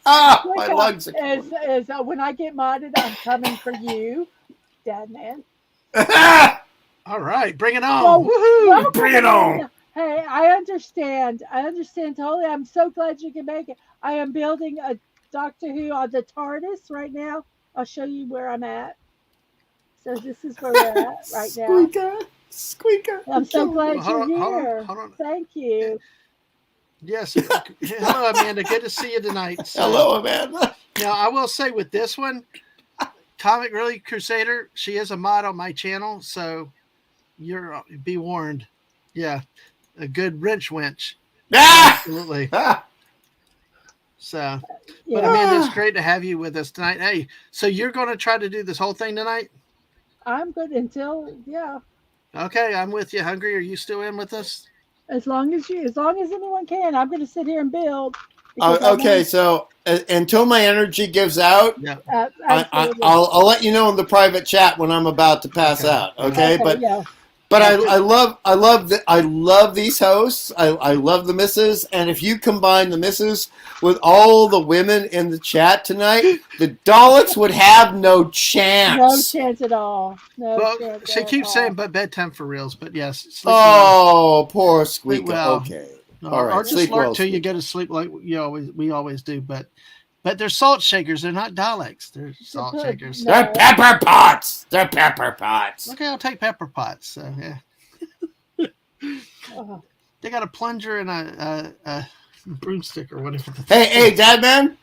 My lungs are is when I get modded, I'm coming for you, Dadman. all right, bring it on. Well, Woohoo! welcome Bring it on. in. Hey, I understand. I understand totally. I'm so glad you can make it. I am building a Doctor Who on the TARDIS right now. I'll show you where I'm at. So this is where we're at right now. Squeaker. I'm so glad Hold you're on, here. hold on. Thank you. Yes. Hello, Amanda. Good to see you tonight. So, Hello, Amanda. now, I will say with this one, Comic Really Crusader, she is a mod on my channel, so you're be warned. Yeah, a good wrench wench. Absolutely. So, but Yeah, Amanda, it's great to have you with us tonight. Hey, so you're going to try to do this whole thing tonight? I'm good until Okay, I'm with you. Hungry? Are you still in with us? as long as anyone can. I'm going to sit here and build. because I Okay, want- so until my energy gives out, Yeah. absolutely. I'll let you know in the private chat when I'm about to pass Okay. out. Okay, but yeah. But I love these hosts. I love the misses, and if you combine the misses with all the women in the chat tonight, the Daleks would have no No chance. chance at all. No Well, chance she at keeps all. saying, but bedtime for reals. But yes, sleep well. Oh, poor Squeaker. well. Okay, Or, all right, or just sleep lurk well, till you Squeaker. go to sleep like we always do. But they're salt shakers. They're not Daleks. They're salt put- shakers. no. They're pepper pots. They're pepper pots. Okay, I'll take pepper pots. So yeah, Oh, they got a plunger and a broomstick or whatever. Hey, Dadman,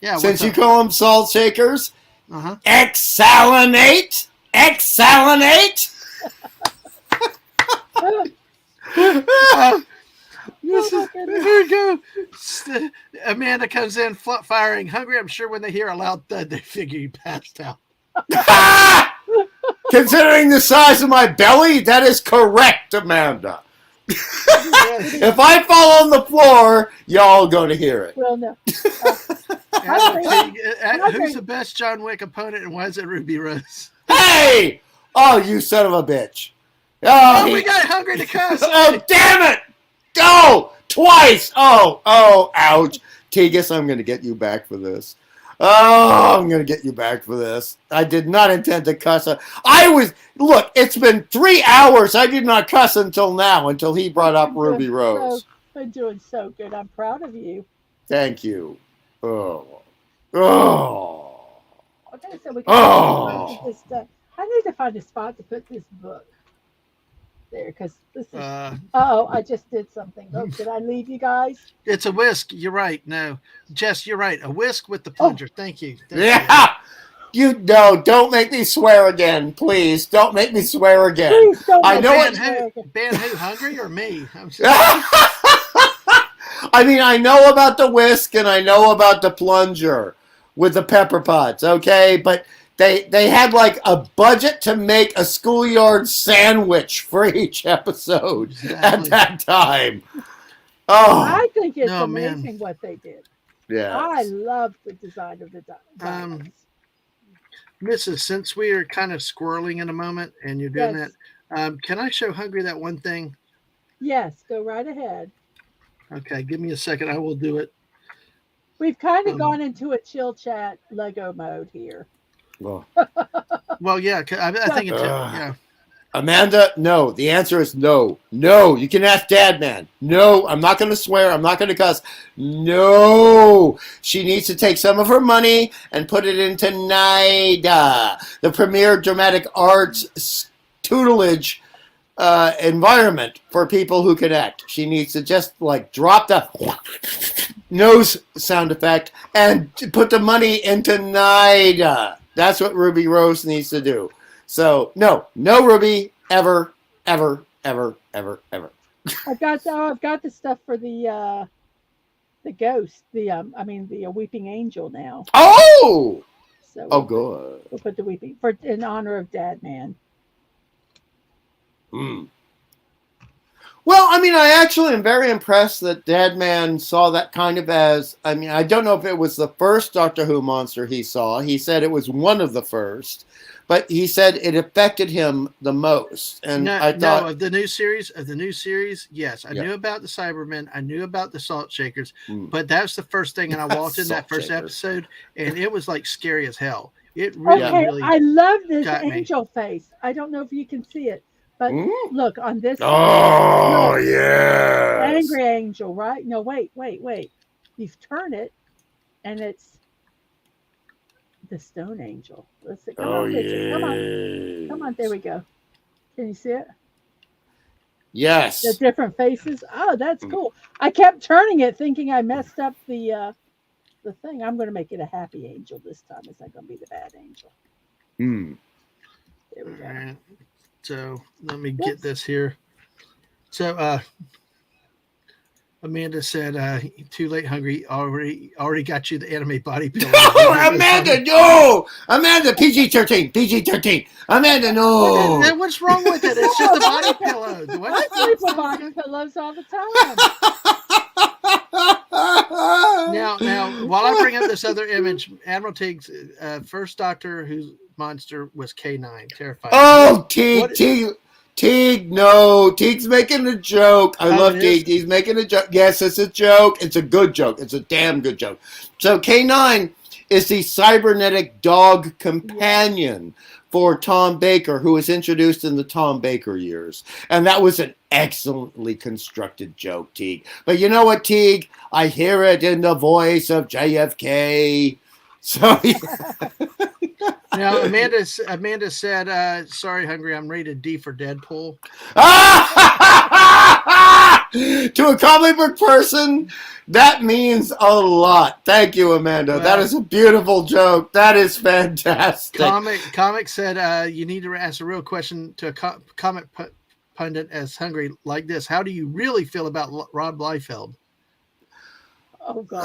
Yeah. since you call them salt shakers, Uh-huh. exsalinate. This my is, goodness. here we go. Amanda comes in firing hungry. I'm sure when they hear a loud thud, they figure you passed out. Considering the size of my belly, that is correct, Amanda. Yes. If I fall on the floor, y'all gonna hear it. well, no. Who's the best John Wick opponent, and why is it Ruby Rose? Hey! Oh, you son of a bitch. Oh, Oh, we got hungry to cuss. oh damn it! Go! Twice! Oh, ouch. Tegus, I'm gonna get you back for this. Oh, I'm gonna get you back for this. I did not intend to cuss. Look, it's been 3 hours. I did not cuss until now, until he brought up Ruby Rose. Been doing so good. I'm proud of you. Thank you. Oh. Okay, so we Oh. can this stuff. I need to find a spot to put this book there because this is. I just did something. Oh, did I leave you guys? It's a whisk. You're right. No, Jess, you're right. A whisk with the plunger. Thank you. Thank you. Yeah. Don't make me swear again, please. Don't make me swear again. Please don't. I make know me it- swear. Ban who? Hungry or me? I'm just, I mean, I know about the whisk and I know about the plunger with the pepper pots, okay? But they had like a budget to make a schoolyard sandwich for each episode at Exactly. that time. Oh, I think it's No, man. amazing what they did. yeah. I love the design of the diamonds. Mrs. Since we are kind of squirreling in a moment, and you're doing Yes. that, can I show Hungry that one thing? Yes, go right ahead. Okay, give me a second. I will do it. We've kind of gone into a chill chat Lego mode here. Well, Well, yeah, I think it's yeah. Amanda, no. The answer is no. No. You can ask Dadman. No, I'm not going to swear. I'm not going to cuss. No. She needs to take some of her money and put it into NIDA, the premier dramatic arts tutelage environment for people who connect. She needs to just like drop the nose sound effect and put the money into NIDA. That's what Ruby Rose needs to do. So no Ruby ever, ever, ever, ever, ever. I've got the stuff for the ghost, the weeping angel now. Oh, So good. We'll put the weeping for in honor of Dadman. Mm. Well, I mean, I actually am very impressed that Dadman saw that kind of as, I mean, I don't know if it was the first Doctor Who monster he saw. He said it was one of the first, but he said it affected him the most. And I thought, of the new series, yes, I knew about the Cybermen, I knew about the Salt Shakers, but that's the first thing. And I walked in that first episode, and it was like scary as hell. It really, I love this angel face. I don't know if you can see it. But look on this. Oh, yeah. Angry angel, right? No, wait. You turn it, and it's the stone angel. Let's see. Come on. There we go. Can you see it? Yes. The different faces. Oh, that's cool. I kept turning it, thinking I messed up the thing. I'm going to make it a happy angel this time. It's not going to be the bad angel. There we go. All right. So let me get this here. So Amanda said, "Too late, hungry. Already got you the anime body pillow." No, Amanda, no. Amanda, PG-13. Amanda, no. What's wrong with it? It's just a body pillow. I sleep with body pillows all the time. Now, while I bring up this other image, Admiral Teague's first Doctor Who's monster was K9. Terrifying. Oh, Teague, no. Teague's making a joke. I love Teague. He's making a joke. Yes, it's a joke. It's a good joke. It's a damn good joke. So K9 is the cybernetic dog companion for Tom Baker, who was introduced in the Tom Baker years. And that was an excellently constructed joke, Teague. But you know what, Teague? I hear it in the voice of JFK. So, Now, Amanda said, "Sorry, hungry. I'm rated D for Deadpool." To a comic book person, that means a lot. Thank you, Amanda. That is a beautiful joke. That is fantastic. Comic said, "You need to ask a real question to a comic pundit as hungry like this. How do you really feel about Rob Liefeld?" Oh God!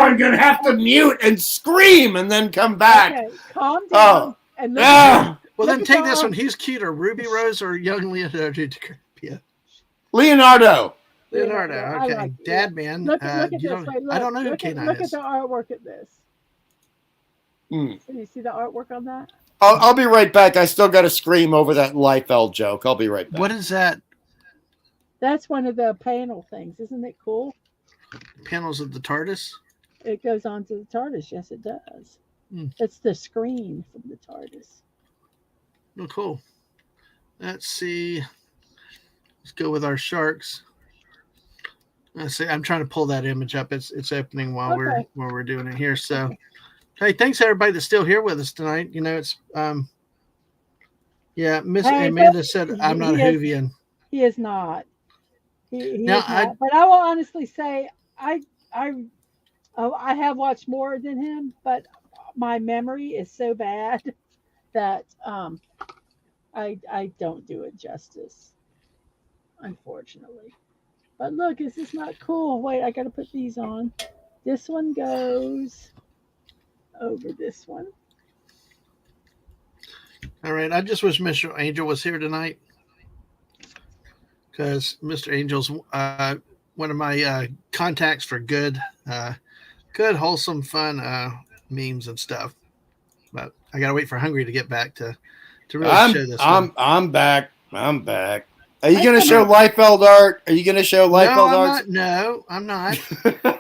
I'm gonna have to mute and scream and then come back. Okay, calm down. And well, then take this one. Who's cuter, Ruby Rose or young Leonardo DiCaprio? Leonardo. Okay, like, Dadman. Look at this. I don't know who K9 is. Look at the artwork of this. Can you see the artwork on that? I'll be right back. I still got to scream over that Liefeld joke. I'll be right back. What is that? That's one of the panel things. Isn't it cool? Panels of the TARDIS? It goes on to the TARDIS. Yes, it does. It's the screen from the TARDIS. Oh, cool. Let's see. Let's go with our sharks. Let's see. I'm trying to pull that image up. It's opening while we're doing it here. So, hey, thanks everybody that's still here with us tonight. You know, it's Miss Amanda said I'm not a Whovian. He is not. He is not. But I will honestly say I have watched more than him, but my memory is so bad that I don't do it justice, unfortunately. But look, is this not cool? Wait, I got to put these on. This one goes over this one. All right. I just wish Mr. Angel was here tonight, because Mr. Angel's one of my contacts for good, wholesome, fun memes and stuff. But I gotta wait for Hungry to get back to really show this. I'm back. Are you gonna show Liefeld art? Are you gonna show Liefeld art? No, I'm not.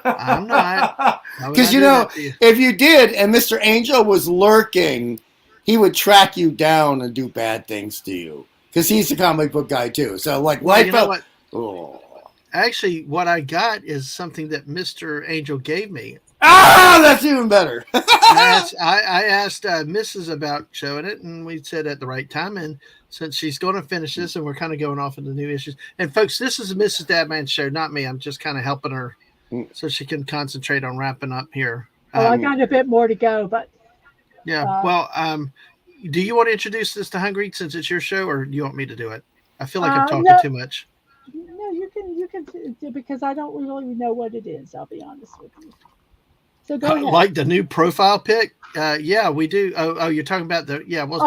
I'm not. Because if you did, and Mr. Angel was lurking, he would track you down and do bad things to you. Because he's a comic book guy too. So like Liefeld. You know Actually, what I got is something that Mr. Angel gave me. Ah, that's even better. I asked Mrs. about showing it, and we said at the right time. And since she's going to finish this, and we're kind of going off into new issues. And folks, this is a Mrs. Dadman show, not me. I'm just kind of helping her so she can concentrate on wrapping up here. I got a bit more to go, but yeah. Well, do you want to introduce this to Hungry since it's your show, or do you want me to do it? I feel like I'm talking too much. No, you can because I don't really know what it is. I'll be honest with you. So go ahead. Like the new profile pic? Yeah, we do. Oh, you're talking about the we'll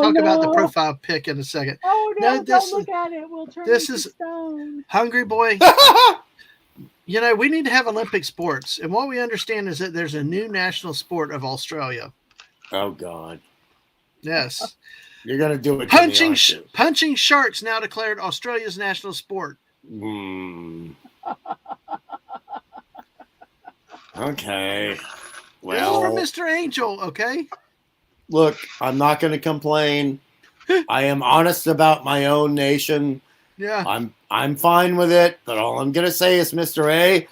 talk about the profile pic in a second. Oh no, don't look at it. We'll turn this into stone. Hungry boy. You know, we need to have Olympic sports. And what we understand is that there's a new national sport of Australia. Oh, God. Yes. You're going to do it. Punching sharks now declared Australia's national sport. Okay. Well. From Mr. Angel, okay? Look, I'm not going to complain. I am honest about my own nation. Yeah. I'm fine with it, but all I'm going to say is, Mr. A,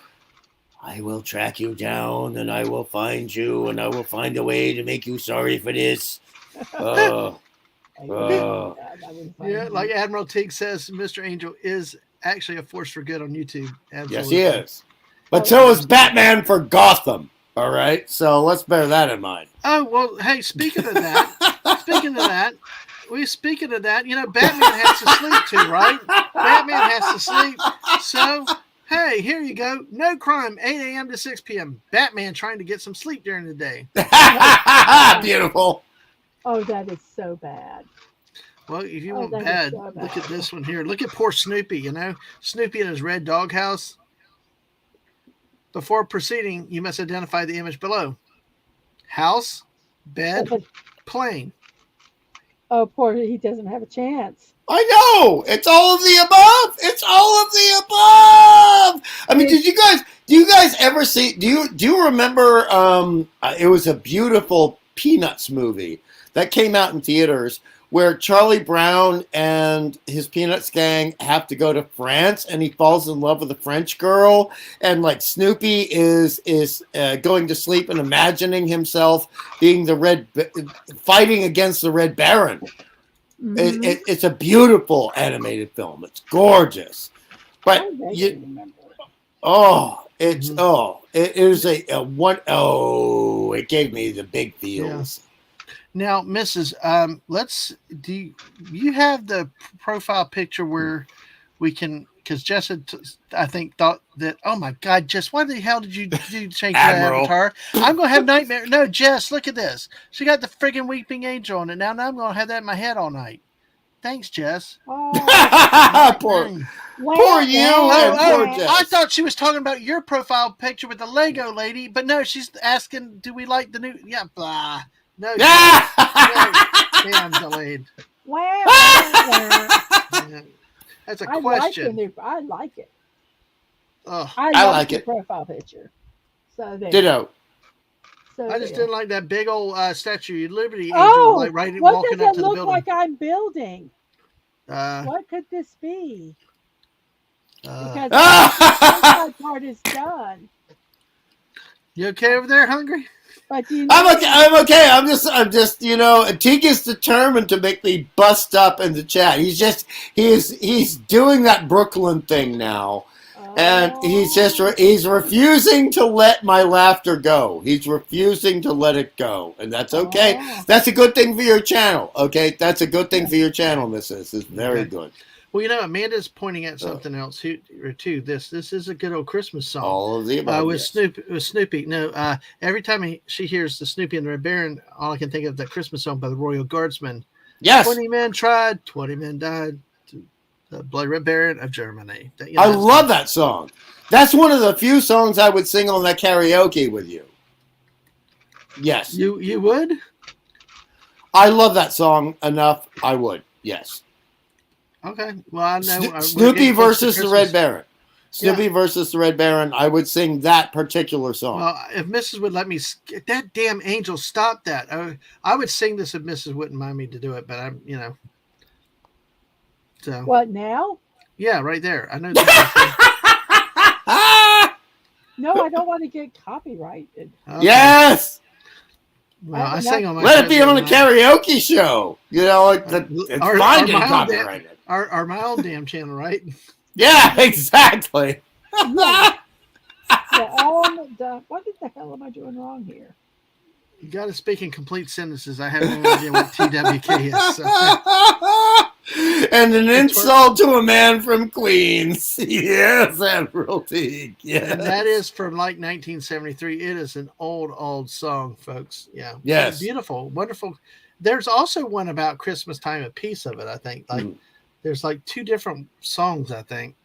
I will track you down, and I will find you, and I will find a way to make you sorry for this. Yeah, like Admiral Teague says, Mr. Angel is actually a force for good on YouTube. Absolutely. Yes, he is. But so is Batman for Gotham. All right, so let's bear that in mind. Oh, well, hey, speaking of that, you know, Batman has to sleep too, right? Batman has to sleep. So, hey, here you go. No crime, 8 a.m. to 6 p.m. Batman trying to get some sleep during the day. Beautiful. Oh, that is so bad. Well, if you want bad, look at this one here. Look at poor Snoopy, you know. Snoopy in his red doghouse. Before proceeding, you must identify the image below. House, bed, plane. Oh, poor, he doesn't have a chance. I know. It's all of the above. It's all of the above. I mean, do you guys ever see, do you remember, it was a beautiful Peanuts movie that came out in theaters where Charlie Brown and his Peanuts gang have to go to France, and he falls in love with a French girl, and like Snoopy is going to sleep and imagining himself being fighting against the Red Baron. Mm-hmm. It's a beautiful animated film. It's gorgeous, but it is a one. Oh, it gave me the big feels. Yeah. Now, Mrs., do you have the profile picture where we can, because Jess had, I think, thought that, oh my God, Jess, why the hell did you change your avatar? I'm going to have nightmare. No, Jess, look at this. She got the friggin' weeping angel on it. Now I'm going to have that in my head all night. Thanks, Jess. Oh, poor you. Poor Jess. I thought she was talking about your profile picture with the Lego lady, but no, she's asking, do we like the new, blah. No, I'm delayed. Wow. That's a question. I like it. Oh, I like it. Profile picture. So there. Ditto. So I just didn't like that big old Statue of Liberty angel, what walking does up it to the look building. like I'm building? What could this be? Because the part is done. You okay over there, Hungry? But I'm okay. I'm just, Teague is determined to make me bust up in the chat. He's doing that Brooklyn thing now. And he's refusing to let my laughter go. He's refusing to let it go. And that's okay. That's a good thing for your channel. Okay. That's a good thing for your channel, Mrs. It's very good. Well, Amanda's pointing at something else too. This is a good old Christmas song. All of the above. With Snoopy. No, every time she hears the Snoopy and the Red Baron, all I can think of is that Christmas song by the Royal Guardsmen. Yes. 20 men tried, 20 men died. The Bloody Red Baron of Germany. I love that song. That's one of the few songs I would sing on that karaoke with you. Yes. You would? I love that song enough. I would. Yes. Okay. Well, I know. Snoopy versus the Red Baron. Snoopy versus the Red Baron. I would sing that particular song. Well, if Mrs. would let me, that damn angel, stop that. I would sing this if Mrs. wouldn't mind me to do it, but I'm, So. What now? Yeah, right there. I know that. I don't want to get copyrighted. Okay. Yes. Well, I sang on my Let it be cousin on a and karaoke show. You know, it's Or- fine or to my own copyright it. my own damn channel, right? Yeah, exactly. Yeah. What the hell am I doing wrong here? You got to speak in complete sentences. I have no idea what TWK is. So. And an insult to a man from Queens. Yes, Admiralty. Yes. And that is from like 1973. It is an old song, folks. Yeah. Yes. Beautiful, wonderful. There's also one about Christmas time, a piece of it, I think. Like there's like 2 different songs, I think.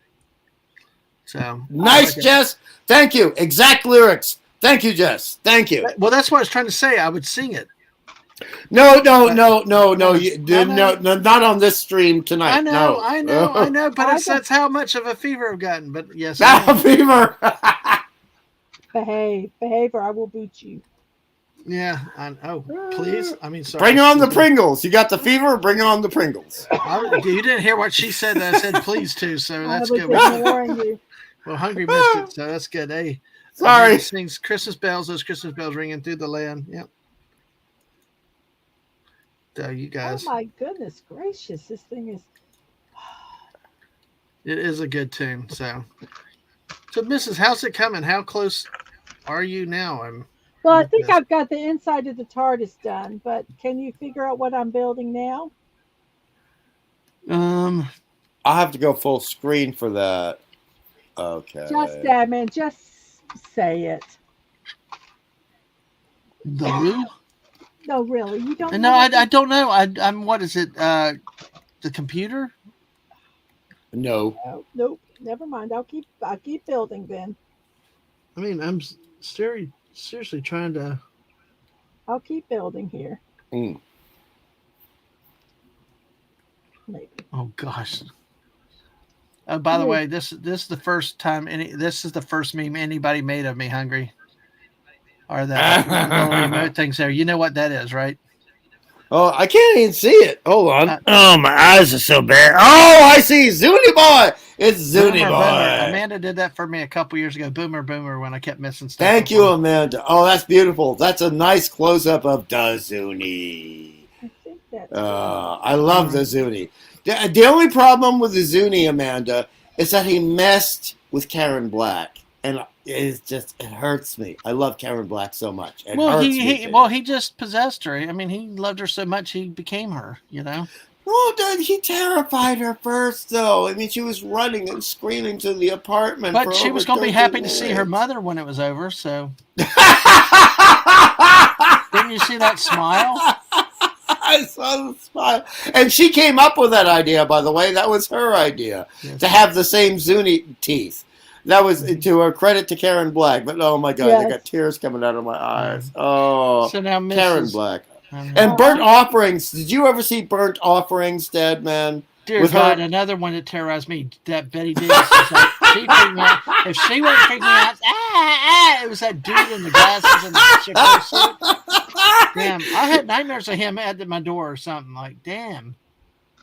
So nice, Jess. Thank you. Exact lyrics. Thank you, Jess. Thank you. Well, that's what I was trying to say. I would sing it. No. Not on this stream tonight. I know, no. but that's how much of a fever I've gotten. But yes, fever. Behave, or I will boot you. Yeah. Please. I mean, sorry. Bring on the Pringles. You got the fever? Bring on the Pringles. You didn't hear what she said. That I said please to, so that's good. Ignoring you. Well, Hungry missed it, so that's good. Hey, sorry. Sings Christmas bells. Those Christmas bells ringing through the land. Yep. So you guys. Oh my goodness gracious! This thing is. It is a good tune. So, Mrs., how's it coming? How close are you now? Well, I think I've got the inside of the TARDIS done, but can you figure out what I'm building now? I'll have to go full screen for that. Okay. Just say it. The who? No, really, you don't. No, I don't know. I'm. What is it? The computer? No. Nope. Never mind. I'll keep building then. I mean, I'm seriously trying to. I'll keep building here. Maybe. Oh gosh. By the way, this is the first time this is the first meme anybody made of me hungry. Or that little remote things there. You know what that is, right? Oh, I can't even see it. Hold on. Oh, my eyes are so bad. Oh, I see. Zuni Boy. It's Zuni Boy. Boomer. Amanda did that for me a couple years ago. Boomer, when I kept missing stuff. Thank you, Amanda. Oh, that's beautiful. That's a nice close-up of the Zuni. I think that's I love the Zuni. The only problem with the Zuni, Amanda, is that he messed with Karen Black. And it hurts me. I love Karen Black so much. He just possessed her. I mean, he loved her so much he became her, you know? Oh, he terrified her first, though. I mean, she was running and screaming to the apartment. But she was going to be happy to see her mother when it was over, so. Didn't you see that smile? I saw the smile. And she came up with that idea, by the way. That was her idea, to have the same Zuni teeth. That was to her credit to Karen Black, but oh my God, I got tears coming out of my eyes. Oh, so now Karen Black. And Burnt Offerings. Did you ever see Burnt Offerings, Dad, man? Dear God, another one that terrorized me. That Betty Davis. She freaked me out. If she wouldn't freak me out, it was that dude in the glasses and the chicken suit. Damn, I had nightmares of him at my door or something. Like, damn.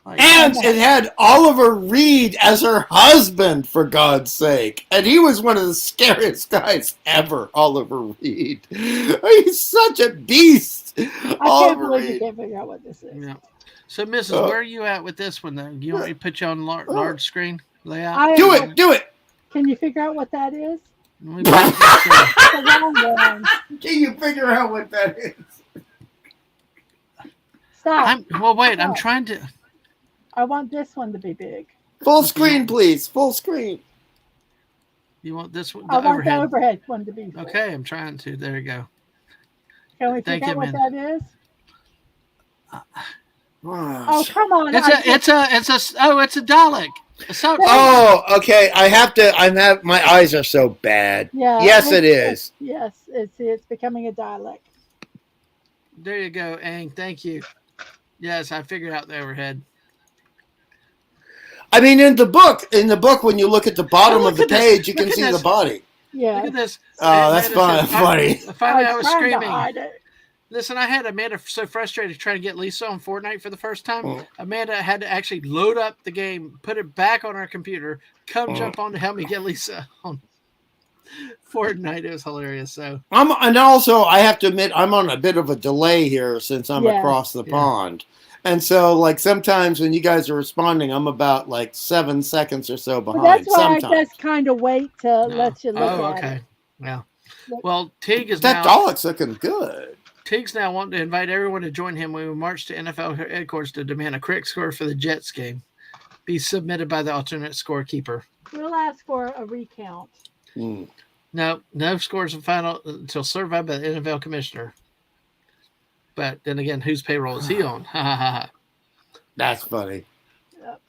And it had Oliver Reed as her husband, for God's sake. And he was one of the scariest guys ever, Oliver Reed. He's such a beast. I can't believe you can't figure out what this is. Yeah. So, Mrs., where are you at with this one, then? Do you want me to put you on large screen layout? Do it. Can you figure out what that is? Can you figure out what that is? Stop. I'm trying to... I want this one to be big. Full screen, please. Full screen. You want this one? I want the overhead one to be big. Okay, I'm trying to. There you go. Can we figure out what that is? Oh, come on! It's a Dalek. Okay. My eyes are so bad. Yeah. Yes, it is. Yes, it's becoming a Dalek. There you go, Ang. Thank you. Yes, I figured out the overhead. I mean, in the book, when you look at the bottom of the page, you can see the body. Yeah. Look at this. Oh, that's funny. Finally, I was screaming. Listen, I had Amanda so frustrated trying to get Lisa on Fortnite for the first time. Amanda had to actually load up the game, put it back on our computer, jump on to help me get Lisa on. Fortnite. It was hilarious. So And also I have to admit I'm on a bit of a delay here since I'm Yes. across the pond. And so like sometimes when you guys are responding, I'm about like 7 seconds or so Well, behind. that's why I Sometimes. just kind of wait to no. let you look Oh, at okay. it. Yeah. Look, Well, Tig is That now Dalek's looking good. Tig's now wanting to invite everyone to join him when we march to NFL headquarters to demand a correct score for the Jets game be submitted by the alternate scorekeeper. we'll ask for a recount. Hmm. No scores are final until certified by the NFL commissioner. But then again, whose payroll is he on? Ha ha ha. That's funny. Yep.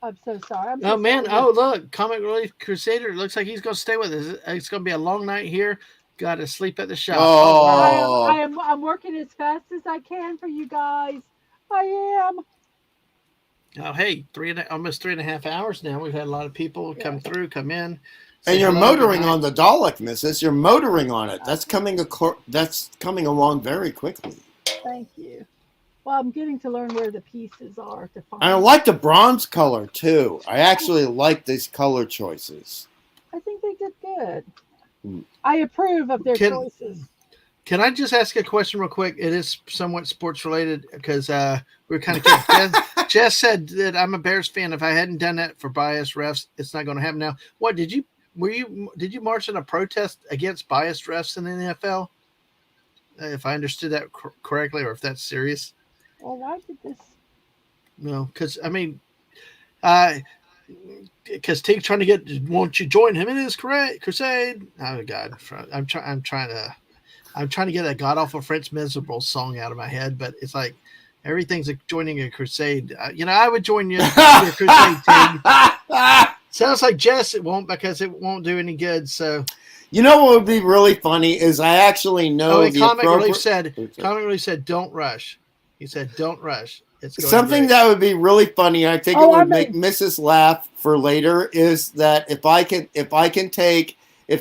I'm so sorry. I'm Oh so man! sorry. Oh look, Comic Relief Crusader. It looks like he's going to stay with us. It's going to be a long night here. Got to sleep at the shop. Oh, I'm working as fast as I can for you guys. I am. Oh hey, almost 3.5 hours now. We've had a lot of people come through, come in. and you're hello, motoring on the Dalek, Mrs. You're motoring on it. That's coming along very quickly. Thank you. Well, I'm getting to learn where the pieces are to find. I like the bronze color too. I actually like these color choices. I think they did good. I approve of their choices. Can I just ask a question real quick? It is somewhat sports related because we're kind of kidding. Jess said that I'm a Bears fan. If I hadn't done that for biased refs, it's not going to happen now. What did you march in a protest against biased refs in the NFL? If I understood that correctly, or if that's serious. Well, why did this? No, because I mean, because Tig's trying to get. Won't you join him in his crusade? Oh God, I'm trying to get a god awful French miserable song out of my head, but it's like everything's joining a crusade. I would join you in a crusade, Tig. Sounds like Jess. It won't because it won't do any good. So. You know what would be really funny is I actually know Comic Relief said, "Don't rush." He said, "Don't rush." It's going something great. that would be really funny. I think it would make Mrs. laugh for later. Is that if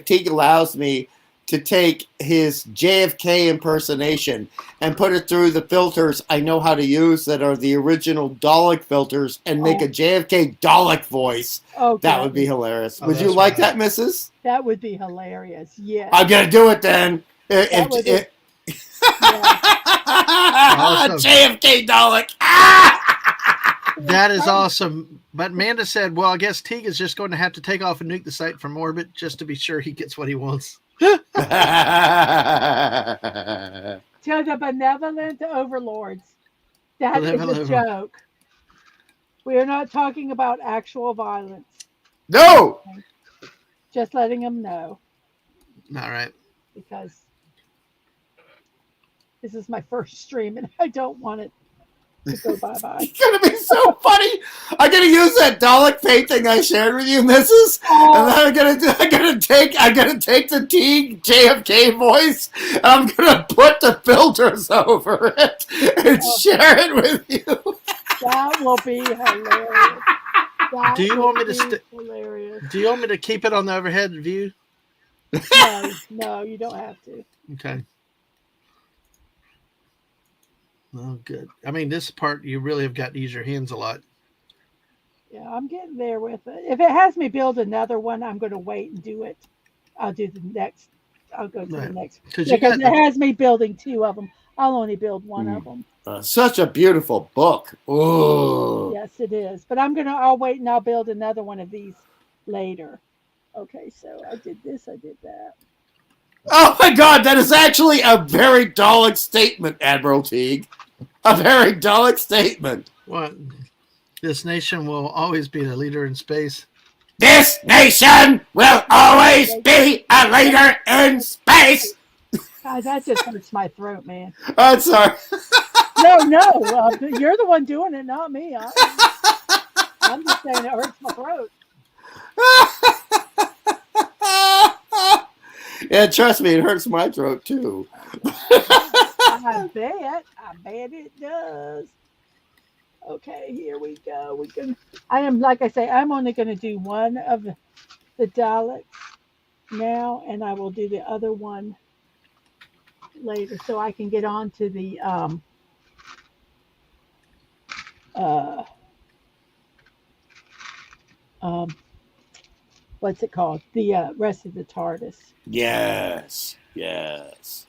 Teague allows me to take his JFK impersonation and put it through the filters I know how to use that are the original Dalek filters and make a JFK Dalek voice. Okay. That would be hilarious. Would you like that, Mrs.? That would be hilarious. Yeah. I'm gonna do it then. JFK Dalek. That is awesome. But Amanda said, well, I guess Teague is just going to have to take off and nuke the site from orbit just to be sure he gets what he wants. To the benevolent overlords. That is a joke. We are not talking about actual violence. No! Just letting them know. All right. Because this is my first stream and I don't want it to go bye-bye. It's going to be so funny. I'm going to use that Dalek painting I shared with you, Mrs. And then I'm going to take the Teague JFK voice and I'm going to put the filters over it and share it with you. That will be hilarious. Do you want me to keep it on the overhead view? No, you don't have to. Okay. Oh, good. I mean, this part you really have got to use your hands a lot. Yeah, I'm getting there with it. If it has me build another one, I'm going to wait and do it. I'll do the next. I'll go to the next. Because it has me building 2 of them. I'll only build 1 of them. Such a beautiful book. Ooh. Yes, it is. But I'll wait and I'll build another one of these later. Okay, so I did this, I did that. Oh my God, that is actually a very Dalek statement, Admiral Teague. A very Dalek statement. What? This nation will always be the leader in space. This nation will always be a leader in space. God, that just hurts my throat, man. I'm sorry. No. You're the one doing it, not me. I'm just saying it hurts my throat. Yeah, trust me, it hurts my throat too. I bet it does. Okay, here we go. I'm only going to do 1 of the Daleks now, and I will do the other one later, so I can get on to the what's it called? The rest of the TARDIS. Yes, yes.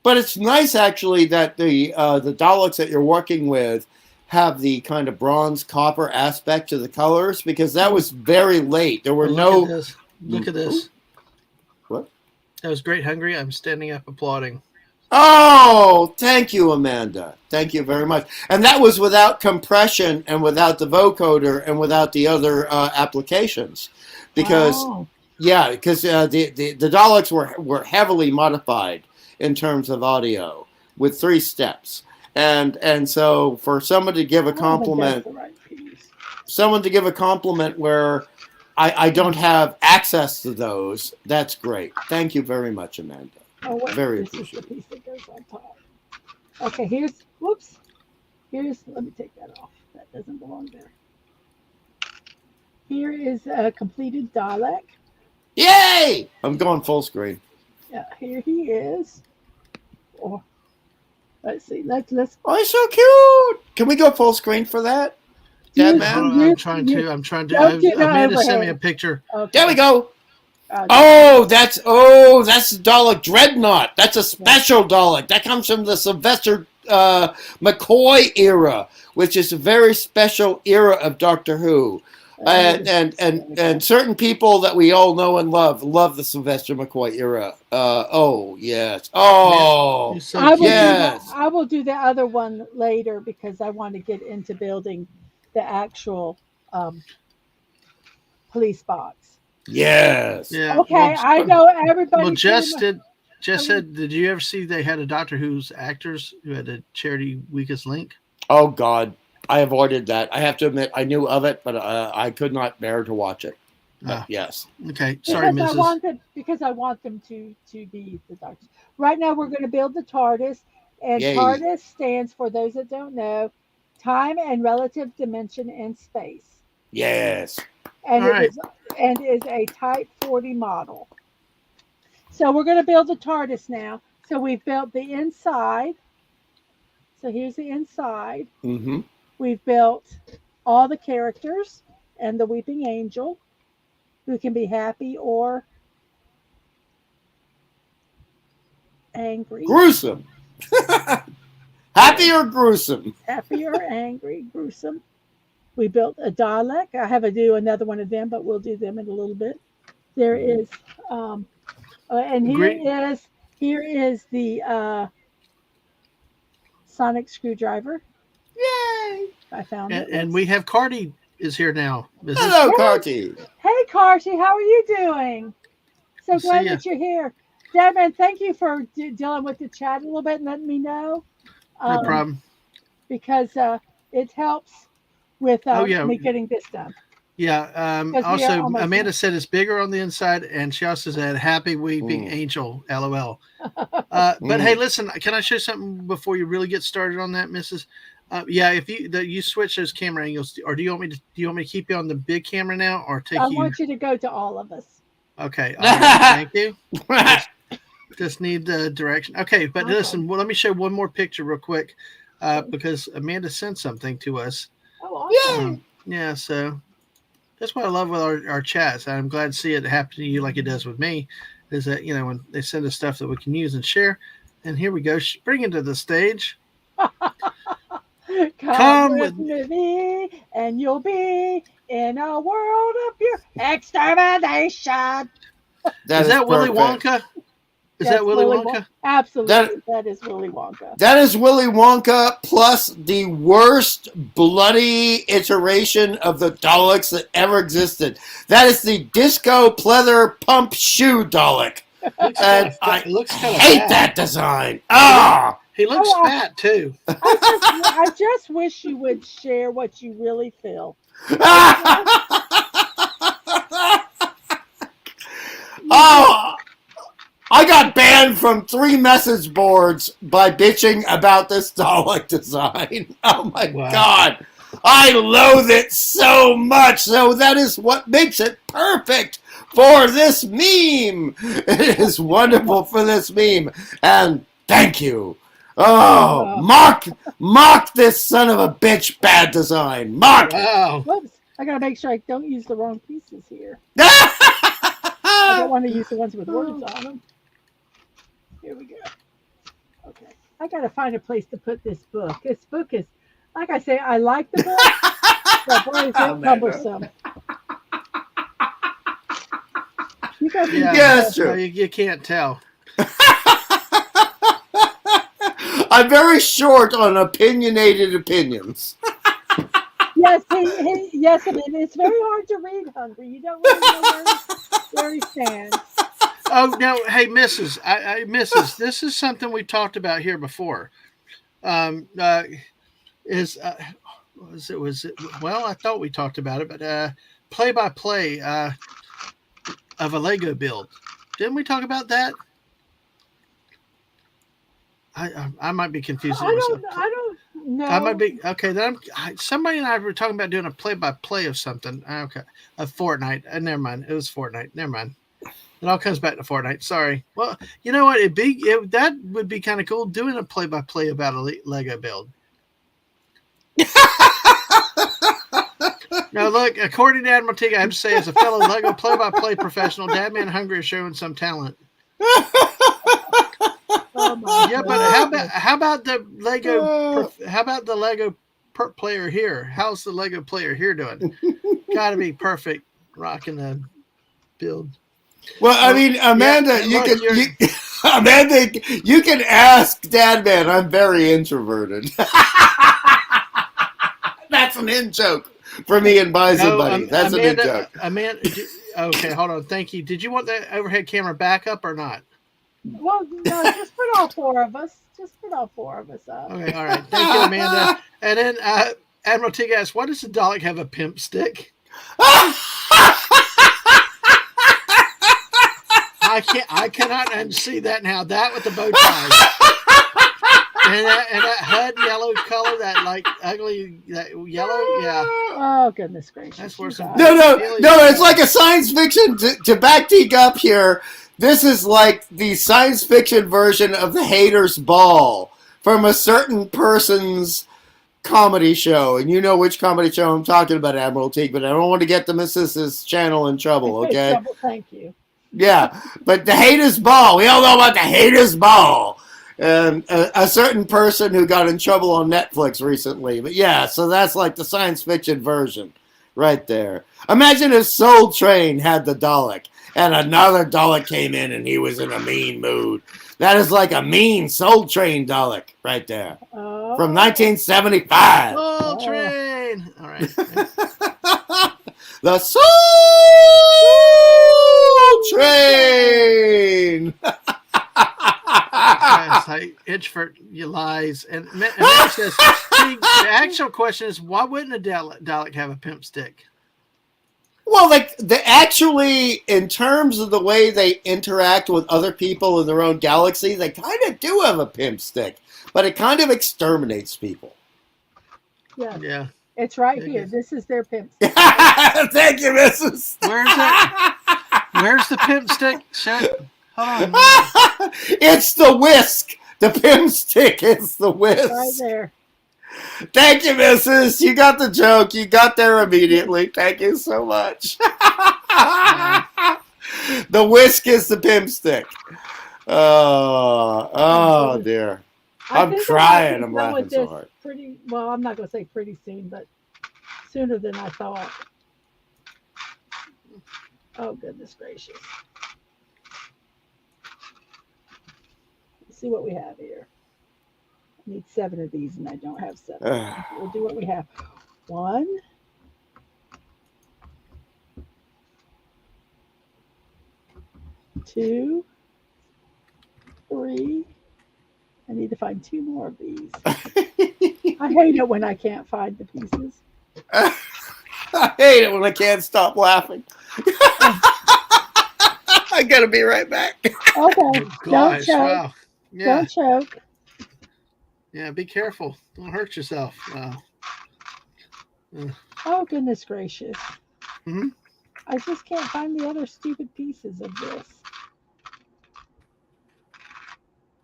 But it's nice actually that the Daleks that you're working with have the kind of bronze copper aspect to the colors, because that was very late. There were Look at this. Look at this. What? That was great, Hungry. I'm standing up applauding. Oh, thank you, Amanda. Thank you very much. And that was without compression and without the vocoder and without the other applications, because the Daleks were heavily modified in terms of audio with 3 steps. And so for someone to give a compliment, where I don't have access to those, that's great. Thank you very much, Amanda. Oh, wait, very this is the piece that goes on top. Okay, here's, let me take that off. That doesn't belong there. Here is a completed Dalek. Yay! I'm going full screen. Yeah, here he is. Oh, let's see. Let's. Oh, he's so cute. Can we go full screen for that? I'm trying to. Amanda sent me a picture. Okay. There we go. That's the Dalek Dreadnought. That's a special Dalek. That comes from the Sylvester McCoy era, which is a very special era of Doctor Who. And certain people that we all know and love the Sylvester McCoy era. Yes. Yes. I will do the other one later because I want to get into building the actual police box. Yes. Yeah. Okay, I know everybody. Well, Jess said, did you ever see they had a Doctor Who's actors who had a charity weakest link? Oh God, I avoided that. I have to admit, I knew of it, but I could not bear to watch it. Yes. Okay. Sorry, Mrs. Because I want them to be the doctors. Right now, we're going to build the TARDIS, and Yay. TARDIS stands for, those that don't know, time and relative dimension in space. Yes. And it is a Type 40 model. So we're going to build the TARDIS now. So we've built the inside. So here's the inside. Mm-hmm. We've built all the characters and the weeping angel, who can be happy or angry. Gruesome. Happy or gruesome? Happy or angry, gruesome. We built a Dalek. I have to do another one of them, but we'll do them in a little bit. There is, and here is the sonic screwdriver. Yay! I found it. And we have Cardi is here now. Hello, Carty. Hey, Carty, how are you doing? So glad that you're here. Dadman, thank you for dealing with the chat a little bit and letting me know. No problem. Because it helps with me getting this done. Yeah. Also, Amanda said it's bigger on the inside, and she also said "Happy Weeping Angel." LOL. But hey, listen, can I show you something before you really get started on that, Mrs.? If you switch those camera angles, or do you want me to keep you on the big camera now, or take? I want you to go to all of us. Okay. All right, thank you. Just need the direction. Okay, but listen. Well, let me show one more picture real quick, because Amanda sent something to us. Oh, awesome. Yeah. So that's what I love with our chats. I'm glad to see it happen to you like it does with me. Is that when they send us stuff that we can use and share. And here we go. Bring it to the stage. Come with me, and you'll be in a world of pure extermination. Is that Willy Wonka? Is that Willy Wonka? Absolutely. That is Willy Wonka. That is Willy Wonka plus the worst bloody iteration of the Daleks that ever existed. That is the disco pleather pump shoe Dalek. And I hate that design. He looks fat too. I just wish you would share what you really feel. I got banned from 3 message boards by bitching about this Dalek design. Oh my God. I loathe it so much. So that is what makes it perfect for this meme. It is wonderful for this meme. And thank you. Mock this son of a bitch bad design. Mock. Wow. Whoops. I gotta make sure I don't use the wrong pieces here. I don't want to use the ones with words on them. Here we go. Okay. I gotta find a place to put this book. This book is, like I say, I like the book, but boy, is it Amanda. cumbersome. You guys can Yeah, Yeah, that's no, true. you can't tell. I'm very short on opinionated opinions. Yes, yes, it is. It's very hard to read, Hungry. You don't really know where he stands. Oh no, hey, Mrs. This is something we talked about here before. Um, uh, is was it? Well, I thought we talked about it, but play by play of a Lego build. Didn't we talk about that? I might be confusing myself. I don't know. I might be okay. Then somebody and I were talking about doing a play by play of something. Okay, a Fortnite. Never mind. It was Fortnite. Never mind. It all comes back to Fortnite. Sorry. Well, you know what? That would be kind of cool doing a play by play about a Lego build. Now, look, according to Admiralty, I have to say, as a fellow Lego play by play professional, Dadman Hungry is showing some talent. Oh my Yeah, but how about the Lego? How about the Lego player here? How's the Lego player here doing? Got to be perfect, rocking the build. Well, I mean, Amanda, Amanda, you can ask Dadman. I'm very introverted. That's an in joke for me and Bison Buddy. That's an in joke. Amanda, okay, hold on. Thank you. Did you want the overhead camera back up or not? Well, no, just put all four of us. Just put all four of us up. Okay, all right. Thank you, Amanda. And then Admiral T asks, why does the Dalek have a pimp stick? I cannot unsee that now. That with the bow tie. and that HUD yellow color, that like ugly that yellow, yeah. Oh goodness gracious! That's worse than no. It's like a science fiction. To backpeak up here, this is like the science fiction version of the Haters Ball from a certain person's comedy show, and you know which comedy show I'm talking about, Admiral Teague. But I don't want to get the Mrs.'s channel in trouble. Okay. Thank you. Yeah, but the Haters Ball. We all know about the Haters Ball. And a certain person who got in trouble on Netflix recently. But yeah, so that's like the science fiction version right there. Imagine if Soul Train had the Dalek and another Dalek came in and he was in a mean mood. That is like a mean Soul Train Dalek right there. From 1975. Soul Train. All right. The Soul Train. I itch for your lies. And Matt says, the actual question is, why wouldn't a Dalek have a pimp stick? Well, like actually, in terms of the way they interact with other people in their own galaxy, they kind of do have a pimp stick, but it kind of exterminates people. Yeah. It's right here. This is their pimp stick. Thank you, Mrs. Where's it? Where's the pimp stick? Hold on. It's the whisk. The pimp stick is the whisk. Right there. Thank you, Mrs. You got the joke. You got there immediately. Thank you so much. The whisk is the pimp stick. Oh dear. I'm crying. I'm laughing so hard. Well, I'm not going to say pretty soon, but sooner than I thought. Oh, goodness gracious. Let's see what we have here. I need 7 of these, and I don't have 7. We'll do what we have. 1, 2, 3. I need to find 2 more of these. I hate it when I can't find the pieces. I hate it when I can't stop laughing. I gotta be right back. Okay, don't choke. Wow. Yeah. Don't choke. Yeah, be careful. Don't hurt yourself. Oh, goodness gracious. Mm-hmm. I just can't find the other stupid pieces of this.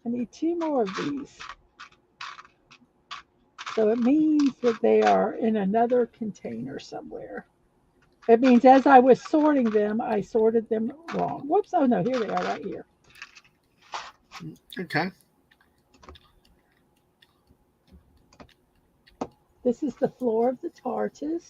I need 2 more of these. So it means that they are in another container somewhere. It means as I was sorting them, I sorted them wrong. Whoops. Oh, no. Here they are right here. Okay. This is the floor of the TARDIS.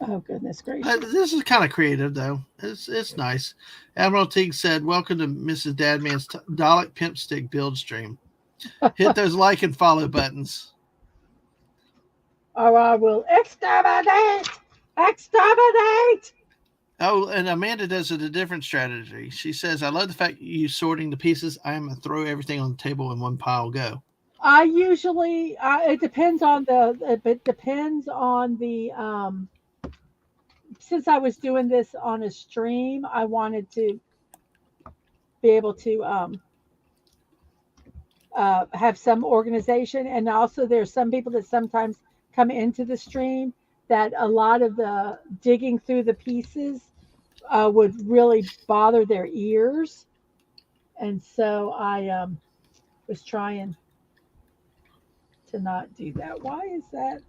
Oh, goodness gracious. This is kind of creative, though. It's nice. Admiral Teague said, "Welcome to Mrs. Dadman's Dalek Pimp Stick build stream. Hit those like and follow buttons." Or I will exterminate! Exterminate! Oh, and Amanda does it a different strategy. She says, "I love the fact you sorting the pieces. I am gonna throw everything on the table in one pile. Go." I usually, it depends on the, since I was doing this on a stream, I wanted to be able to have some organization. And also, there's some people that sometimes come into the stream that a lot of the digging through the pieces would really bother their ears. And so I was trying to not do that. Why is that?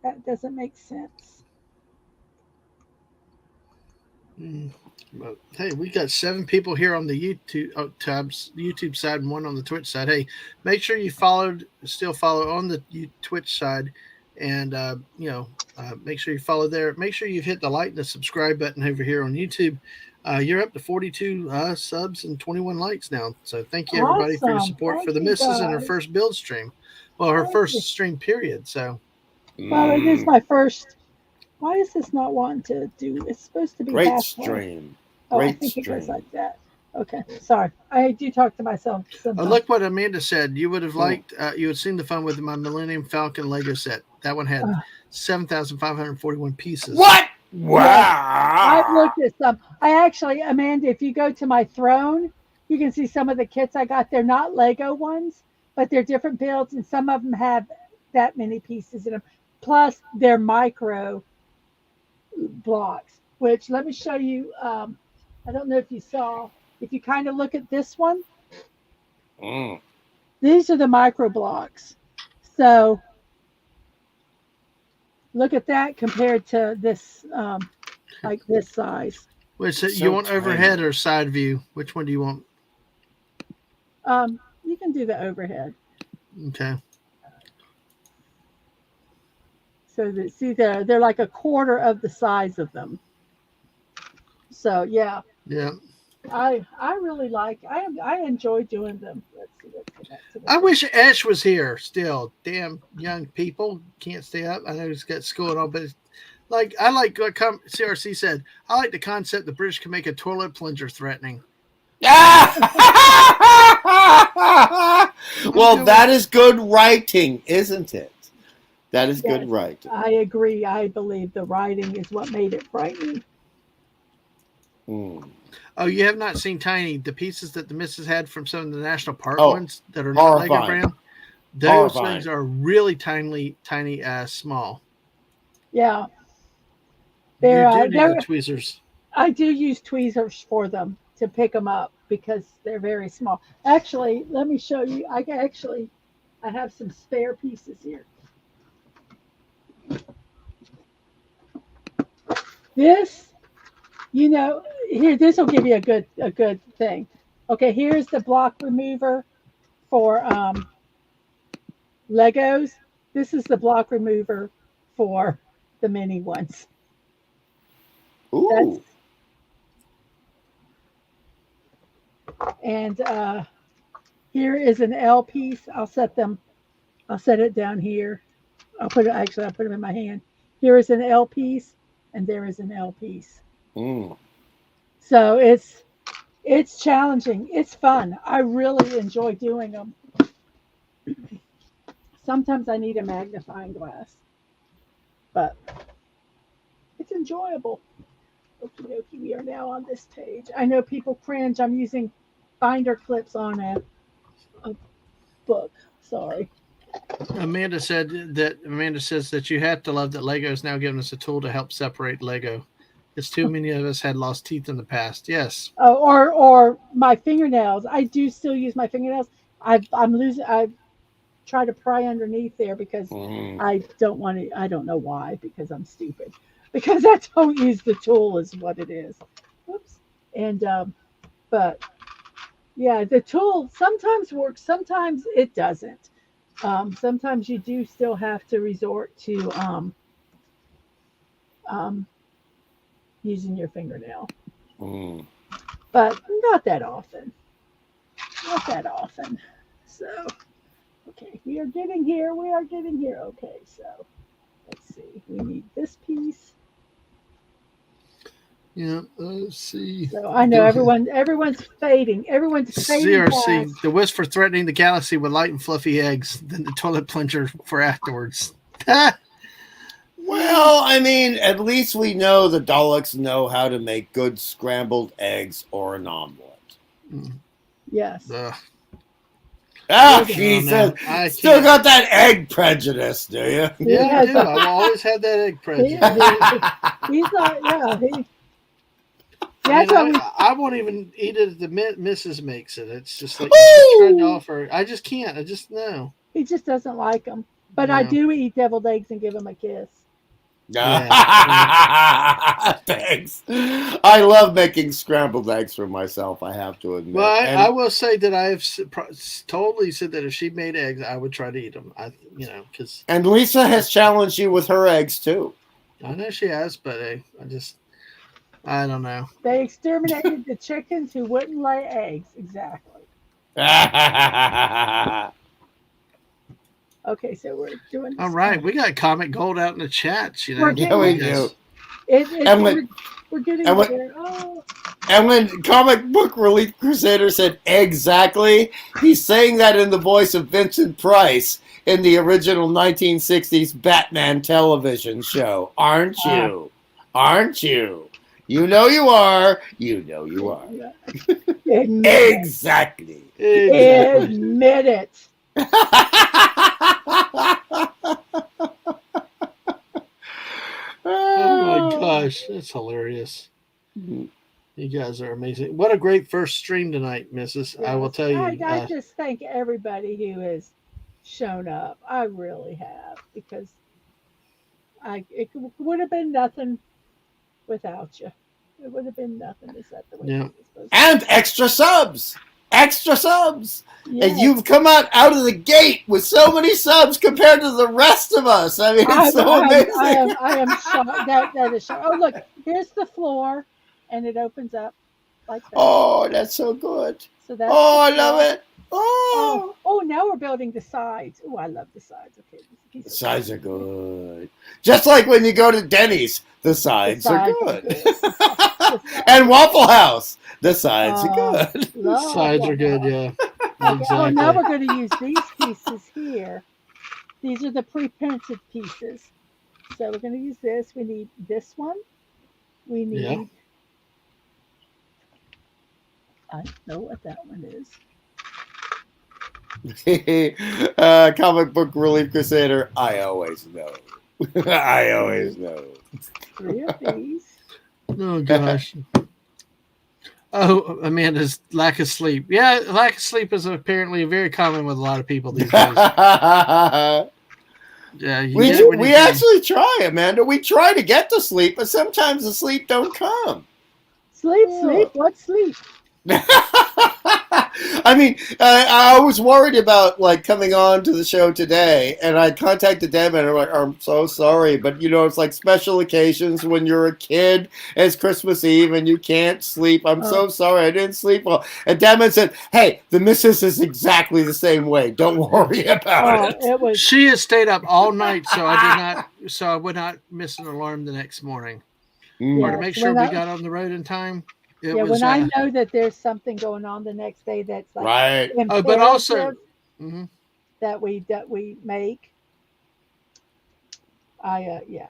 That doesn't make sense. But, hey, we got 7 people here on the YouTube side and 1 on the Twitch side. Hey, make sure you still follow on the Twitch side, and make sure you follow there. Make sure you've hit the like and the subscribe button over here on YouTube. You're up to 42 subs and 21 likes now. So thank you everybody for your support for the missus and her first build stream. Well, her first stream period. So, well, it is my first. Why is this not wanting to do? It's supposed to be Great halfway. stream. Oh, I Great think it goes stream. like that. Okay, sorry. I do talk to myself sometimes. look what Amanda said. You would have liked. You had seen the fun with my Millennium Falcon Lego set. That one had 7,541 pieces. What? Wow. Yes, I've looked at some. I actually, Amanda, if you go to my throne, you can see some of the kits I got. They're not Lego ones, but they're different builds, and some of them have that many pieces in them. Plus, they're micro blocks, which let me show you. I don't know if you saw. If you kind of look at this one, these are the micro blocks. So look at that compared to this, like this size. Wait, so So you want tiny. overhead or side view? Which one do you want? You can do the overhead. Okay. So that, see, they're like a quarter of the size of them. So yeah, I really like. I enjoy doing them. Let's see. Let's go back to I wish Ash was here still. Damn young people can't stay up. I know he's got school and all, but I like what CRC said. I like the concept the British can make a toilet plunger threatening. Well, that is good writing, isn't it? That is good writing. I agree. I believe the writing is what made it frightening. Oh, you have not seen Tiny, the pieces that the missus had from some of the national park Oh, ones that are not Lego horrifying. brand. Those Horrifying. things are really tiny, small. Yeah, You do need the tweezers. I do use tweezers for them to pick them up because they're very small. Actually, let me show you. I have some spare pieces here. This, here, this will give you a good thing. Okay, here's the block remover for Legos. This is the block remover for the mini ones. Ooh. And here is an L piece. I'll set it down here. I'll put them in my hand. Here is an L piece, and there is an L piece. So it's challenging. It's fun. I really enjoy doing them. Sometimes I need a magnifying glass, but it's enjoyable. Okie dokie, we are now on this page. I know people cringe. I'm using binder clips on a book. Sorry. Amanda says that you have to love that Lego is now giving us a tool to help separate Lego. It's too many of us had lost teeth in the past. Yes. Oh, or my fingernails. I do still use my fingernails. I'm losing. I try to pry underneath there because Mm. I don't want to. I don't know why. Because I'm stupid. Because I don't use the tool is what it is. Oops. And but yeah, the tool sometimes works. Sometimes it doesn't. Sometimes you do still have to resort to um, using your fingernail, Mm. but not that often. Not that often. So, okay, we are getting here. We are getting here. Okay, so let's see. We need this piece. Yeah. Let's see. So I know everyone's fading. Everyone's fading CRC. fast. The wisp for threatening the galaxy with light and fluffy eggs, then the toilet plunger for afterwards. Well, I mean, at least we know the Daleks know how to make good scrambled eggs or an omelet. Yes. Ugh. Ah, Yeah, he no, says, I still can't. got that egg prejudice, do you? He Yeah, I has do. I've always had that egg he, prejudice. he's not. Yeah, he. I mean, That's what we. I won't even eat it if the Mrs. makes it. It's just like she tried to Ooh! offer. I just can't. I just no. He just doesn't like them. But I No. do eat deviled eggs and give him a kiss. Yeah. Thanks. I love making scrambled eggs for myself, I have to admit. Well, I And will say that I've totally said that if she made eggs, I would try to eat them. Because and Lisa has challenged you with her eggs too. I know she has, but I don't know. They exterminated the chickens who wouldn't lay eggs. Exactly. Okay, so we're doing All this. right, we got Comic Gold out in the chats. We're Yeah, we do. And when We're getting and when there. Oh, and when Comic Book Relief Crusader said exactly, he's saying that in the voice of Vincent Price in the original 1960s Batman television show. Aren't you? Aren't you? You know you are. You know you are. admit it. Exactly. Exactly. Admit it. Oh my gosh, that's hilarious. You guys are amazing. What a great first stream tonight, Mrs. I will Yes. tell you. I just thank everybody who has shown up. I really have because it would have been nothing without you. It would have been nothing. Is that the way Yeah. it's supposed to And extra subs. Extra subs. be? And Yes. you've come out of the gate with so many subs compared to the rest of us. I mean, it's so amazing. I am shocked. That is shocked. Oh, look, here's the floor, and it opens up like that. Oh, that's so good. So that's Oh, I the love floor. it. Oh. Oh, now we're building the sides. Oh, I love the sides. Okay, The sides are good. Just like when you go to Denny's, the sides are sides good. The sides. And Waffle House, the sides are Oh, good. love Sides are Waffle good, House. yeah. Okay, oh, now Exactly. we're going to use these pieces here. These are the pre-printed pieces. So we're going to use this. We need this one. We need. Yeah. I don't know what that one is. Comic Book Relief Crusader, I always know. I always know. 3 of these. Oh gosh. Oh, Amanda's lack of sleep. Yeah, lack of sleep is apparently very common with a lot of people these days. Yeah, you get it when we you can. actually try, Amanda. We try to get to sleep, but sometimes the sleep don't come. Sleep. What sleep? I mean, I was worried about like coming on to the show today, and I contacted Deb, and I'm like, I'm so sorry, but you know, it's like special occasions when you're a kid, and it's Christmas Eve, and you can't sleep. I'm so sorry, I didn't sleep well. And Deb said, "Hey, the missus is exactly the same way. Don't worry about it." It was. She has stayed up all night, so I would not miss an alarm the next morning. Or to Yes, make sure when we I- got on the road in time. It Yeah, was when I know that there's something going on the next day that's like Right. oh, but also imperative that we make. Yeah.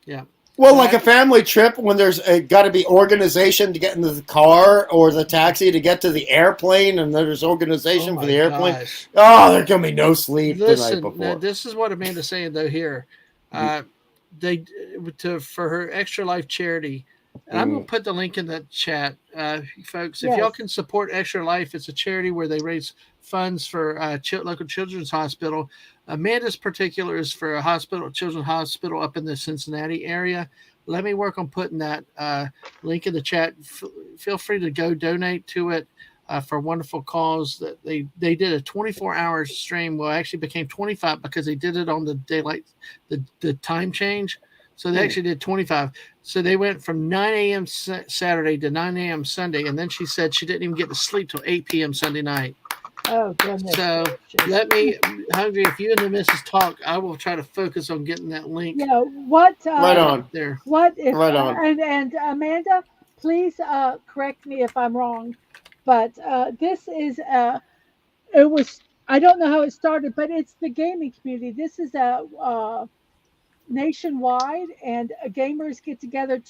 yeah. Well, like a family trip when there's got to be organization to get into the car or the taxi to get to the airplane, and there's organization for the airplane. Gosh. Oh, there can be no sleep the night before. Now, this is what Amanda's saying though here. For her Extra Life charity, and I'm going to put the link in the chat, folks. If y'all can support Extra Life, it's a charity where they raise funds for local children's hospital. Amanda's particular is for a children's hospital up in the Cincinnati area. Let me work on putting that link in the chat. Feel free to go donate to it for a wonderful cause. That they did a 24-hour stream. Well, actually became 25 because they did it on the daylight, the time change. So they actually did 25. So they went from 9 a.m. Saturday to 9 a.m. Sunday, and then she said she didn't even get to sleep till 8 p.m. Sunday night. Oh, goodness. So let me, Hungry, if you and the missus talk, I will try to focus on getting that link. You know, what? Right on. There. What if, right on. And Amanda, please correct me if I'm wrong, but this is, it was, I don't know how it started, but it's the gaming community. This is a nationwide, and gamers get together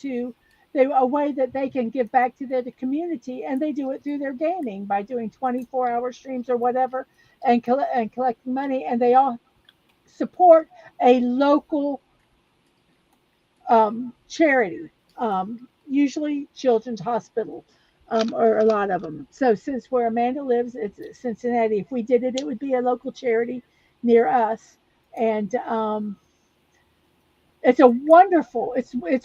a way that they can give back to their community, and they do it through their gaming by doing 24-hour streams or whatever, and collecting money, and they all support a local charity, usually Children's Hospital, or a lot of them. So since where Amanda lives, it's Cincinnati. If we did it, it would be a local charity near us, and it's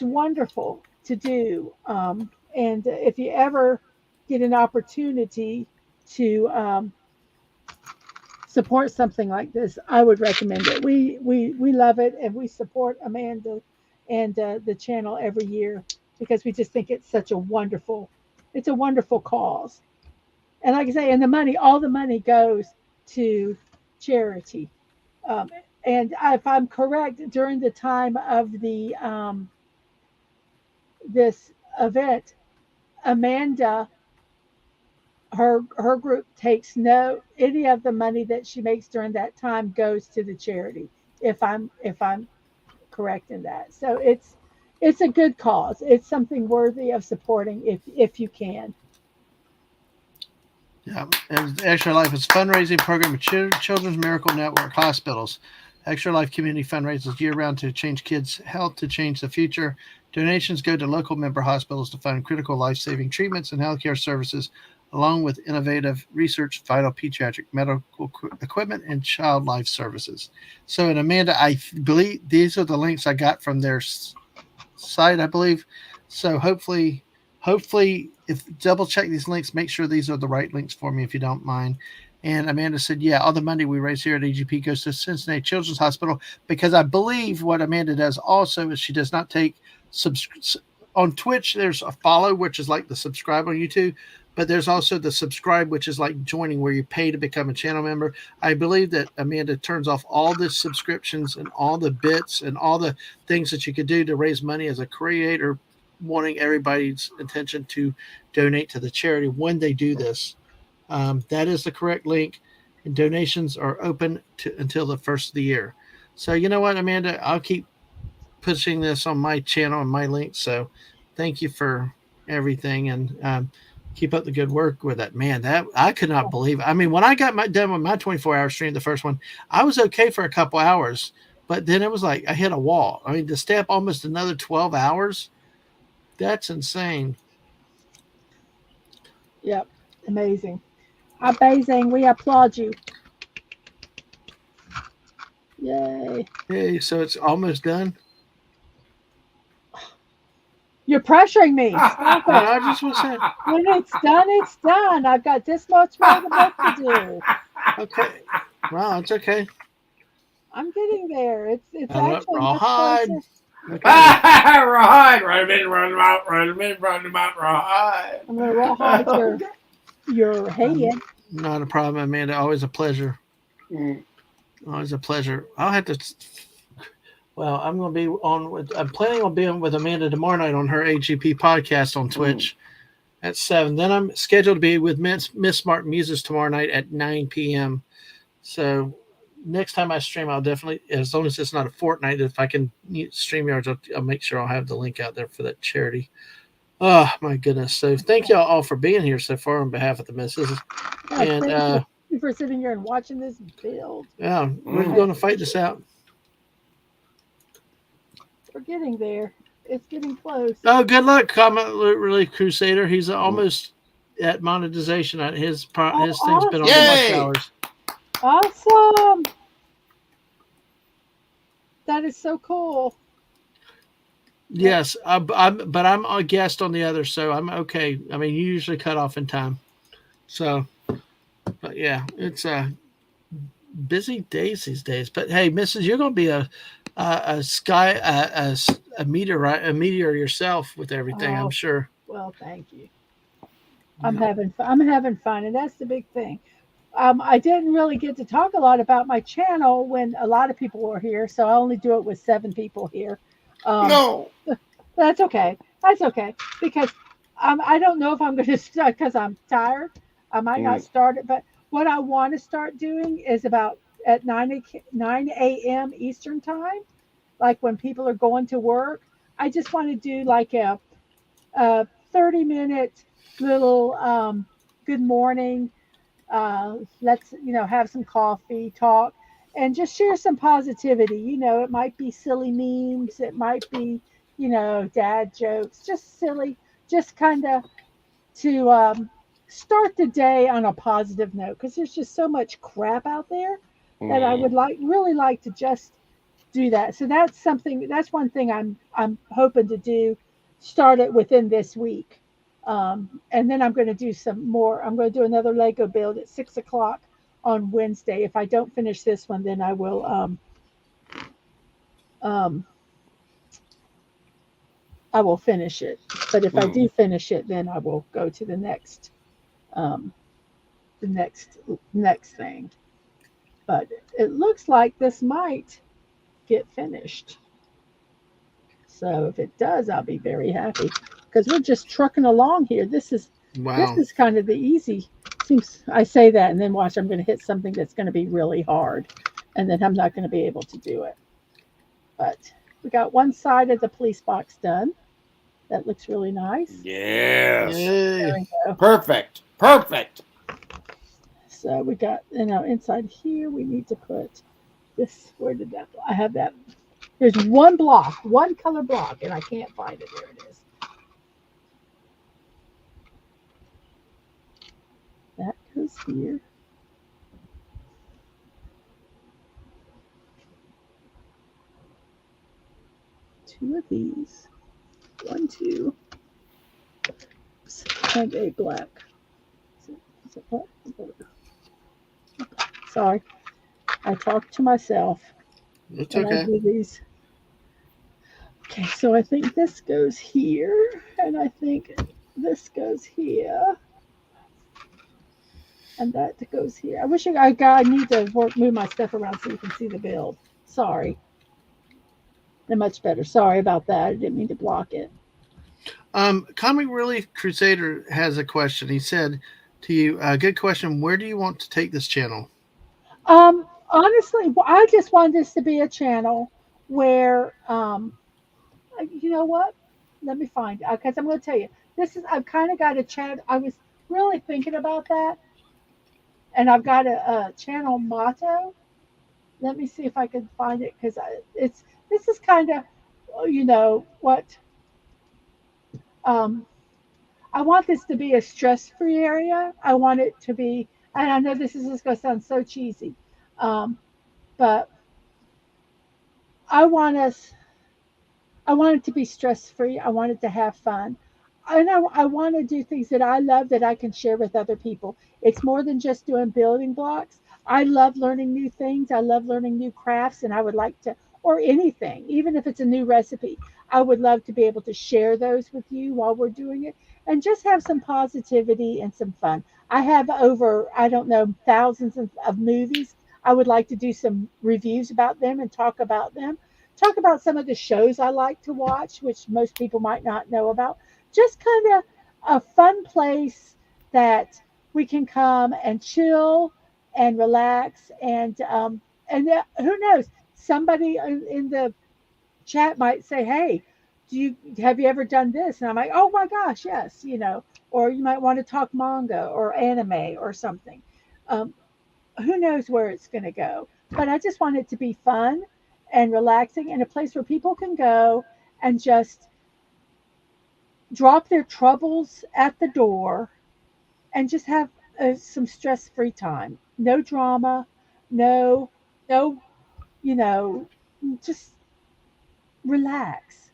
wonderful to do. And if you ever get an opportunity to support something like this, I would recommend it. We love it, and we support Amanda and the channel every year because we just think it's a wonderful cause. And like I say, and all the money goes to charity. And if I'm correct, during the time of the this event, Amanda, her group takes any of the money that she makes during that time goes to the charity. If I'm correct in that, so it's a good cause. It's something worthy of supporting if you can. Yeah, and Extra Life is a fundraising program of Children's Miracle Network hospitals. Extra Life community fundraisers year-round to change kids' health, to change the future. Donations go to local member hospitals to fund critical life-saving treatments and healthcare services, along with innovative research, vital pediatric medical equipment, and child life services. So, and Amanda, I believe these are the links I got from their site, I believe. So hopefully, if double check these links, make sure these are the right links for me, if you don't mind. And Amanda said, yeah, all the money we raise here at AGP goes to Cincinnati Children's Hospital, because I believe what Amanda does also is she does not take on Twitch. There's a follow, which is like the subscribe on YouTube, but there's also the subscribe, which is like joining, where you pay to become a channel member. I believe that Amanda turns off all the subscriptions and all the bits and all the things that you could do to raise money as a creator, wanting everybody's attention to donate to the charity when they do this. That is the correct link, and donations are open until the first of the year. So you know what, Amanda, I'll keep pushing this on my channel and my links. So thank you for everything, and keep up the good work with that. Man, that I could not believe it. I mean, when I got done with my 24-hour stream, the first one, I was okay for a couple hours, but then it was like I hit a wall. I mean, to stay up almost another 12 hours, that's insane. Yep, amazing. Amazing. We applaud you. Yay. Hey, so it's almost done? You're pressuring me. Stop it. I just was saying. When it's done, it's done. I've got this much more work to do. Okay. Well, it's okay. I'm getting there. It's actually much rawhide. closer. Okay. Rawhide, run him out, rawhide. I'm going to rawhide your head. Not a problem, Amanda. Always a pleasure. Always a pleasure. I'll have to. Well, I'm going to be I'm planning on being with Amanda tomorrow night on her AGP podcast on Twitch at 7. Then I'm scheduled to be with Miss Smart Muses tomorrow night at 9 p.m. So next time I stream, I'll definitely, as long as it's not a fortnight, if I can StreamYards, I'll make sure I'll have the link out there for that charity. Oh my goodness! So thank y'all all for being here so far on behalf of the missus. And Thank you for sitting here and watching this build. yeah, we're going to fight this out. We're getting there. It's getting close. Oh, good luck, Comment Really Crusader. He's almost at monetization. His thing's been on the watch hours. Awesome! That is so cool. Yes, but I'm a guest on the other, so I'm okay. I mean, you usually cut off in time, so. But yeah, it's busy days these days. But hey, Mrs., you're going to be a meteor yourself with everything. I'm sure. Well, thank you. I'm having fun, and that's the big thing. I didn't really get to talk a lot about my channel when a lot of people were here, so I only do it with 7 people here. No. That's okay. That's okay because I don't know if I'm going to start because I'm tired. I might not start it, but what I want to start doing is about at 9 a.m. Eastern time, like when people are going to work. I just want to do like a 30-minute little good morning. Let's have some coffee, talk, and just share some positivity. It might be silly memes, it might be dad jokes, just silly, just kind of to start the day on a positive note because there's just so much crap out there that I would really like to just do that. So that's one thing I'm hoping to do, start it within this week. And then I'm going to do some more. I'm going to do another Lego build at 6 o'clock on Wednesday. If I don't finish this one, then I will finish it. But if I do finish it, then I will go to the next thing. But it looks like this might get finished. So if it does, I'll be very happy because we're just trucking along here. This is kind of the easy. Seems I say that and then watch. I'm going to hit something that's going to be really hard, and then I'm not going to be able to do it. But we got one side of the police box done. That looks really nice. Yes. There we go. Perfect. So we got inside here. We need to put this. Where did that? I have that. There's one color block, and I can't find it. There it is. That goes here. Two of these. 1, 2. And a black. Is it black? Sorry. I talk to myself. It's okay. I do these. Okay, so I think this goes here, and I think this goes here, and that goes here. I wish I need to move my stuff around so you can see the build. Sorry. They're much better. Sorry about that. I didn't mean to block it. Comic Relief Crusader has a question. He said to you, good question. Where do you want to take this channel? Honestly, I just want this to be a channel where, you know what? Let me find it because I'm going to tell you. I've kind of got a chat. I was really thinking about that, and I've got a channel motto. Let me see if I can find it because this is kind of, what. I want this to be a stress-free area. I want it to be, and I know this is just going to sound so cheesy, but I want it to be stress-free. I want it to have fun. And I want to do things that I love that I can share with other people. It's more than just doing building blocks. I love learning new things. I love learning new crafts, and I would like to, or anything, even if it's a new recipe, I would love to be able to share those with you while we're doing it and just have some positivity and some fun. I have over, I don't know, thousands of movies. I would like to do some reviews about them and talk about them. Talk about some of the shows I like to watch, which most people might not know about. Just kind of a fun place that we can come and chill and relax and and who knows? Somebody in the chat might say, "Hey, have you ever done this?" And I'm like, "Oh my gosh, yes," Or you might want to talk manga or anime or something. Um, who knows where it's going to go? But I just want it to be fun and relaxing and a place where people can go and just drop their troubles at the door and just have some stress-free time. No drama, no, no, you know, just relax.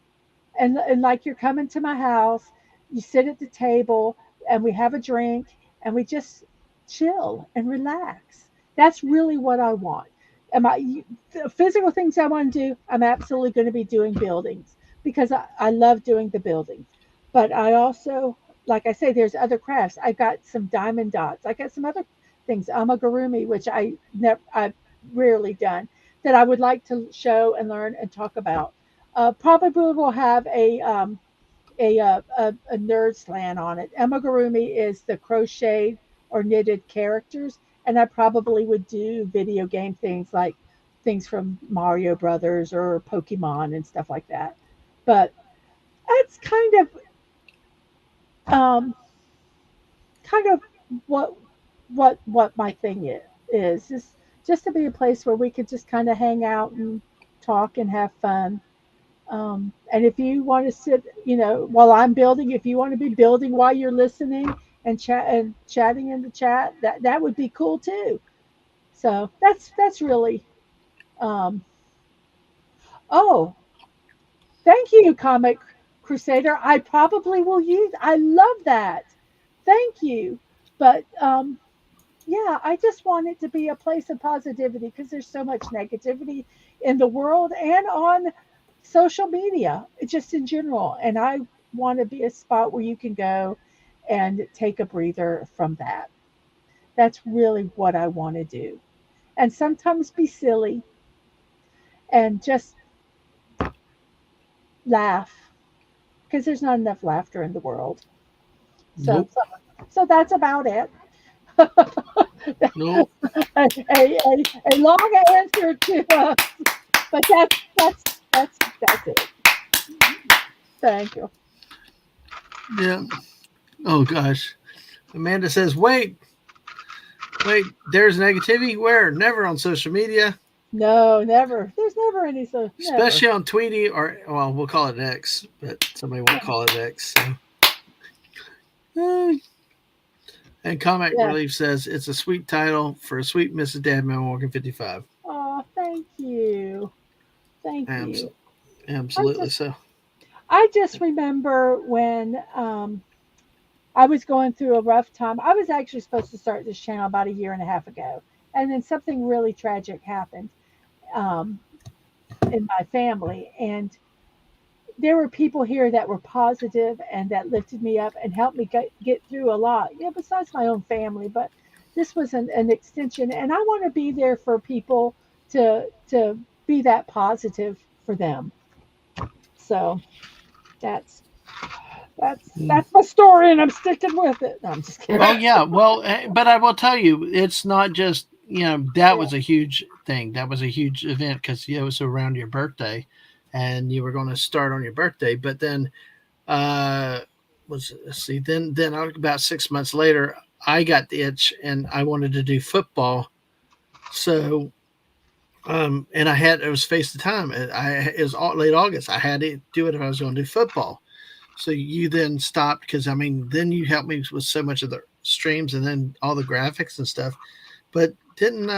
And like you're coming to my house, you sit at the table and we have a drink and we just chill and relax. That's really what I want. The physical things I want to do, I'm absolutely going to be doing buildings because I love doing the buildings. But I also, like I say, there's other crafts. I got some diamond dots. I got some other things, amigurumi, which I've rarely done, that I would like to show and learn and talk about. Probably will have a nerd slant on it. Amigurumi is the crocheted or knitted characters, and I probably would do video game things like things from Mario Brothers or Pokemon and stuff like that. But that's um, kind of what what my thing is just to be a place where we could just kind of hang out and talk and have fun. And if you want to sit, while I'm building, if you want to be building while you're listening and chatting in the chat, that would be cool too. So that's really. Um, oh, thank you, Comic Crusader. I probably will use. I love that. Thank you. But yeah, I just want it to be a place of positivity because there's so much negativity in the world and on social media, just in general. And I want to be a spot where you can go and take a breather from that. That's really what I want to do. And sometimes be silly and just laugh because there's not enough laughter in the world. So, Nope. so, so that's about it. Nope. A long answer to, but that's it. Thank you. Yeah. Oh gosh. Amanda says, wait, there's negativity where? Never on social media. No, never. There's never any so never. Especially on Tweety or well, we'll call it X, but somebody won't call it X. So. And Comic Yeah. Relief says it's a sweet title for a sweet Mrs. Dadman Walking 55. Oh, thank you. Thank you. I Absolutely. just So I just remember when I was going through a rough time. I was actually supposed to start this channel about a year and a half ago, and then something really tragic happened um, in my family, and there were people here that were positive and that lifted me up and helped me get through a lot. Besides my own family, but this was an extension, and I want to be there for people to be that positive for them. So that's that's my story, and I'm sticking with it. No, I'm just kidding. oh yeah, well, but I will tell you, it's not just that Yeah. was a huge thing. That was a huge event because it was around your birthday, and you were going to start on your birthday. But then, let's see, then about 6 months later, I got the itch, and I wanted to do football. So, and it was face the time. It was late August. I had to do it if I was going to do football. So you then stopped because then you helped me with so much of the streams and then all the graphics and stuff, but didn't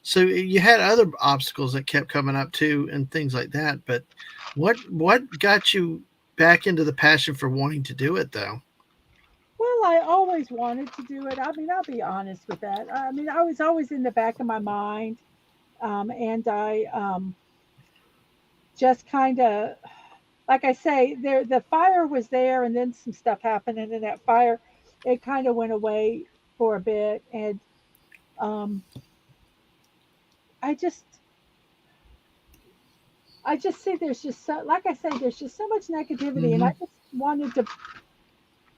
so you had other obstacles that kept coming up too and things like that. But what got you back into the passion for wanting to do it though? Well, I always wanted to do it. I mean, I'll be honest with that. I mean, I was always in the back of my mind, and I just kind of, like I say, the fire was there, and then some stuff happened, and then that fire, it kind of went away for a bit, and um, I just I just see there's just so, like I say, there's just so much negativity, and Mm-hmm.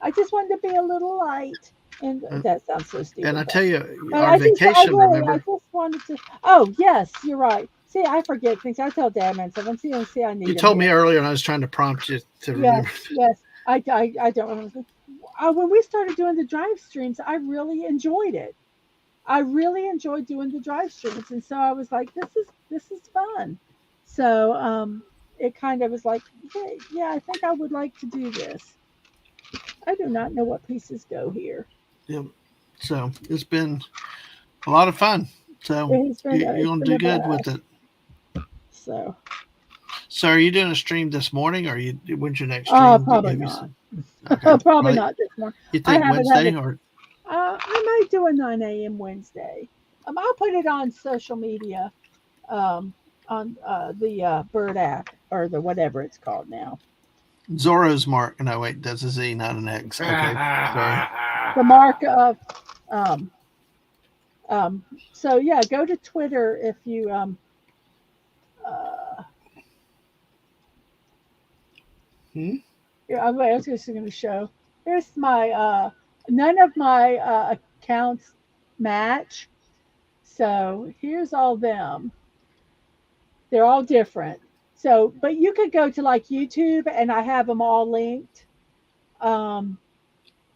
I just wanted to be a little light And Uh, that sounds so stupid. And I But, tell you, but our vacation, I remember? just wanted to. Oh yes, you're right. See, I forget things. I tell Dadman stuff. See, I You need him told me here. earlier, and I was trying to prompt you to Yes, remember. yes. I don't remember. When we started doing the drive streams, I really enjoyed it. I really enjoyed doing the drive streams, and so I was like, this is fun. So it kind of was like, hey, yeah, I think I would like to do this. I do not know what pieces go here. Yep. So it's been a lot of fun. So you're It's gonna been do a good with blast. it. So So are you doing a stream this morning, or when's your next stream? probably Have you not. said? Okay. Probably Well, not this morning. you I think haven't had Wednesday it. or I might do a 9 a.m. Wednesday. I'll put it on social media, on the Bird app or the whatever it's called now. Zorro's Mark? No, wait, that's a Z, not an X. Okay, sorry. The mark of um, so yeah, go to Twitter if you uh, Hmm? yeah, I was just going to show. Here's my none of my accounts match. So here's all them. They're all different. So, but you could go to like YouTube, and I have them all linked, um,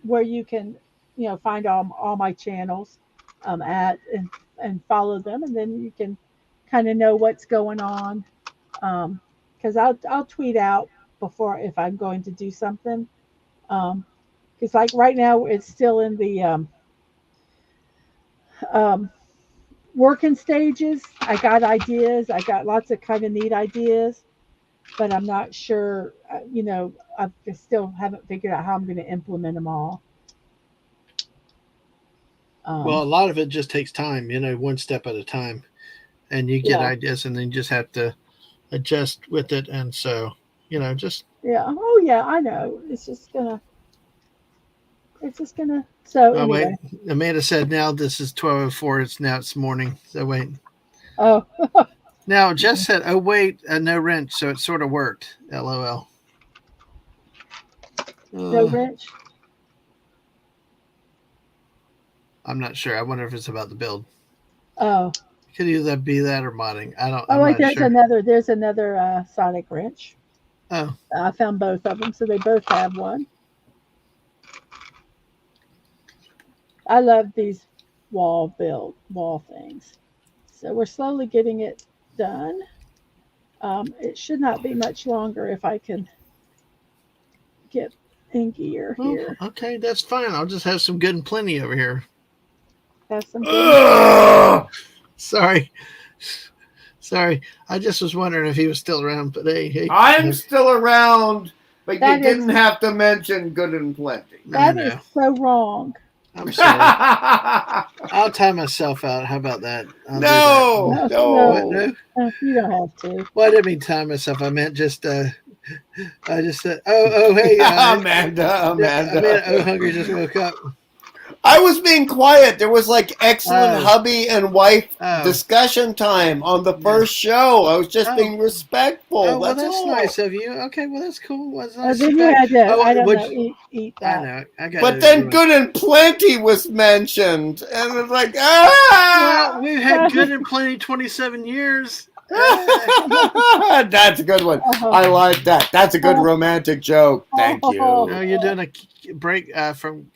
where you can, find all my channels at and follow them, and then you can kind of know what's going on. Because I'll tweet out before if I'm going to do something. Because like right now it's still in the um, working stages. I got ideas. I got lots of kind of neat ideas, but I'm not sure. I still haven't figured out how I'm going to implement them all. Well, Um, a lot of it just takes time, one step at a time, and you get yeah, ideas, and then you just have to adjust with it, and so just yeah. Oh, yeah. I know. It's just gonna. It's just gonna. So oh wait, anyway. Amanda said now this is 12:04. It's morning. So wait. Oh, Now Jess said, "Oh wait, no wrench," so it sort of worked. LOL. no wrench. I'm not sure. I wonder if it's about the build. Oh. Could either be that or modding. Oh I'm wait. not sure. There's another Sonic wrench. Oh, I found both of them, so they both have one. I love these wall things. So we're slowly getting it done. It should not be much longer if I can get in gear well, here. okay, that's fine. I'll just have some good and plenty over here. Have some good. Ugh! Sorry. Sorry. I just was wondering if he was still around, but hey. I'm still around, but you That is didn't have to mention good and plenty. I that is know. so wrong. I'm sorry. I'll tie myself out. How about that? I'll do that. No, What? no. No? You don't have to. Well, I didn't mean tie myself. I meant just, I just said, hey, Amanda, Amanda, Amanda. Hungry just woke up. I was being quiet. There was like excellent Oh. hubby and wife Oh. discussion time on the first show. I was just being respectful. Oh, well, that's that's all. nice of you. Okay, well, that's cool. Well, it's nice Then you had to. I don't would know. Eat I that. know. I got But then good and plenty was mentioned. And it was like, Well, we've had good and plenty 27 years. That's a good one. I like that. That's a good romantic joke. Thank you. No, you're doing a break from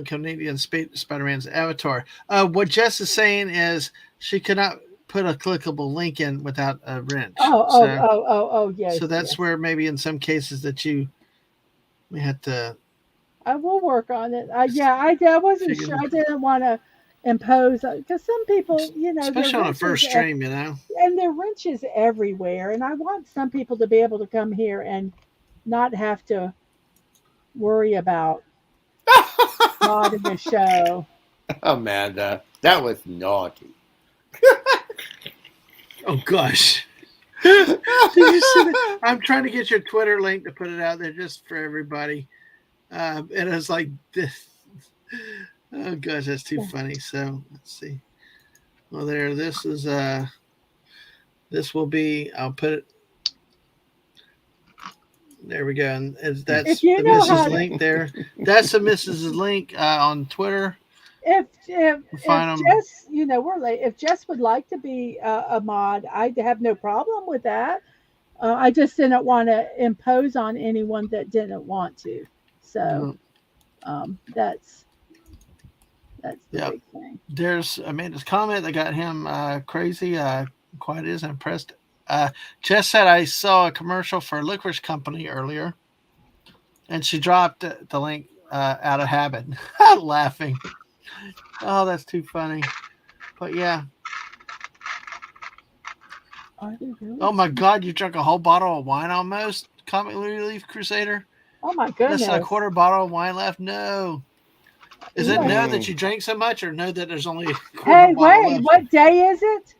Canadian Spider-Man's Avatar. What Jess is saying is she cannot put a clickable link in without a wrench. Yes. So that's yes. where maybe in some cases that you may have to. I will work on it. I wasn't Figure sure. it I didn't want to impose because some people, especially their on a first wrenches stream, and there are wrenches everywhere, and I want some people to be able to come here and not have to worry about modding a show. Amanda, that was naughty. Oh gosh. Did you see that? I'm trying to get your Twitter link to put it out there just for everybody. And it's like this. Oh gosh, that's too funny. So let's see. Well, there. This is this will be. I'll put it. There we go. And that's If you the know Mrs. how to, Link there. That's the Mrs. Link on Twitter. if Find them. Jess, we're late. If Jess would like to be a mod, I'd have no problem with that. I just didn't want to impose on anyone that didn't want to. So that's the Yep. big thing. There's Amanda's comment that got him crazy. Quiet is impressed. Jess said I saw a commercial for a licorice company earlier, and she dropped the link out of habit, laughing. Oh, that's too funny. But yeah. Are they really? Oh my God, you drank a whole bottle of wine almost, Comic Relief Crusader. Oh my Less goodness! than a quarter bottle of wine left. No. Is it Like, know that you drank so much, or know that there's only a quarter hey, bottle wait! left? What day is it?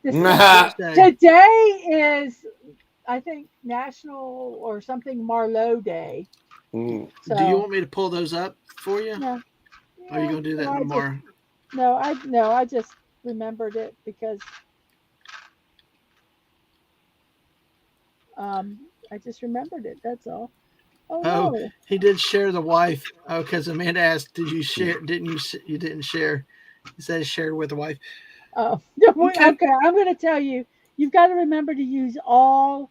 Tuesday. Today is, I think, National or something Marlowe Day. So, Do you want me to pull those up for you? No. Or are you going to do that tomorrow? I just remembered it because I just remembered it. That's all. Oh, no. He did share the wife. Oh, because Amanda asked, "Did you share? Didn't you? You didn't share." He said he shared with the wife. Oh, okay. I'm going to tell you. You've got to remember to use all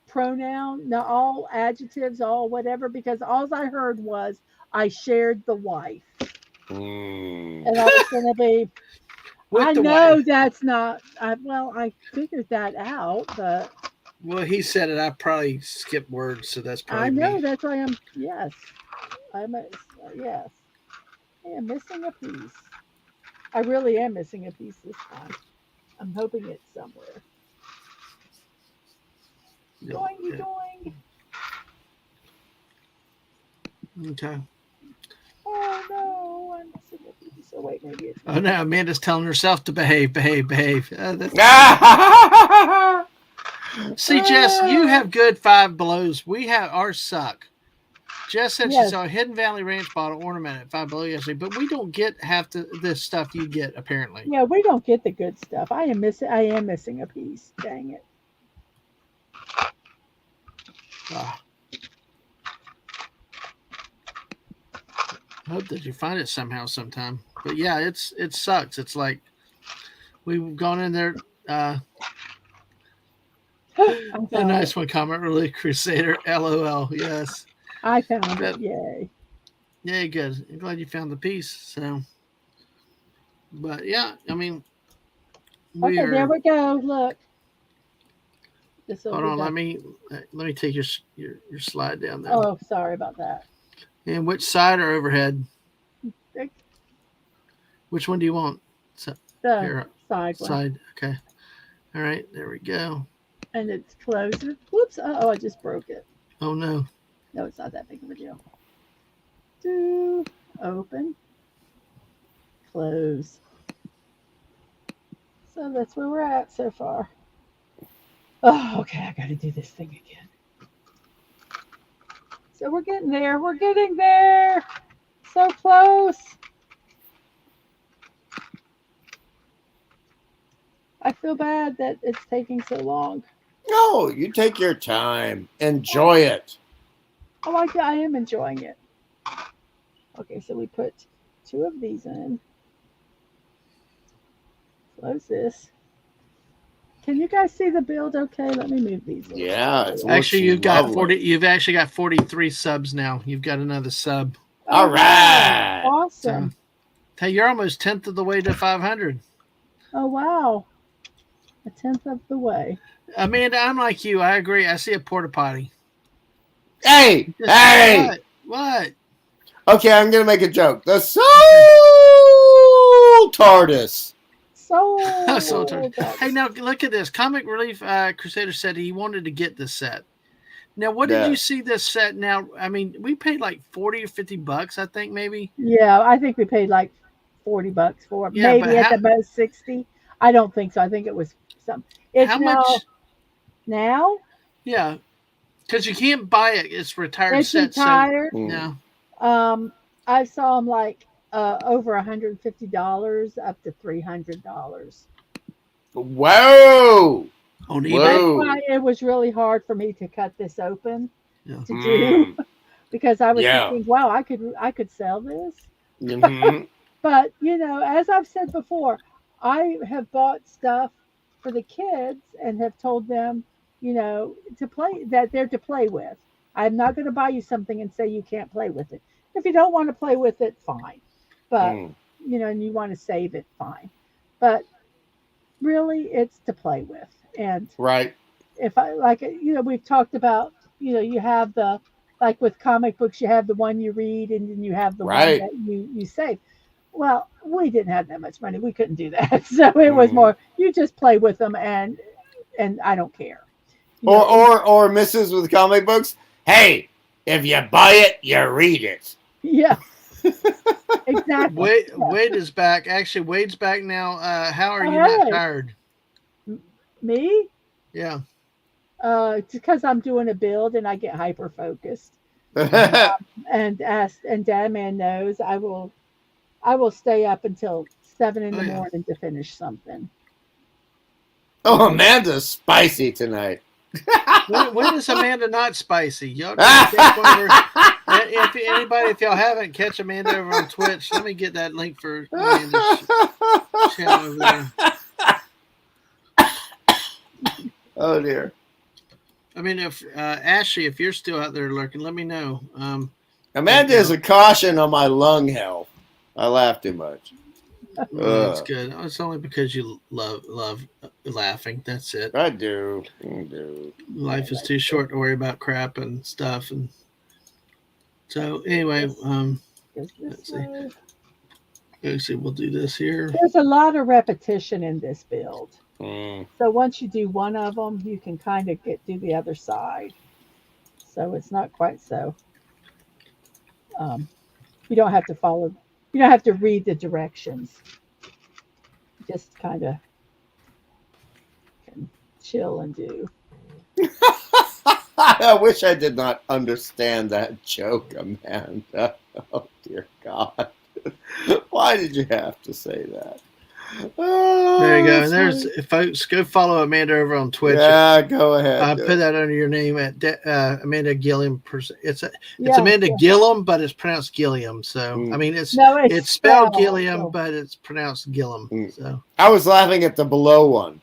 pronoun, not all adjectives, all whatever, because all I heard was I shared the wife, and I was going to be. I know wife. that's not. I figured that out, but. Well, he said it. I probably skipped words, so that's probably I know me. that's why I'm. Yes, yes. I am missing a piece. I really am missing a piece this time. I'm hoping it's somewhere. Going. Okay. Oh no, I'm missing a piece. Oh wait, maybe it's. Oh no, Amanda's telling herself to behave. See, Jess, you have good Five Belows. We have ours suck. Jess said she saw a Hidden Valley Ranch bottle ornament at Five Below yesterday, but we don't get half this stuff you get apparently. Yeah, we don't get the good stuff. I am missing a piece. Dang it. I hope that you find it sometime. But yeah, it sucks. It's like we've gone in there. A nice one, Comment Really Crusader. LOL. Yes. I found it. Yay. Yeah, good. I'm glad you found the piece. So, but yeah, I mean, there we go. Look. Hold on. Let me take your slide down there. Oh, sorry about that. And which side or overhead? Which one do you want? The side one. Side. Okay. All right. There we go. And it's closed. Whoops. Oh, I just broke it. Oh, no. No, it's not that big of a deal. Open. Close. So that's where we're at so far. Oh, okay. I got to do this thing again. So we're getting there. We're getting there. So close. I feel bad that it's taking so long. No, you take your time. Enjoy it. Oh, I am enjoying it. Okay, so we put 2 of these in. Close this. Can you guys see the build okay? Let me move these. Yeah. Actually, you've got 40. You've actually got 43 subs now. You've got another sub. All right. Awesome. So, hey, you're almost 10th of the way to 500. Oh, wow. A 10th of the way. Amanda, I'm like you. I agree. I see a porta potty. Hey! What? Okay, I'm going to make a joke. The Soul TARDIS. So TARDIS. Hey, now look at this. Comic Relief Crusader said he wanted to get this set. Now, what did you see this set? Now, I mean, we paid like $40 or $50, I think, maybe. Yeah, I think we paid like $40 for it. Yeah, maybe at the most 60. I don't think so. I think it was some. It's how much now? Yeah, because you can't buy it. It's retired. It's retired. So, no. I saw them like over $150 up to $300. Whoa! On eBay. That's Whoa. why it was really hard for me to cut this open Yeah. to do because I was Yeah. thinking, wow, I could sell this. Hmm. But as I've said before, I have bought stuff for the kids and have told them, to play that they're to play with. I'm not going to buy you something and say you can't play with it. If you don't want to play with it, fine. But and you want to save it, fine. But really, it's to play with. And Right. if I like, we've talked about, you have the like with comic books, you have the one you read, and then you have the one Right. that you save. Well, we didn't have that much money. We couldn't do that. So it was Mm. more you just play with them and I don't care. You Or know, it, or Mrs. with comic books. Hey, if you buy it, you read it. yeah, exactly. Yeah. Wade is back. Actually, Wade's back now. How are you not Oh, tired? hey, me? Yeah. Because I'm doing a build and I get hyper focused. Mhm. And Dad Man knows I will stay up until 7 in Oh the yeah. morning to finish something. Oh, Amanda's spicy tonight. When is Amanda not spicy? Y'all need to catch one of her. If y'all haven't, catch Amanda over on Twitch. Let me get that link for Amanda's channel over there. Oh dear. I mean, if Ashley, if you're still out there lurking, let me know. Amanda is a caution on my lung health. I laugh too much. That's good. It's only because you love laughing. That's it. I do. I do. Life is too short to worry about crap and stuff. And so anyway, Goes let's this see. way. Let's see. We'll do this here. There's a lot of repetition in this build. Mm. So once you do one of them, you can kind of do the other side. So it's not quite so. Um, you don't have to follow. You don't have to read the directions. Just kind of can chill and do. I wish I did not understand that joke, Amanda. Oh dear God. Why did you have to say that? Oh, There you go. And that's there's funny. folks. Go follow Amanda over on Twitch. Yeah, go ahead. I do put it. that under your name at Amanda Gilliam. It's Yeah, Amanda yeah. Gilliam, but it's pronounced Gilliam. So Mm. I mean, it's No, it's spelled spelled. Gilliam, So, but it's pronounced Gilliam. Mm. So I was laughing at the below one.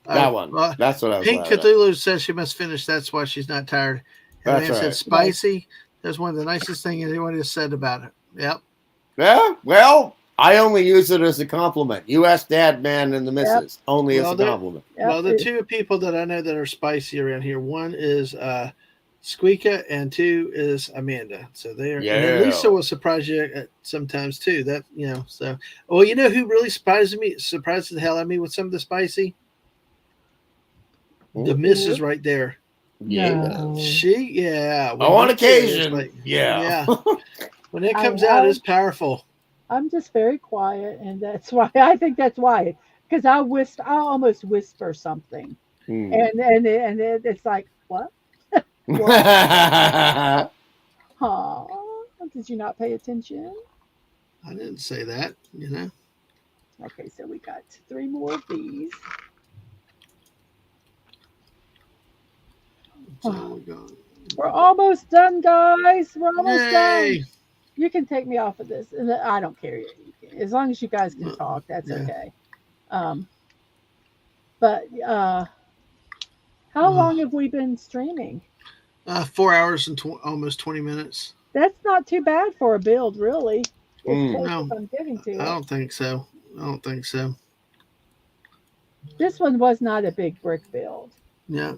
That Oh, one. well, That's what I was Pink laughing at. Cthulhu says she must finish. That's why she's not tired. And the That's man said right. spicy. That's one of the nicest things anyone has said about it. Yep. Yeah, well, I only use it as a compliment. You ask Dad, Man, and the missus. Only Well, as a compliment. Well, the two people that I know that are spicy around here, one is Squeaka, and two is Amanda. So they're and then Yeah. Lisa will surprise you sometimes too. That so well, you know who really surprises the hell out of me with some of the spicy? The missus right there. Yeah. no. When On you do it, it's occasion. like, yeah. when it I- comes out, I- it's powerful. I'm just very quiet, and that's why I think that's why. Because I almost whisper something, Hmm. and it's like, what? Huh? Did you not pay attention? I didn't say that. Okay, so we got 3 more of these. So we're going. We're almost done, guys. We're almost Yay! done. You can take me off of this, and I don't care. As long as you guys can Well, talk, that's yeah. okay. But how long have we been streaming? 4 hours and almost 20 minutes. That's not too bad for a build, really. As close No, as I'm getting to I it. don't think so. This one was not a big brick build. Yeah.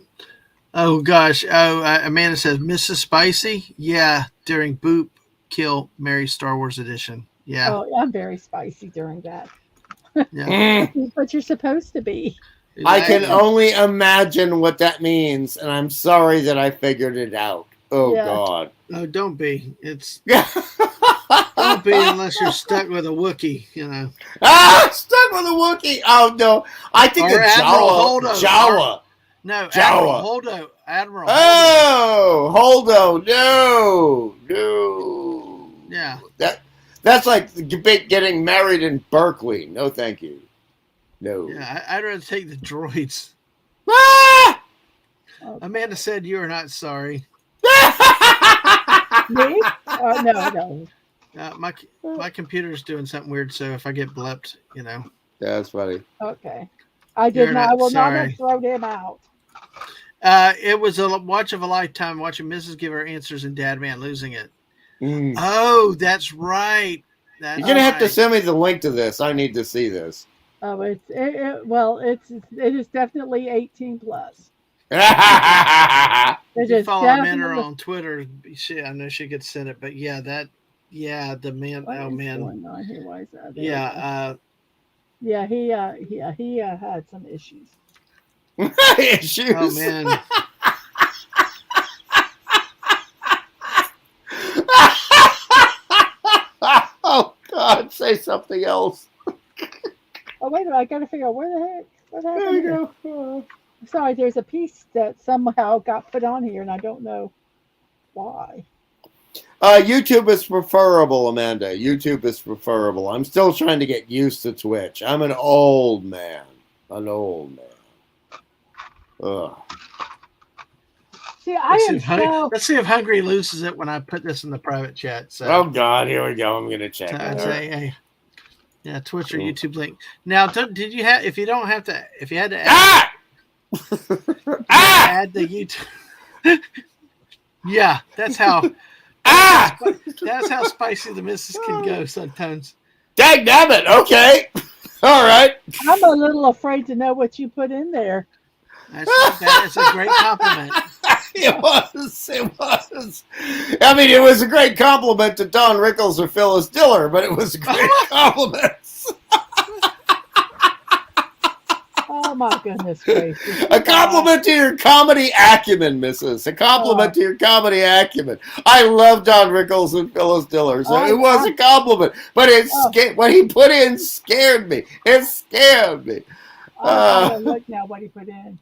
Oh gosh. Oh, Amanda says Mrs. Spicy. Yeah, during Boop Kill Mary Star Wars Edition. Yeah. Oh, I'm very spicy during that. Yeah. But you're supposed to be. I can Exactly. only imagine what that means, and I'm sorry that I figured it out. Oh, Yeah. God. No, don't be. It's Don't don't be unless you're stuck with a Wookiee. Stuck with a Wookiee. Oh, no. I think Or a Admiral Jawa. Holdo. Jawa. No, Jawa. Admiral Holdo. Oh, Holdo. No. No. Yeah. That's like getting married in Berkeley. No, thank you. No. Yeah, I'd rather take the droids. Ah! Okay. Amanda said you are not sorry. Me? No. My computer's doing something weird, so if I get bleeped, That's funny. Okay. I did you're not. I not will not have sorry. thrown him out. It was a watch of a lifetime watching Mrs. give her answers and Dad Man losing it. Mm. Oh, that's right. You're gonna have to send me the link to this. I need to see this. Oh, it is definitely 18 plus. If It you is follow Amanda definitely. on Twitter, I know she could send it. But yeah, the man. What Oh is man. going on here? Why is that? There we go. Yeah. Yeah, he had some issues. Issues. Oh man. Oh God! Say something else. Oh wait a minute! I got to figure out what There happened you here. go. Sorry, there's a piece that somehow got put on here, and I don't know why. YouTube is preferable, Amanda. YouTube is preferable. I'm still trying to get used to Twitch. I'm an old man. Ugh. See, I am so. Let's see if Hungry loses it when I put this in the private chat. So, Oh God, here we go. I'm gonna check I'd it. say, hey, yeah, Twitch or YouTube link. Now, did you have? If you had to add, add the YouTube. Yeah, that's how. That's how spicy the missus can go sometimes. Dagnabbit. Okay. All right. I'm a little afraid to know what you put in there. That is a great compliment. It was. I mean, it was a great compliment to Don Rickles or Phyllis Diller, but it was a great compliment. Oh my goodness gracious! A compliment to your comedy acumen, Mrs. A compliment to your comedy acumen. I love Don Rickles and Phyllis Diller, so it was a compliment. But what he put in scared me. It scared me. I don't look now what he put in.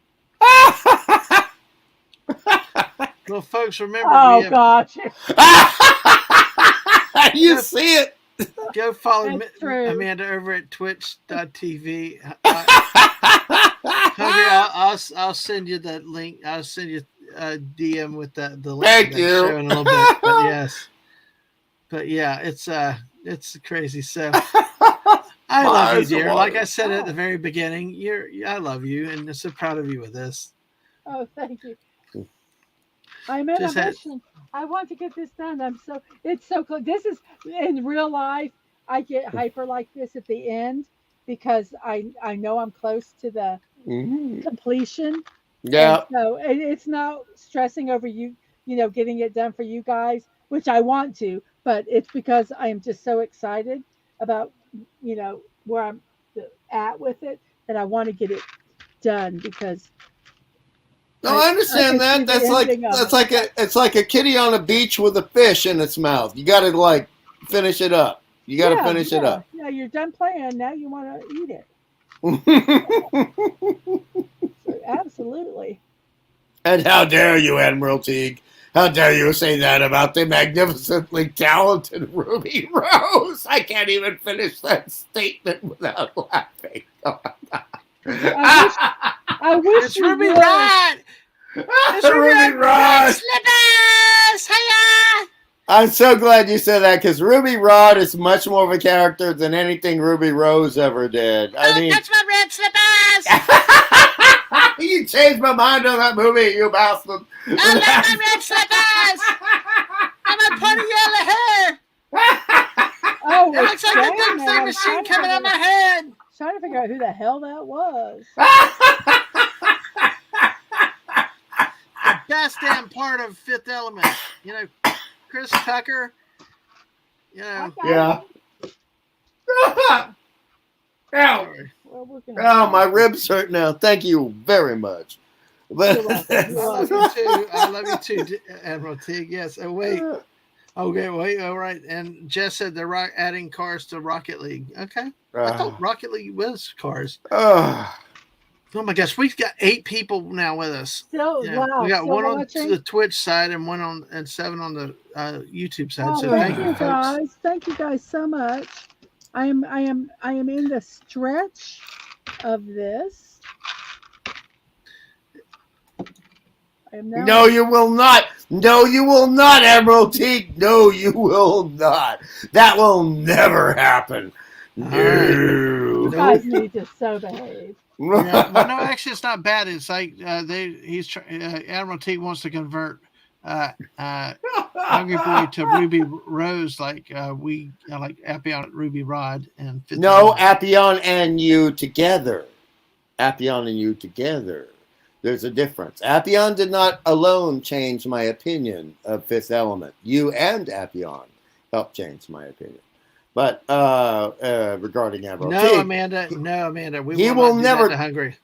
Well, folks, remember. Oh gosh! You see it? Go follow That's true. Amanda over at twitch.tv. I'll send you that link. I'll send you a DM with the link Thank to that you. show in a little bit. But yes. But yeah, it's crazy. So I love you, dear. Like I said at the very beginning, I love you and I'm so proud of you with this. Oh, thank you. I'm in a mission. I want to get this done. It's so cool. This is in real life. I get hyper like this at the end because I know I'm close to the completion. Yeah. And so it's not stressing over getting it done for you guys, which I want to, but it's because I am just so excited about, where I'm at with it that I want to get it done because. No, I understand that. It's like a kitty on a beach with a fish in its mouth. You got to finish it up. You got to finish it up. Yeah, you're done playing. Now you want to eat it. So, absolutely. And how dare you, Admiral Teague? How dare you say that about the magnificently talented Ruby Rose? I can't even finish that statement without laughing. I wish it's Ruby Rod. It's Ruby Rod. Slippers. Hiya. I'm so glad you said that because Ruby Rod is much more of a character than anything Ruby Rose ever did. Don't touch my red slippers. You changed my mind on that movie, you bastard. I love my red slippers. And my pony yellow hair. Oh, it looks like a big fat machine coming out my head. Trying to figure out who the hell that was. The best damn part of Fifth Element, Chris Tucker. Yeah. Ow. Oh, my ribs hurt now. Thank you very much. But I love you too, Admiral Teague. Yes. Oh wait. Okay. Wait. All right. And Jess said they're adding cars to Rocket League. Okay. I thought Rocket League was cars. Oh my gosh, we've got 8 people now with us. Wow, we got one watching? on the Twitch side and 7 on the YouTube side. Oh, so thank you folks. guys. Thank you guys so much. I am in the stretch of this. I am now. No, you will not. No, you will not, Emerald Teak. No, you will not. That will never happen. All You No. guys need to so behave. Yeah, well, no, actually, it's not bad. It's like Admiral T wants to convert Hungry Boy to Ruby Rose, like like Appion Ruby Rod and No, Appion and you together. Appion and you together. There's a difference. Appion did not alone change my opinion of Fifth Element. You and Appion helped change my opinion. But regarding Emerald No, Teak, Amanda. We he will will not do never. that to Hungry.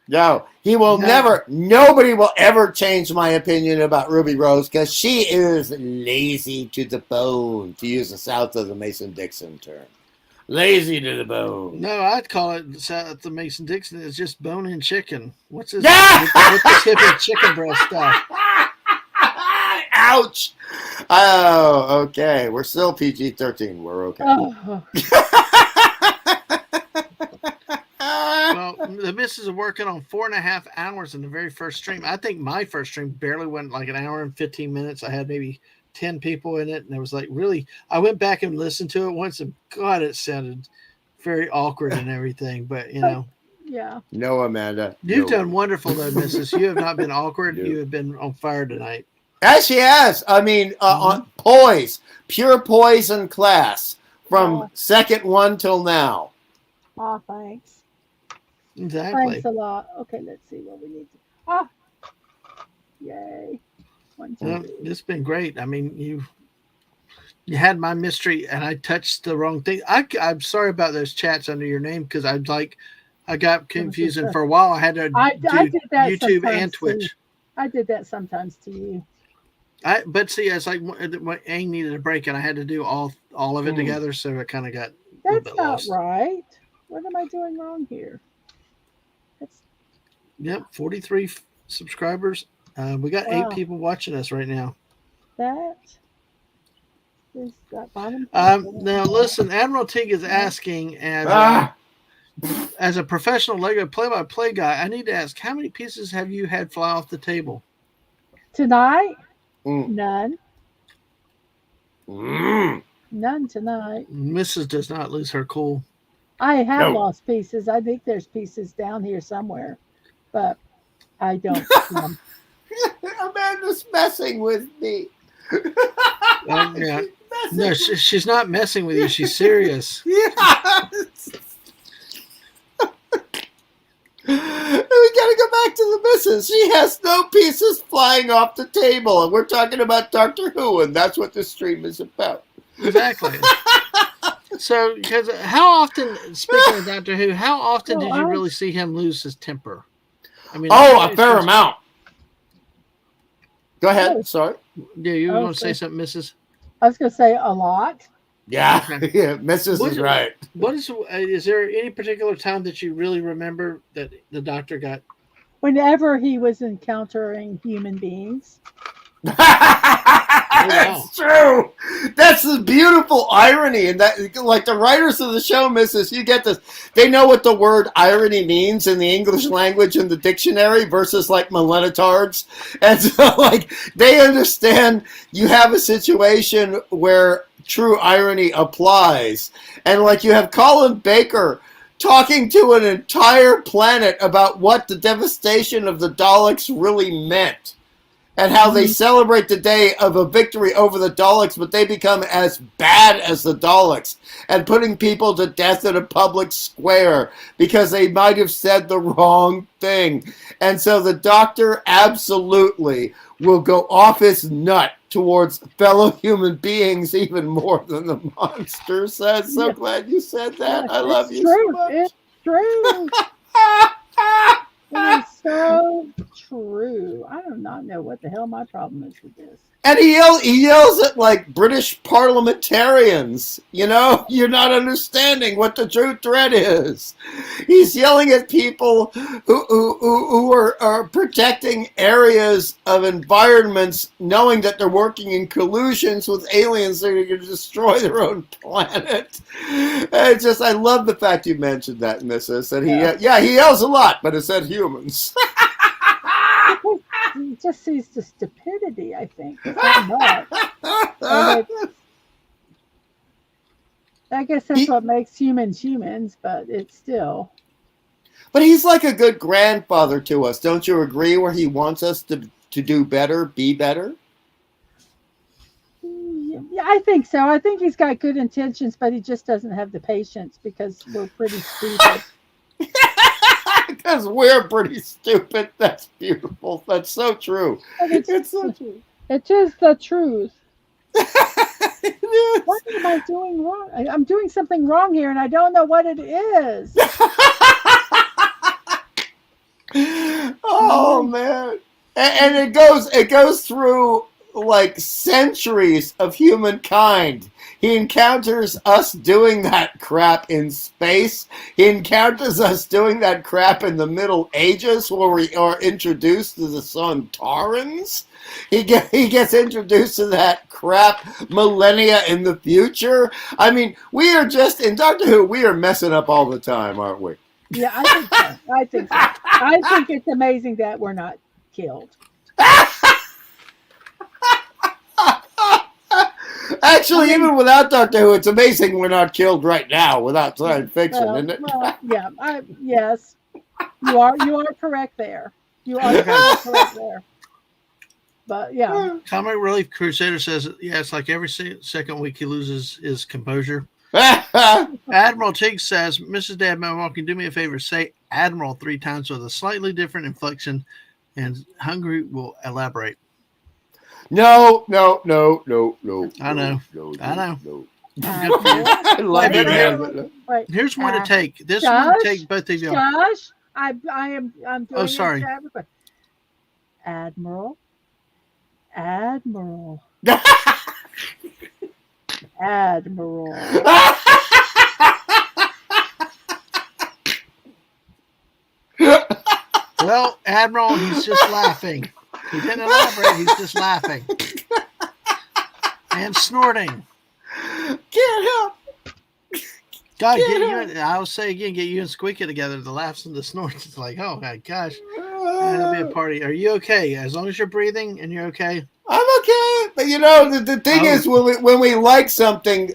No, he will No. never. Nobody will ever change my opinion about Ruby Rose because she is lazy to the bone, to use the South of the Mason-Dixon term. Lazy to the bone. No, I'd call it the Mason Dixon. It's just bone-in chicken. What's this? Yeah! What's this hippie chicken breast stuff? Ouch! Oh, okay. We're still PG-13. We're okay. Oh, Well, the missus is working on 4.5 hours in the very first stream. I think my first stream barely went like an hour and 15 minutes. I had maybe 10 people in it, and it was like really. I went back and listened to it once, and God, it sounded very awkward and everything. But yeah. No, Amanda. you've no. done wonderful though, Missus. You have not been awkward. No. You have been on fire tonight. As she has. I mean, on poise, pure poise and class from second one till now. Oh, thanks. Exactly. Thanks a lot. Okay, let's see what we need to. Ah, yay! 1, 2, Well, 3. it's been great. I mean, you had my mystery, and I touched the wrong thing. I'm sorry about those chats under your name because I got confused, and for a while I had to I do did that YouTube sometimes, and Twitch. too. I did that sometimes to you. But see, it's like when Aang needed a break, and I had to do all of it together, so it kind of got a little That's bit not lost. right. What am I doing wrong here? Yep, 43 subscribers. We got 8 people watching us right now. That is that bottom. Now listen, Admiral Teague is asking as a professional Lego play-by-play guy, I need to ask, how many pieces have you had fly off the table? Tonight? Mm. None. Mm. None tonight. Mrs. does not lose her cool. I have No. lost pieces. I think there's pieces down here somewhere, but I don't. Amanda's messing with me. Yeah. No, she's not messing with you. She's serious. Yes. We gotta go back to the missus. She has no pieces flying off the table, and we're talking about Doctor Who, and that's what this stream is about. Exactly. So, because how often, speaking of Doctor Who, how often did you really see him lose his temper? I mean, a fair amount. Go ahead. Sorry. Yeah, you were going to say something, Mrs. I was going to say a lot. Yeah, yeah, Mrs. is right. What is there any particular time that you really remember that the doctor got? Whenever he was encountering human beings. That's true. That's the beautiful irony, and that, like the writers of the show, Mrs., you get this. They know what the word irony means in the English language in the dictionary versus like millennitards, and so like they understand you have a situation where true irony applies, and like you have Colin Baker talking to an entire planet about what the devastation of the Daleks really meant. And how they celebrate the day of a victory over the Daleks, but they become as bad as the Daleks, and putting people to death in a public square because they might have said the wrong thing. And so the Doctor absolutely will go off his nut towards fellow human beings even more than the monster says. So glad you said that. I love you so much. It's true. It is so true. I do not know what the hell my problem is with this. And he yells at like British parliamentarians. You know, you're not understanding what the true threat is. He's yelling at people who are protecting areas of environments, knowing that they're working in collusions with aliens that are going to destroy their own planet. It's just, I love the fact you mentioned that, Mrs. And he yells a lot, but it said humans. just sees the stupidity, I think. It's not much. And I guess that's what makes humans humans, but it's still. But he's like a good grandfather to us. Don't you agree? Where he wants us to do better, be better? Yeah, I think so. I think he's got good intentions, but he just doesn't have the patience because we're pretty stupid. Because we're pretty stupid. That's beautiful. That's so true. It's so true. It is the truth. It is. What am I doing wrong? I'm doing something wrong here, and I don't know what it is. Oh man. And it goes through like centuries of humankind. He encounters us doing that crap in space. He encounters us doing that crap in the Middle Ages where we are introduced to the Sontarans. He gets introduced to that crap millennia in the future. I mean, we are just, in Doctor Who, we are messing up all the time, aren't we? Yeah, I think so. I think it's amazing that we're not killed. Actually, even without Doctor Who, it's amazing we're not killed right now without science fiction, isn't it? Well, yeah, yes, you are correct there. You are correct there. But yeah, Comic Relief Crusader says, yeah, it's like every second week he loses his composure. Admiral Tig says, Mrs. DadmanWalking, do me a favor, say Admiral 3 times with a slightly different inflection, and Hungry will elaborate. No. I know. No. I love it. Here's one to take. This one to take both of y'all. Josh, I'm doing Oh, sorry. Admiral. Admiral. Well, Admiral, he's just laughing. He didn't elaborate. He's just laughing and snorting. Can't help. God, I'll say again, get you and Squeaky together. The laughs and the snorts. It's like, oh my gosh, that'll be a party. Are you okay? As long as you're breathing and you're okay. I'm okay, but you know the thing is when we like something,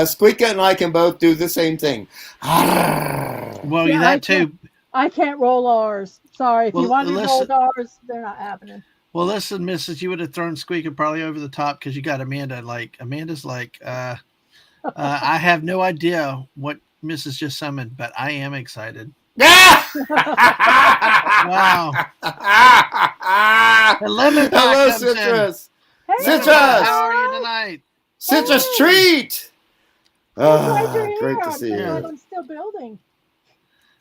Squeaky and I can both do the same thing. Well, yeah, that too. I can't roll R's. Sorry, if you want to roll R's, they're not happening. Well, listen, Mrs., you would have thrown Squeaky probably over the top because you got Amanda. Amanda's like, I have no idea what Mrs. just summoned, but I am excited. Wow. The lemon pie Hello, comes Citrus. Hey, Citrus. How are you tonight? Citrus treat. Great to see you. I'm still building.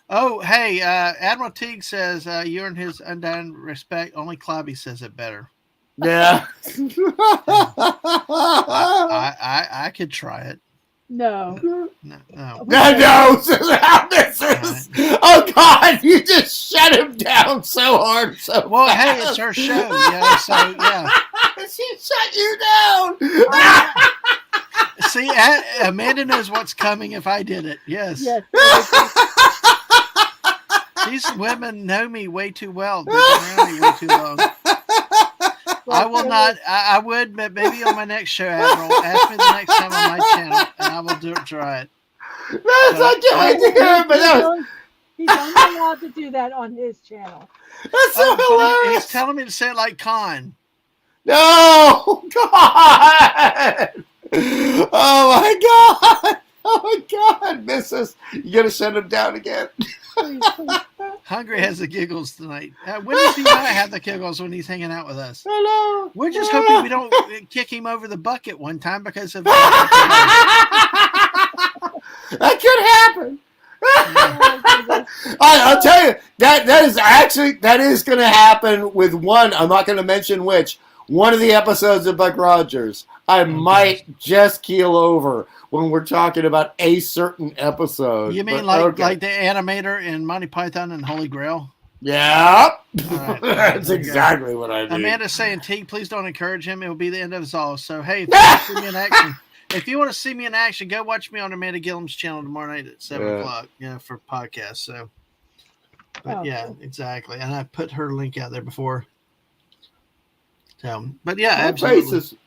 Oh, hey, Admiral Teague says you earn his undying respect. Only Clobby says it better. Yeah. I could try it. No. No. No, this is. Oh God! You just shut him down so hard. Well, hey, it's her show. Yeah, so yeah. She shut you down. See, Amanda knows what's coming if I did it. Yes. These women know me way too well. They've been around me way too long. I will not. I would, but maybe on my next show, Admiral. Ask me the next time on my channel, and I will try it. I can't wait to hear it, but he's only allowed to do that on his channel. That's so hilarious. He's telling me to say it like Khan. No, God! Oh my God! Oh my God, Mrs. You gonna shut him down again? Please. Hungry has the giggles tonight. When does he not have the giggles when he's hanging out with us? Hello. We're just hoping we don't kick him over the bucket one time because of. That could happen. I'll tell you that is going to happen with one. I'm not going to mention which. One of the episodes of Buck Rogers, I might just keel over when we're talking about a certain episode. You mean like the animator in Monty Python and Holy Grail? Yeah, right. That's exactly what I mean. Amanda's saying, T, please don't encourage him. It will be the end of us all. So, hey, if you want to see me in action, go watch me on Amanda Gillum's channel tomorrow night at 7 o'clock, for podcast. So, but yeah, exactly. And I put her link out there before. So, but yeah, My absolutely.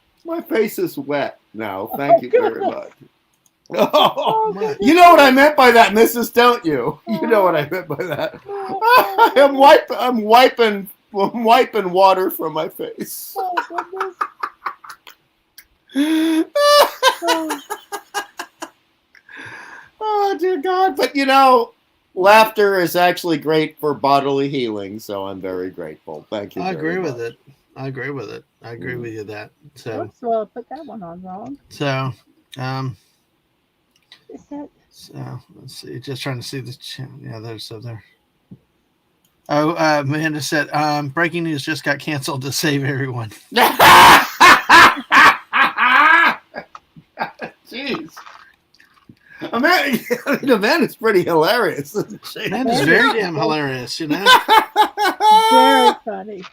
face is wet now. Thank you very much. Oh, What? you know what I meant by that, Mrs. Don't you? You know what I meant by that. I'm wiping water from my face. Oh, goodness. Oh, Oh, dear God. But you know, laughter is actually great for bodily healing, so I'm very grateful. Thank you I very agree much. with it. I agree with it. I agree with you that. So, whoops. Well, I put that one on wrong. so, um, Is that? so let's see. Just trying to see the yeah. There's so there. Oh, Amanda said, breaking news just got canceled to save everyone. Jeez. Amanda's pretty hilarious, isn't she? Amanda's very damn hilarious, you know. Very funny.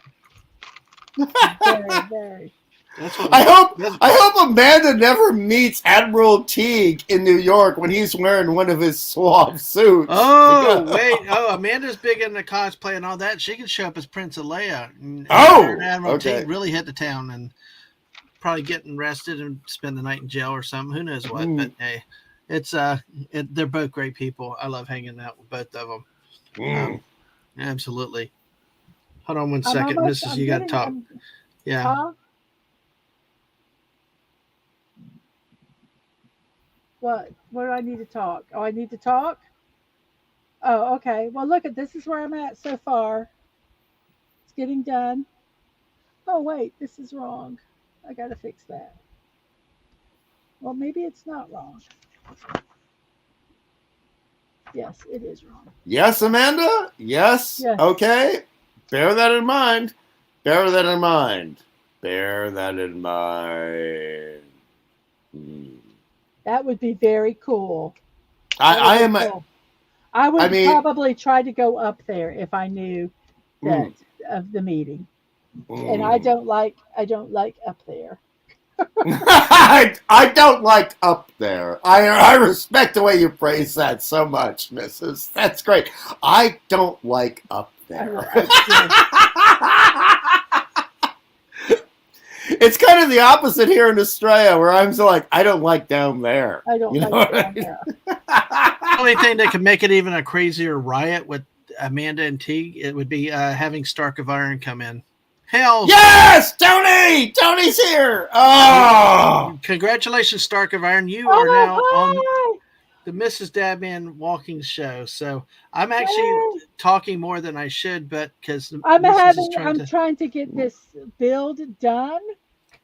Very, very. That's what I hope Amanda never meets Admiral Teague in New York when he's wearing one of his suave suits. Oh, wait. Oh, Amanda's big into cosplay and all that. She can show up as Prince Leia. And Admiral okay. Teague really hit the town and probably getting arrested and spend the night in jail or something. Who knows what? But hey, it's they're both great people. I love hanging out with both of them. Absolutely. Hold on one second, Mrs. You got to talk. Yeah. Huh? What? What do I need to talk? Oh, I need to talk? Oh, okay. Well, look, this is where I'm at so far. It's getting done. Oh, wait, this is wrong. I got to fix that. Well, maybe it's not wrong. Yes, it is wrong. Yes, Amanda? Yes? Okay. Bear that in mind. Bear that in mind. Bear that in mind. That would be very cool. I would probably try to go up there if I knew that of the meeting. And I don't like up there. I don't like up there. I respect the way you praise that so much, Mrs. That's great. I don't like up there. It's kind of the opposite here in Australia, where I'm so like, I don't like down there. I don't like down there. The only thing that could make it even a crazier riot with Amanda and Teague, it would be having Stark of Iron come in. Hell, yes, Tony! Tony's here! Oh! Congratulations, Stark of Iron. You are now on the Mrs. Dadman Walking show. So I'm actually talking more than I should, but because I'm trying to get this build done.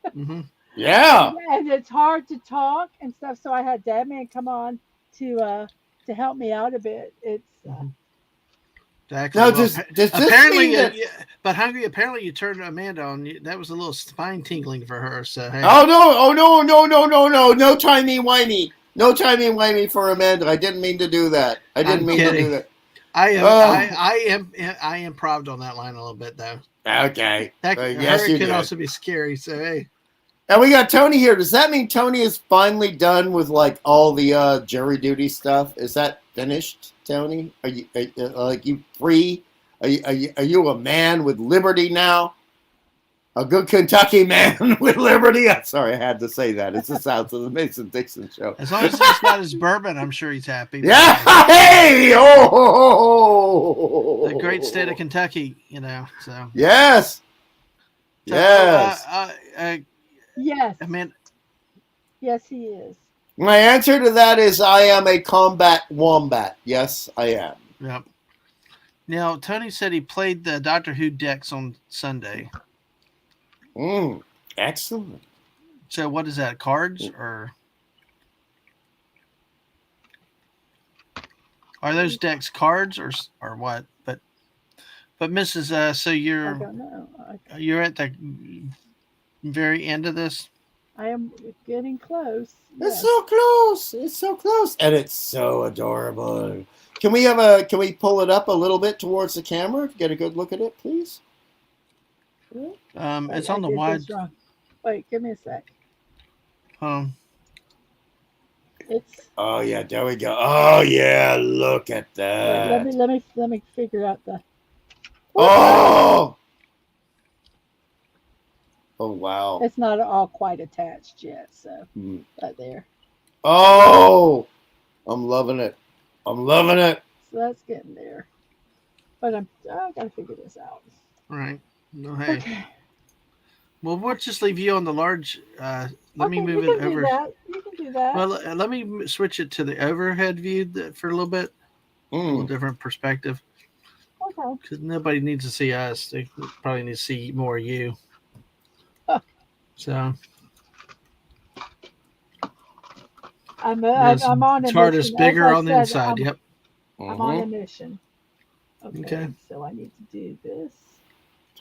Mm-hmm. Yeah. And it's hard to talk and stuff, so I had Dadman come on to help me out a bit. It's exactly. No, well, does apparently, but Hungry, apparently you turned Amanda on. That was a little spine tingling for her. So hey. No, no timey-wimey. No timey-wimey for Amanda. I didn't mean to do that. I didn't mean to do that. I am improved on that line a little bit though. Okay. Yes, you could also be scary. So hey. And we got Tony here. Does that mean Tony is finally done with like all the jury duty stuff? Is that finished, Tony? Are you free? Are you a man with liberty now? A good Kentucky man with liberty? I'm sorry, I had to say that. It's the South of the Mason-Dixon show. As long as he's got his bourbon, I'm sure he's happy. Yeah, hey! Oh! The great state of Kentucky, you know. So yes, yes. Yes. I mean, yes, he is. My answer to that is I am a combat wombat. Yes, I am. Yep. Now, Tony said he played the Doctor Who decks on Sunday. Excellent. So what is that, cards or are those decks cards or what? But Mrs. So I don't know. You're at the very end of this? I am getting close. It's so close. It's so close. And it's so adorable. Can we pull it up a little bit towards the camera to get a good look at it, please? It's on the wide. Wait, give me a sec. It's. Oh yeah, there we go. Oh yeah, look at that. Let me figure out the. Oh. Oh wow. It's not all quite attached yet, so Mm. right there. Oh, I'm loving it. I'm loving it. So that's getting there. But I gotta figure this out. All right. No, hey. Okay. Well, we'll just leave you on the large. Let me Okay, you move it can do over. that. You can do that. Well, let me switch it to the overhead view for a little bit, a little Mm. different perspective, Okay. because nobody needs to see us. They probably need to see more of you. So this I'm on a chart is mission. As bigger I on the said, inside. Yep. I'm on a Mhm. mission. Okay, Okay. so I need to do this.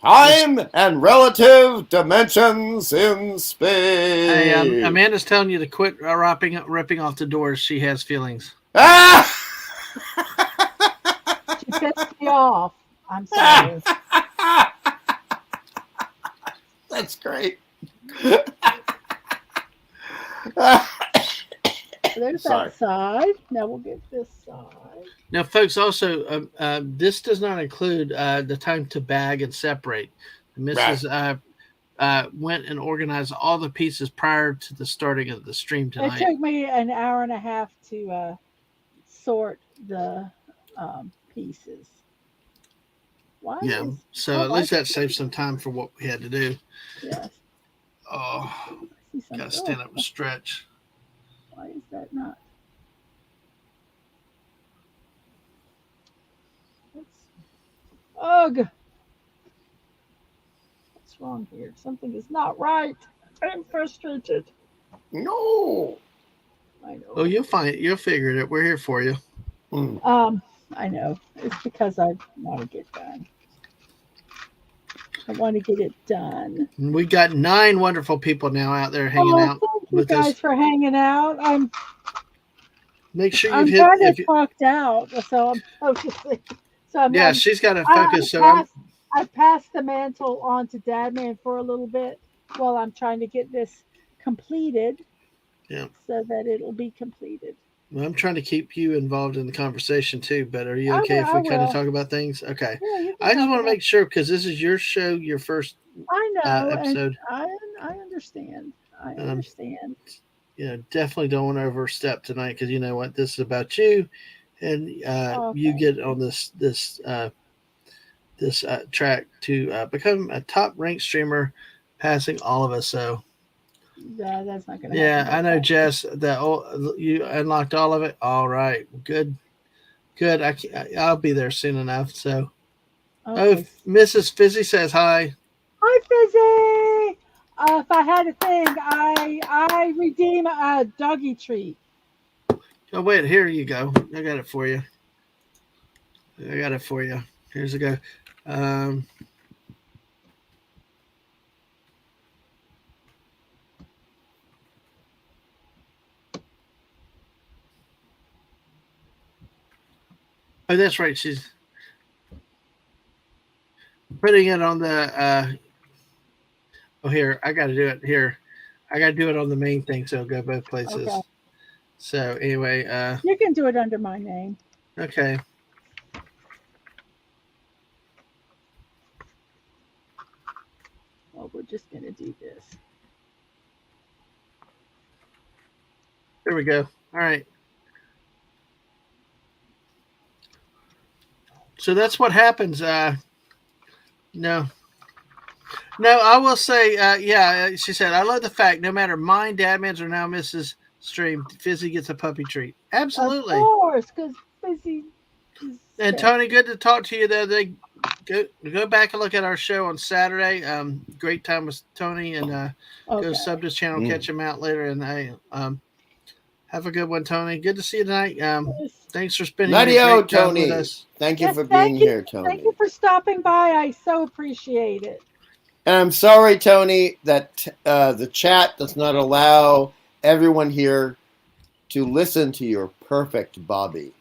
Time and relative dimensions in Hey, space. Amanda's telling you to quit ripping off the doors. She has feelings. Ah! She pissed me off. I'm sorry. That's great. There's Sorry. that side. Now we'll get this side. Now, folks, also, this does not include the time to bag and separate. Mrs. Went and organized all the pieces prior to the starting of the stream It tonight. took me an hour and a half to sort the pieces. Why Yeah, is so at why least that saves some time for what we had to do. yes. Oh, I see some. gotta stand up and stretch. Why is that not? Ugh. What's wrong here? Something is not right. I'm frustrated. No. I know. Oh, you'll figure it. We're here for you. Mm. I know. It's because I want to get done. I want to get it done. We got 9 wonderful people now out there hanging out Thank you with guys us. for hanging out. Make sure I'm you've hit. kind of clocked out, so I'm focusing. So Yeah, she's got to I focus. So I passed the mantle on to Dadman for a little bit while I'm trying to get this completed. Yeah. So that it'll be completed. I'm trying to keep you involved in the conversation too. But are you I okay will, if I we kind of will. talk about things? Okay. Yeah, you can I just talk want to about. make sure because this is your show, your first I know, and episode. I understand. I understand. Definitely don't want to overstep tonight because you know what, this is about you, and you get on this track to become a top ranked streamer, passing all of us. So That's not going to yeah, happen. I know, Jess. You unlocked all of it. All right, good. I'll be there soon enough. So, Okay. Mrs. Fizzy says hi. Hi, Fizzy. If I had a thing, I redeem a doggy treat. Oh wait, here you go. I got it for you. Here's a go. Oh, that's right. She's putting it on the. Oh, here. I got to do it here. I got to do it on the main thing, so it'll go both places. Okay. So anyway, you can do it under my name. Okay. Well, we're just gonna do this. There we go. All right. So that's what happens. No, I will say, yeah, she said, I love the fact no matter mine, Dadman's, or now Mrs. Stream, Fizzy gets a puppy treat. Absolutely. Of course, because Fizzy. And Tony, good to talk to you. They go back and look at our show on Saturday. Great time with Tony, and go sub to his channel, catch him out later. And have a good one, Tony. Good to see you tonight. Thanks for spending your great time with us. Thank you for being here, Tony. Thank you for stopping by. I so appreciate it. And I'm sorry, Tony, that the chat does not allow everyone here to listen to your perfect Bobby.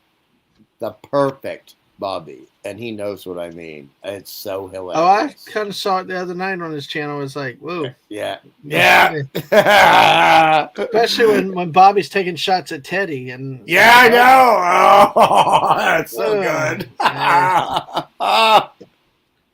The perfect Bobby. And he knows what I mean. It's so hilarious. Oh, I kind of saw it the other night on his channel. It's like, whoa. Yeah. Especially when Bobby's taking shots at Teddy. And yeah, I know. Oh, that's so good.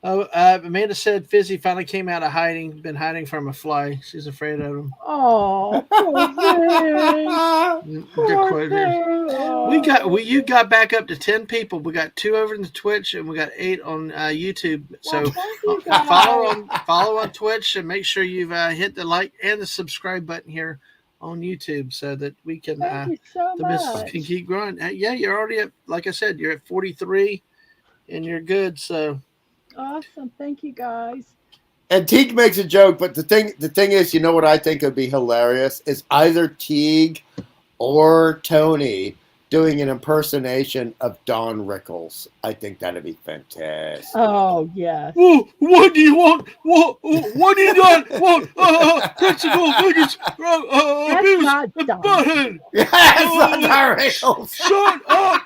Oh, Amanda said Fizzy finally came out of hiding. Been hiding from a fly. She's afraid of him. Oh, poor thing. Poor thing. You got back up to 10 people. We got 2 over in the Twitch and we got 8 on YouTube. So Well, thank you guys. follow on Twitch and make sure you've hit the like and the subscribe button here on YouTube so that we can Thank you so the missus much. can keep growing. Yeah, you're already at, like I said, you're at 43 and you're good. So Awesome. Thank you guys. And Teague makes a joke, but the thing is, you know what I think would be hilarious is either Teague or Tony doing an impersonation of Don Rickles. I think that'd be fantastic. Oh, yes. What do you want? What do you got? Principal biggest That's not Don. button. Yes, Don Rickles. Shut up!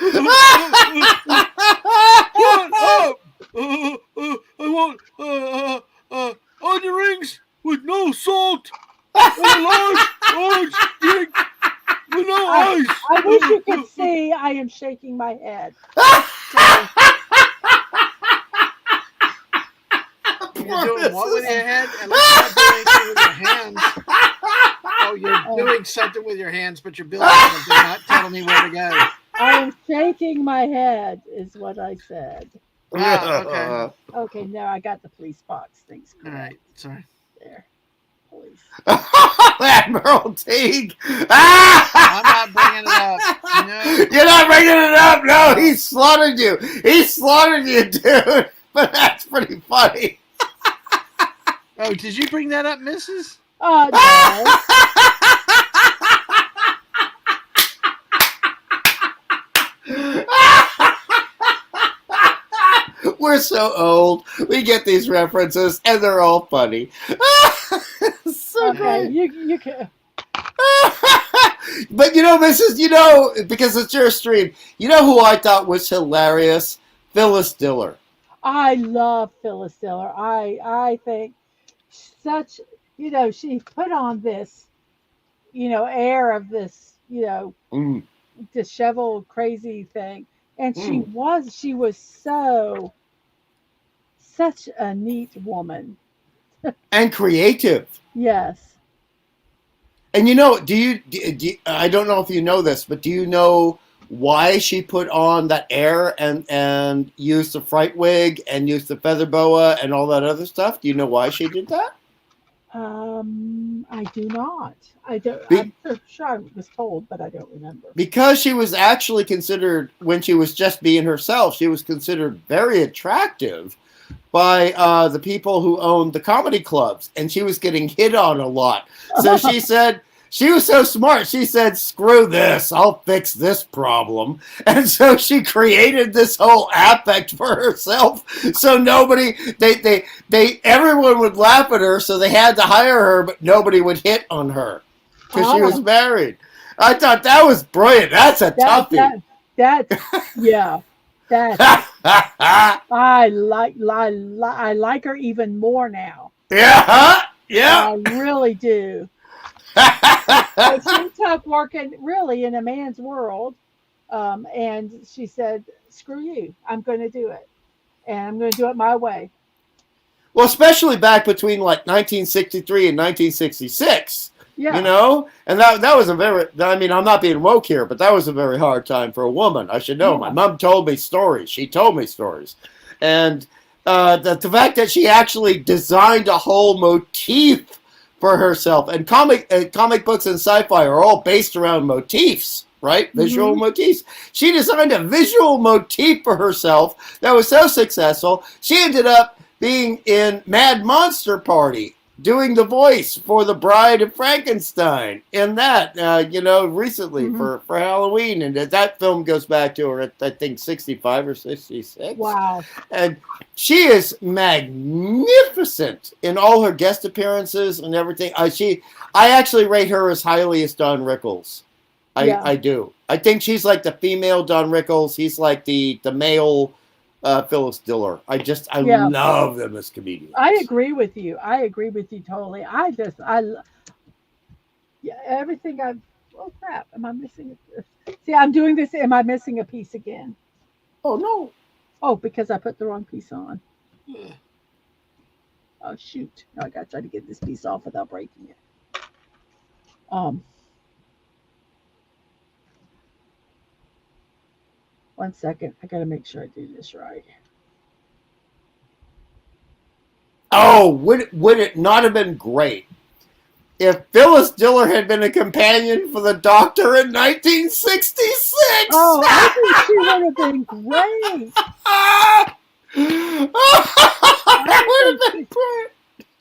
Shut up! I want onion rings with no salt and a large drink with no ice. I wish you could see I am shaking my head. You're doing what with your head? And let's not do anything with your hands. Oh, you're doing something with your hands, but you're building something, not telling me where to go. I am shaking my head, is what I said. Okay. Okay, now I got the police box things All correct. right. Sorry. There. Police. Admiral Teague. I'm not bringing it up. No. You're not bringing it up. No, he slaughtered you. He slaughtered you, dude. But that's pretty funny. Oh, did you bring that up, Mrs.? No. We're so old. We get these references, and they're all funny. So Okay, great. you can. But Mrs., because it's your stream, you know who I thought was hilarious? Phyllis Diller. I love Phyllis Diller. I think such, she put on this, air of this, Mm. disheveled, crazy thing. And she Mm. was such a neat woman. And creative. Yes. And do you, I don't know if you know this, but do you know why she put on that air and used the fright wig and used the feather boa and all that other stuff? Do you know why she did that? I do not. I don't. I'm sure I was told, but I don't remember. Because she was actually considered, when she was just being herself, she was considered very attractive by the people who owned the comedy clubs, and she was getting hit on a lot. So she said, she was so smart, she said, screw this, I'll fix this problem. And so she created this whole affect for herself. So everyone would laugh at her, so they had to hire her, but nobody would hit on her because she was married. I thought that was brilliant. That's a toughie. Yeah. I like her even more now. Yeah. I really do. She took working really in a man's world, and she said, "Screw you! I'm going to do it, and I'm going to do it my way." Well, especially back between like 1963 and 1966. Yeah. And that was a very, I mean, I'm not being woke here, but that was a very hard time for a woman. I should know. Yeah. My mom told me stories. She told me stories. And the fact that she actually designed a whole motif for herself, and comic books and sci-fi are all based around motifs, right? Visual motifs. She designed a visual motif for herself that was so successful, she ended up being in Mad Monster Party, doing the voice for the Bride of Frankenstein in that, recently for Halloween. And that film goes back to her at, I think, 65 or 66. Wow. And she is magnificent in all her guest appearances and everything. I actually rate her as highly as Don Rickles. I do. I think she's like the female Don Rickles. He's like the male Phyllis Diller. I love them as comedians. I agree with you. Totally. Everything oh crap, am I missing see, I'm doing this, am I missing a piece again? Oh no. Oh, because I put the wrong piece on. Oh shoot! No, I got to try to get this piece off without breaking it. Um, 1 second. I got to make sure I do this right. Oh, would it not have been great if Phyllis Diller had been a companion for the Doctor in 1966? Oh, I think she would have been great. That would have been great.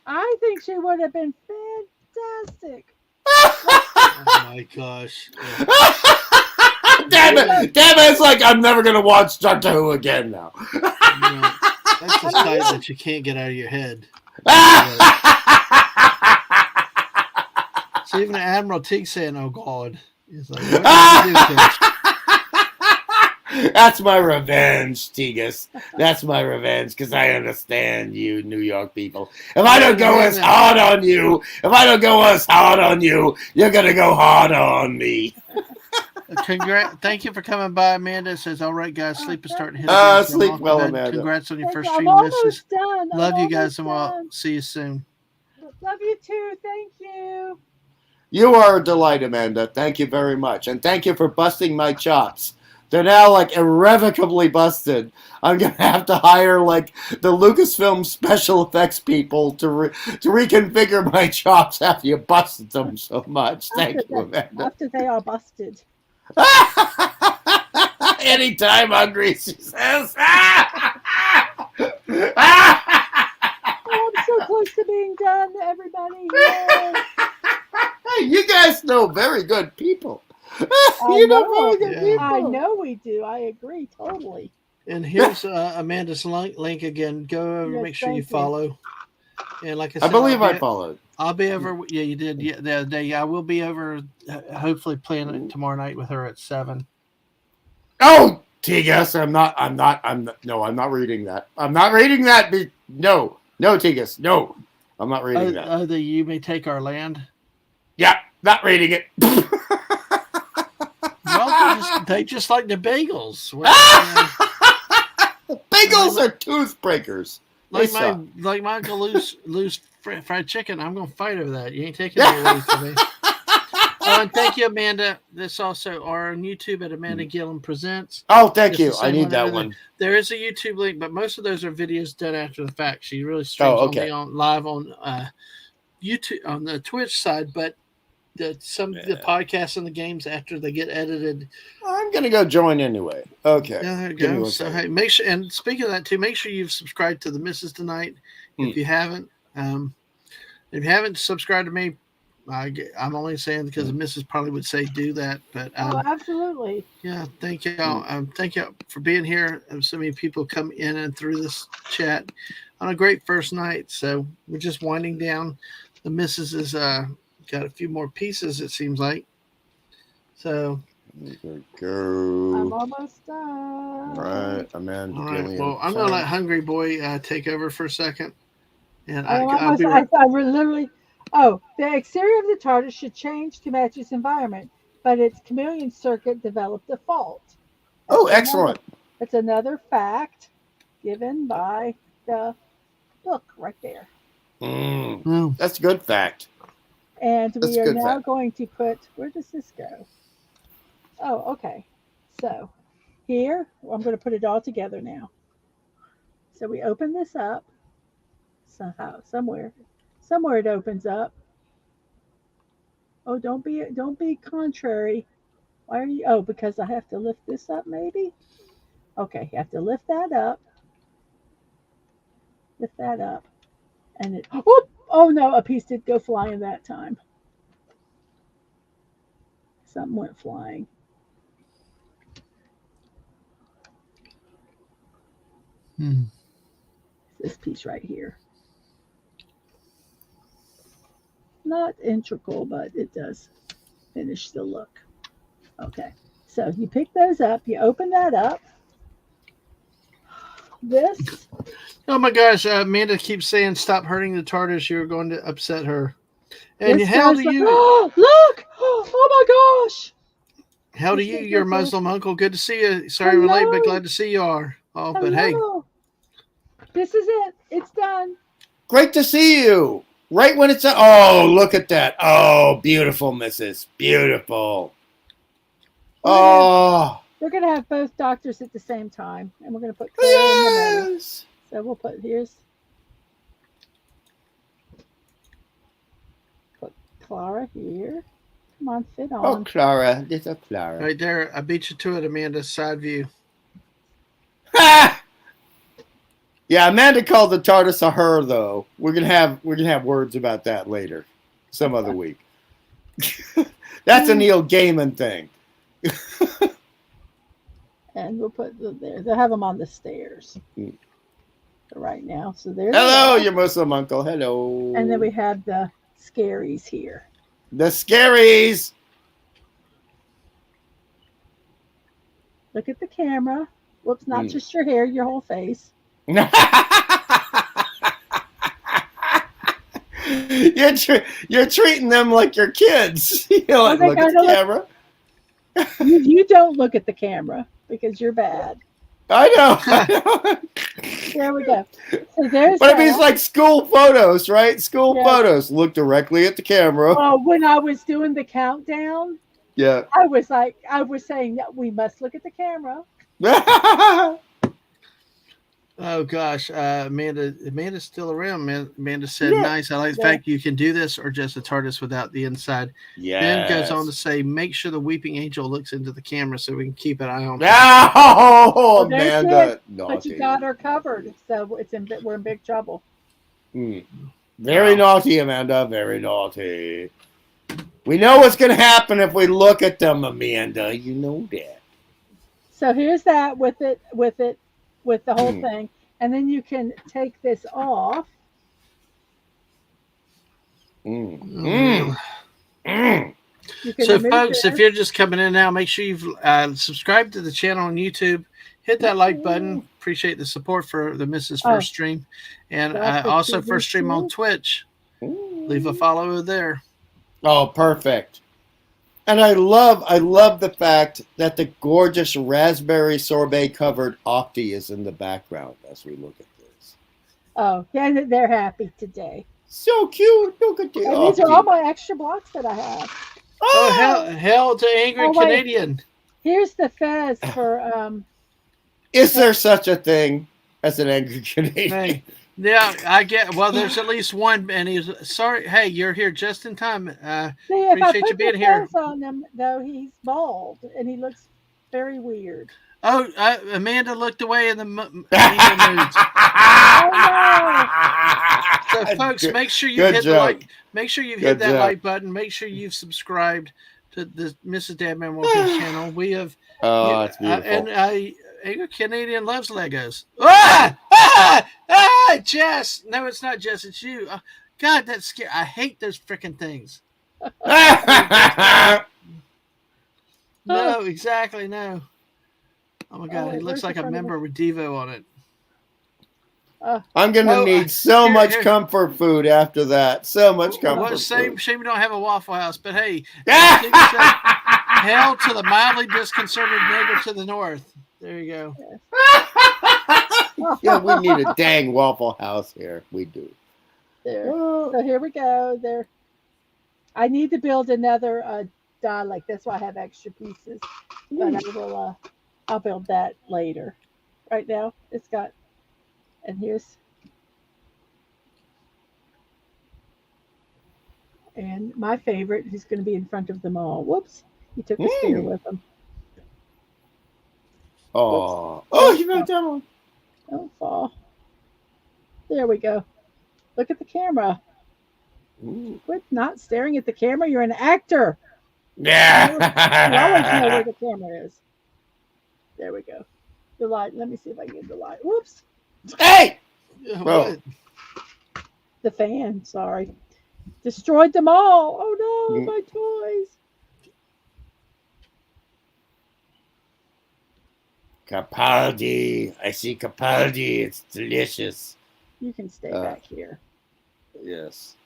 I think she would have been fantastic. Oh my gosh. Damn it! It's like I'm never gonna watch Doctor Who again now. That's the sight that you can't get out of your head. So even Admiral Teague saying, "Oh God," he's like, "What do you do, Coach?" That's my revenge, Tegus. That's my revenge because I understand you, New York people. If I don't go as hard on you, you're gonna go harder on me. Thank you for coming by. Amanda says, "All right, guys, sleep is starting to hit." Sleep well, Amanda. Congrats on your first I'm stream, almost missus. done. Love you guys, and we'll see you soon. Love you too. Thank you. You are a delight, Amanda. Thank you very much, and thank you for busting my chops. They're now like irrevocably busted. I'm gonna have to hire like the Lucasfilm special effects people to reconfigure my chops after you busted them so much. Thank you, Amanda. After they are busted. Anytime hungry, she says. Oh, I'm so close to being done, everybody. Yay. You guys know very good people. I know we do. I agree totally. And here's Amanda's link again. Go over, Yes, make sure you thank you. follow. And like I said, I believe I followed. I'll be over. Yeah, you did. Yeah, the other day. I will be over. Hopefully, playing it tomorrow night with her at 7. Oh, Tegus, I'm not reading that. I'm not reading that. No, Tegus, no. I'm not reading that. Oh, you may take our land. Yeah, not reading it. Well, they just like the bagels. Bagels are toothbreakers. Like my Uncle Lou's fried chicken. I'm gonna fight over that. You ain't taking it away from me. And thank you, Amanda. This also are on YouTube at Amanda Gillen Presents. Oh, thank you. I need that one. There is a YouTube link, but most of those are videos done after the fact. She really streams only on live on YouTube on the Twitch side, but some of the podcasts and the games after they get edited. I'm gonna go join anyway. Okay. Yeah, there you go. So hey, make sure. And speaking of that too, make sure you've subscribed to the Missus tonight. If you haven't, subscribed to me, I'm only saying because the Missus probably would say do that. But absolutely. Yeah, thank you. Thank you for being here. So many people come in and through this chat on a great first night. So we're just winding down. The Missus is got a few more pieces, it seems like. So go. I'm almost done. Right, Amanda. All right. Well, I'm gonna let Hungry Boy take over for a second. And the exterior of the TARDIS should change to match its environment, but its chameleon circuit developed a fault. Excellent. That's another fact given by the book right there. That's a good fact. And we are now going to put, where does this go? Oh, okay. So here, I'm going to put it all together now. So we open this up somehow, somewhere it opens up. Oh, don't be contrary. Why are you? Oh, because I have to lift this up, maybe. Okay, you have to lift that up. And it. Whoop! Oh no, a piece did go flying that time. Something went flying. This piece right here. Not integral, but it does finish the look. Okay, so you pick those up, you open that up. This. Oh my gosh, Amanda keeps saying stop hurting the TARDIS. You're going to upset her. And how do you... Look! Oh my gosh! How do you, your Muslim uncle? Good to see you. Sorry we're late, but glad to see you are. Oh, but hey. This is it. It's done. Great to see you. Right when it's oh, look at that. Oh, beautiful, Mrs. Beautiful. Oh, We're gonna have both doctors at the same time, and we're gonna put Clara in the middle. yes. So we'll put Clara here. Come on, fit Oh, on. Clara. Little Clara. Right there. I beat you to it, Amanda. Side view. Ha! Yeah, Amanda called the TARDIS a her, though. We're gonna have words about that later, some other week. That's a Neil Gaiman thing. And we'll put them there. They'll have them on the stairs right now. So there's Hello, your Muslim uncle. Hello. And then we have the scaries here. The scaries. Look at the camera. Whoops, not just your hair, your whole face. you're treating them like your kids. You like, look at the camera. You don't look at the camera because you're bad. I know. There we go. So there's. But I mean, it's like school photos, right? School photos. Look directly at the camera. Well, when I was doing the countdown, yeah, I was saying that we must look at the camera. Oh gosh, Amanda's still around. Amanda said, "Nice. I like the fact you can do this, or just a TARDIS without the inside." Yeah. Then goes on to say, "Make sure the weeping angel looks into the camera so we can keep an eye on." Oh, Amanda, but you got her covered, so we're in big trouble. Very naughty, Amanda. Very naughty. We know what's going to happen if we look at them, Amanda. You know that. So here's that with the whole thing, and then you can take this off. So, folks, if you're just coming in now, make sure you've subscribed to the channel on YouTube. Hit that like button. Appreciate the support for the Mrs. First Stream, and also First Stream on Twitch. Leave a follow there. Oh, perfect. And I love the fact that the gorgeous raspberry sorbet covered Octi is in the background as we look at this. Oh, yeah, they're happy today. So cute. Look at the These are all my extra blocks that I have. Oh, hell to angry Canadian. Here's the fez for Is there such a thing as an angry Canadian? Hey, yeah, I get. Well, there's at least one, and he's sorry. Hey, you're here just in time. Appreciate you being here. On him, though, he's bald and he looks very weird. Oh, Amanda looked away in the moods. So, folks, make sure you hit the like. Make sure you hit that like button. Make sure you've subscribed to the Mrs. DadmanWalking channel. We have. Oh, that's beautiful. And Angry Canadian loves Legos. Jess. No, it's not Jess. It's you. God, that's scary. I hate those freaking things. No, exactly. No. Oh my God, he looks like a member with Devo on it. I'm gonna need so much comfort food after that. So much comfort food. Shame we don't have a Waffle House, but hey, hell to the mildly disconcerted neighbor to the north. There you go. Yeah, we need a dang Waffle House here. We do. There. So here we go. There. I need to build another Dalek. That's why I have extra pieces. But I'll build that later. Right now, it's got. And here's. And my favorite, who's going to be in front of them all. Whoops. He took the stair with him. Oh, you got that one. Don't fall. There we go. Look at the camera. Quit not staring at the camera. You're an actor. Yeah. You always know where the camera is. There we go. The light. Let me see if I can get the light. Whoops. Hey! What? The fan. Sorry. Destroyed them all. Oh no, my toys. Capaldi. I see Capaldi. It's delicious. You can stay back here. Yes.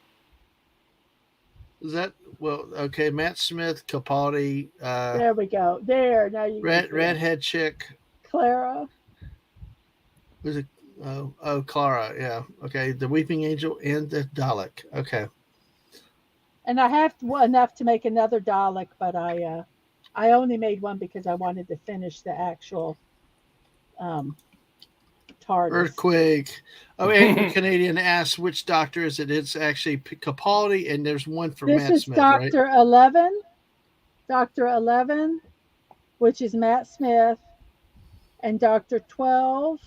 Is that okay? Matt Smith, Capaldi. There we go. There. Now you redhead chick. Clara. Was it Oh, Clara. Yeah. Okay. The Weeping Angel and the Dalek. Okay. And I have enough to make another Dalek, but I only made one because I wanted to finish the actual um, TARDIS. Earthquake. Oh, Angry Canadian asks which doctor is it? It's actually Capaldi, and there's one for This Matt is Smith, right? Doctor 11, which is Matt Smith, and Doctor 12,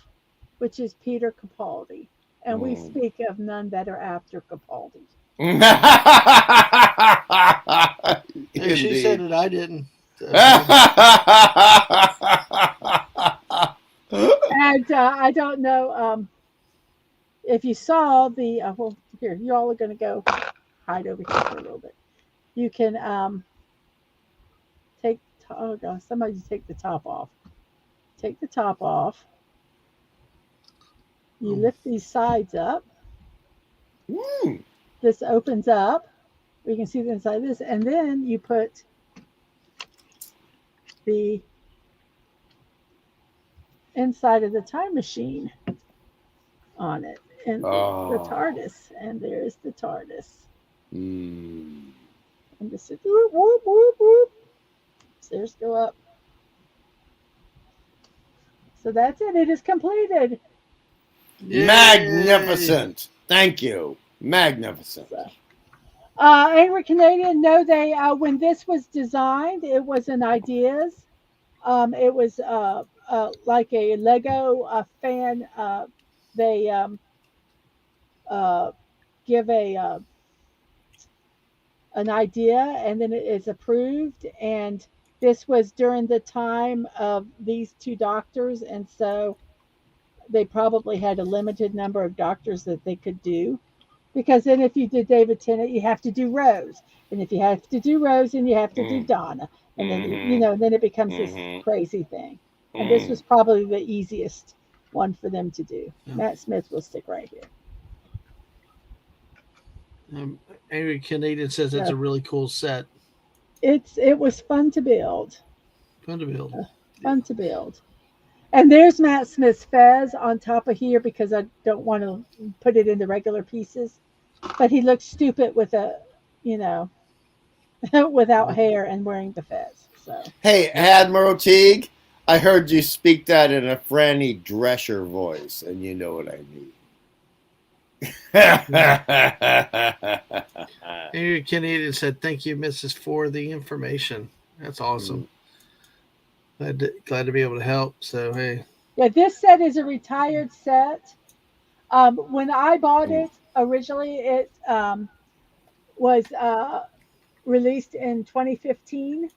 which is Peter Capaldi. And we speak of none that are after Capaldi. And she said it. I didn't. And I don't know if you saw the. Well, here, you all are going to go hide over here for a little bit. You can take. Oh, gosh, somebody take the top off. Take the top off. You lift these sides up. This opens up. You can see the inside of this. And then you put the inside of the time machine on it. And the TARDIS. And there's the TARDIS. And this is whoop, whoop, whoop, whoop. Stairs go up. So that's it. It is completed. Yay. Magnificent. Thank you. Magnificent. So, Angry Canadian, no, they when this was designed, it was an ideas. It was like a Lego fan. They give an idea, and then it is approved. And this was during the time of these two doctors, and so they probably had a limited number of doctors that they could do. Because then if you did David Tennant, you have to do Rose. And if you have to do Rose, then you have to do Donna. And then, then it becomes this crazy thing. And this was probably the easiest one for them to do. Matt Smith will stick right here. Angry Canadian says it's a really cool set. It was fun to build. Fun to build. Fun to build. And there's Matt Smith's fez on top of here because I don't want to put it in the regular pieces. But he looks stupid with without hair and wearing the fez. So. Hey, Admiral Teague, I heard you speak that in a Franny Drescher voice, and you know what I mean. Angry Canadian said, "Thank you, Mrs. for the information. That's awesome. Glad to be able to help. So hey, yeah, this set is a retired set. When I bought it originally, it was released in 2015.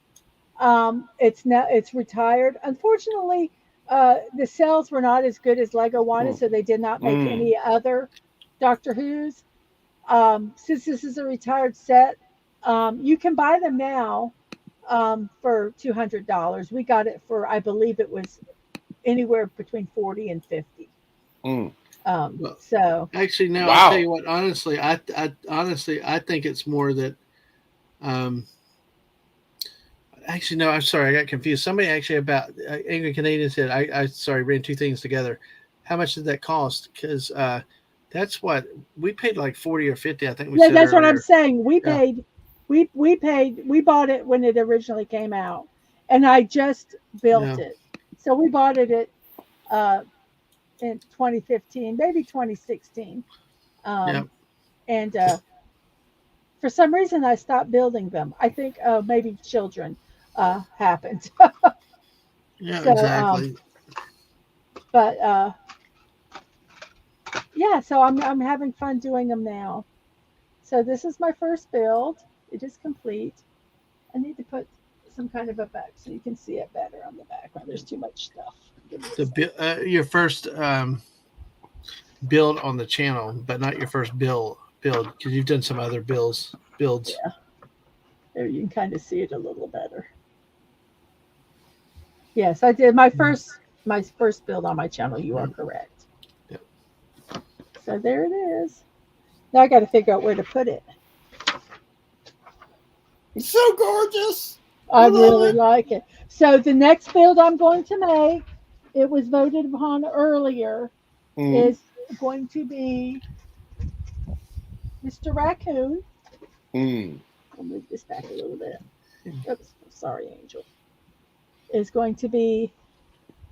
It's retired. Unfortunately, the sales were not as good as Lego wanted, so they did not make any other Doctor Who's. Since this is a retired set, you can buy them now. For $200. We got it for, I believe it was anywhere between 40 and 50. So actually, no, I'll tell you what. Honestly, I think it's more that. Actually, no, I'm sorry, I got confused. Somebody actually about Angry Canadian said, I ran two things together. How much did that cost? Because that's what we paid, like 40 or 50. I think we said that's earlier. What I'm saying. We paid. We bought it when it originally came out, and I just built it. So we bought it in 2015, maybe 2016. And for some reason, I stopped building them. I think maybe children happened. Exactly. But so I'm having fun doing them now. So this is my first build. It is complete. I need to put some kind of effect so you can see it better on the background. There's too much stuff. Your first build on the channel, but not your first build because you've done some other builds. Yeah. There you can kind of see it a little better. Yes, I did my first build on my channel. You are correct. Yep. So there it is. Now I got to figure out where to put it. It's so gorgeous. I really like it. So the next build I'm going to make, it was voted upon earlier Mm, is going to be Mr. Raccoon. mm, I'll move this back a little bit. Oops, sorry, Angel. Is going to be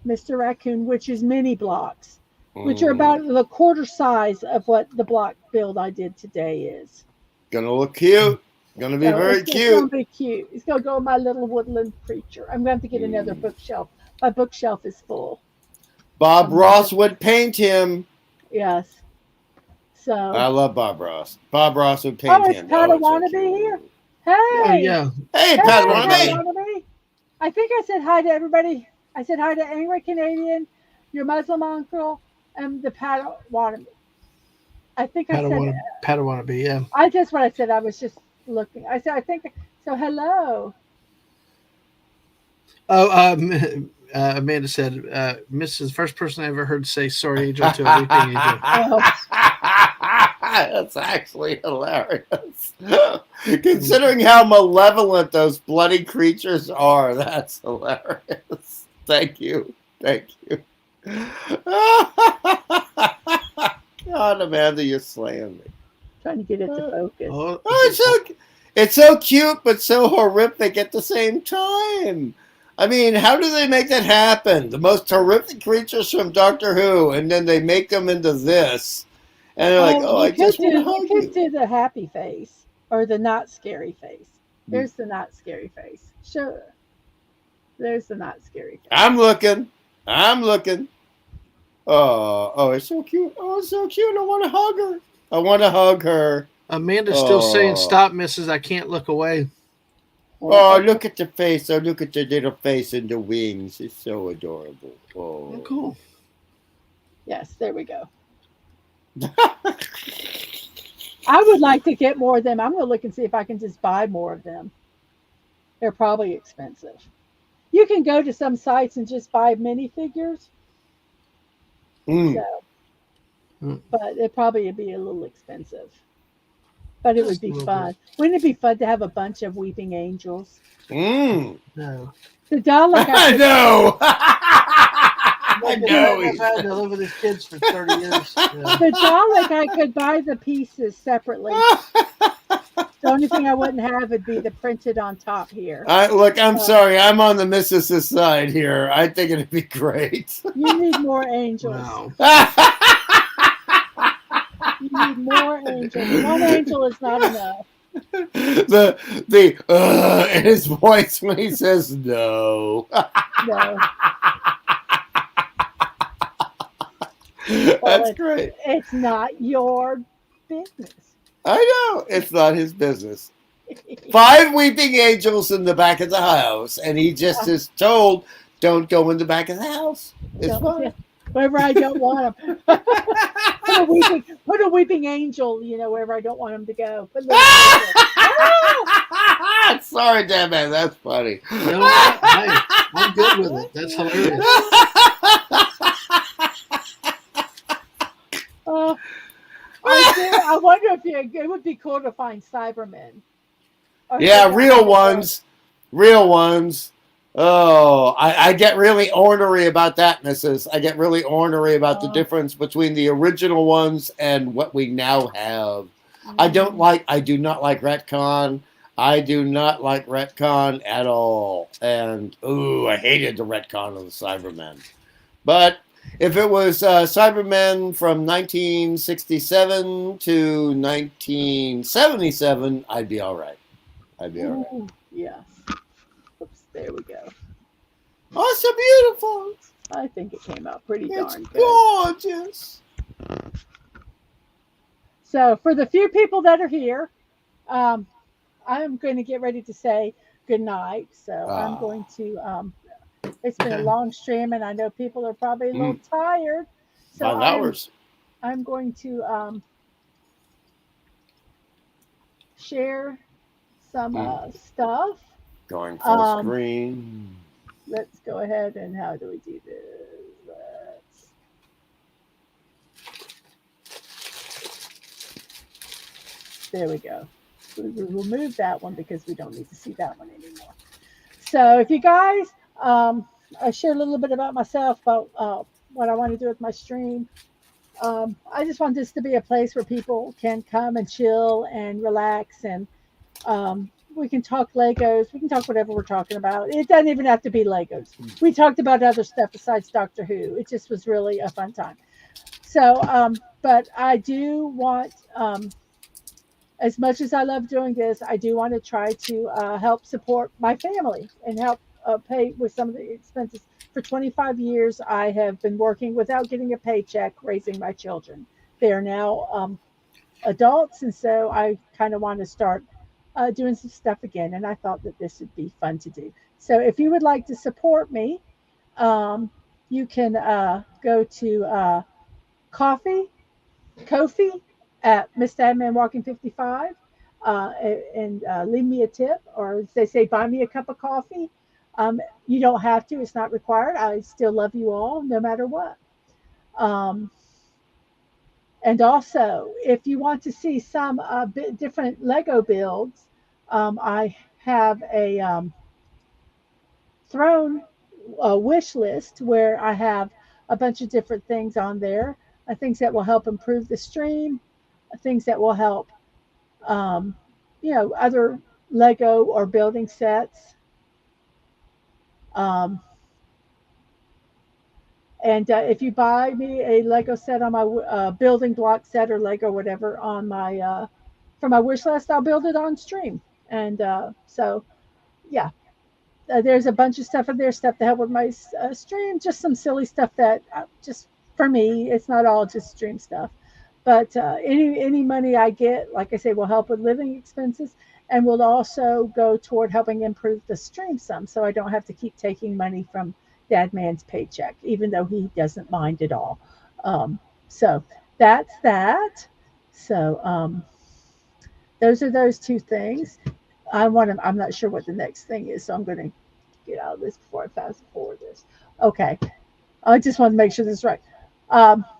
Mr. Raccoon, which is mini blocks, which are mm. about the quarter size of what the block build I did today is. Gonna look cute. Gonna be So very it's going cute. to be cute. It's going to go with my little woodland creature. I'm going to have to get another Mm. bookshelf. My bookshelf is full. So Bob I'm gonna have Ross to, would paint him. yes. I So, love Bob Ross. Bob Ross would paint oh, is him. Oh, it's so Padawannabe here? cute. Oh Hey, yeah. Hey, hey, Pat, Hi, wanna be? buddy. Padawannabe. I think I said hi to everybody. I said hi to Angry Canadian, your Muslim uncle, and the Padawannabe. I think I said, Padawan be, yeah. I just what I said. I was just looking. I said, I think so. Hello. Oh, Amanda said, Mrs. First person I ever heard say sorry angel to a weeping angel. Oh, That's actually hilarious. Considering how malevolent those bloody creatures are, that's hilarious. Thank you. Thank you. God, Amanda, you're slaying me. trying to get it to focus. Oh, Oh, it's so cute, but so horrific at the same time. I mean, how do they make that happen? The most horrific creatures from Doctor Who, and then they make them into this. And they're like, oh, I just want to You hug could you. do the happy face or the not scary face. Hmm. There's the not scary face. Sure. There's the not scary face. I'm looking. I'm looking. Oh, it's so cute. Oh, it's so cute. I want to hug her. I want to hug her. Amanda's still saying, Oh. stop, Mrs. I can't look away. Oh, look at the face. Oh, look at the little face and the wings. It's so adorable. Oh, Oh. cool. Yes, there we go. I would like to get more of them. I'm going to look and see if I can just buy more of them. They're probably expensive. You can go to some sites and just buy minifigures. Mm. So, Mm. but it probably would be a little expensive. But it would Just a be little fun. Wouldn't it be fun to have a bunch of weeping angels? Mm. No. The Dalek I I could, know. I know. I've had to live with these kids for 30 years. Yeah. the Dalek I could buy the pieces separately. The only thing I wouldn't have would be the printed on top here. Look, I'm sorry. I'm on the missus's side here. I think it'd be great. You need more angels. Wow. You need more angels. One angel is not enough. the in his voice when he says no. No. That's great. It's not your business. I know it's not his business. 5 weeping angels in the back of the house, and he just is told, "Don't go in the back of the house." It's fine. Wherever I don't want them. Put a weeping angel, wherever I don't want them to go. Put little angels. Sorry, Dadman, that's funny. You know what? Hey, I'm good with it. That's hilarious. I wonder if it would be cool to find Cybermen. Yeah, real ones. Real ones. Oh, I get really ornery about that, Mrs. I get really ornery about the difference between the original ones and what we now have. I do not like retcon. I do not like retcon at all. And, I hated the retcon of the Cybermen. But if it was Cybermen from 1967 to 1977, I'd be all right. Yes. Oops, there we go. Oh, so beautiful. I think it came out pretty darn good. Gorgeous. So for the few people that are here, I'm going to get ready to say good night. So I'm going to, it's been a long stream and I know people are probably a little tired. So 5 hours. I'm going to share some stuff. Going full screen. Let's go ahead and how do we do this? There we go. We remove that one because we don't need to see that one anymore. So if you guys, I share a little bit about myself, about what I want to do with my stream. I just want this to be a place where people can come and chill and relax, and we can talk Legos. We can talk whatever we're talking about. It doesn't even have to be Legos. We talked about other stuff besides Doctor Who. It just was really a fun time. So, but I do want, as much as I love doing this, I do want to try to help support my family and help pay with some of the expenses. For 25 years, I have been working without getting a paycheck, raising my children. They are now adults, and so I kind of want to start doing some stuff again. And I thought that this would be fun to do. So if you would like to support me, um, you can go to Coffee, Kofi at Miss Dadman Walking 55 and leave me a tip, or as they say, buy me a cup of coffee. You don't have to, it's not required. I still love you all no matter what. Um, and also, if you want to see some bit different Lego builds, I have a throne wish list where I have a bunch of different things on there, things that will help improve the stream, things that will help, um, other Lego or building sets. Um, and if you buy me a Lego set on my building block set or Lego whatever on my for my wish list, I'll build it on stream. And so yeah, there's a bunch of stuff in there, stuff to help with my stream, just some silly stuff that just for me, it's not all just stream stuff. But any money I get, like I say, will help with living expenses and will also go toward helping improve the stream some, so I don't have to keep taking money from Dad Man's paycheck, even though he doesn't mind at all. Um, so that's that. So those are those two things. I'm not sure what the next thing is, so I'm going to get out of this before I fast forward this. Okay. I just want to make sure this is right.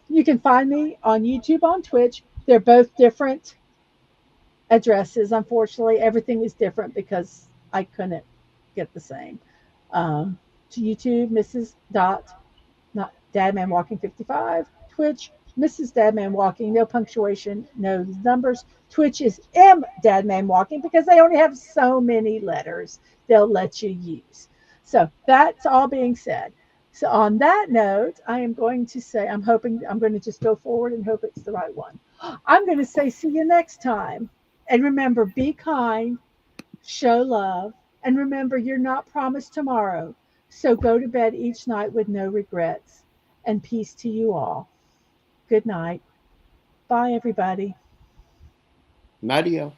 You can find me on YouTube, on Twitch. They're both different addresses. Unfortunately, everything is different because I couldn't get the same. To YouTube, Mrs. Dot, not Dadman Walking 55. Twitch, Mrs. Dadman Walking, no punctuation, no numbers. Twitch is M Dadman Walking because they only have so many letters they'll let you use. So that's all being said. So on that note, I am going to say, I'm going to just go forward and hope it's the right one. I'm going to say, see you next time. And remember, be kind, show love, and remember, you're not promised tomorrow. So go to bed each night with no regrets. And peace to you all. Good night. Bye, everybody. Nadia.